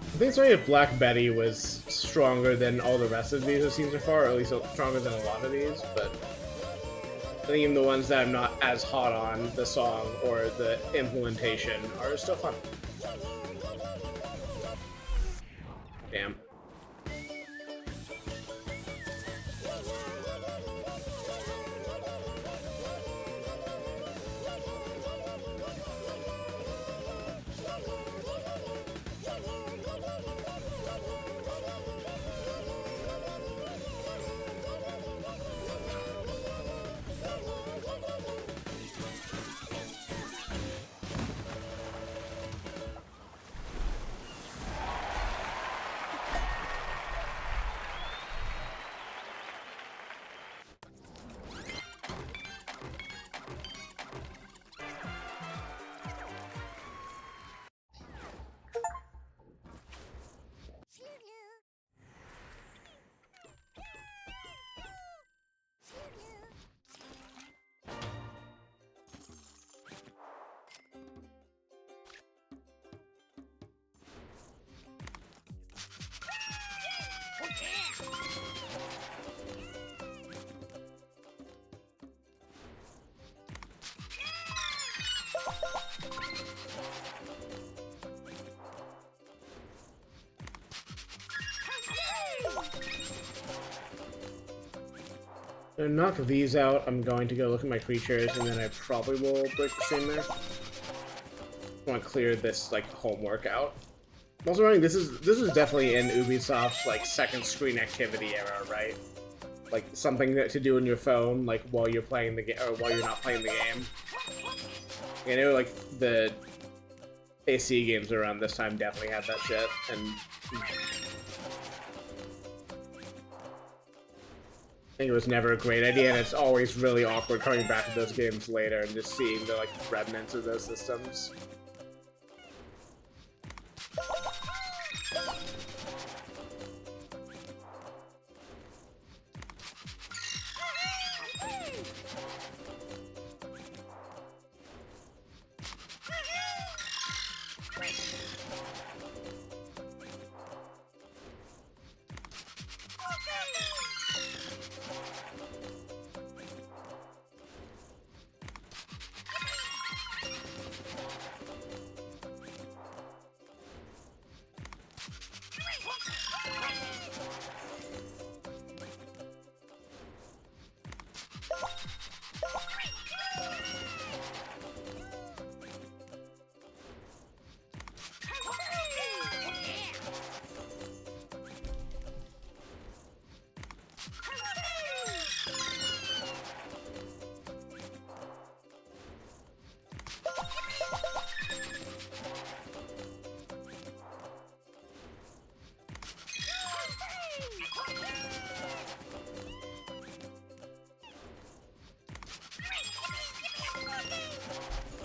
I think sorry if Black Betty was stronger than all the rest of these I've seen so far, or at least stronger than a lot of these, but I think even the ones that I'm not as hot on, the song or the implementation, are still fun. Damn. To knock these out, I'm going to go look at my creatures, and then I probably will break the stream there. I want to clear this like homework out. I'm also wondering, this is definitely in Ubisoft's like second screen activity era, right? Like something to do on your phone, like while you're playing the game or while you're not playing the game. I know like the AC games around this time definitely had that shit, and I think it was never a great idea, and it's always really awkward coming back to those games later and just seeing the like remnants of those systems.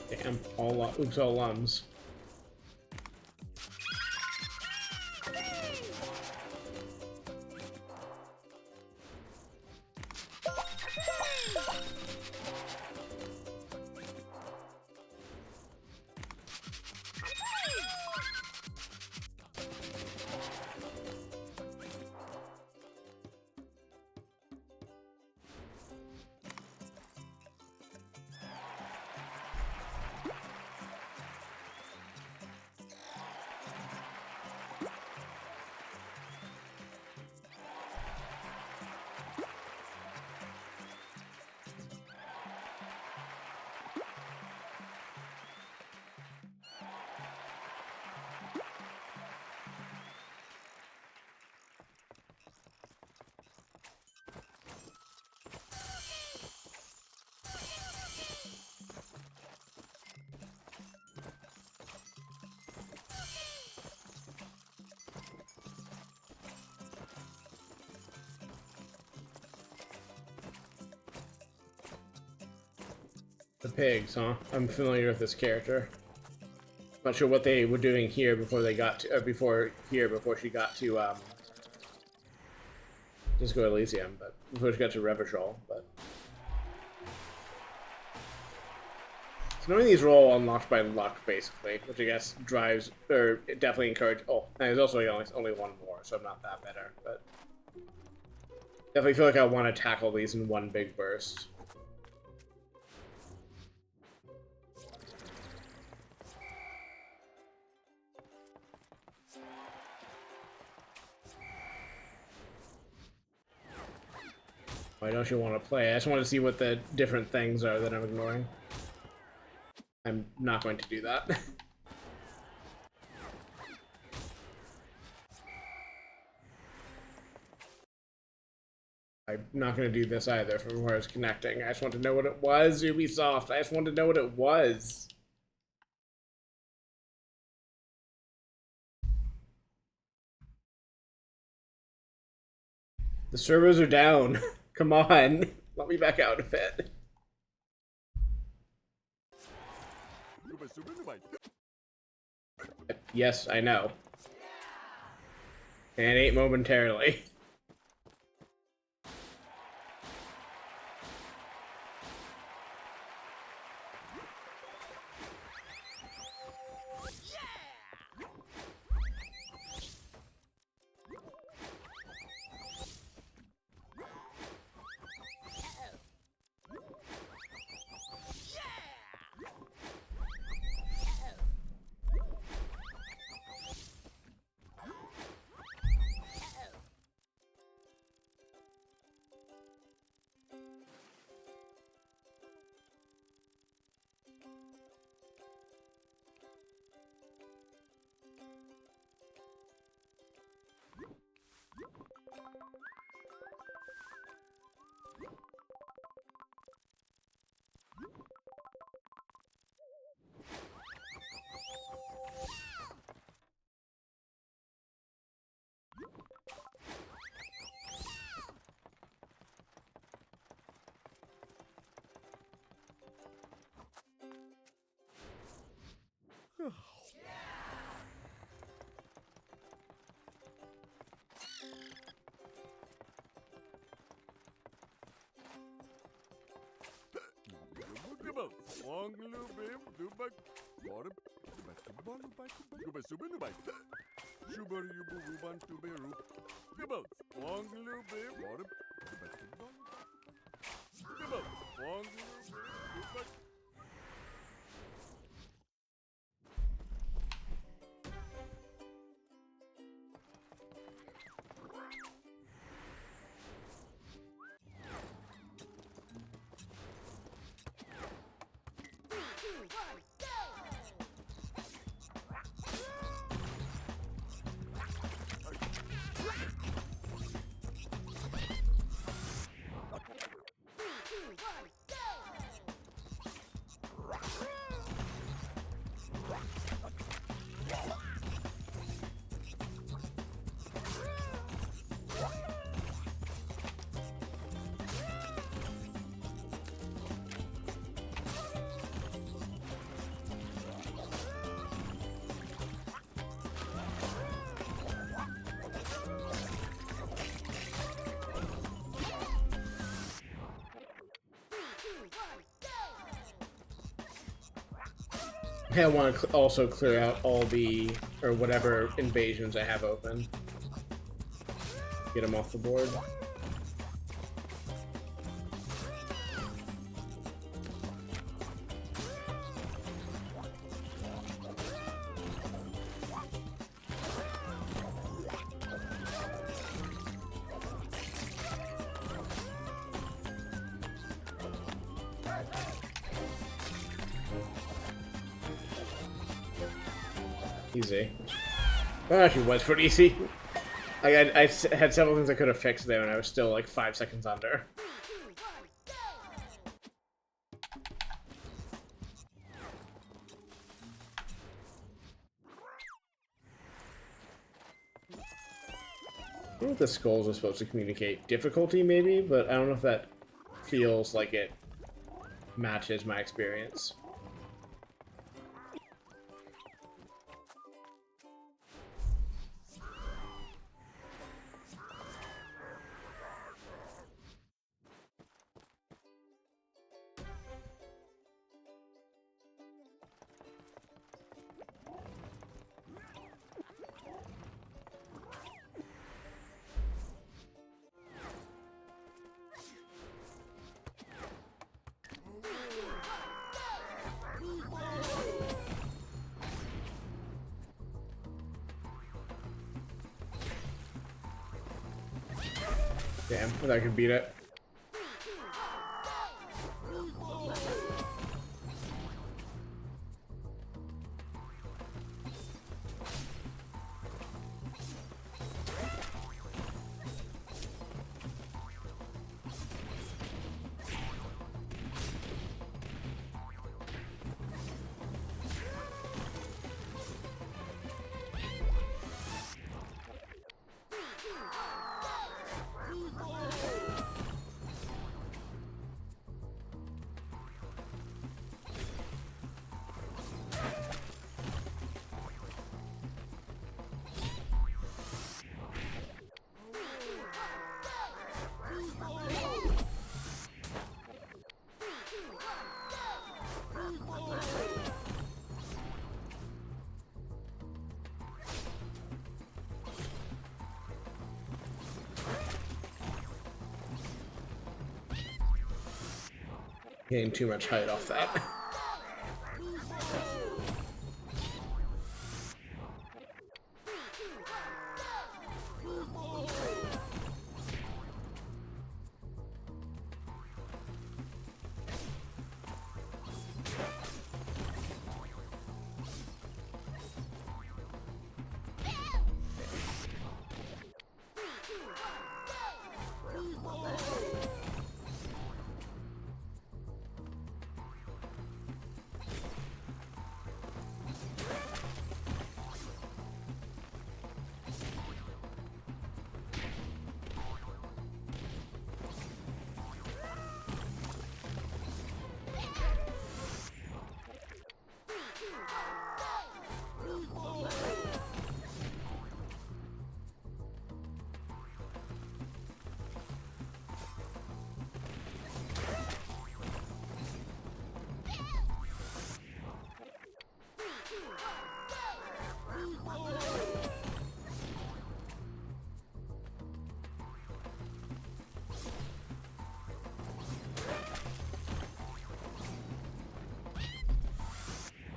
Damn, oops, all lums. Pigs, huh? I'm familiar with this character. Not sure what they were doing here before they got to, before she got to, Disco Elysium, but before she got to Revachol, but. So knowing these are all unlocked by luck, basically, which I guess drives, or it definitely encourages. Oh, and there's also only one more, so I'm not that better, but definitely feel like I want to tackle these in one big burst. Why don't you want to play? I just want to see what the different things are that I'm ignoring. I'm not going to do that. I'm not going to do this either from where it's connecting. I just want to know what it was, Ubisoft. I just want to know what it was. The servers are down. Come on. Let me back out a bit. Yes, I know. And it ain't momentarily. I want to also clear out all the, or whatever invasions I have open. Get them off the board. Easy. That actually was pretty easy. I had several things I could have fixed there, and I was still like 5 seconds under. I don't know if the skulls are supposed to communicate difficulty, maybe, but I don't know if that feels like it matches my experience. Damn, I thought I could beat it. Getting too much height off that.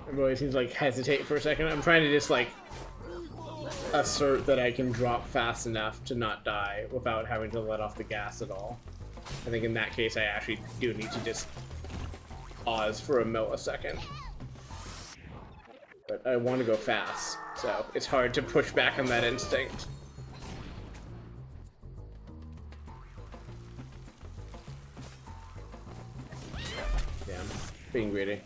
Everybody seems like hesitate for a second. I'm trying to just like assert that I can drop fast enough to not die without having to let off the gas at all. I think in that case I actually do need to just pause for a millisecond. But I want to go fast, so it's hard to push back on that instinct. Damn, being greedy.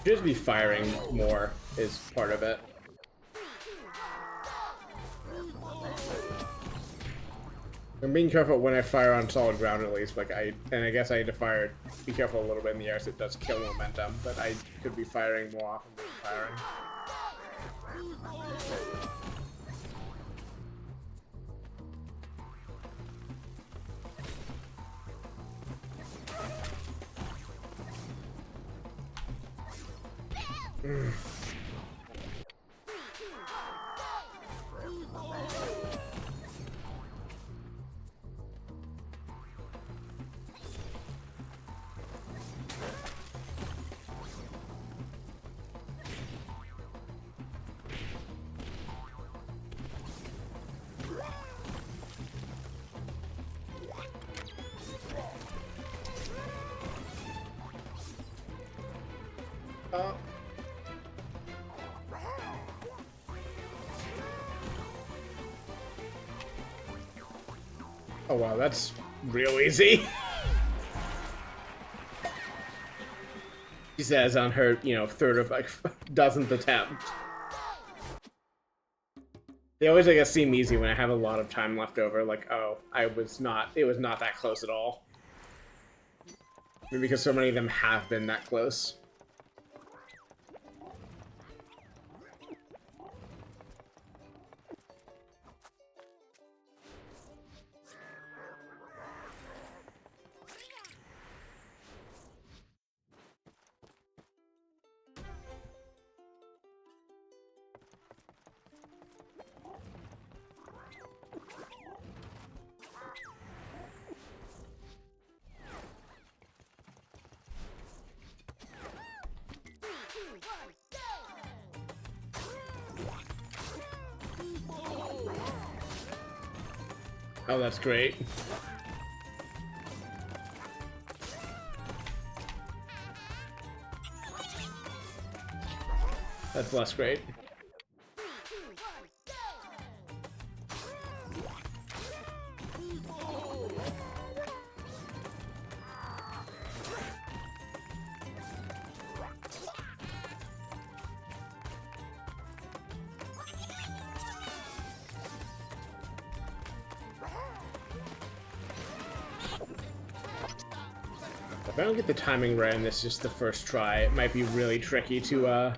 Just be firing more is part of it. I'm being careful when I fire on solid ground at least. Like I guess I had to be careful a little bit in the air so it does kill momentum, but I could be firing more often than firing. Oh wow, that's real easy. She says on her, third of like dozenth attempt. They always, I guess, seem easy when I have a lot of time left over. Like, oh, it was not that close at all. Maybe because so many of them have been that close. Oh, that's great. That's less great. If I don't get the timing right on this just the first try, it might be really tricky to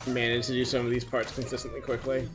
manage to do some of these parts consistently quickly.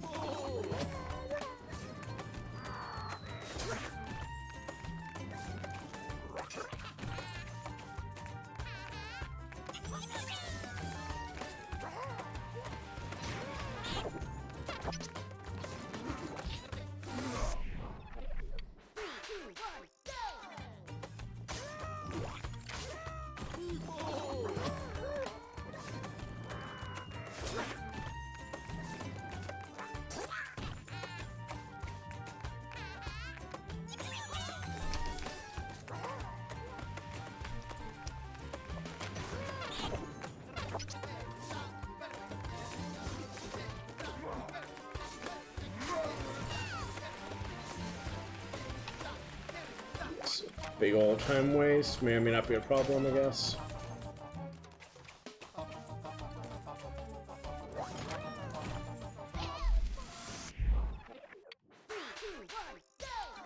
Big old time waste. May or may not be a problem, I guess.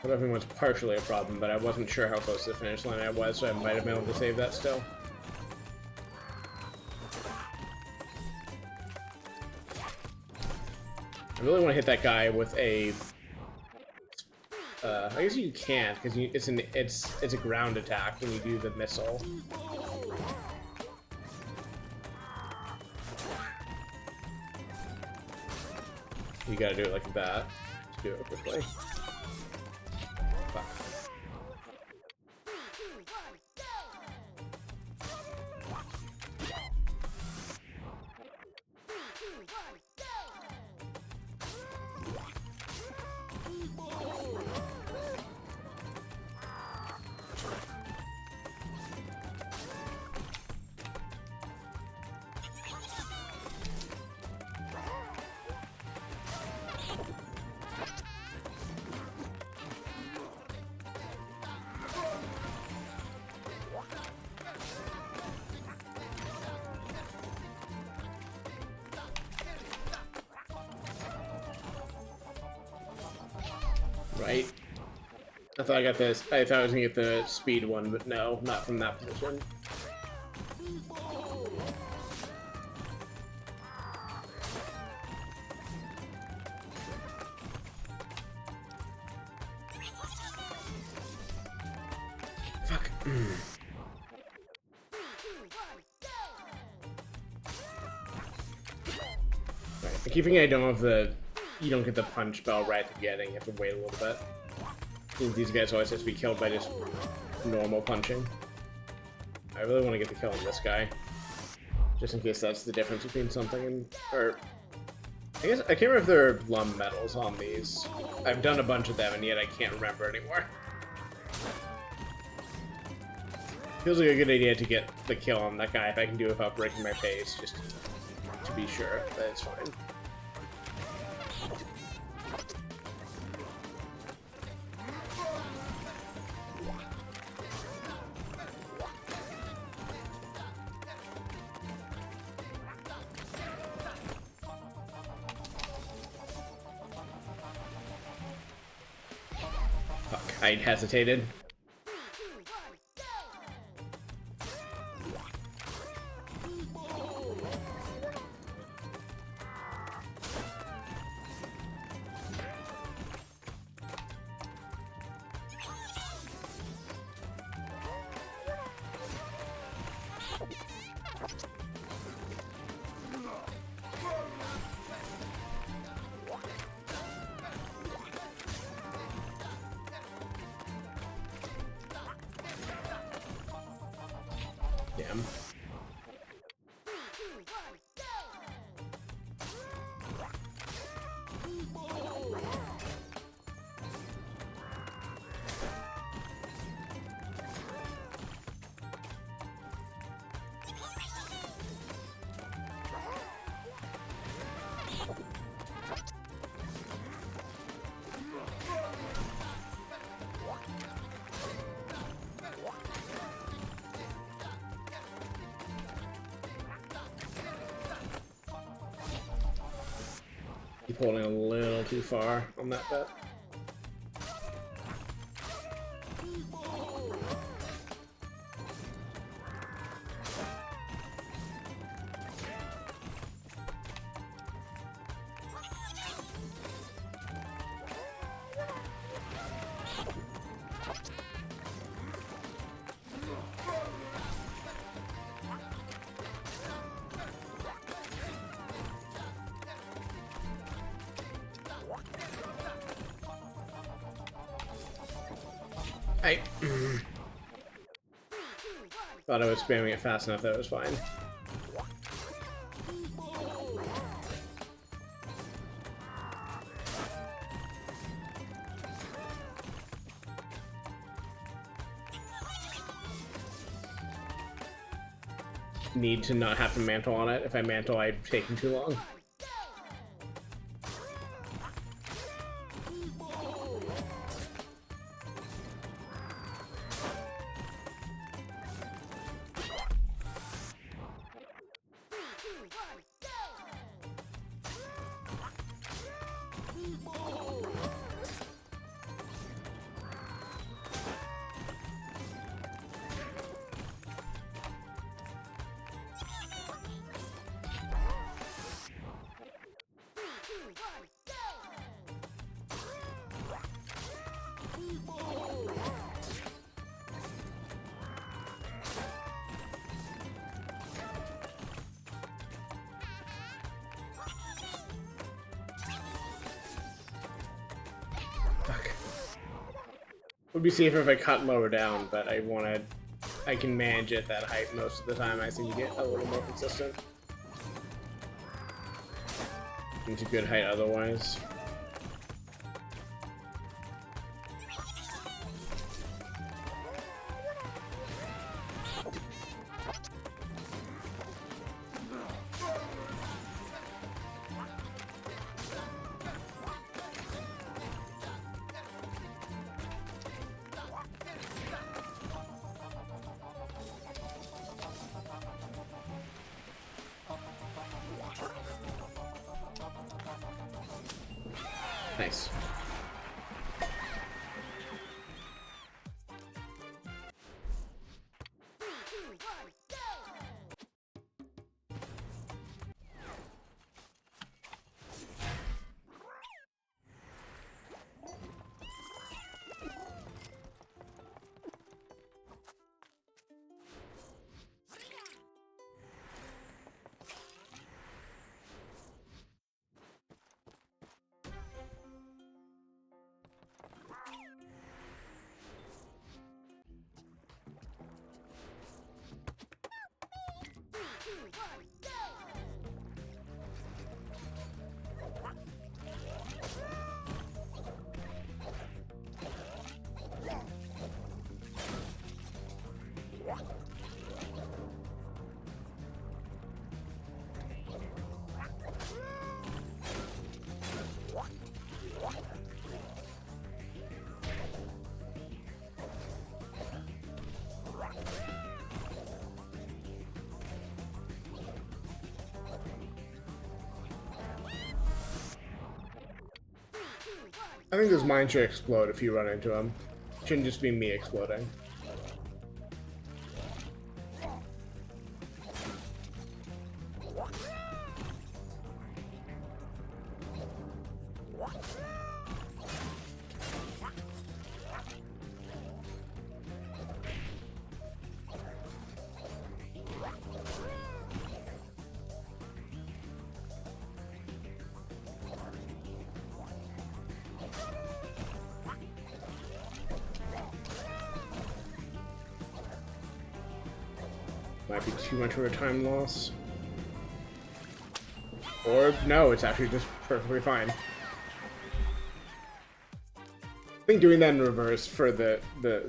I don't think it's partially a problem, but I wasn't sure how close to the finish line I was, so I might have been able to save that still. I really want to hit that guy with a... I guess you can't because it's a ground attack when you do the missile. You gotta do it like that to do it quickly. Fuck. Right? I thought I got this. I thought I was gonna get the speed one, but no, not from that position. Fuck. Right. I keep thinking I don't have the... You don't get the punch bell right at the beginning. You have to wait a little bit. These guys always have to be killed by just normal punching. I really want to get the kill on this guy. Just in case that's the difference between something and... Or... I guess... I can't remember if there are Lum medals on these. I've done a bunch of them, and yet I can't remember anymore. Feels like a good idea to get the kill on that guy if I can do it without breaking my pace, just to be sure that it's fine. I hesitated. Damn. Keep holding a little too far on that bet. I thought I was spamming it fast enough that it was fine. Need to not have to mantle on it. If I mantle, I'd taking too long. Would be safer if I cut lower down, but I can manage at that height most of the time. I seem to get a little more consistent. It's a good height otherwise. Nice. I think this mine should explode if you run into him. It shouldn't just be me exploding. Might be too much of a time loss. Or no, it's actually just perfectly fine. I think doing that in reverse for the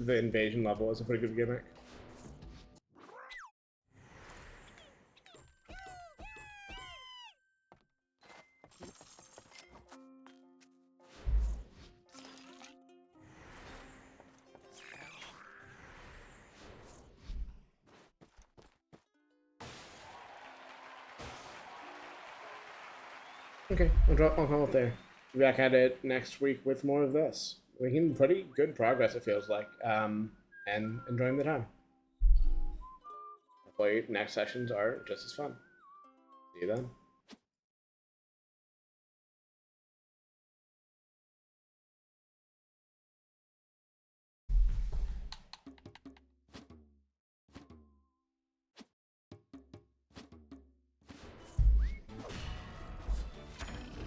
invasion level is a pretty good gimmick. Okay, I'll call it there. Be back at it next week with more of this. Making pretty good progress, it feels like, and enjoying the time. Hopefully, next sessions are just as fun. See you then.